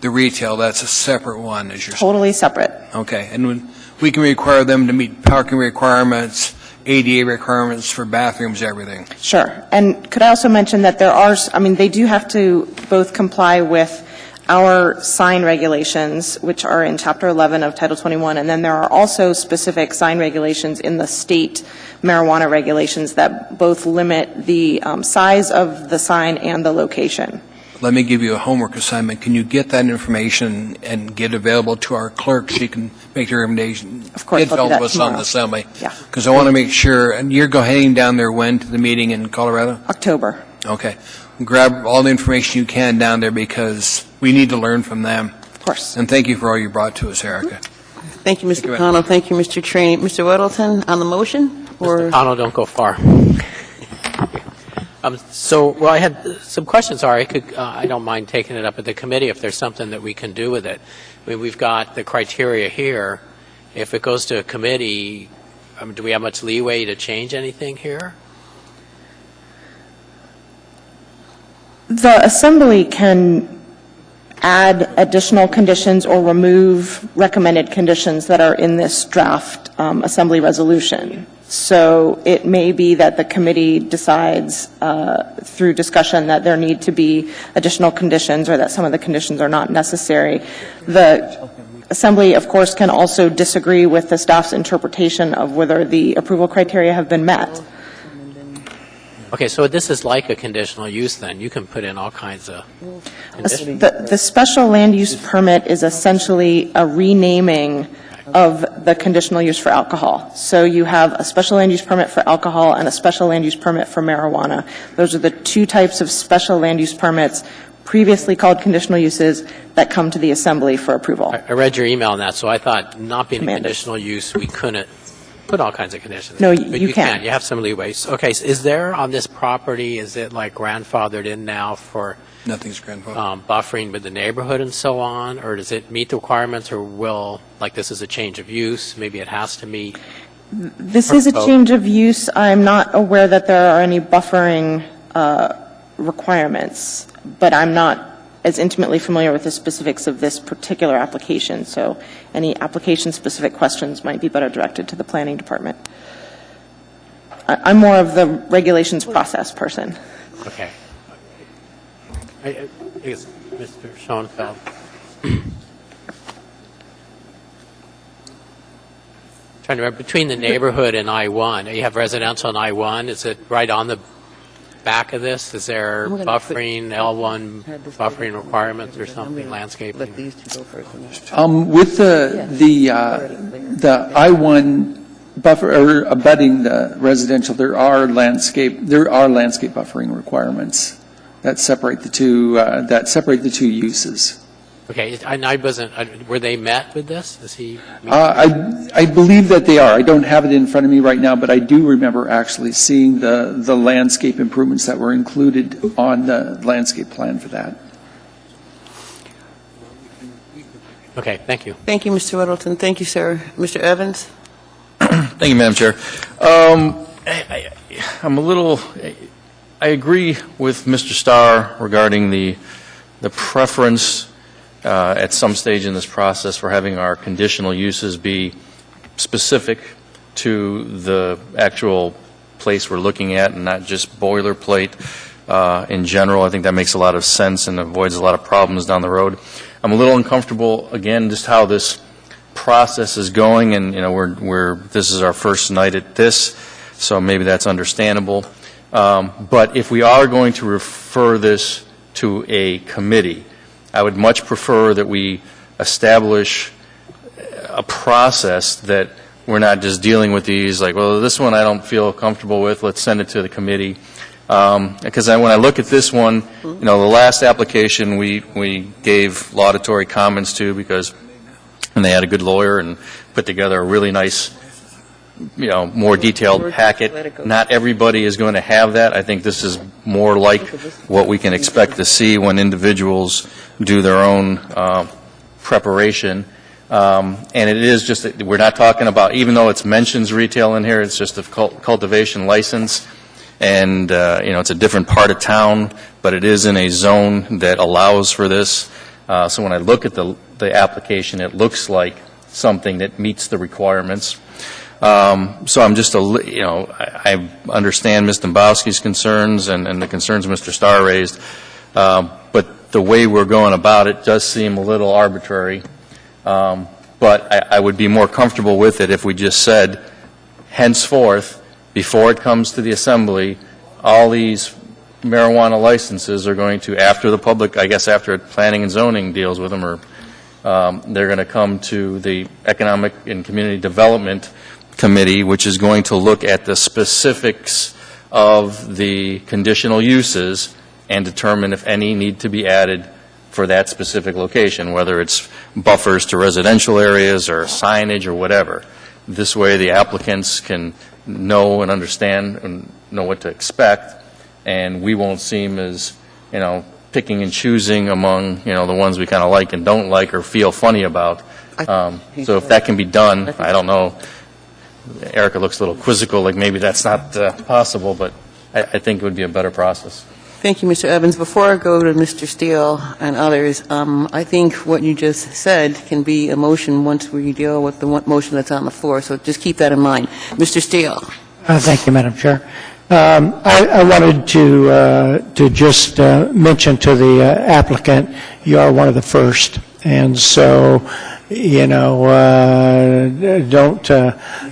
the retail. That's a separate one, as you're saying. Totally separate. Okay. And we can require them to meet parking requirements, ADA requirements for bathrooms, everything. Sure. And could I also mention that they do have to both comply with our sign regulations, which are in Chapter 11 of Title 21, and then there are also specific sign regulations in the state marijuana regulations that both limit the size of the sign and the location. Let me give you a homework assignment. Can you get that information and get available to our clerk so you can make the recommendation? Of course, get I'll do that us on tomorrow. the assembly. Yeah. Because I want to make sure, and you're heading down there when to the meeting in Colorado? October. Okay. Grab all the information you can down there because we need to learn from them. Of course. And thank you for all you brought to us, Erica. Thank you, Mr. McConnell. Thank you, Mr. Trainee. Mr. Weddleton, on the motion? Mr. McConnell, don't go far. I had some questions. I don't mind taking it up at the committee if there's something that we can do with it. I mean, we've got the criteria here. If it goes to a committee, do we have much leeway to change anything here? The assembly can add additional conditions or remove recommended conditions that are in this draft assembly resolution. So it may be that the committee decides through discussion that there need to be additional conditions or that some of the conditions are not necessary. The assembly, of course, can also disagree with the staff's interpretation of whether the approval criteria have been met. Okay, so this is like a conditional use then. You can put in all kinds of conditions. The special land use permit is essentially a renaming of the conditional use for alcohol. So you have a special land use permit for alcohol and a special land use permit for marijuana. Those are the two types of special land use permits previously called conditional uses that come to the assembly for approval. I read your email on that, so I thought not being a conditional use, we couldn't put all kinds of conditions. No, but you can. You have some leeway. Okay, so is there on this property, is it like grandfathered in now for Nothing's grandfathered. buffering with the neighborhood and so on? Or does it meet the requirements or this is a change of use, maybe it has to meet? This is a change of use. I'm not aware that there are any buffering requirements, but I'm not as intimately familiar with the specifics of this particular application, so any application-specific questions might be better directed to the planning department. I'm more of the regulations process person. Okay. I guess Mr. Schoenfeld. Trying to remember, between the neighborhood and I-1, you have residential and I-1, is it right on the back of this? Is there buffering, L1 buffering requirements or something, landscaping? Let these two go first. With the I-1 buffer or abutting the residential, there are landscape buffering requirements that separate the two uses. Okay, and I wasn't, were they met with this? Is he? I believe that they are. I don't have it in front of me right now, but I do remember actually seeing the landscape improvements that were included on the landscape plan for that. Okay, thank you. Thank you, Mr. Weddleton. Thank you, sir. Mr. Evans? Thank you, Madam Chair. I'm a little, I agree with Mr. Starr regarding the preference at some stage in this process for having our conditional uses be specific to the actual place we're looking at and not just boilerplate in general. I think that makes a lot of sense and avoids a lot of problems down the road. I'm a little uncomfortable, again, just how this process is going, and this is our first night at this, so maybe that's understandable. But if we are going to refer this to a committee, I would much prefer that we establish a process that we're not just dealing with these like, well, this one I don't feel comfortable with, let's send it to the committee. Because when I look at this one, the last application we gave laudatory comments to and they had a good lawyer and put together a really nice, more detailed packet. Not everybody is going to have that. I think this is more like what we can expect to see when individuals do their own preparation. And it is just that we're not talking about, even though it mentions retail in here, it's just a cultivation license. And, it's a different part of town, but it is in a zone that allows for this. So when I look at the application, it looks like something that meets the requirements. So I'm just, I understand Ms. Dombowski's concerns and the concerns Mr. Starr raised, but the way we're going about it does seem a little arbitrary. But I would be more comfortable with it if we just said, henceforth, before it comes to the assembly, all these marijuana licenses are going to, after the public, I guess after planning and zoning deals with them, or they're going to come to the Economic and Community Development Committee, which is going to look at the specifics of the conditional uses and determine if any need to be added for that specific location, whether it's buffers to residential areas or signage or whatever. This way the applicants can know and understand and know what to expect, and we won't seem as, picking and choosing among, the ones we kind of like and don't like or feel funny about. So if that can be done, I don't know. Erica looks a little quizzical, like maybe that's not possible, but I think it would be a better process. Thank you, Mr. Evans. Before I go to Mr. Steele and others, I think what you just said can be a motion once we deal with the motion that's on the floor, so just keep that in mind. Mr. Steele. Thank you, Madam Chair. I wanted to just mention to the applicant, you are one of the first, and so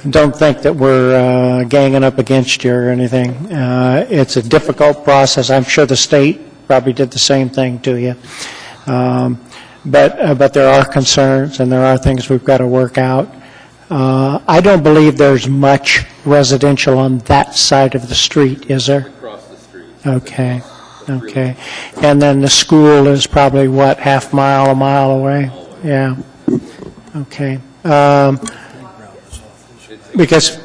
don't think that we're ganging up against you or anything. It's a difficult process. I'm sure the state probably did the same thing to you. But there are concerns and there are things we've got to work out. I don't believe there's much residential on that side of the street, is there? Across the street. Okay. Okay. And then the school is probably, what, a mile away? Yeah. Okay. Because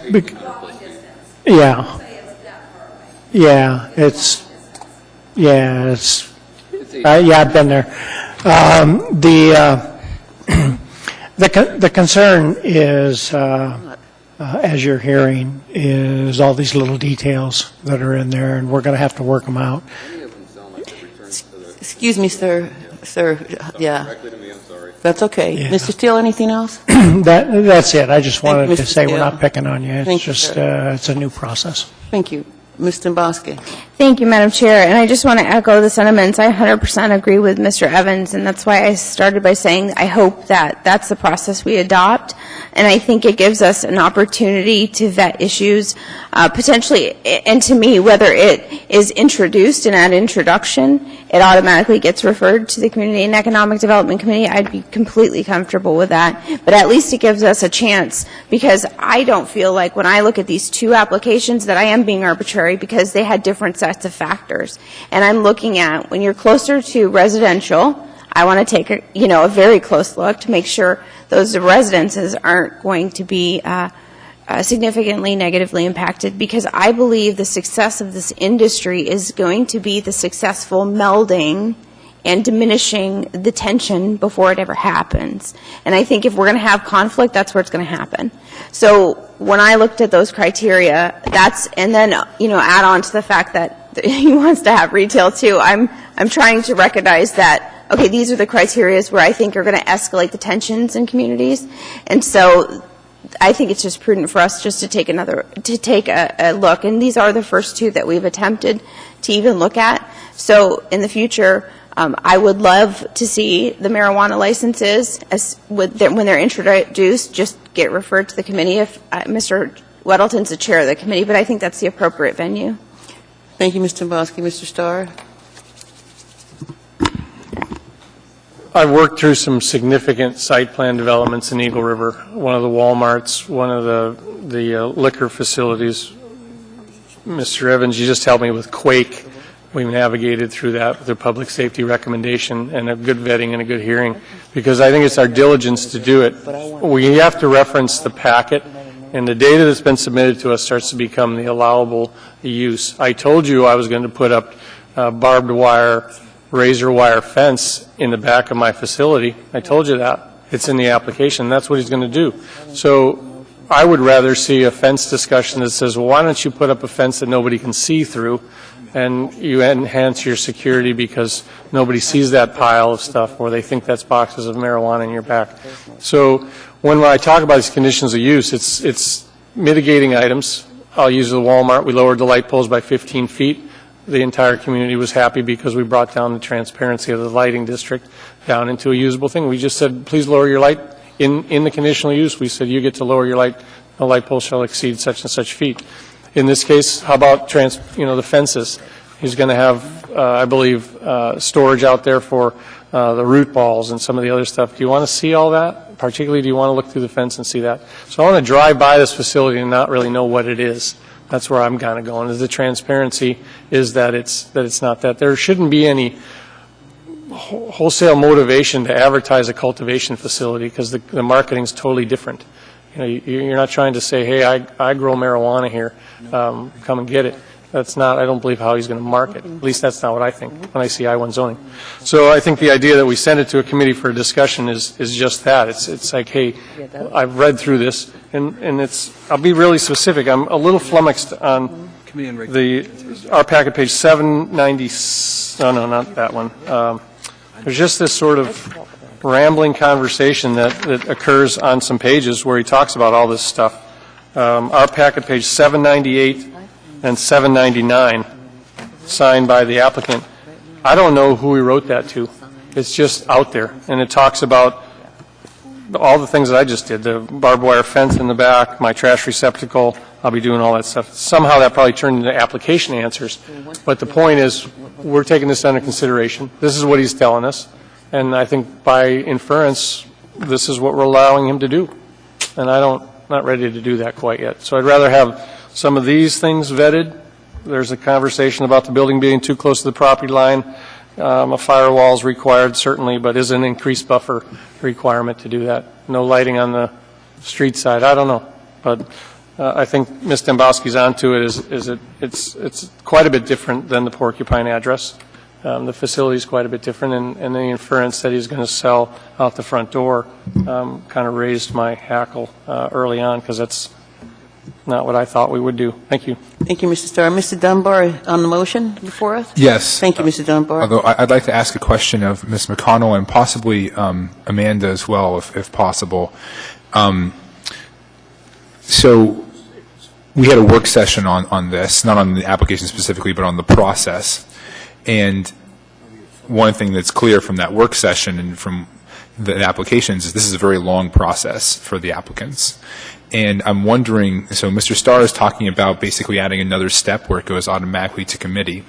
I've been there. The concern is, as you're hearing, is all these little details that are in there, and we're going to have to work them out. Excuse me, sir. Yeah. That's okay. Yeah. Mr. Steele, anything else? That's it. I just wanted to say Steele. We're not picking on you. It's just it's a new process. Thank you. Ms. Dombowski. Thank you, Madam Chair. And I just want to echo the sentiments. I 100% agree with Mr. Evans, and that's why I started by saying I hope that that's the process we adopt. And I think it gives us an opportunity to vet issues, potentially, and to me, whether it is introduced in that introduction, it automatically gets referred to the Community and Economic Development Committee. I'd be completely comfortable with that. But at least it gives us a chance, because I don't feel like when I look at these two applications that I am being arbitrary, because they had different sets of factors. And I'm looking at, when you're closer to residential, I want to take a very close look to make sure those residences aren't going to be significantly negatively impacted, because I believe the success of this industry is going to be the successful melding and diminishing the tension before it ever happens. And I think if we're going to have conflict, that's where it's going to happen. So when I looked at those criteria, and then, add on to the fact that he wants to have retail too, I'm trying to recognize that, okay, these are the criteria where I think are going to escalate the tensions in communities. And so I think it's just prudent for us just to take a look. And these are the first two that we've attempted to even look at. So in the future, I would love to see the marijuana licenses, when they're introduced, just get referred to the committee if Mr. Weddleton's the chair of the committee, but I think that's the appropriate venue. Thank you, Mr. Dombowski. Mr. Starr? I've worked through some significant site plan developments in Eagle River, one of the Walmarts, one of the liquor facilities. Mr. Evans, you just helped me with Quake. We navigated through that with a public safety recommendation and a good vetting and a good hearing, because I think it's our diligence to do it. We have to reference the packet, and the data that's been submitted to us starts to become the allowable use. I told you I was going to put up barbed wire, razor wire fence in the back of my facility. I told you that. It's in the application. That's what he's going to do. So I would rather see a fence discussion that says, well, why don't you put up a fence that nobody can see through, and you enhance your security because nobody sees that pile of stuff, or they think that's boxes of marijuana in your back. So when I talk about these conditions of use, it's mitigating items. I'll use the Walmart. We lowered the light poles by 15 feet. The entire community was happy because we brought down the transparency of the lighting district down into a usable thing. We just said, please lower your light. In the conditional use, we said, you get to lower your light. The light pole shall exceed such and such feet. In this case, how about the fences? He's going to have, I believe, storage out there for the root balls and some of the other stuff. Do you want to see all that? Particularly, do you want to look through the fence and see that? So I want to drive by this facility and not really know what it is. That's where I'm kind of going. Is the transparency is that it's not that. There shouldn't be any wholesale motivation to advertise a cultivation facility, because the marketing is totally different. You're not trying to say, hey, I grow marijuana here, come and get it. That's not, I don't believe, how he's going to market. At least that's not what I think when I see I-1 zoning. So I think the idea that we send it to a committee for a discussion is just that. It's like, hey, I've read through this, and I'll be really specific. I'm a little flummoxed on our packet, page 790, no, not that one. There's just this sort of rambling conversation that occurs on some pages where he talks about all this stuff. Our packet, page 798 and 799, signed by the applicant. I don't know who he wrote that to. It's just out there, and it talks about all the things that I just did, the barbed wire fence in the back, my trash receptacle. I'll be doing all that stuff. Somehow that probably turned into application answers, but the point is we're taking this under consideration. This is what he's telling us. And I think by inference, this is what we're allowing him to do. And not ready to do that quite yet. So I'd rather have some of these things vetted. There's a conversation about the building being too close to the property line. A firewall is required, certainly, but is an increased buffer requirement to do that. No lighting on the street side. I don't know. But I think Ms. Dombowski's onto it. It's quite a bit different than the Porcupine address. The facility is quite a bit different, and the inference that he's going to sell out the front door kind of raised my hackle early on, because that's not what I thought we would do. Thank you. Thank you, Mr. Starr. Mr. Dunbar, on the motion before us? Yes. Thank you, Mr. Dunbar. Although I'd like to ask a question of Ms. McConnell and possibly Amanda as well, if possible. So we had a work session on this, not on the application specifically, but on the process. And one thing that's clear from that work session and from the applications is this is a very long process for the applicants. And I'm wondering, so Mr. Starr is talking about basically adding another step where it goes automatically to committee.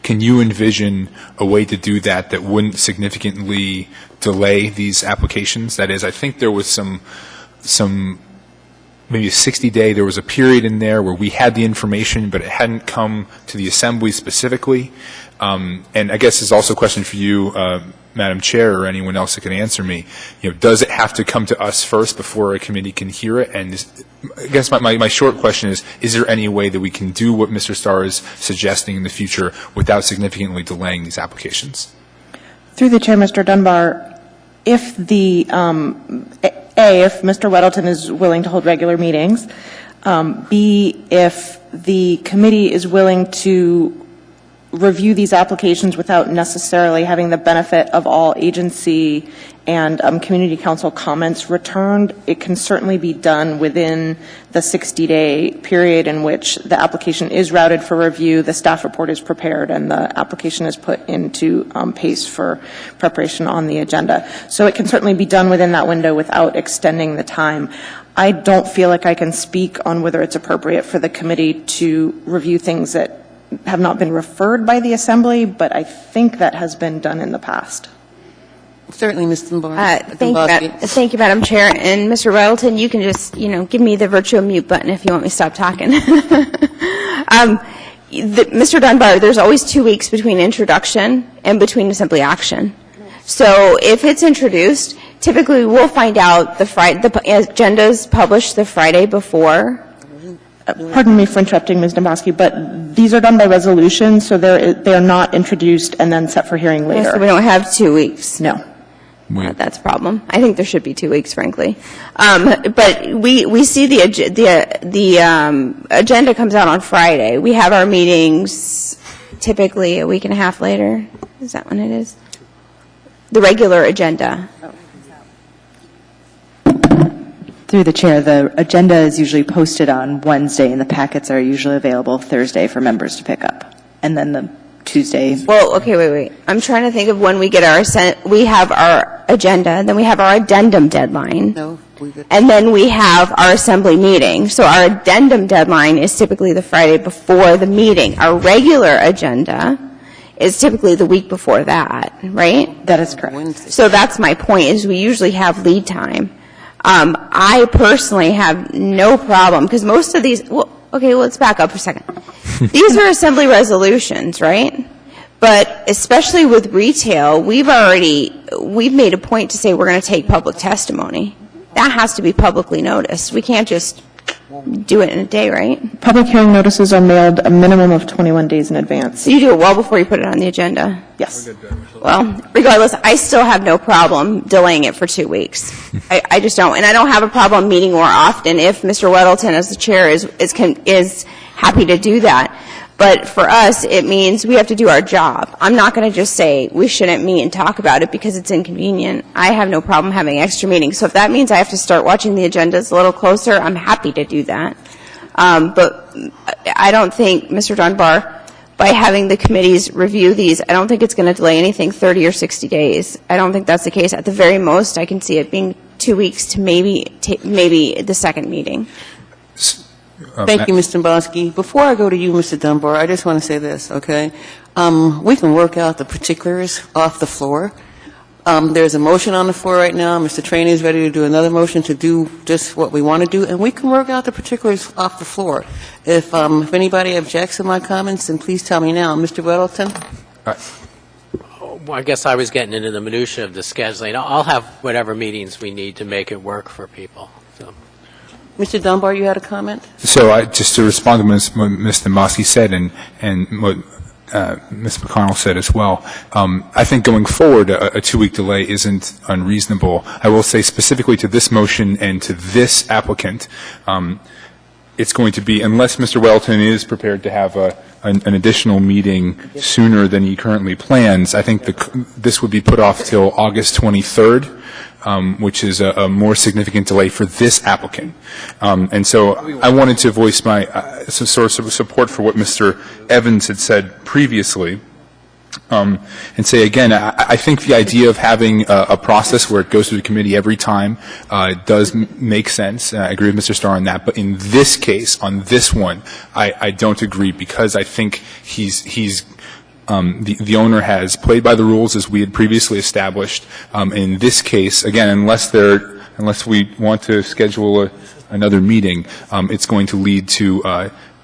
Can you envision a way to do that wouldn't significantly delay these applications? That is, I think there was some maybe a 60-day, there was a period in there where we had the information, but it hadn't come to the assembly specifically. And I guess it's also a question for you, Madam Chair, or anyone else that can answer me. Does it have to come to us first before a committee can hear it? And I guess my short question is there any way that we can do what Mr. Starr is suggesting in the future without significantly delaying these applications? Through the chair, Mr. Dunbar, if the, if Mr. Weddleton is willing to hold regular meetings, B, if the committee is willing to review these applications without necessarily having the benefit of all agency and community council comments returned, it can certainly be done within the 60-day period in which the application is routed for review, the staff report is prepared, and the application is put into PACE for preparation on the agenda. So it can certainly be done within that window without extending the time. I don't feel like I can speak on whether it's appropriate for the committee to review things that have not been referred by the Assembly, but I think that has been done in the past. Certainly, Ms. Dunbar. Thank you, Madam Chair. And Mr. Weddleton, you can just, give me the virtual mute button if you want me to stop talking. Mr. Dunbar, there's always 2 weeks between introduction and between Assembly action. So if it's introduced, typically we'll find out the agenda's published the Friday before. Pardon me for interrupting, Ms. Dombrowski, but these are done by resolution, so they're not introduced and then set for hearing later. So we don't have 2 weeks. No. That's a problem. I think there should be 2 weeks, frankly. But we see the agenda comes out on Friday. We have our meetings typically a week and a half later. Is that when it is? The regular agenda. Through the chair, the agenda is usually posted on Wednesday, and the packets are usually available Thursday for members to pick up. And then the Tuesday. Well, okay, wait. I'm trying to think of when we get we have our agenda, then we have our addendum deadline. And then we have our Assembly meeting. So our addendum deadline is typically the Friday before the meeting. Our regular agenda is typically the week before that, right? That is correct. So that's my point, is we usually have lead time. I personally have no problem, because most of these, let's back up for a second. These are Assembly resolutions, right? But especially with retail, we've made a point to say we're going to take public testimony. That has to be publicly noticed. We can't just do it in a day, right? Public hearing notices are mailed a minimum of 21 days in advance. So you do it well before you put it on the agenda? Yes. Well, regardless, I still have no problem delaying it for 2 weeks. I just don't. And I don't have a problem meeting more often if Mr. Weddleton, as the chair, is happy to do that. But for us, it means we have to do our job. I'm not going to just say we shouldn't meet and talk about it because it's inconvenient. I have no problem having extra meetings. So if that means I have to start watching the agendas a little closer, I'm happy to do that. But I don't think, Mr. Dunbar, by having the committees review these, I don't think it's going to delay anything 30 or 60 days. I don't think that's the case. At the very most, I can see it being 2 weeks to maybe the second meeting. Thank you, Mr. Dombrowski. Before I go to you, Mr. Dunbar, I just want to say this, okay? We can work out the particulars off the floor. There's a motion on the floor right now. Mr. Trainee is ready to do another motion to do just what we want to do, and we can work out the particulars off the floor. If anybody objects to my comments, then please tell me now. Mr. Weddleton? Well, I guess I was getting into the minutia of the scheduling. I'll have whatever meetings we need to make it work for people. So. Mr. Dunbar, you had a comment? So just to respond to what Ms. Dombrowski said and what Ms. McConnell said as well, I think going forward a 2-week delay isn't unreasonable. I will say specifically to this motion and to this applicant, it's going to be, unless Mr. Weddleton is prepared to have an additional meeting sooner than he currently plans, I think this would be put off till August 23rd. Which is a more significant delay for this applicant. And so I wanted to voice my source of support for what Mr. Evans had said previously, and say again, I think the idea of having a process where it goes through the committee every time does make sense. I agree with Mr. Starr on that. But in this case, on this one, I don't agree, because I think the owner has played by the rules as we had previously established. In this case, again, unless we want to schedule another meeting, it's going to lead to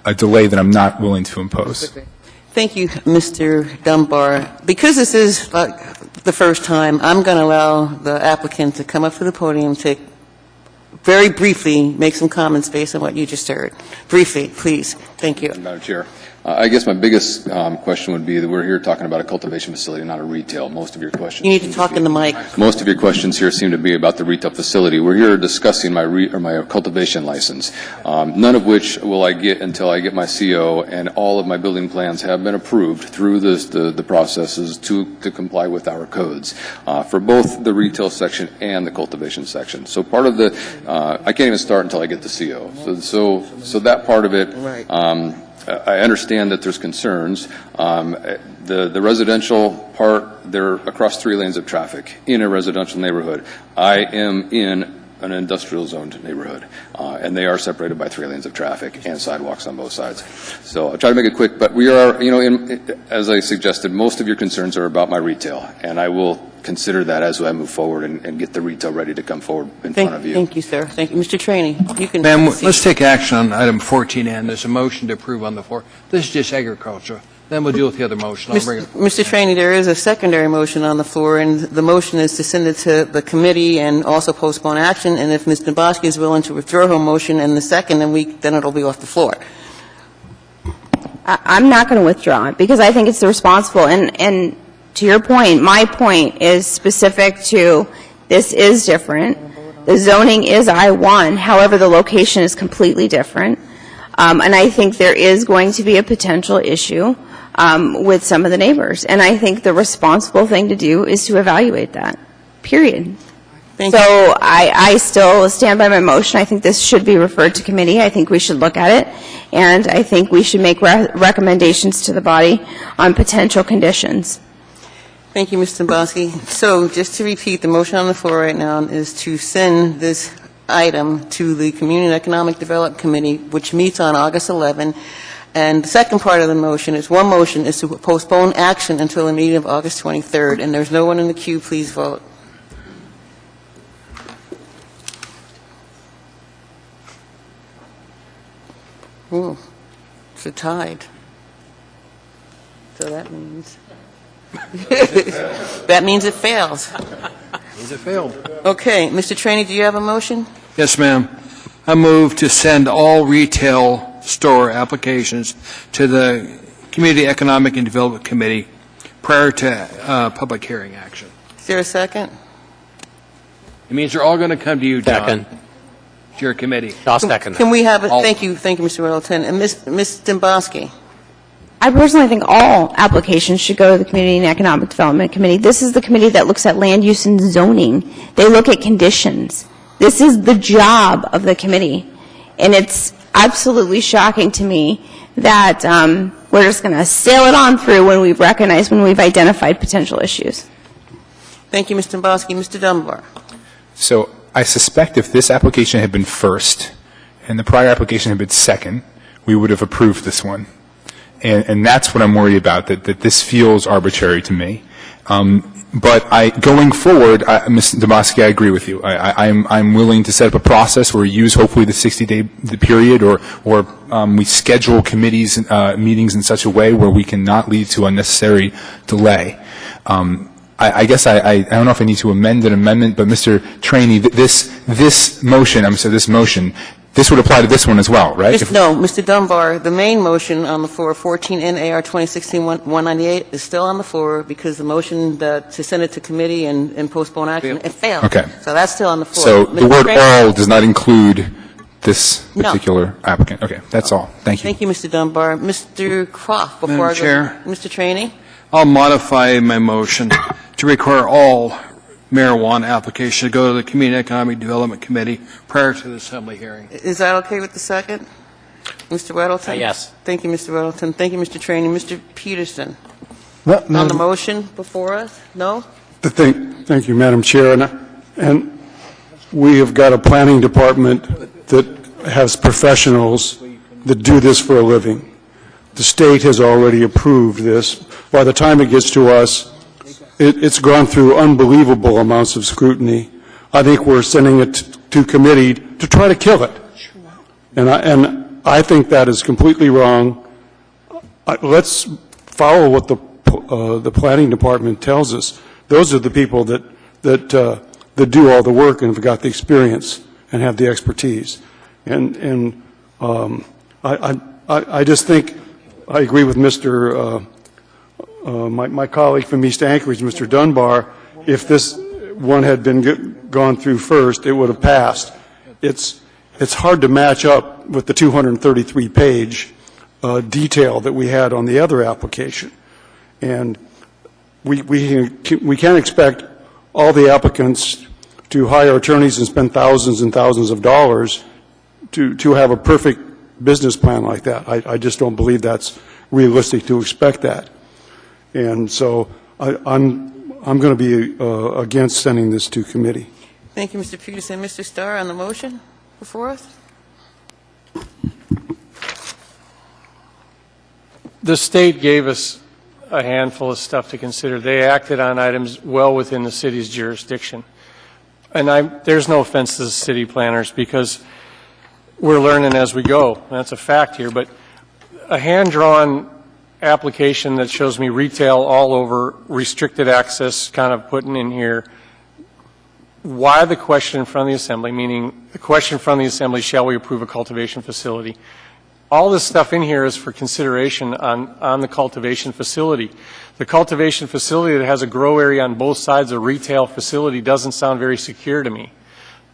a delay that I'm not willing to impose. Thank you, Mr. Dunbar. Because this is the first time, I'm going to allow the applicant to come up to the podium to very briefly make some comments based on what you just heard. Briefly, please. Thank you. Madam Chair. I guess my biggest question would be that we're here talking about a cultivation facility, not a retail. Most of your questions. You need to talk in the mic. Most of your questions here seem to be about the retail facility. We're here discussing my cultivation license, none of which will I get until I get my CO, and all of my building plans have been approved through the processes to comply with our codes for both the retail section and the cultivation section. So part of the I can't even start until I get the CO. So that part of it. Right. I understand that there's concerns. The residential part, they're across 3 lanes of traffic in a residential neighborhood. I am in an industrial zoned neighborhood, and they are separated by 3 lanes of traffic and sidewalks on both sides. So I'll try to make it quick, but we are, as I suggested, most of your concerns are about my retail, and I will consider that as I move forward and get the retail ready to come forward in front of you. Thank you, sir. Thank you. Mr. Trainee, you can... Ma'am, let's take action on item 14N. There's a motion to approve on the floor. This is just agriculture. Then we'll deal with the other motion. I'll bring it. Mr. Trainee, there is a secondary motion on the floor, and the motion is to send it to the committee and also postpone action. And if Ms. Naboski is willing to withdraw her motion and the second, then it'll be off the floor. I'm not going to withdraw it because I think it's the responsible. And to your point, my point is specific to this is different. The zoning is I-1. However, the location is completely different. And I think there is going to be a potential issue with some of the neighbors. And I think the responsible thing to do is to evaluate that, period. So I still stand by my motion. I think this should be referred to committee. I think we should look at it. And I think we should make recommendations to the body on potential conditions. Thank you, Mr. Naboski. So just to repeat, the motion on the floor right now is to send this item to the Community and Economic Development Committee, which meets on August 11. And the second part of the motion is, one motion is to postpone action until the meeting of August 23rd. And there's no one in the queue. Please vote. Ooh, it's a tied. So that means... that means it fails. Means it failed. Okay. Mr. Trainee, do you have a motion? Yes, ma'am. I move to send all retail store applications to the Community Economic and Development Committee prior to public hearing action. Is there a second? It means they're all going to come to you, John. Second. To your committee. I'll second Can we have a, All- thank you, Mr. Middleton. And Ms. Dimboski? I personally think all applications should go to the Community and Economic Development Committee. This is the committee that looks at land use and zoning. They look at conditions. This is the job of the committee. And it's absolutely shocking to me that we're just going to sail it on through when we've recognized, when we've identified potential issues. Thank you, Mr. Dimboski. Mr. Dunbar? So I suspect if this application had been first and the prior application had been second, we would have approved this one. And that's what I'm worried about, that this feels arbitrary to me. But going forward, Ms. Dimboski, I agree with you. I'm willing to set up a process where we use hopefully the 60-day period, or we schedule committees meetings in such a way where we can not lead to unnecessary delay. I guess I don't know if I need to amend an amendment, but Mr. Trainee, this motion, this would apply to this one as well, right? No, Mr. Dunbar, the main motion on the floor, 14 NAR 2016-198, is still on the floor because the motion to send it to committee and postpone action, it failed. Okay. So that's still on the floor. So Mr. the word Trainee? all does not include this No. particular applicant. Okay, that's all. Thank you. Thank you, Mr. Dunbar. Mr. Croft, before Madam I go... Chair. Mr. Trainee? I'll modify my motion to require all marijuana applications to go to the Community Economic Development Committee prior to the assembly hearing. Is that okay with the second? Mr. Weddleton? Yes. Thank you, Mr. Weddleton. Thank you, Mr. Trainee. Mr. Peterson? Ma- On the Madam- motion before us? No? Thank you, Madam Chair. And we have got a planning department that has professionals that do this for a living. The state has already approved this. By the time it gets to us, it's gone through unbelievable amounts of scrutiny. I think we're sending it to committee to try to kill it. And I think that is completely wrong. Let's follow what the planning department tells us. Those are the people that do all the work and have got the experience and have the expertise. And I just think I agree with my colleague from East Anchorage, Mr. Dunbar. If this one had been gone through first, it would have passed. It's hard to match up with the 233-page detail that we had on the other application. And we can't expect all the applicants to hire attorneys and spend thousands and thousands of dollars to have a perfect business plan like that. I just don't believe that's realistic to expect that. And so I'm going to be against sending this to committee. Thank you, Mr. Peterson. Mr. Starr, on the motion before us? The state gave us a handful of stuff to consider. They acted on items well within the city's jurisdiction. And there's no offense to the city planners because we're learning as we go. That's a fact here. But a hand-drawn application that shows me retail all over, restricted access kind of putting in here, why the question in front of the Assembly, meaning the question in front of the Assembly, shall we approve a cultivation facility? All this stuff in here is for consideration on the cultivation facility. The cultivation facility that has a grow area on both sides of a retail facility doesn't sound very secure to me.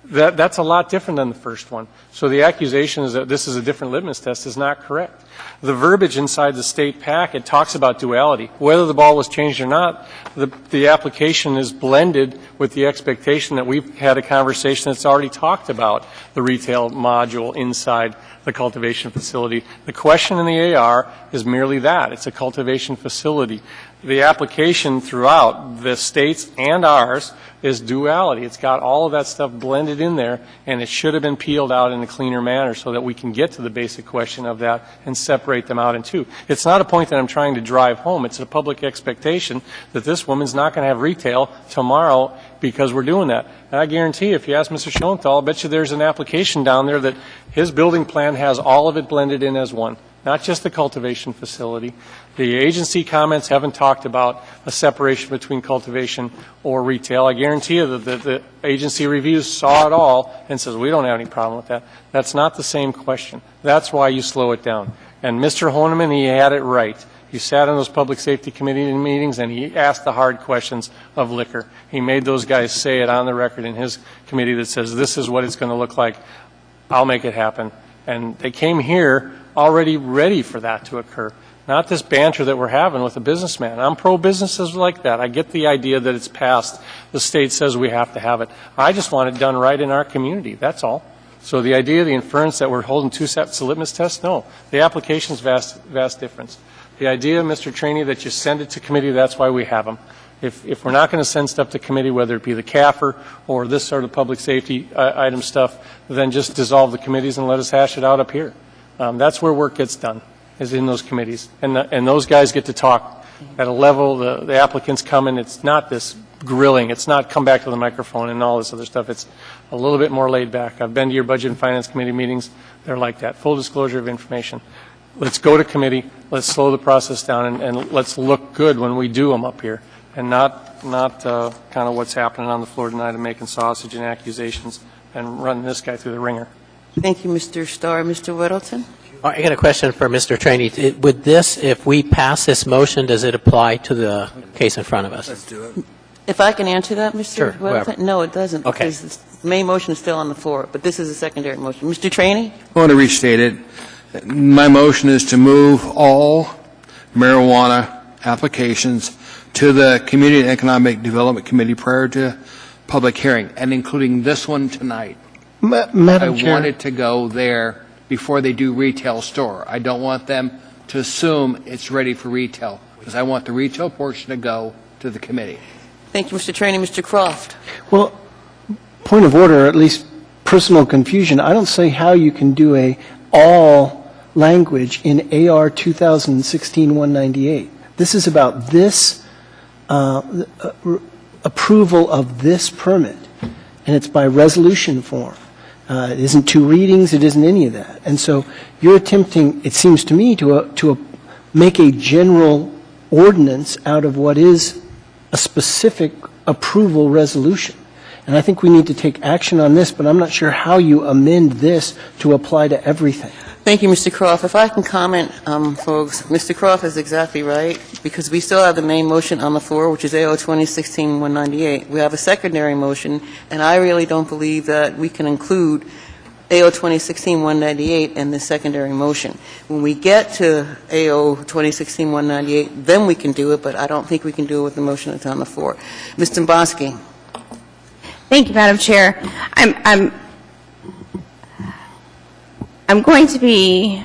That's a lot different than the first one. So the accusation is that this is a different litmus test is not correct. The verbiage inside the state packet talks about duality. Whether the ball was changed or not, the application is blended with the expectation that we've had a conversation that's already talked about the retail module inside the cultivation facility. The question in the AR is merely that. It's a cultivation facility. The application throughout the states and ours is duality. It's got all of that stuff blended in there, and it should have been peeled out in a cleaner manner so that we can get to the basic question of that and separate them out in two. It's not a point that I'm trying to drive home. It's a public expectation that this woman's not going to have retail tomorrow because we're doing that. And I guarantee if you ask Mr. Schoenthal, I bet you there's an application down there that his building plan has all of it blended in as one, not just the cultivation facility. The agency comments haven't talked about a separation between cultivation or retail. I guarantee you that the agency reviews saw it all and says, we don't have any problem with that. That's not the same question. That's why you slow it down. And Mr. Honeman, he had it right. He sat in those public safety committee meetings and he asked the hard questions of liquor. He made those guys say it on the record in his committee that says, this is what it's going to look like. I'll make it happen. And they came here already ready for that to occur. Not this banter that we're having with a businessman. I'm pro-businesses like that. I get the idea that it's passed. The state says we have to have it. I just want it done right in our community. That's all. So the idea, the inference that we're holding two sets of litmus tests, no. The application's vast difference. The idea, Mr. Trainee, that you send it to committee, that's why we have them. If we're not going to send stuff to committee, whether it be the CAFR or this sort of public safety item stuff, then just dissolve the committees and let us hash it out up here. That's where work gets done, is in those committees. And those guys get to talk at a level, the applicants come in, it's not this grilling, it's not come back to the microphone and all this other stuff. It's a little bit more laid back. I've been to your Budget and Finance Committee meetings. They're like that. Full disclosure of information. Let's go to committee. Let's slow the process down and let's look good when we do them up here and not kind of what's happening on the floor tonight and making sausage and accusations and running this guy through the ringer. Thank you, Mr. Starr. Mr. Weddleton? I got a question for Mr. Trainee. Would this, if we pass this motion, does it apply to the case in front of us? Let's do it. If I can answer that, Mr. Sure, Weddleton? No, it doesn't. Okay. Because the main motion is still on the floor, but this is a secondary motion. Mr. Trainee? I want to restate it. My motion is to move all marijuana applications to the Community and Economic Development Committee prior to public hearing, and including this one tonight. Madam Chair. I want it to go there before they do retail store. I don't want them to assume it's ready for retail, because I want the retail portion to go to the committee. Thank you, Mr. Trainee. Mr. Croft? Well, point of order, at least personal confusion. I don't see how you can do a all language in AR 2016-198. This is about this approval of this permit, and it's by resolution form. It isn't two readings. It isn't any of that. And so you're attempting, it seems to me, to make a general ordinance out of what is a specific approval resolution. And I think we need to take action on this, but I'm not sure how you amend this to apply to everything. Thank you, Mr. Croft. If I can comment, folks, Mr. Croft is exactly right, because we still have the main motion on the floor, which is AO 2016-198. We have a secondary motion, and I really don't believe that we can include AO 2016-198 in the secondary motion. When we get to AO 2016-198, then we can do it, but I don't think we can do it with the motion that's on the floor. Ms. Dombrowski. Thank you, Madam Chair. I'm going to be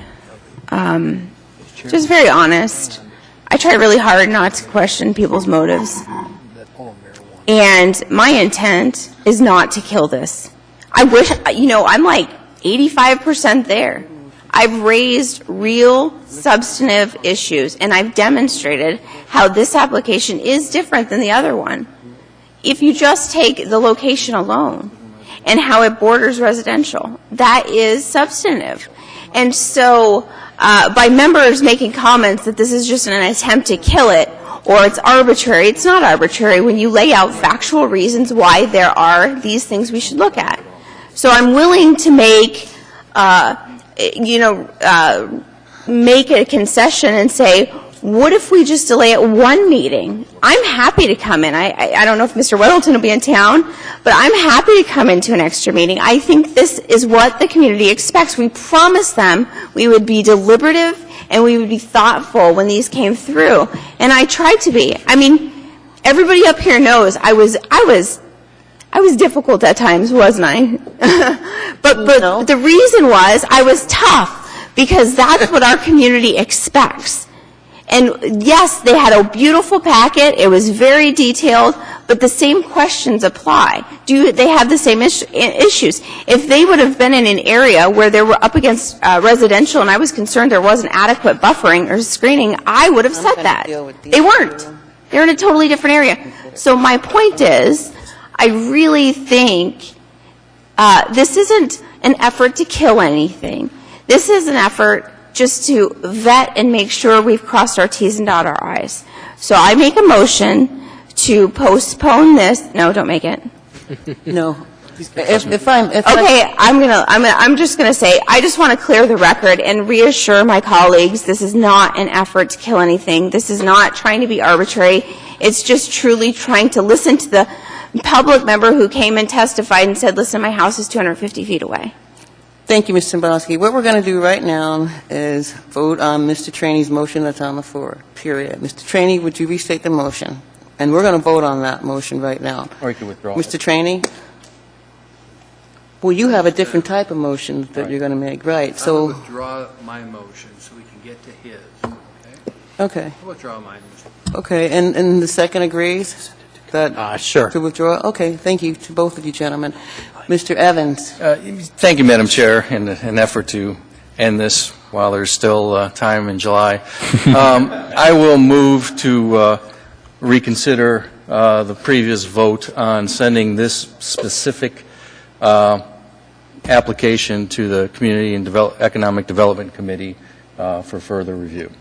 just very honest. I try really hard not to question people's motives. And my intent is not to kill this. I wish, I'm like 85% there. I've raised real substantive issues, and I've demonstrated how this application is different than the other one. If you just take the location alone and how it borders residential, that is substantive. And so by members making comments that this is just an attempt to kill it or it's arbitrary, it's not arbitrary when you lay out factual reasons why there are these things we should look at. So I'm willing to make make a concession and say, what if we just delay it one meeting? I'm happy to come in. I don't know if Mr. Weddleton will be in town, but I'm happy to come into an extra meeting. I think this is what the community expects. We promised them we would be deliberative and we would be thoughtful when these came through. And I tried to be. I mean, everybody up here knows I was difficult at times, wasn't I? but the reason was I was tough because that's what our community expects. And yes, they had a beautiful packet. It was very detailed, but the same questions apply. Do they have the same issues? If they would have been in an area where they were up against residential and I was concerned there wasn't adequate buffering or screening, I would have said that. They weren't. They're in a totally different area. So my point is, I really think this isn't an effort to kill anything. This is an effort just to vet and make sure we've crossed our T's and dotted our I's. So I make a motion to postpone this. No, don't make it. No. I'm just going to say, I just want to clear the record and reassure my colleagues this is not an effort to kill anything. This is not trying to be arbitrary. It's just truly trying to listen to the public member who came and testified and said, listen, my house is 250 feet away. Thank you, Ms. Dombrowski. What we're going to do right now is vote on Mr. Traney's motion that's on the floor, period. Mr. Traney, would you restate the motion? And we're going to vote on that motion right now. Or you can withdraw. Mr. Traney? Well, you have a different type of motion that you're going to make, right? I So, will withdraw my motion so we can get to his, okay? okay. I'll withdraw mine. Okay, and the second agrees? That sure. To withdraw? Okay, thank you to both of you gentlemen. Mr. Evans? Thank you, Madam Chair, in an effort to end this while there's still time in July. I will move to reconsider the previous vote on sending this specific application to the Community and Economic Development Committee for further review.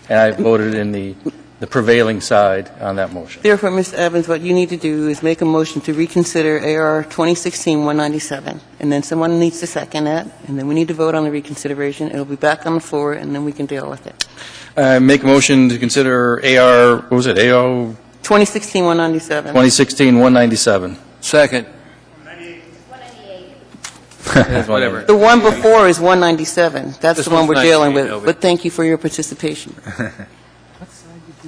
And I voted in the prevailing side on that motion. Therefore, Mr. Evans, what you need to do is make a motion to reconsider AR 2016-197, and then someone needs to second it, and then we need to vote on the reconsideration. It'll be back on the floor, and then we can deal with it. Make a motion to consider AR, what was it, AO? 2016-197. 2016-197. Second. Whatever. The one before is 197. That's This the one one's we're dealing 98, with. But thank you for your participation.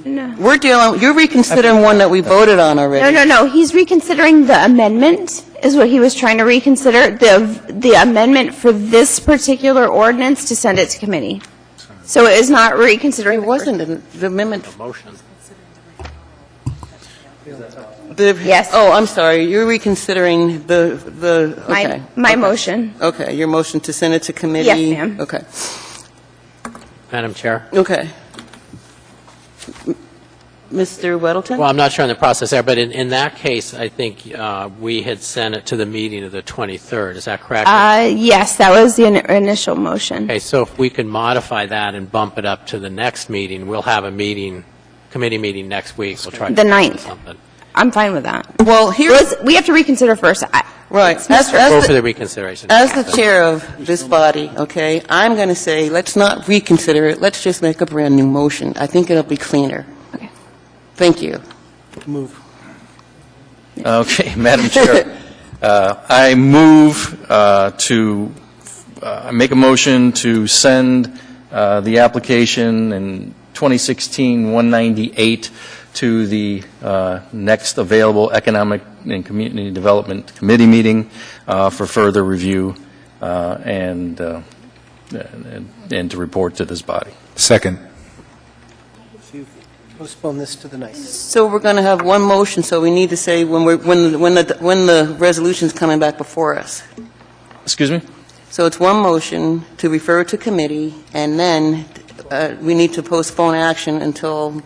No. You're reconsidering one that we voted on already. No. He's reconsidering the amendment, is what he was trying to reconsider, the amendment for this particular ordinance to send it to committee. So it is not reconsidering. It wasn't the amendment. Motion. Yes. Oh, I'm sorry. You're reconsidering okay. My motion. Okay, your motion to send it to committee. Yes, ma'am. Okay. Madam Chair. Okay. Mr. Weddleton? Well, I'm not sure on the process there, but in that case, I think we had sent it to the meeting of the 23rd. Is that correct? Yes, that was the initial motion. Okay, so if we could modify that and bump it up to the next meeting, we'll have a meeting, committee meeting next week. We'll try to The do 9th. something. I'm fine with that. Well, we have to reconsider first. Right. Go for the reconsideration. As the chair of this body, okay, I'm going to say, let's not reconsider it, let's just make a brand-new motion. I think it'll be cleaner. Okay. Thank you. Move. Okay, Madam Chair, I move to make a motion to send the application in 2016-198 to the next available Economic and Community Development Committee meeting for further review and to report to this body. Second. Postpone this to the 9th. So we're going to have one motion, so we need to say when the resolution's coming back before us. Excuse me? So it's one motion to refer to committee, and then we need to postpone action until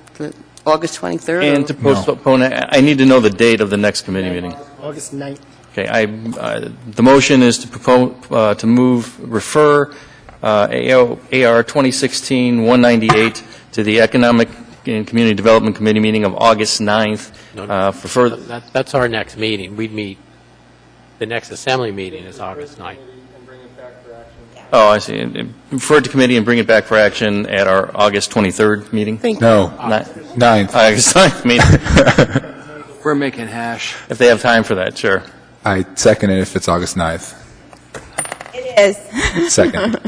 August 23rd? And to postpone, I need to know the date of the next committee meeting. August 9th. Okay, the motion is to propose, to refer AR 2016-198 to the Economic and Community Development Committee meeting of August 9th for further. That's our next meeting. We'd meet, the next assembly meeting is August 9th. Oh, I see. Refer to committee and bring it back for action at our August 23rd meeting? No. 9th. August 9th meeting. We're making hash. If they have time for that, sure. I second it if it's August 9th. It is. Second.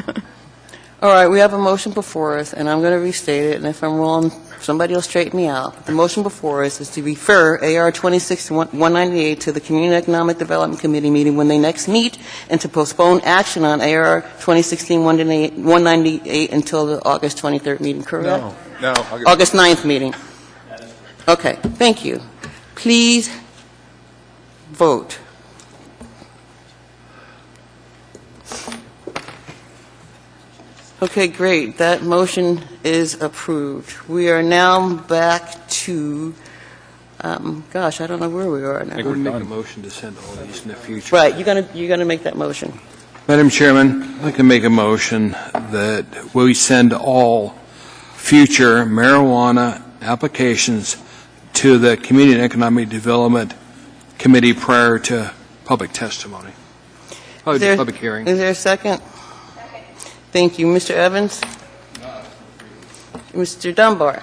All right, we have a motion before us, and I'm going to restate it, and if I'm wrong, somebody will straighten me out. The motion before us is to refer AR 26-198 to the Community Economic Development Committee meeting when they next meet, and to postpone action on AR 2016-198 until the August 23rd meeting, correct? No. August 9th meeting. Okay, thank you. Please vote. Okay, great. That motion is approved. We are now back to, gosh, I don't know where we are now. We're going to make a motion to send all these in the future. Right, you're going to make that motion. Madam Chairman, I'd like to make a motion that we send all future marijuana applications to the Community and Economic Development Committee prior to public testimony. Probably the public hearing. Is there a second? Thank you. Mr. Evans? Mr. Dunbar?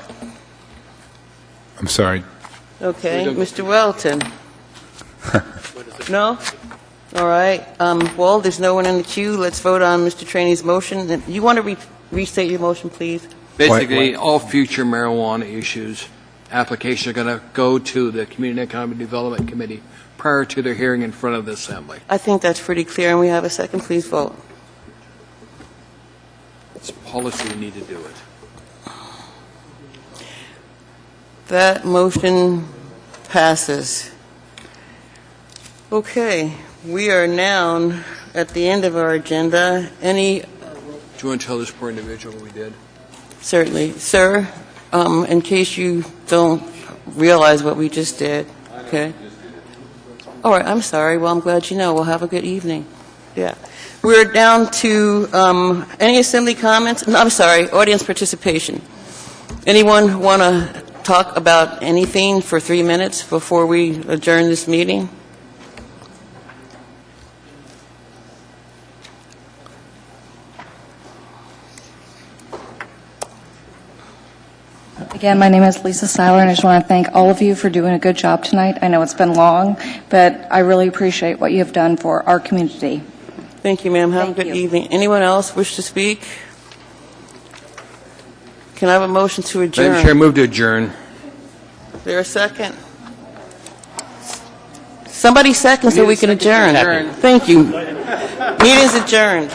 I'm sorry. Okay. Mr. Welton? No? All right. Well, there's no one in the queue. Let's vote on Mr. Trainey's motion. You want to restate your motion, please? Basically, all future marijuana issues, applications are going to go to the Community and Economic Development Committee prior to their hearing in front of the Assembly. I think that's pretty clear, and we have a second. Please vote. It's policy, we need to do it. That motion passes. Okay, we are now at the end of our agenda. Any? Do you want to tell this poor individual what we did? Certainly. Sir, in case you don't realize what we just did, okay? All right, I'm sorry. Well, I'm glad you know. We'll have a good evening. Yeah. We're down to any assembly comments? No, I'm sorry, audience participation. Anyone want to talk about anything for 3 minutes before we adjourn this meeting? Again, my name is Lisa Seiler, and I just want to thank all of you for doing a good job tonight. I know it's been long, but I really appreciate what you have done for our community. Thank you, ma'am. Have a good evening. Anyone else wish to speak? Can I have a motion to adjourn? Madam Chair, move to adjourn. Is there a second? Somebody second so we can adjourn. Thank you. Meeting's adjourned.